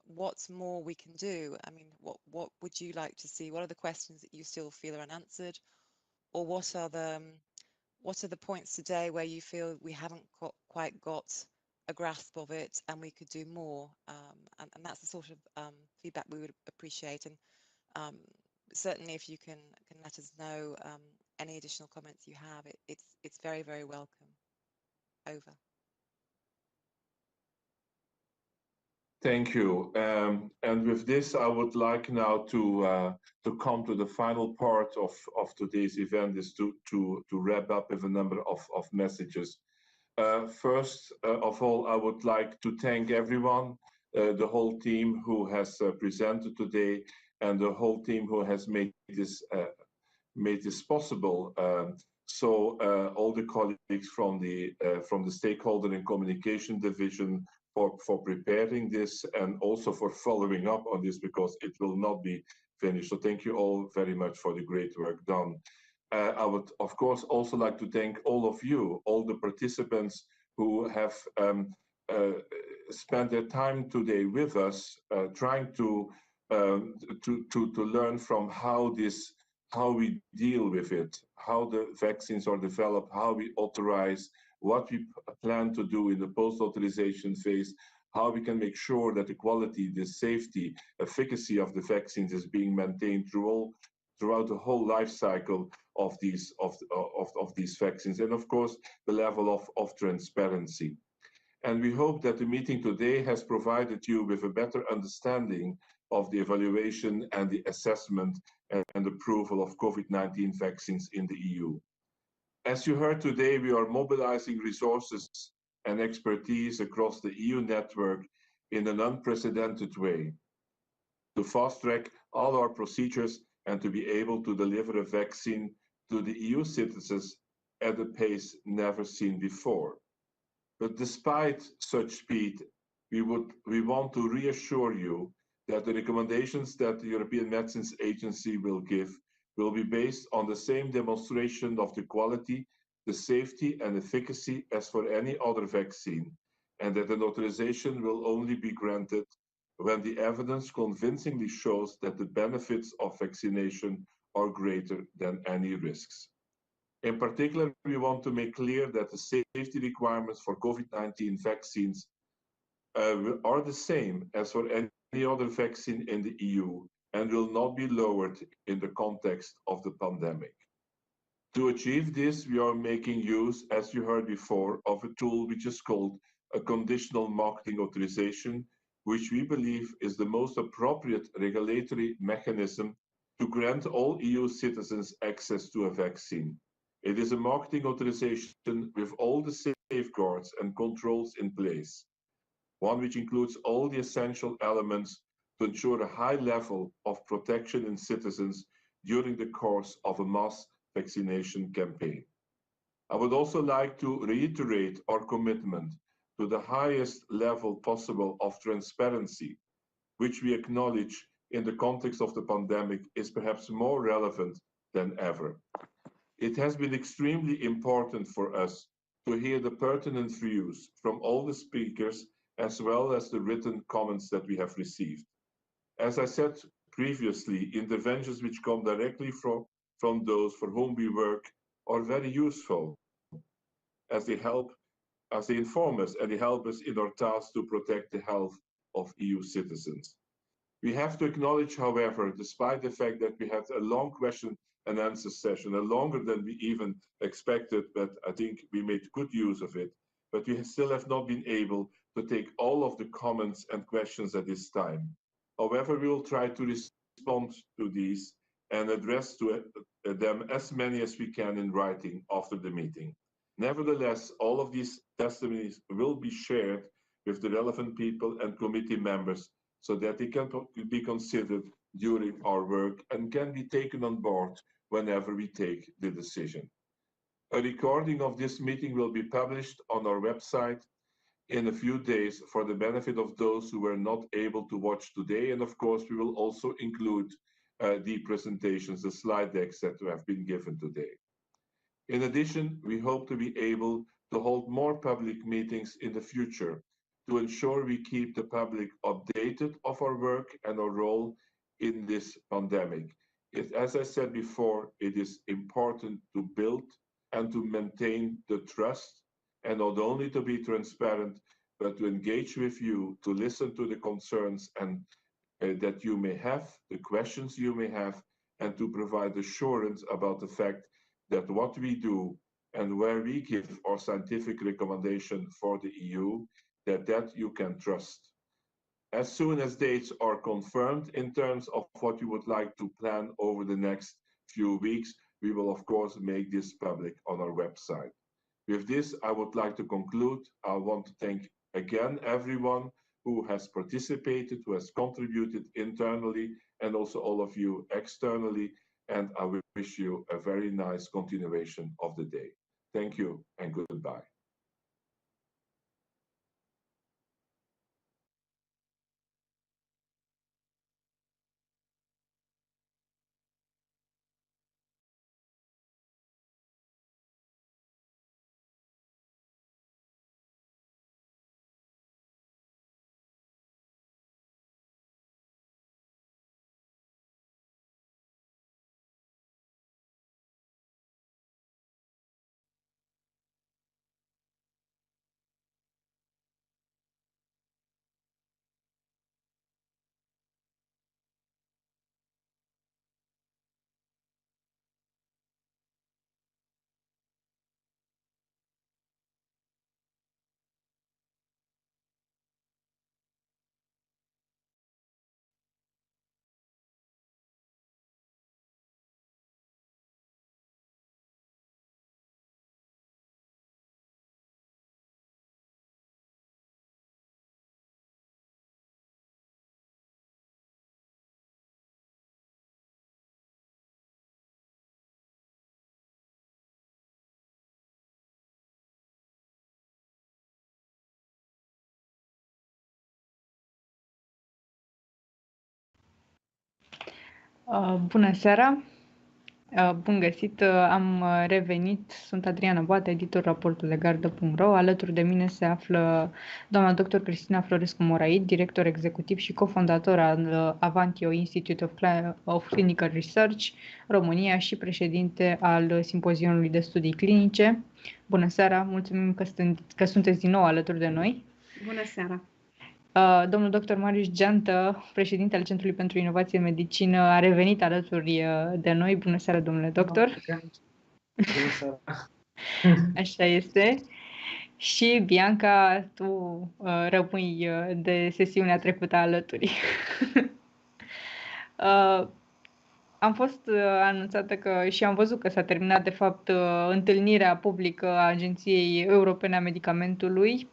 what's more we can do. I mean, what would you like to see? What are the questions that you still feel are unanswered, or what are the points today where you feel we haven't quite got a grasp of it and we could do more? And that's the sort of feedback we would appreciate. And certainly if you can let us know any additional comments you have, it's very, very welcome. Over. Thank you. And with this, I would like now to come to the final part of today's event, is to wrap up with a number of messages. First of all, I would like to thank everyone, the whole team who has presented today, and the whole team who has made this possible. So all the colleagues from the stakeholder and communication division for preparing this, and also for following up on this, because it will not be finished. So thank you all very much for the great work done. I would, of course, also like to thank all of you, all the participants who have spent their time today with us, trying to learn from how we deal with it, how the vaccines are developed, how we authorize, what we plan to do in the post-authorization phase, how we can make sure that the quality, the safety, efficacy of the vaccines is being maintained throughout the whole life cycle of these vaccines, and of course the level of transparency. And we hope that the meeting today has provided you with a better understanding of the evaluation and the assessment and approval of COVID-19 vaccines in the EU. As you heard today, we are mobilizing resources and expertise across the EU network in an unprecedented way to fast-track all our procedures and to be able to deliver a vaccine to the EU citizens at a pace never seen before. But despite such speed, we want to reassure you that the recommendations that the European Medicines Agency will give will be based on the same demonstration of the quality, the safety and efficacy as for any other vaccine, and that an authorization will only be granted when the evidence convincingly shows that the benefits of vaccination are greater than any risks. In particular, we want to make clear that the safety requirements for COVID-19 vaccines are the same as for any other vaccine in the EU and will not be lowered in the context of the pandemic. To achieve this, we are making use, as you heard before, of a tool which is called a conditional marketing authorization, which we believe is the most appropriate regulatory mechanism to grant all EU citizens access to a vaccine. It is a marketing authorization with all the safeguards and controls in place, one which includes all the essential elements to ensure a high level of protection in citizens during the course of a mass vaccination campaign. I would also like to reiterate our commitment to the highest level possible of transparency, which we acknowledge in the context of the pandemic is perhaps more relevant than ever. It has been extremely important for us to hear the pertinent views from all the speakers as well as the written comments that we have received. As I said previously, interventions which come directly from those for whom we work are very useful, as they inform us and they help us in our task to protect the health of EU citizens. We have to acknowledge, however, despite the fact that we had a long question and answer session, longer than we even expected, but I think we made good use of it, but we still have not been able to take all of the comments and questions at this time. However, we will try to respond to these and address to them as many as we can in writing after the meeting. Nevertheless, all of these testimonies will be shared with the relevant people and committee members so that they can be considered during our work and can be taken on board whenever we take the decision. A recording of this meeting will be published on our website in a few days for the benefit of those who were not able to watch today. And of course, we will also include the presentations, the slide decks that have been given today. In addition, we hope to be able to hold more public meetings in the future to ensure we keep the public updated of our work and our role in this pandemic. As I said before, it is important to build and to maintain the trust, and not only to be transparent, but to engage with you, to listen to the concerns and that you may have, the questions you may have, and to provide assurance about the fact that what we do and where we give our scientific recommendation for the EU, that you can trust. As soon as dates are confirmed in terms of what you would like to plan over the next few weeks, we will of course make this public on our website. With this, I would like to conclude. I want to thank again everyone who has participated, who has contributed internally, and also all of you externally. And I wish you a very nice continuation of the day. Thank you and goodbye. Bună seara! Bun găsit, am revenit, sunt Adriana Boată, editor raportul legardă.ro. Alături de mine se află doamna dr. Cristina Florescu-Moraid, director executiv și cofondator al Avantio Institute of Clinical Research România și președinte al Simpozionului de Studii Clinice. Bună seara, mulțumim că sunteți din nou alături de noi. Bună seara! Domnul dr. Marius Geantă, președinte al Centrului pentru Inovație în Medicină, a revenit alături de noi. Bună seara, domnule doctor! Bună seara! Așa este. Și Bianca, tu rămâi de sesiunea trecută alături. Am fost anunțată și am văzut că s-a terminat, de fapt, întâlnirea publică a Agenției Europene a Medicamentului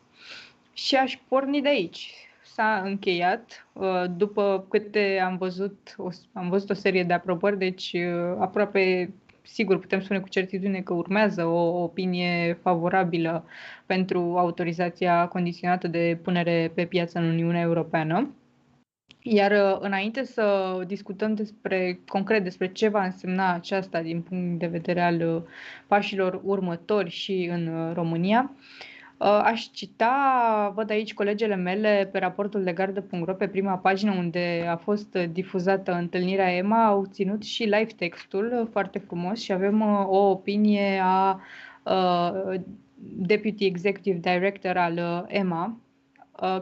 și aș porni de aici. S-a încheiat, după câte am văzut o serie de aprobări, deci aproape sigur putem spune cu certitudine că urmează o opinie favorabilă pentru autorizația condiționată de punere pe piață în Uniunea Europeană. Iar înainte să discutăm concret despre ce va însemna aceasta din punct de vedere al pașilor următori și în România, aș cita, văd aici colegele mele pe raportul legardă.ro, pe prima pagină unde a fost difuzată întâlnirea EMA, au ținut și live textul foarte frumos și avem o opinie a Deputy Executive Director al EMA,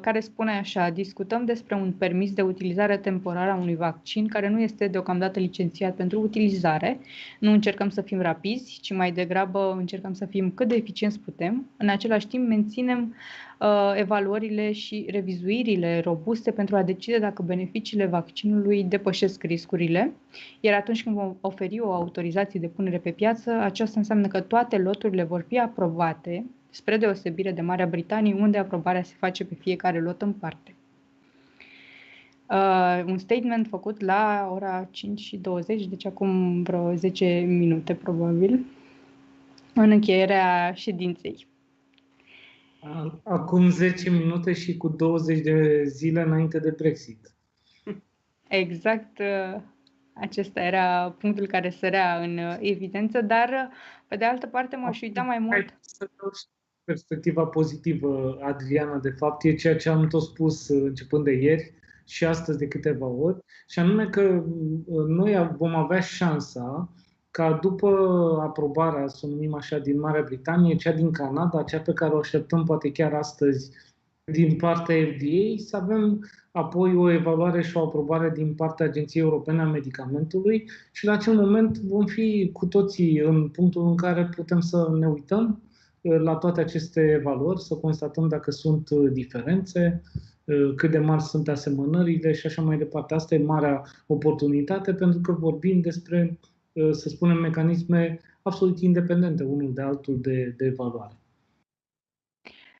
care spune așa: discutăm despre un permis de utilizare temporară a unui vaccin care nu este deocamdată licențiat pentru utilizare. Nu încercăm să fim rapizi, ci mai degrabă încercăm să fim cât de eficienți putem. În același timp menținem evaluările și revizuirile robuste pentru a decide dacă beneficiile vaccinului depășesc riscurile. Iar atunci când vom oferi o autorizație de punere pe piață, aceasta înseamnă că toate loturile vor fi aprobate, spre deosebire de Marea Britanie, unde aprobarea se face pe fiecare lot în parte. Un statement făcut la ora 5:20, deci acum vreo 10 minute probabil, în încheierea ședinței. Acum 10 minute și cu 20 de zile înainte de Brexit. Exact, acesta era punctul care sărea în evidență, dar pe de altă parte m-aș uita mai mult. Perspectiva pozitivă, Adriana, de fapt, e ceea ce am tot spus începând de ieri și astăzi de câteva ori, și anume că noi vom avea șansa ca după aprobarea, să o numim așa, din Marea Britanie, cea din Canada, cea pe care o așteptăm poate chiar astăzi din partea FDA, să avem apoi o evaluare și o aprobare din partea Agenției Europene a Medicamentului și la acel moment vom fi cu toții în punctul în care putem să ne uităm la toate aceste evaluări, să constatăm dacă sunt diferențe, cât de mari sunt asemănările și așa mai departe. Asta e marea oportunitate, pentru că vorbim despre, să spunem, mecanisme absolut independente unul de altul de evaluare.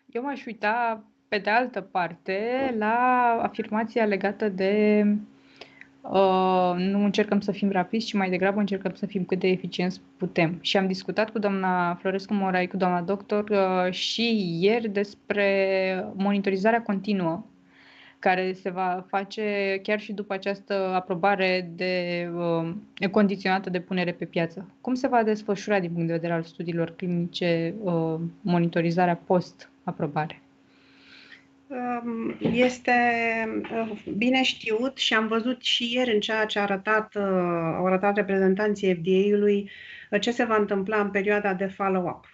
Eu m-aș uita, pe de altă parte, la afirmația legată de nu încercăm să fim rapizi, ci mai degrabă încercăm să fim cât de eficienți putem. Și am discutat cu doamna Florescu-Moraid, cu doamna doctor, și ieri despre monitorizarea continuă care se va face chiar și după această aprobare condiționată de punere pe piață. Cum se va desfășura din punct de vedere al studiilor clinice monitorizarea post-aprobare? Este bine știut și am văzut și ieri în ceea ce au arătat reprezentanții FDA-ului ce se va întâmpla în perioada de follow-up.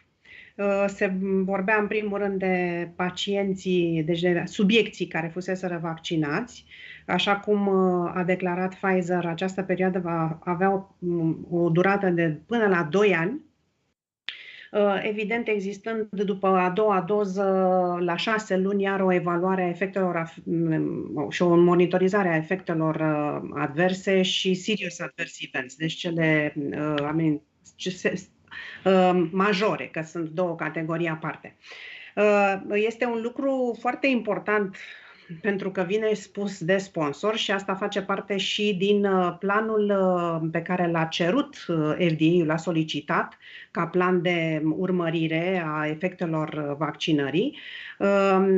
Se vorbea în primul rând de pacienții, deci de subiecții care fuseseră vaccinați. Așa cum a declarat Pfizer, această perioadă va avea o durată de până la 2 ani. Evident, existând după a doua doză la 6 luni, iar o evaluare a efectelor și o monitorizare a efectelor adverse și serious adverse events, deci cele majore, că sunt două categorii aparte. Este un lucru foarte important pentru că vine spus de sponsor și asta face parte și din planul pe care l-a cerut FDA, l-a solicitat ca plan de urmărire a efectelor vaccinării,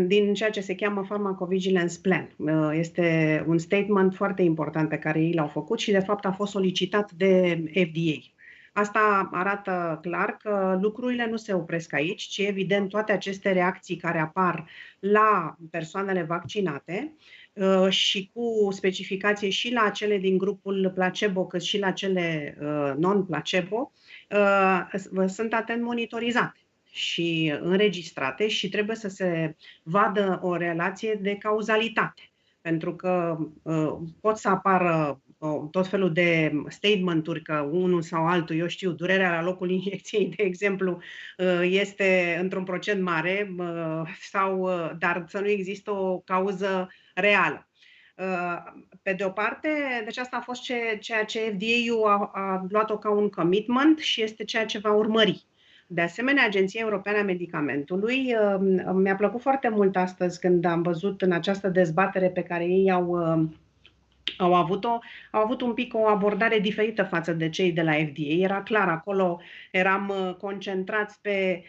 din ceea ce se cheamă Pharmacovigilance Plan. Este un statement foarte important pe care ei l-au făcut și de fapt a fost solicitat de FDA. Asta arată clar că lucrurile nu se opresc aici, ci evident toate aceste reacții care apar la persoanele vaccinate și cu specificație și la cele din grupul placebo, cât și la cele non-placebo, sunt atent monitorizate și înregistrate și trebuie să se vadă o relație de cauzalitate. Pentru că pot să apară tot felul de statement-uri că unul sau altul, eu știu, durerea la locul injecției, de exemplu, este într-un procent mare, dar să nu există o cauză reală. Pe de o parte, deci asta a fost ceea ce FDA-ul a luat-o ca un commitment și este ceea ce va urmări. De asemenea, Agenția Europeană a Medicamentului, mi-a plăcut foarte mult astăzi când am văzut în această dezbatere pe care ei au avut un pic o abordare diferită față de cei de la FDA. Era clar, acolo eram concentrați pe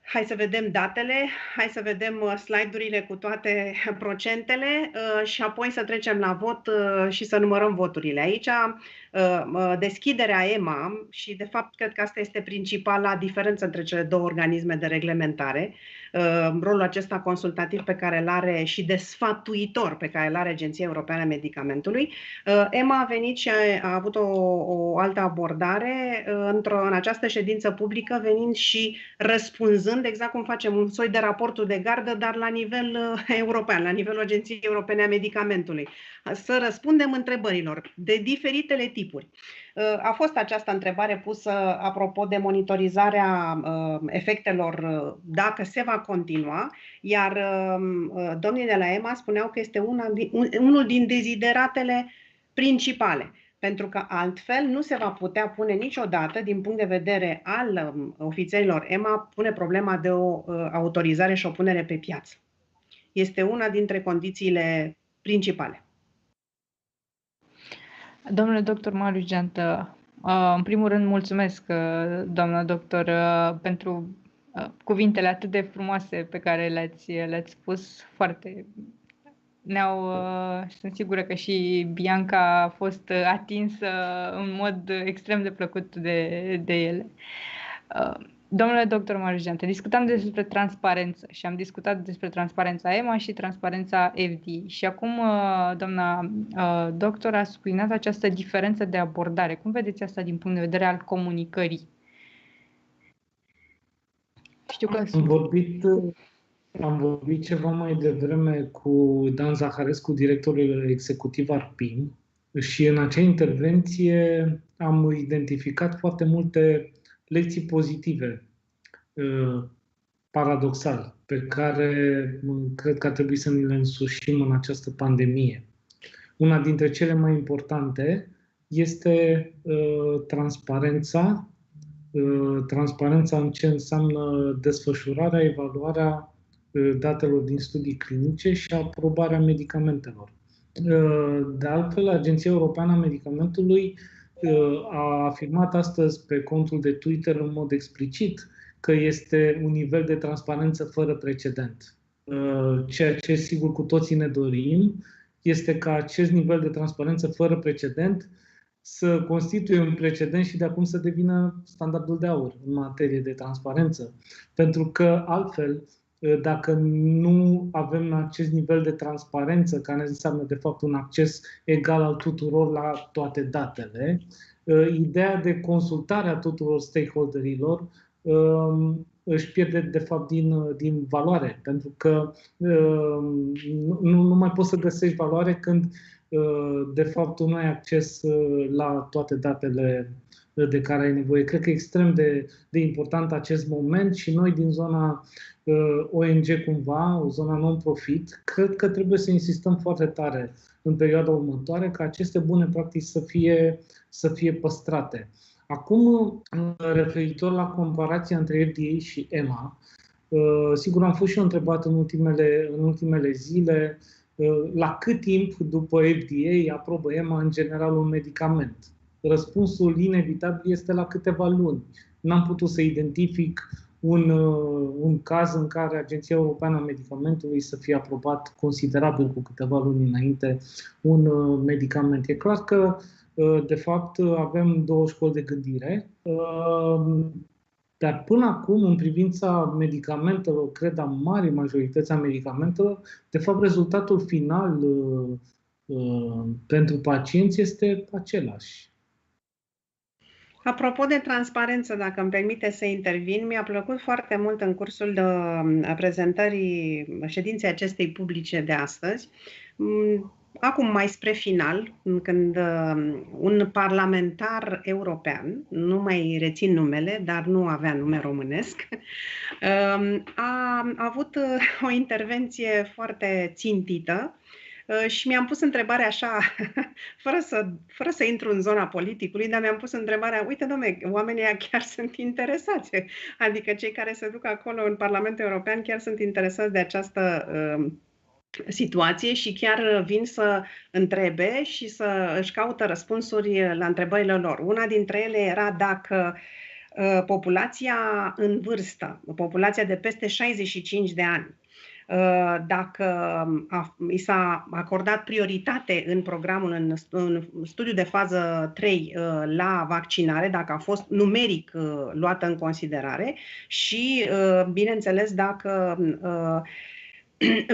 hai să vedem datele, hai să vedem slide-urile cu toate procentele și apoi să trecem la vot și să numărăm voturile. Aici deschiderea EMA și de fapt cred că asta este principala diferență între cele două organisme de reglementare, rolul acesta consultativ pe care îl are și de sfătuitor pe care îl are Agenția Europeană a Medicamentului. EMA a venit și a avut o altă abordare în această ședință publică, venind și răspunzând exact cum facem un soi de raportul de gardă, dar la nivel european, la nivelul Agenției Europene a Medicamentului. Să răspundem întrebărilor de diferitele tipuri. A fost această întrebare pusă apropo de monitorizarea efectelor, dacă se va continua, iar domnii de la EMA spuneau că este unul din dezideratele principale, pentru că altfel nu se va putea pune niciodată, din punct de vedere al ofițerilor EMA, pune problema de o autorizare și o punere pe piață. Este una dintre condițiile principale. Domnule doctor Marius Geantă, în primul rând mulțumesc, doamna doctor, pentru cuvintele atât de frumoase pe care le-ați spus. Sunt sigură că și Bianca a fost atinsă în mod extrem de plăcut de ele. Domnule doctor Marius Geantă, discutam despre transparență și am discutat despre transparența EMA și transparența FDA. Și acum doamna doctor a subliniat această diferență de abordare. Cum vedeți asta din punct de vedere al comunicării? Știu că am vorbit ceva mai devreme cu Dan Zaharescu, directorul executiv al PIM, și în acea intervenție am identificat foarte multe lecții pozitive, paradoxal, pe care cred că ar trebui să ni le însușim în această pandemie. Una dintre cele mai importante este transparența. Transparența în ce înseamnă desfășurarea, evaluarea datelor din studii clinice și aprobarea medicamentelor. De altfel, Agenția Europeană a Medicamentului a afirmat astăzi pe contul de Twitter în mod explicit că este un nivel de transparență fără precedent. Ceea ce sigur cu toții ne dorim este ca acest nivel de transparență fără precedent să constituie un precedent și de acum să devină standardul de aur în materie de transparență. Pentru că altfel, dacă nu avem acest nivel de transparență, care înseamnă de fapt un acces egal al tuturor la toate datele, ideea de consultare a tuturor stakeholderilor își pierde de fapt din valoare, pentru că nu mai poți să găsești valoare când de fapt tu nu ai acces la toate datele de care ai nevoie. Cred că e extrem de important acest moment și noi din zona ONG cumva, o zona non-profit, cred că trebuie să insistăm foarte tare în perioada următoare ca aceste bune practici să fie păstrate. Acum, referitor la comparația între FDA și EMA, sigur am fost și eu întrebat în ultimele zile la cât timp după FDA aprobă EMA în general un medicament. Răspunsul inevitabil este la câteva luni. N-am putut să identific un caz în care Agenția Europeană a Medicamentului să fie aprobat considerabil cu câteva luni înainte un medicament. E clar că de fapt, avem două școli de gândire. Dar până acum, în privința medicamentelor, cred a marii majorități a medicamentelor, de fapt, rezultatul final pentru pacienți este același. Apropo de transparență, dacă îmi permite să intervin, mi-a plăcut foarte mult în cursul de prezentării ședinței acestei publice de astăzi, acum mai spre final, când un parlamentar european, nu mai rețin numele, dar nu avea nume românesc, a avut o intervenție foarte țintită și mi-am pus întrebarea așa, fără să intru în zona politicului, dar mi-am pus întrebarea, uite, dom'le, oamenii chiar sunt interesați, adică cei care se duc acolo în Parlamentul European chiar sunt interesați de această situație și chiar vin să întrebe și să își caută răspunsuri la întrebările lor. Una dintre ele era dacă populația în vârstă, populația de peste 65 de ani, dacă i s-a acordat prioritate în programul, în studiul de fază 3 la vaccinare, dacă a fost numeric luată în considerare și, bineînțeles, dacă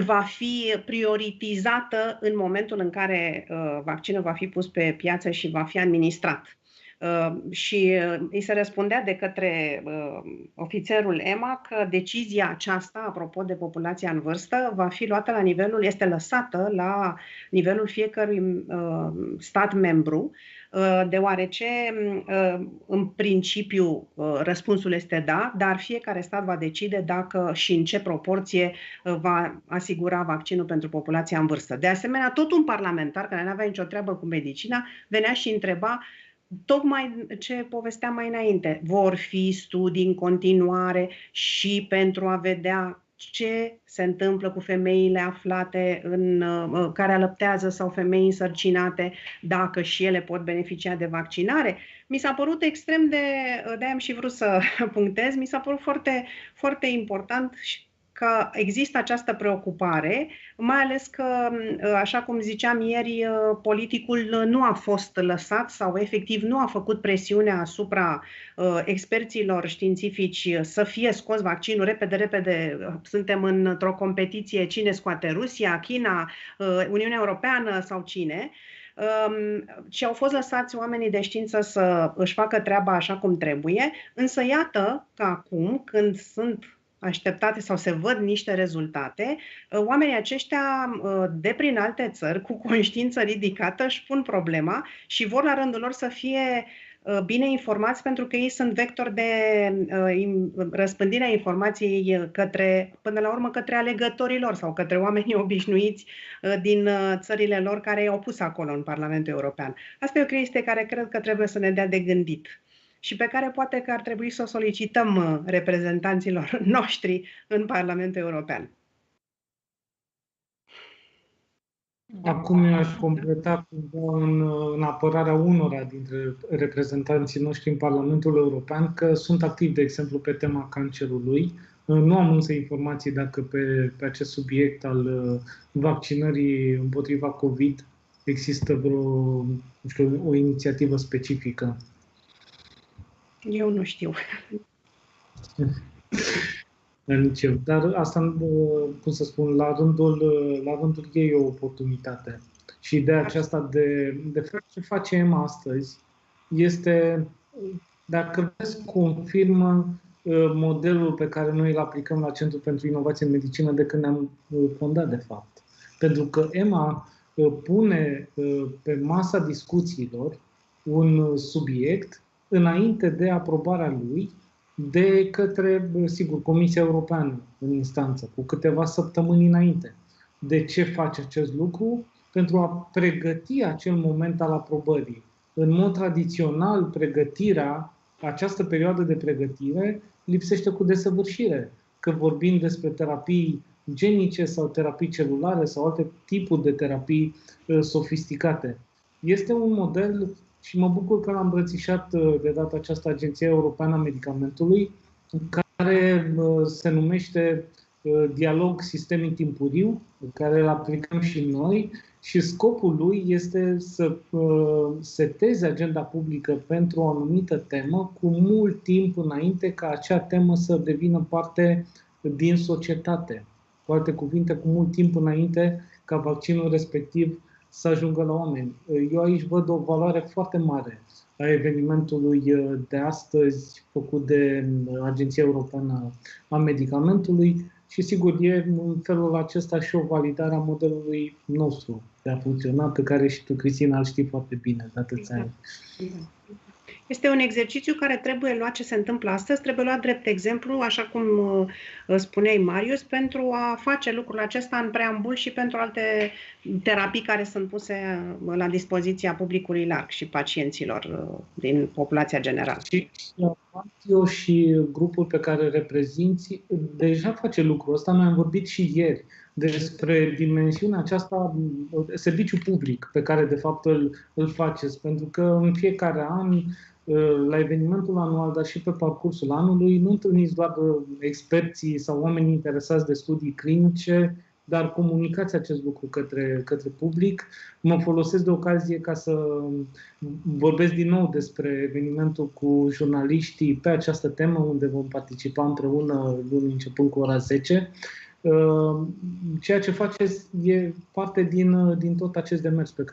va fi prioritizată în momentul în care vaccinul va fi pus pe piață și va fi administrat. Și îi se răspundea de către ofițerul EMA că decizia aceasta, apropo de populația în vârstă, va fi luată la nivelul, este lăsată la nivelul fiecărui stat membru, deoarece în principiu răspunsul este da, dar fiecare stat va decide dacă și în ce proporție va asigura vaccinul pentru populația în vârstă. De asemenea, tot un parlamentar care nu avea nicio treabă cu medicina venea și întreba tocmai ce povesteam mai înainte. Vor fi studii în continuare și pentru a vedea ce se întâmplă cu femeile aflate care alăptează sau femei însărcinate, dacă și ele pot beneficia de vaccinare. Mi s-a părut extrem de-aia am și vrut să punctez, mi s-a părut foarte, foarte important că există această preocupare, mai ales că, așa cum ziceam ieri, politicul nu a fost lăsat sau efectiv nu a făcut presiunea asupra experților științifici să fie scos vaccinul repede. Suntem într-o competiție, cine scoate, Rusia, China, Uniunea Europeană sau cine. Și au fost lăsați oamenii de știință să își facă treaba așa cum trebuie, însă iată că acum, când sunt așteptate sau se văd niște rezultate, oamenii aceștia de prin alte țări, cu conștiință ridicată, își pun problema și vor la rândul lor să fie bine informați, pentru că ei sunt vectori de răspândirea informației până la urmă către alegătorii lor sau către oamenii obișnuiți din țările lor care i-au pus acolo în Parlamentul European. Asta e o chestie care cred că trebuie să ne dea de gândit și pe care poate că ar trebui să o solicităm reprezentanților noștri în Parlamentul European. Acum eu aș completa în apărarea unora dintre reprezentanții noștri în Parlamentul European că sunt activi, de exemplu, pe tema cancerului. Nu am însă informații dacă pe acest subiect al vaccinării împotriva COVID există o inițiativă specifică. Eu nu știu. Nici eu. Dar asta, cum să spun, la rândul ei e o oportunitate. Și ideea aceasta de fapt ce face EMA astăzi este, dacă vreți, confirmă modelul pe care noi îl aplicăm la Centrul pentru Inovație în Medicină de când ne-am fondat, de fapt. Pentru că EMA pune pe masa discuțiilor un subiect înainte de aprobarea lui de către, sigur, Comisia Europeană în instanță, cu câteva săptămâni înainte. De ce face acest lucru? Pentru a pregăti acel moment al aprobării. În mod tradițional, această perioadă de pregătire lipsește cu desăvârșire. Că vorbim despre terapii genice sau terapii celulare sau alte tipuri de terapii sofisticate. Este un model și mă bucur că l-am îmbrățișat de data aceasta Agenția Europeană a Medicamentului, care se numește dialog sistemic timpuriu, care îl aplicăm și noi și scopul lui este să seteze agenda publică pentru o anumită temă cu mult timp înainte ca acea temă să devină parte din societate. Cu alte cuvinte, cu mult timp înainte ca vaccinul respectiv să ajungă la oameni. Eu aici văd o valoare foarte mare a evenimentului de astăzi făcut de Agenția Europeană a Medicamentului și sigur e în felul acesta și o validare a modelului nostru de a funcționa, pe care și tu, Cristina, îl știi foarte bine de atâția ani. Este un exercițiu care trebuie luat, ce se întâmplă astăzi, trebuie luat drept exemplu, așa cum spuneai, Marius, pentru a face lucrul acesta în preambul și pentru alte terapii care sunt puse la dispoziția publicului larg și pacienților din populația generală. Eu și grupul pe care îl reprezinți deja face lucrul ăsta. Noi am vorbit și ieri despre dimensiunea aceasta, serviciu public pe care de fapt îl faceți, pentru că în fiecare an, la evenimentul anual, dar și pe parcursul anului, nu întâlniți doar experții sau oamenii interesați de studii clinice, dar comunicați acest lucru către public. Mă folosesc de ocazie ca să vorbesc din nou despre evenimentul cu jurnaliștii pe această temă, unde vom participa împreună luni începând cu ora 10. Ceea ce faceți e parte din tot acest demers pe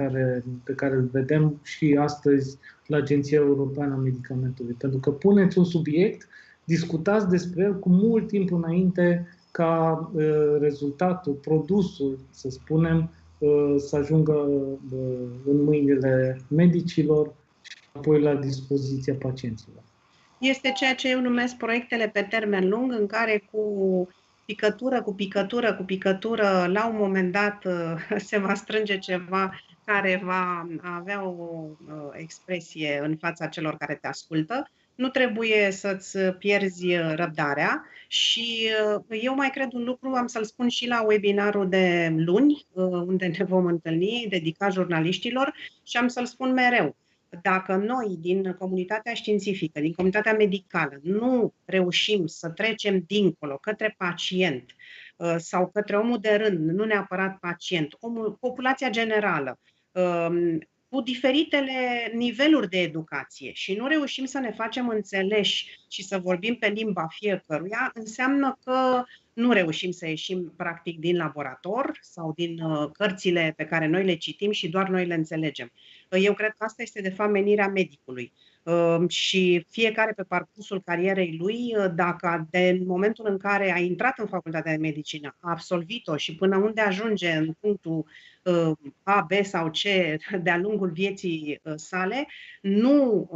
care îl vedem și astăzi la Agenția Europeană a Medicamentului. Pentru că puneți un subiect, discutați despre el cu mult timp înainte ca rezultatul, produsul, să spunem, să ajungă în mâinile medicilor și apoi la dispoziția pacienților. Este ceea ce eu numesc proiectele pe termen lung, în care cu picătură, la un moment dat se va strânge ceva care va avea o expresie în fața celor care te ascultă. Nu trebuie să-ți pierzi răbdarea și eu mai cred un lucru, am să-l spun și la webinarul de luni, unde ne vom întâlni, dedicat jurnaliștilor, și am să-l spun mereu. Dacă noi, din comunitatea științifică, din comunitatea medicală, nu reușim să trecem dincolo, către pacient sau către omul de rând, nu neapărat pacient, populația generală, cu diferitele niveluri de educație și nu reușim să ne facem înțeleși și să vorbim pe limba fiecăruia, înseamnă că nu reușim să ieșim practic din laborator sau din cărțile pe care noi le citim și doar noi le înțelegem. Eu cred că asta este de fapt menirea medicului. Și fiecare pe parcursul carierei lui, dacă în momentul în care a intrat în facultatea de medicină, a absolvit-o și până unde ajunge în punctul A, B sau C de-a lungul vieții sale, nu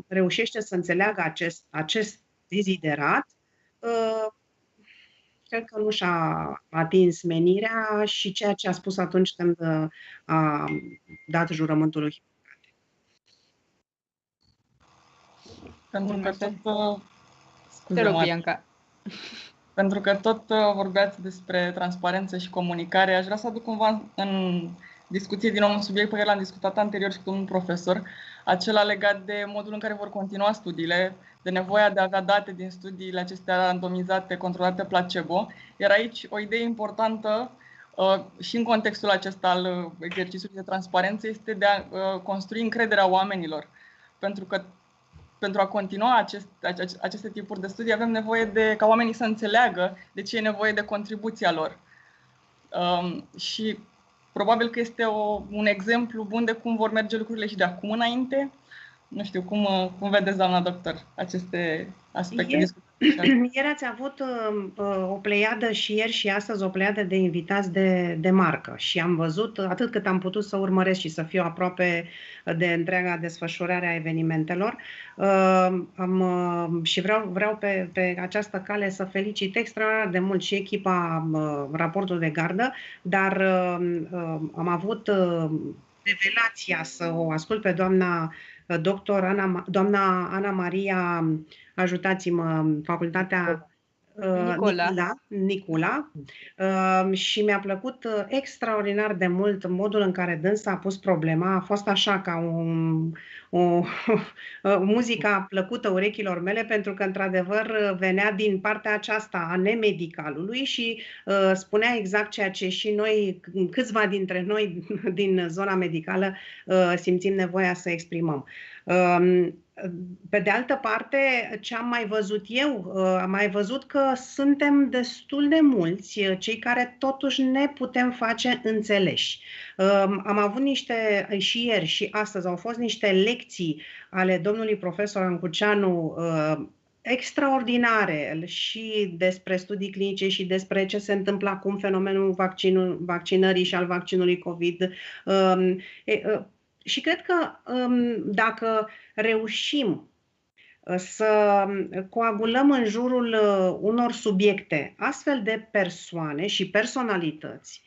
reușește să înțeleagă acest deziderat, cred că nu și-a atins menirea și ceea ce a spus atunci când a dat jurământul lui. Pentru că tot... Te rog, Bianca. Pentru că tot vorbeați despre transparență și comunicare, aș vrea să aduc cumva în discuție din nou un subiect pe care l-am discutat anterior și cu domnul profesor, acela legat de modul în care vor continua studiile, de nevoia de a avea date din studiile acestea randomizate, controlate placebo. Iar aici o idee importantă și în contextul acesta al exercițiului de transparență este de a construi încrederea oamenilor. Pentru că pentru a continua aceste tipuri de studii avem nevoie ca oamenii să înțeleagă de ce e nevoie de contribuția lor. Și probabil că este un exemplu bun de cum vor merge lucrurile și de acum înainte. Nu știu, cum vedeți, doamna doctor, aceste aspecte? Ieri ați avut o pleiadă și ieri și astăzi o pleiadă de invitați de marcă și am văzut, atât cât am putut să urmăresc și să fiu aproape de întreaga desfășurare a evenimentelor, și vreau pe această cale să felicit extraordinar de mult și echipa Raportul de Gardă, dar am avut revelația să o ascult pe doamna Ana Maria, ajutați-mă, facultatea Nicula, și mi-a plăcut extraordinar de mult modul în care dânsa a pus problema. A fost așa ca o muzica plăcută urechilor mele, pentru că într-adevăr venea din partea aceasta a nemedicalului și spunea exact ceea ce și noi, câțiva dintre noi din zona medicală, simțim nevoia să exprimăm. Pe de altă parte, ce am mai văzut eu, am mai văzut că suntem destul de mulți cei care totuși ne putem face înțeleși. Am avut și ieri și astăzi au fost niște lecții ale domnului profesor Ancuceanu extraordinare și despre studii clinice și despre ce se întâmplă acum, fenomenul vaccinării și al vaccinului COVID. Și cred că dacă reușim să coagulăm în jurul unor subiecte astfel de persoane și personalități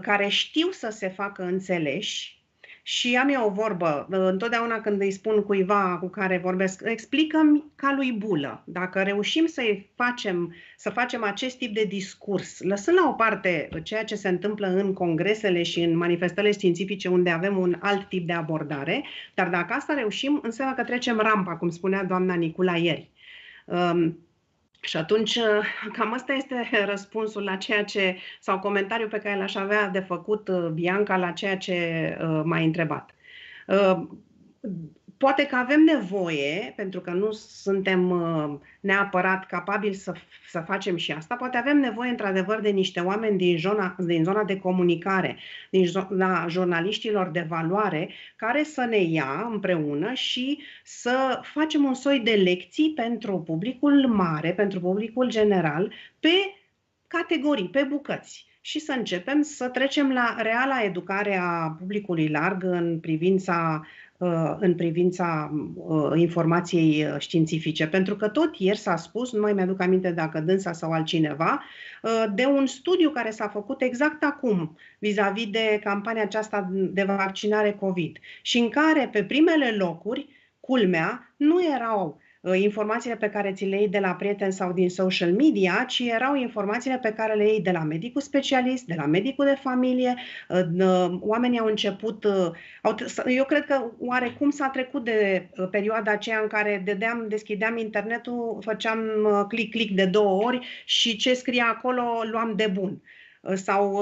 care știu să se facă înțeleși, și am eu o vorbă, întotdeauna când îi spun cuiva cu care vorbesc, explică-mi ca lui Bulă. Dacă reușim să facem acest tip de discurs, lăsând la o parte ceea ce se întâmplă în congresele și în manifestările științifice unde avem un alt tip de abordare, dar dacă asta reușim, înseamnă că trecem rampa, cum spunea doamna Nicula ieri. Și atunci, cam asta este răspunsul la ceea ce, sau comentariul pe care l-aș avea de făcut, Bianca, la ceea ce m-ai întrebat. Poate că avem nevoie, pentru că nu suntem neapărat capabili să facem și asta, poate avem nevoie într-adevăr de niște oameni din zona de comunicare, din zona jurnaliștilor de valoare, care să ne ia împreună și să facem un soi de lecții pentru publicul mare, pentru publicul general, pe categorii, pe bucăți. Și să începem să trecem la reala educare a publicului larg în privința informației științifice. Pentru că tot ieri s-a spus, nu mai mi-aduc aminte dacă dânsa sau altcineva, de un studiu care s-a făcut exact acum vis-a-vis de campania aceasta de vaccinare COVID și în care pe primele locuri, culmea, nu erau informațiile pe care ți le iei de la prieteni sau din social media, ci erau informațiile pe care le iei de la medicul specialist, de la medicul de familie. Oamenii au început, eu cred că oarecum s-a trecut de perioada aceea în care deschideam internetul, făceam click de 2 ori și ce scria acolo luam de bun. Sau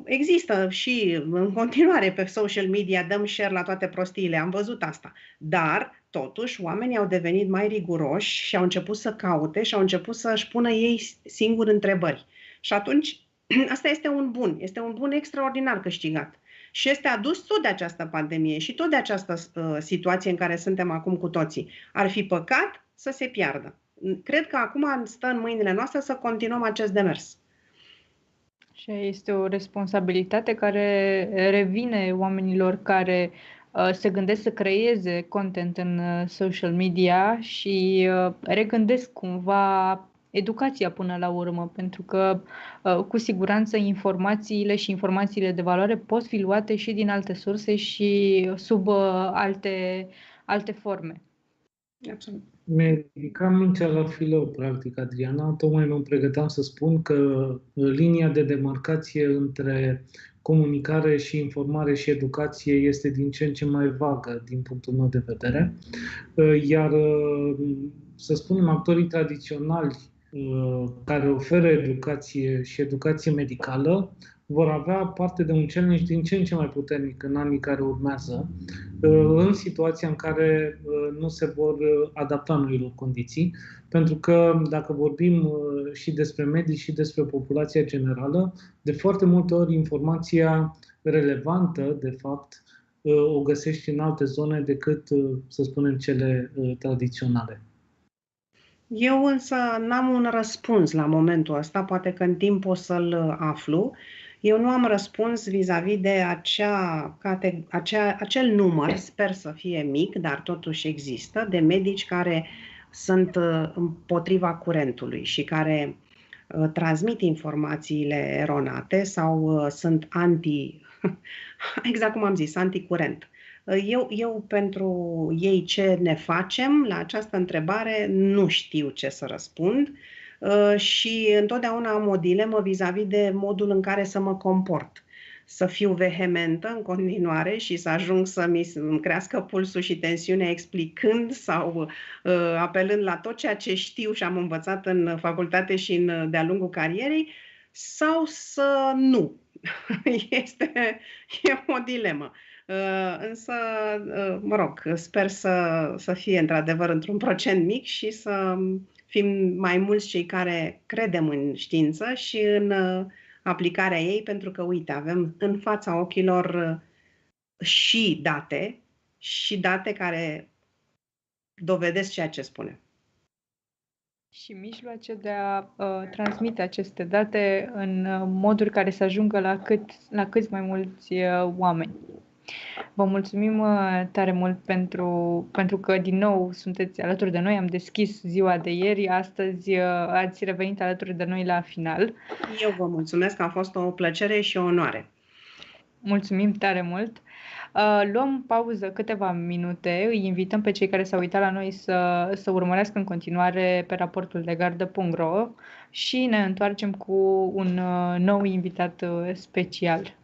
există și în continuare pe social media, dăm share la toate prostiile, am văzut asta. Dar, totuși, oamenii au devenit mai riguroși și au început să caute și au început să-și pună ei singuri întrebări. Și atunci, asta este un bun extraordinar câștigat. Și este adus tot de această pandemie și tot de această situație în care suntem acum cu toții. Ar fi păcat să se piardă. Cred că acum stă în mâinile noastre să continuăm acest demers. Și este o responsabilitate care revine oamenilor care se gândesc să creeze content în social media și regândesc cumva educația până la urmă, pentru că cu siguranță informațiile de valoare pot fi luate și din alte surse și sub alte forme. Absolut. Mi-a ridicat mintea la filou, practic, Adriana. Tocmai mă pregăteam să spun că linia de demarcație între comunicare și informare și educație este din ce în ce mai vagă din punctul meu de vedere. Iar, să spunem, actorii tradiționali care oferă educație și educație medicală vor avea parte de un challenge din ce în ce mai puternic în anii care urmează, în situația în care nu se vor adapta noilor condiții, pentru că dacă vorbim și despre medici și despre populația generală, de foarte multe ori informația relevantă, de fapt, o găsești în alte zone decât, să spunem, cele tradiționale. Eu însă n-am un răspuns la momentul ăsta, poate că în timp o să-l aflu. Eu nu am răspuns vis-a-vis de acel număr, sper să fie mic, dar totuși există, de medici care sunt împotriva curentului și care transmit informațiile eronate sau sunt exact cum am zis, anticurent. Eu pentru ei ce ne facem la această întrebare nu știu ce să răspund. și întotdeauna am o dilemă vis-a-vis de modul în care să mă comport. Să fiu vehementă în continuare și să ajung să-mi crească pulsul și tensiunea explicând sau apelând la tot ceea ce știu și am învățat în facultate și de-a lungul carierei, sau să nu. E o dilemă. Însă, mă rog, sper să fie într-adevăr într-un procent mic și să fim mai mulți cei care credem în știință și în aplicarea ei, pentru că, uite, avem în fața ochilor și date care dovedesc ceea ce spunem. Și mijloace de a transmite aceste date în moduri care să ajungă la câți mai mulți oameni. Vă mulțumim tare mult pentru că din nou sunteți alături de noi. Am deschis ziua de ieri, astăzi ați revenit alături de noi la final. Eu vă mulțumesc, a fost o plăcere și o onoare. Mulțumim tare mult. Luăm pauză câteva minute, îi invităm pe cei care s-au uitat la noi să urmărească în continuare pe raportul de gardă.ro și ne întoarcem cu un nou invitat special.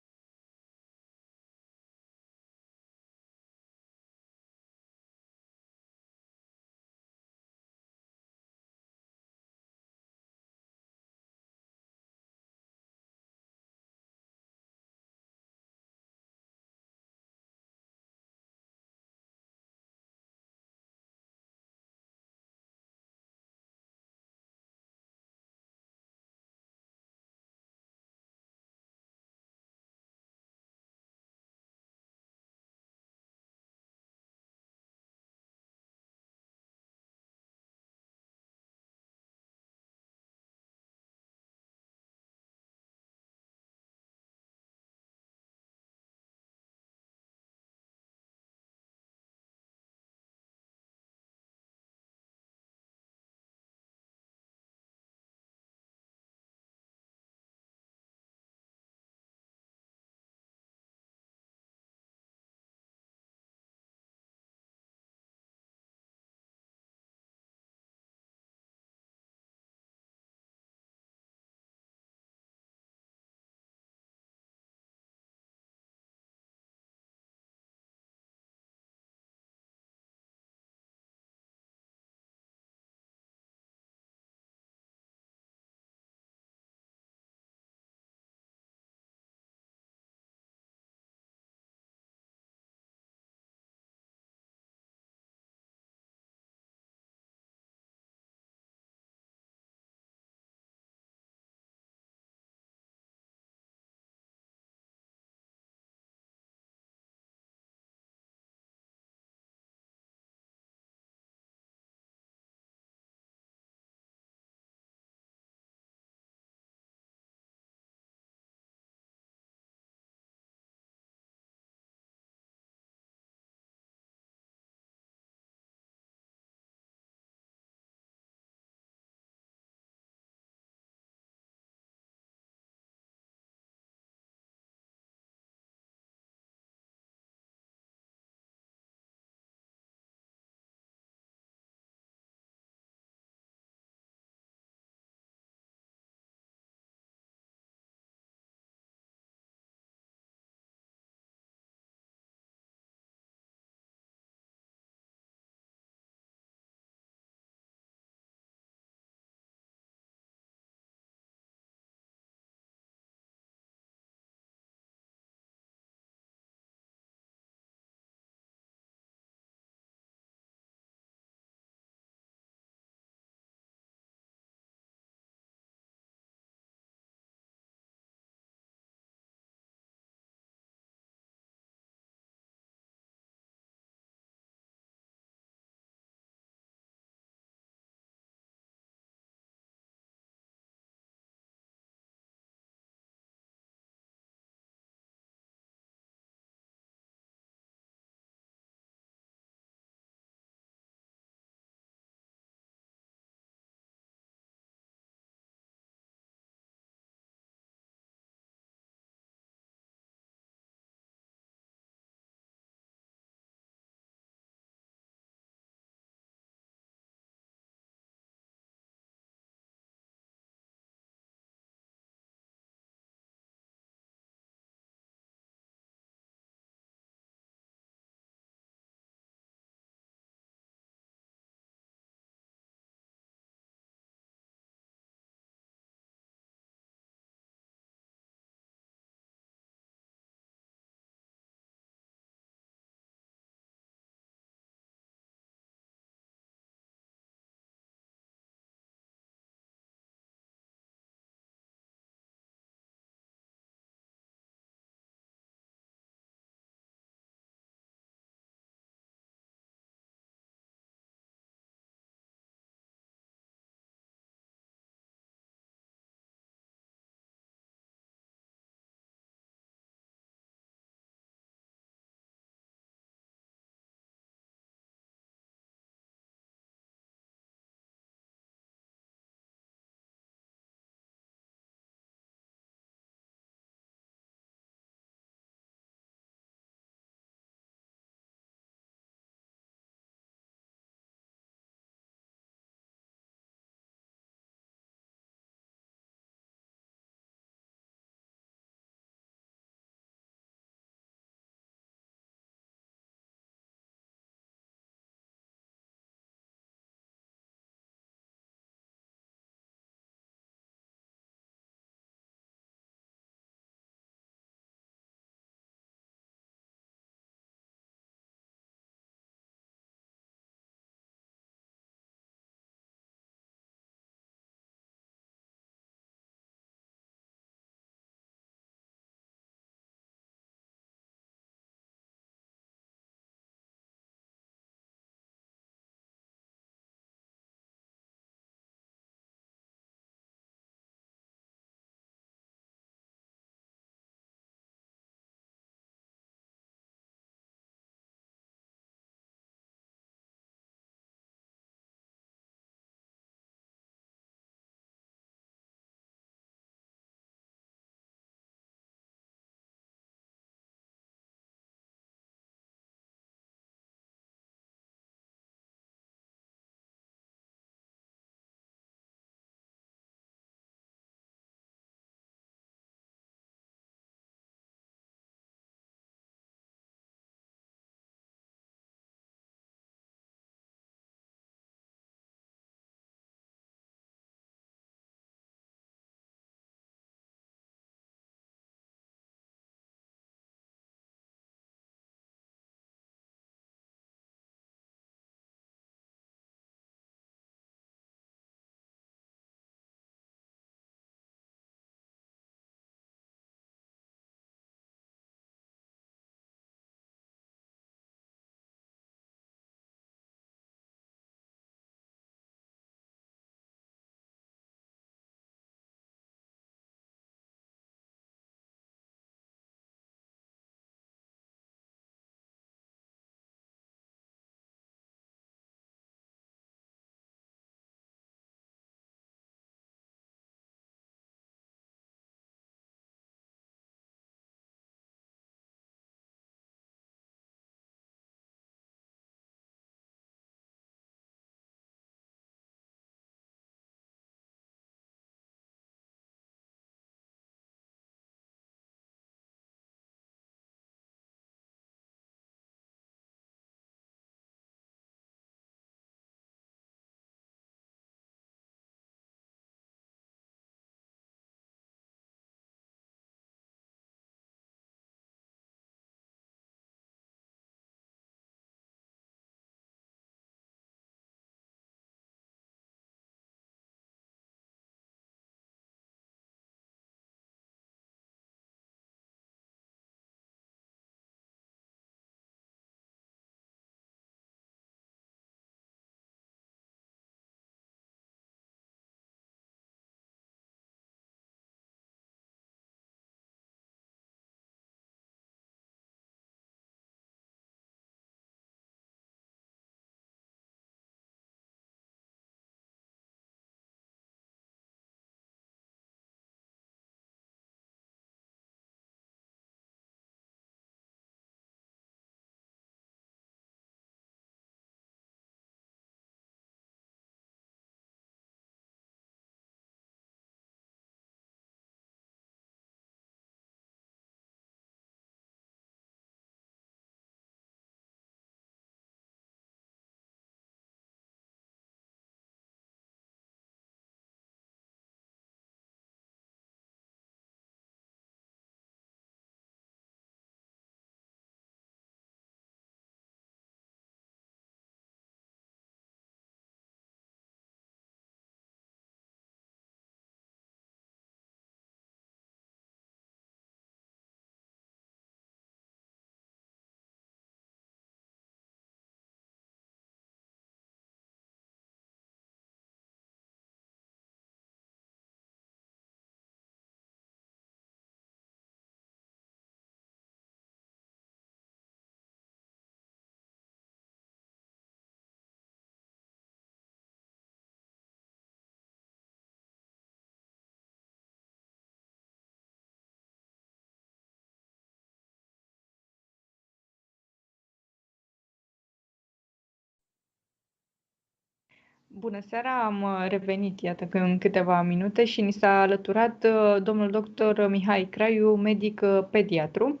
Bună seara, am revenit, iată că în câteva minute și ni s-a alăturat domnul doctor Mihai Craiu, medic pediatru.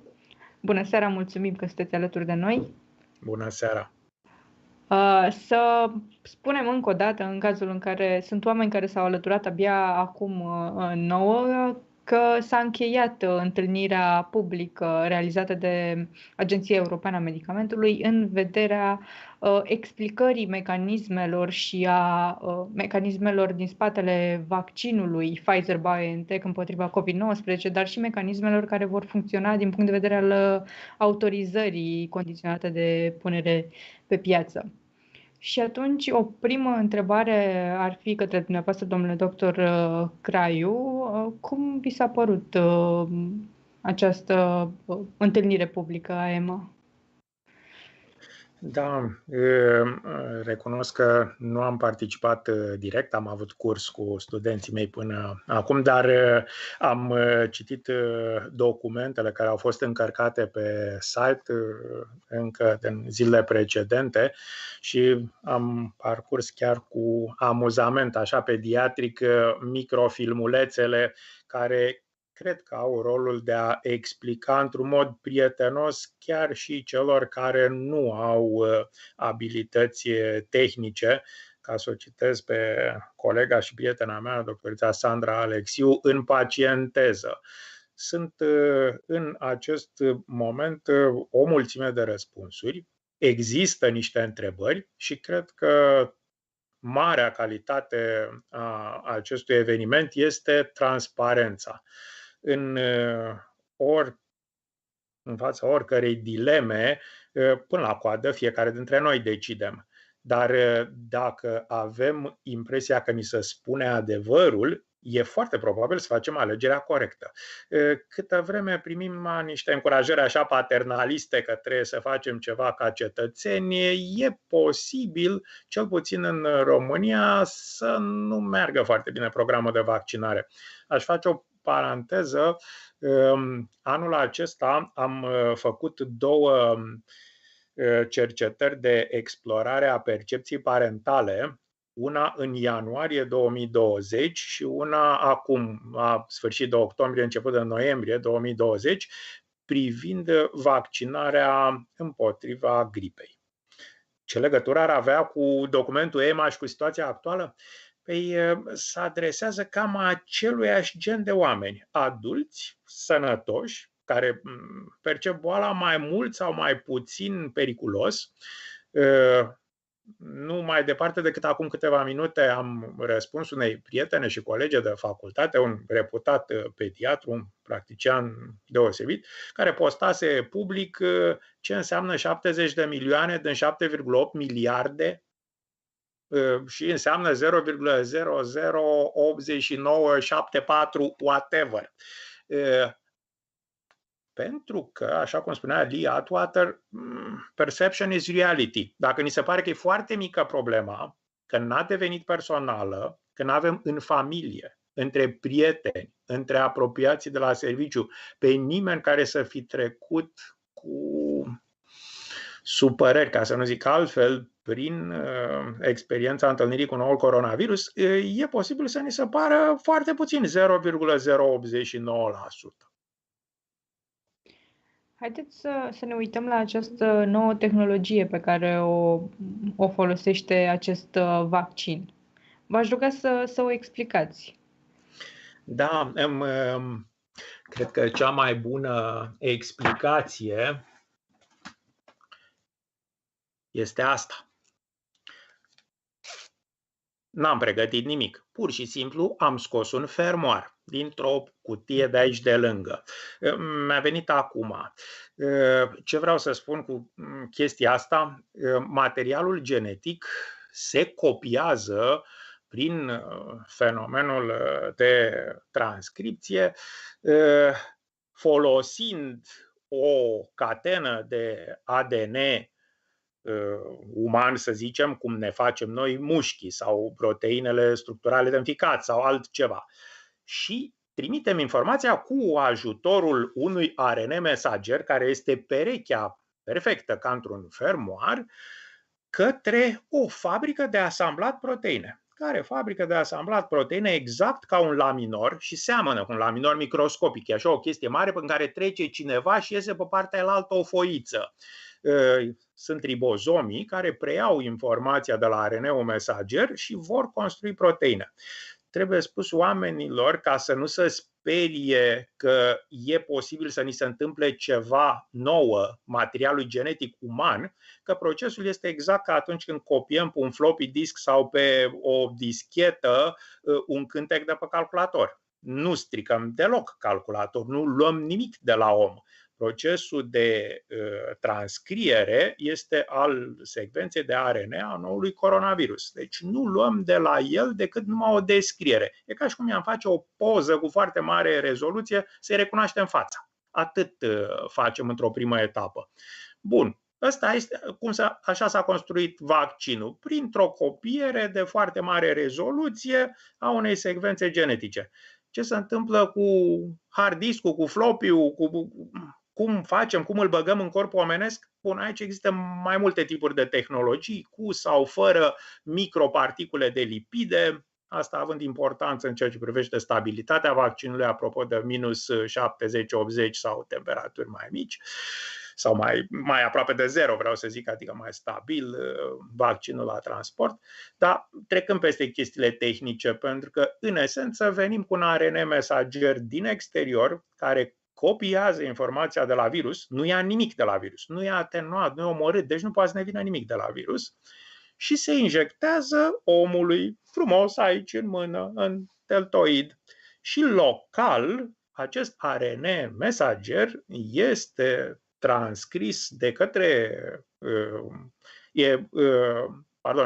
Bună seara, mulțumim că sunteți alături de noi. Bună seara! Să spunem încă o dată, în cazul în care sunt oameni care s-au alăturat abia acum nouă, că s-a încheiat întâlnirea publică realizată de Agenția Europeană a Medicamentului în vederea explicării mecanismelor și a mecanismelor din spatele vaccinului Pfizer-BioNTech împotriva COVID-19, dar și mecanismelor care vor funcționa din punct de vedere al autorizării condiționate de punere pe piață. Și atunci o primă întrebare ar fi către dumneavoastră, domnule doctor Craiu, cum vi s-a părut această întâlnire publică a EMA? Da, recunosc că nu am participat direct, am avut curs cu studenții mei până acum, dar am citit documentele care au fost încărcate pe site încă din zilele precedente și am parcurs chiar cu amuzament, așa pediatric, microfilmulețele care cred că au rolul de a explica într-un mod prietenos chiar și celor care nu au abilități tehnice, ca să o citez pe colega și prietena mea, doctorița Sandra Alexiu, în pacienteză. Sunt în acest moment o mulțime de răspunsuri, există niște întrebări și cred că marea calitate a acestui eveniment este transparența. În fața oricărei dileme, până la coadă, fiecare dintre noi decidem. Dar dacă avem impresia că ni se spune adevărul, e foarte probabil să facem alegerea corectă. Câtă vreme primim niște încurajări așa paternaliste că trebuie să facem ceva ca cetățeni, e posibil, cel puțin în România, să nu meargă foarte bine programul de vaccinare. Aș face o paranteză. Anul acesta am făcut 2 cercetări de explorare a percepției parentale, una în ianuarie 2020 și una acum, la sfârșit de octombrie, început de noiembrie 2020, privind vaccinarea împotriva gripei. Ce legătură ar avea cu documentul EMA și cu situația actuală? Păi se adresează cam aceluiași gen de oameni, adulți, sănătoși, care percep boala mai mult sau mai puțin periculos. Nu mai departe decât acum câteva minute am răspuns unei prietene și colege de facultate, un reputat pediatru, un practician deosebit, care postase public ce înseamnă 70 de milioane din 7,8 miliarde și înseamnă 0,008974 whatever. Pentru că, așa cum spunea Lee Atwater, perception is reality. Dacă ni se pare că e foarte mică problema, că n-a devenit personală, că n-avem în familie, între prieteni, între apropiații de la serviciu, pe nimeni care să fi trecut cu supărări, ca să nu zic altfel, prin experiența întâlnirii cu noul coronavirus, e posibil să ni se pară foarte puțin, 0,089%. Haideți să ne uităm la această nouă tehnologie pe care o folosește acest vaccin. V-aș ruga să o explicați. Da, cred că cea mai bună explicație este asta. N-am pregătit nimic. Pur și simplu am scos un fermoar dintr-o cutie de aici de lângă. Mi-a venit acum. Ce vreau să spun cu chestia asta? Materialul genetic se copiază prin fenomenul de transcripție, folosind o catenă de ADN uman, să zicem, cum ne facem noi mușchii sau proteinele structurale de în ficat sau altceva. Și trimitem informația cu ajutorul unui ARN mesager, care este perechea perfectă ca într-un fermoar, către o fabrică de asamblat proteine. Care fabrică de asamblat proteine exact ca un laminor și seamănă cu un laminor microscopic. E așa o chestie mare pe care trece cineva și iese pe partea alaltă o foiță. Sunt ribozomii care preiau informația de la ARN-ul mesager și vor construi proteine. Trebuie spus oamenilor, ca să nu se sperie că e posibil să ni se întâmple ceva nouă materialului genetic uman, că procesul este exact ca atunci când copiem pe un floppy disk sau pe o dischetă un cântec de pe calculator. Nu stricăm deloc calculator, nu luăm nimic de la om. Procesul de transcriere este al secvenței de ARN a noului coronavirus. Deci nu luăm de la el decât numai o descriere. E ca și cum i-am face o poză cu foarte mare rezoluție, să-i recunoaștem fața. Atât facem într-o primă etapă. Bun. Asta este, așa s-a construit vaccinul, printr-o copiere de foarte mare rezoluție a unei secvențe genetice. Ce se întâmplă cu hard disk-ul, cu floppy-ul, cum facem, cum îl băgăm în corpul omenesc? Bun, aici există mai multe tipuri de tehnologii, cu sau fără microparticule de lipide, asta având importanță în ceea ce privește stabilitatea vaccinului, apropo de minus 70-80 sau temperaturi mai mici, sau mai aproape de zero, vreau să zic, adică mai stabil vaccinul la transport, dar trecând peste chestiile tehnice, pentru că, în esență, venim cu un ARN mesager din exterior, care copiază informația de la virus, nu ia nimic de la virus, nu e atenuat, nu e omorât, deci nu poate să ne vină nimic de la virus, și se injectează omului frumos aici în mână, în deltoid. Și local, acest ARN mesager este transcris de către,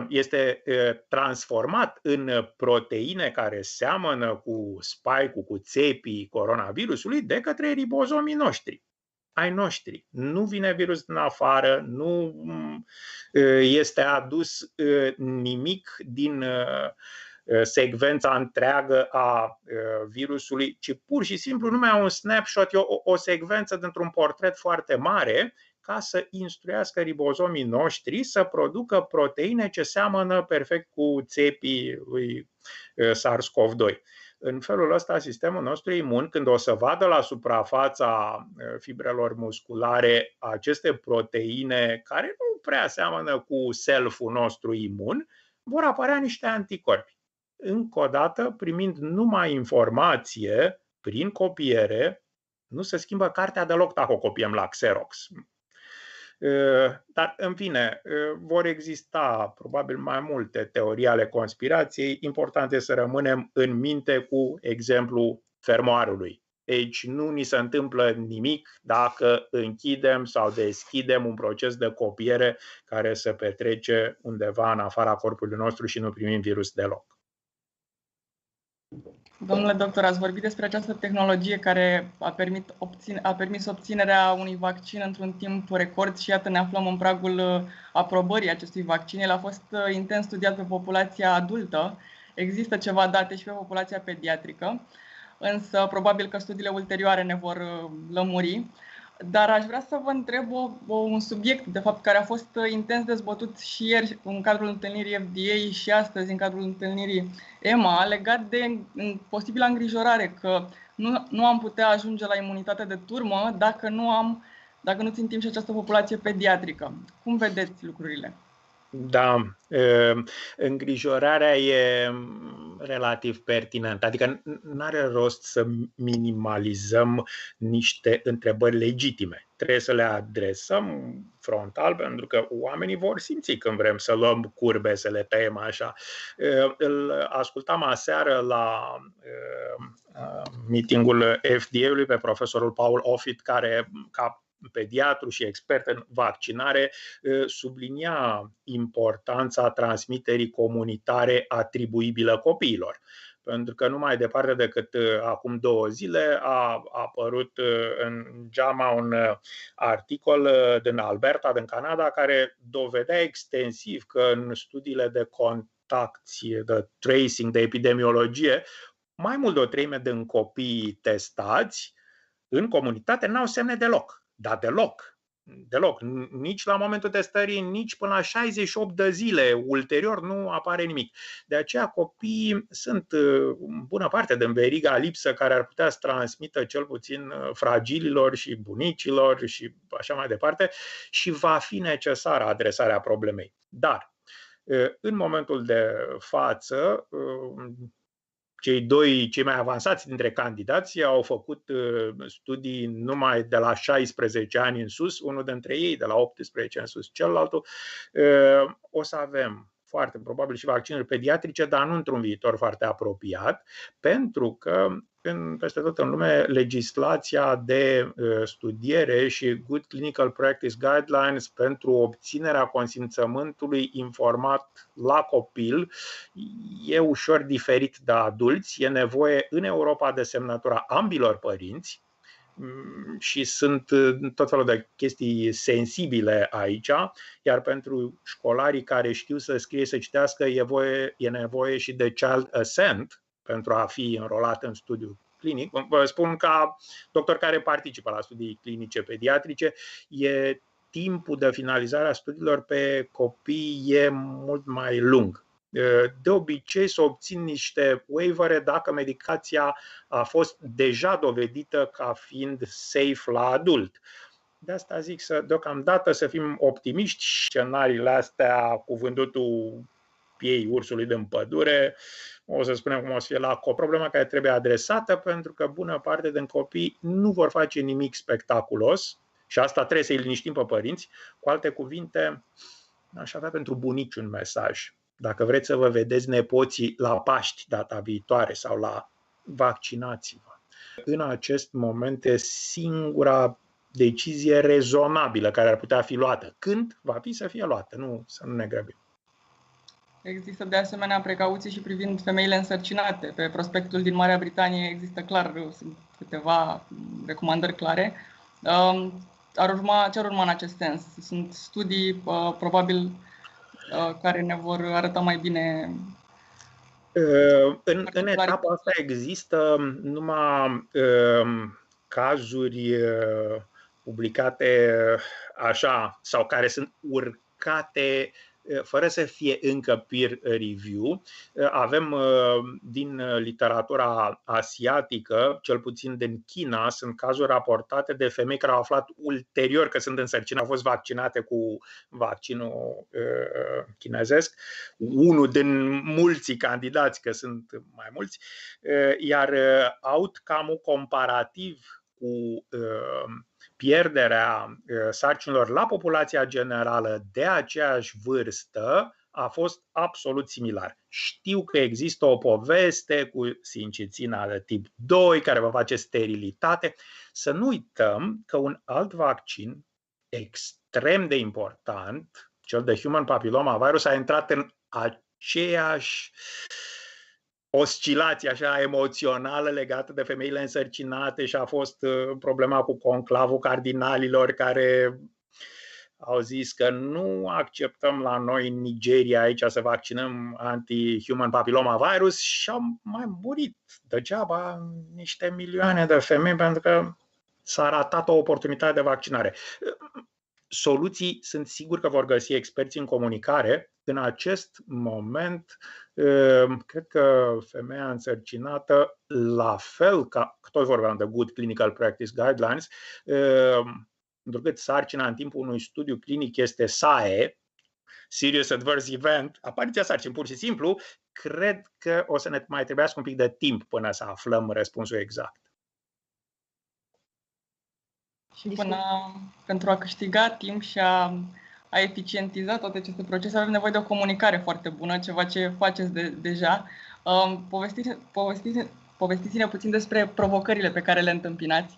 este transformat în proteine care seamănă cu spike-ul, cu țepii coronavirusului de către ribozomii noștri, ai noștri. Nu vine virus din afară, nu este adus nimic din secvența întreagă a virusului, ci pur și simplu numai un snapshot, o secvență dintr-un portret foarte mare, ca să instruiască ribozomii noștri să producă proteine ce seamănă perfect cu țepii lui SARS-CoV-2. În felul ăsta, sistemul nostru imun, când o să vadă la suprafața fibrelor musculare aceste proteine care nu prea seamănă cu self-ul nostru imun, vor apărea niște anticorpi. Încă o dată, primind numai informație prin copiere, nu se schimbă cartea deloc dacă o copiem la Xerox. Dar, în fine, vor exista probabil mai multe teorii ale conspirației. Important este să rămânem în minte cu exemplul fermoarului. Deci nu ni se întâmplă nimic dacă închidem sau deschidem un proces de copiere care se petrece undeva în afara corpului nostru și nu primim virus deloc. Domnule doctor, ați vorbit despre această tehnologie care a permis obținerea unui vaccin într-un timp record și iată ne aflăm în pragul aprobării acestui vaccin. El a fost intens studiat pe populația adultă, există ceva date și pe populația pediatrică, însă probabil că studiile ulterioare ne vor lămuri. Dar aș vrea să vă întreb un subiect, de fapt, care a fost intens dezbătut și ieri în cadrul întâlnirii FDA și astăzi în cadrul întâlnirii EMA, legat de posibilă îngrijorare că nu am putea ajunge la imunitate de turmă dacă nu țintim și această populație pediatrică. Cum vedeți lucrurile? Da, îngrijorarea e relativ pertinentă, adică nu are rost să minimalizăm niște întrebări legitime. Trebuie să le adresăm frontal, pentru că oamenii vor simți când vrem să luăm curbe, să le tăiem așa. Îl ascultam aseară la meetingul FDA-ului pe profesorul Paul Offit, care, ca pediatru și expert în vaccinare, sublinia importanța transmiterii comunitare atribuibilă copiilor. Pentru că nu mai departe decât acum 2 zile a apărut în JAMA un articol din Alberta, din Canada, care dovedea extensiv că în studiile de contacti, de tracing, de epidemiologie, mai mult de o treime din copiii testați în comunitate n-au semne deloc. Dar deloc. deloc. Nici la momentul testării, nici până la 68 de zile ulterior nu apare nimic. De aceea copiii sunt în bună parte din veriga lipsă care ar putea să transmită cel puțin fragililor și bunicilor și așa mai departe și va fi necesară adresarea problemei. Dar în momentul de față, cei mai avansați dintre candidați au făcut studii numai de la 16 ani în sus, unul dintre ei de la 18 în sus, celălalt. O să avem foarte probabil și vaccinuri pediatrice, dar nu într-un viitor foarte apropiat, pentru că peste tot în lume legislația de studiere și Good Clinical Practice Guidelines pentru obținerea consimțământului informat la copil e ușor diferit de adulți. E nevoie în Europa de semnătura ambilor părinți și sunt tot felul de chestii sensibile aici, iar pentru școlarii care știu să scrie, să citească, e nevoie și de child assent pentru a fi înrolat în studiu clinic. Vă spun ca doctor care participă la studii clinice pediatrice, timpul de finalizare a studiilor pe copii e mult mai lung. De obicei să obțin niște waivere dacă medicația a fost deja dovedită ca fiind safe la adult. De asta zic deocamdată să fim optimiști. Scenariile astea cu vândutul piei ursului din pădure, o să spunem cum o să fie o problemă care trebuie adresată, pentru că bună parte din copii nu vor face nimic spectaculos și asta trebuie să-i liniștim pe părinți. Cu alte cuvinte, aș avea pentru bunici un mesaj. Dacă vreți să vă vedeți nepoții la Paști data viitoare sau la vaccinați-vă. În acest moment e singura decizie rezonabilă care ar putea fi luată. Când va fi să fie luată, să nu ne grăbim. Există de asemenea precauții și privind femeile însărcinate. Pe prospectul din Marea Britanie există clar, sunt câteva recomandări clare. Ce ar urma în acest sens? Sunt studii probabil care ne vor arăta mai bine. În etapa asta există numai cazuri publicate așa sau care sunt urcate fără să fie încă peer review. Avem din literatura asiatică, cel puțin din China, sunt cazuri raportate de femei care au aflat ulterior că sunt însărcinate, au fost vaccinate cu vaccinul chinezesc, unul din mulți candidați, că sunt mai mulți, iar outcome-ul comparativ cu pierderea sarcinilor la populația generală de aceeași vârstă a fost absolut similar. Știu că există o poveste cu sincițina de tip 2 care va face sterilitate. Să nu uităm că un alt vaccin extrem de important, cel de human papilloma virus, a intrat în aceeași oscilație așa emoțională legată de femeile însărcinate și a fost problema cu conclavul cardinalilor care au zis că nu acceptăm la noi în Nigeria aici să vaccinăm anti-human papilloma virus și au mai murit degeaba niște milioane de femei pentru că s-a ratat o oportunitate de vaccinare. Soluții sunt sigur că vor găsi experții în comunicare. În acest moment, cred că femeia însărcinată, la fel ca, tot vorbeam de Good Clinical Practice Guidelines, întrucât sarcina în timpul unui studiu clinic este SAE, Serious Adverse Event, apariția sarcinii pur și simplu, cred că o să ne mai trebuiască un pic de timp până să aflăm răspunsul exact. Și pentru a câștiga timp și a eficientiza toate aceste procese, avem nevoie de o comunicare foarte bună, ceva ce faceți deja. Povestiți-ne puțin despre provocările pe care le întâmpinați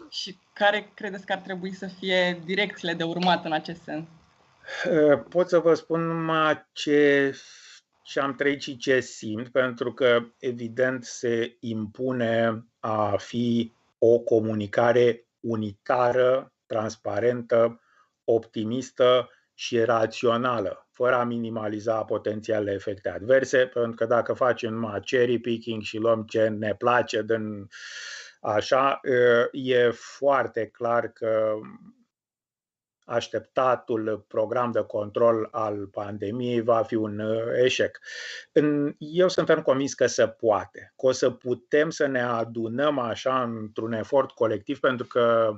și care credeți că ar trebui să fie direcțiile de urmat în acest sens. Pot să vă spun numai ce am trăit și ce simt, pentru că evident se impune a fi o comunicare unitară, transparentă, optimistă și rațională, fără a minimaliza potențialele efecte adverse, pentru că dacă facem numai cherry picking și luăm ce ne place din așa, e foarte clar că așteptatul program de control al pandemiei va fi un eșec. Eu sunt ferm convins că se poate, că o să putem să ne adunăm așa într-un efort colectiv, pentru că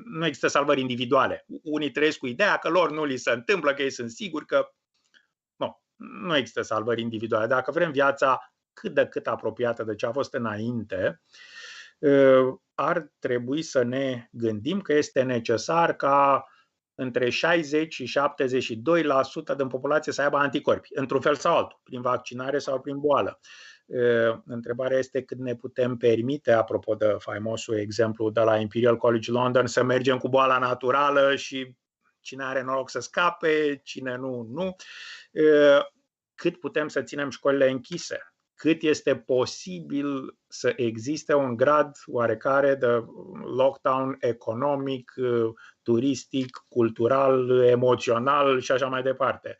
nu există salvări individuale. Unii trăiesc cu ideea că lor nu li se întâmplă, că ei sunt siguri că nu există salvări individuale. Dacă vrem viața cât de cât apropiată de ce a fost înainte, ar trebui să ne gândim că este necesar ca între 60 și 72% din populație să aibă anticorpi, într-un fel sau altul, prin vaccinare sau prin boală. Întrebarea este cât ne putem permite, apropo de faimosul exemplu de la Imperial College London, să mergem cu boala naturală și cine are noroc să scape, cine nu. Cât putem să ținem școlile închise? Cât este posibil să existe un grad oarecare de lockdown economic, turistic, cultural, emoțional și așa mai departe.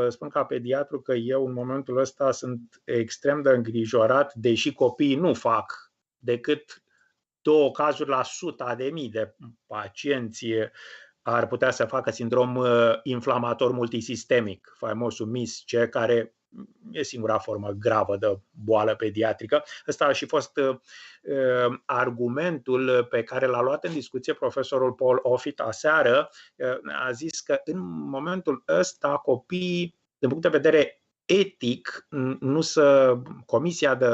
Spun ca pediatru că eu în momentul ăsta sunt extrem de îngrijorat, deși copiii nu fac decât 2 cazuri la 100.000 de pacienți ar putea să facă sindrom inflamator multisistemic, faimosul MIS-C, care e singura formă gravă de boală pediatrică. Ăsta a și fost argumentul pe care l-a luat în discuție profesorul Paul Offit aseară. A zis că în momentul ăsta copiii, din punct de vedere etic, Comisia de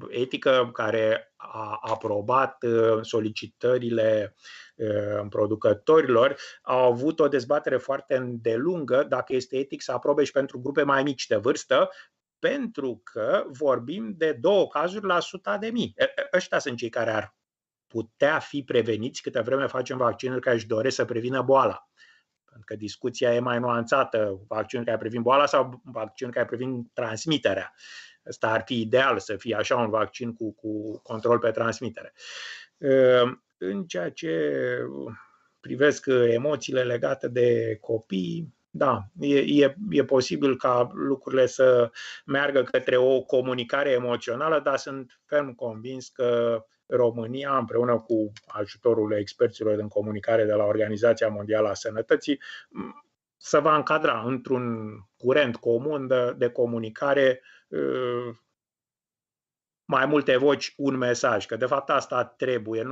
Etică care a aprobat solicitările producătorilor au avut o dezbatere foarte îndelungă dacă este etic să aprobe și pentru grupe mai mici de vârstă, pentru că vorbim de 2 cazuri la 100.000. Ăștia sunt cei care ar putea fi preveniți câte vreme facem vaccinuri care își doresc să prevină boala. Pentru că discuția e mai nuanțată, vaccinuri care previn boala sau vaccinuri care previn transmiterea. Ăsta ar fi ideal, să fie așa un vaccin cu control pe transmitere. În ceea ce privesc emoțiile legate de copii, da, e posibil ca lucrurile să meargă către o comunicare emoțională, dar sunt ferm convins că România, împreună cu ajutorul experților în comunicare de la Organizația Mondială a Sănătății, se va încadra într-un curent comun de comunicare, mai multe voci, un mesaj, că de fapt asta trebuie.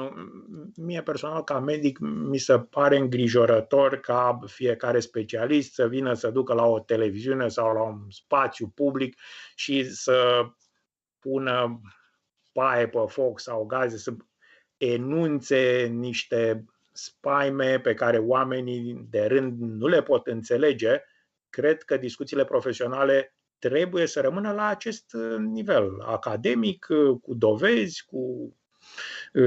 Mie personal, ca medic, mi se pare îngrijorător ca fiecare specialist să vină să ducă la o televiziune sau la un spațiu public și să pună paie pe foc sau gaze, să enunțe niște spaime pe care oamenii de rând nu le pot înțelege. Cred că discuțiile profesionale trebuie să rămână la acest nivel academic, cu dovezi, cu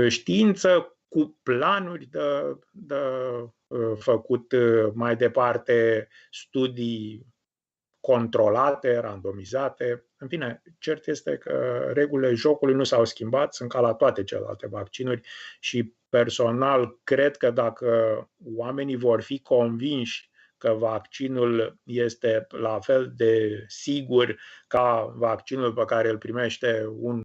știință, cu planuri de făcut mai departe studii controlate, randomizate. În fine, cert este că regulile jocului nu s-au schimbat, sunt ca la toate celelalte vaccinuri și personal cred că dacă oamenii vor fi convinși că vaccinul este la fel de sigur ca vaccinul pe care îl primește un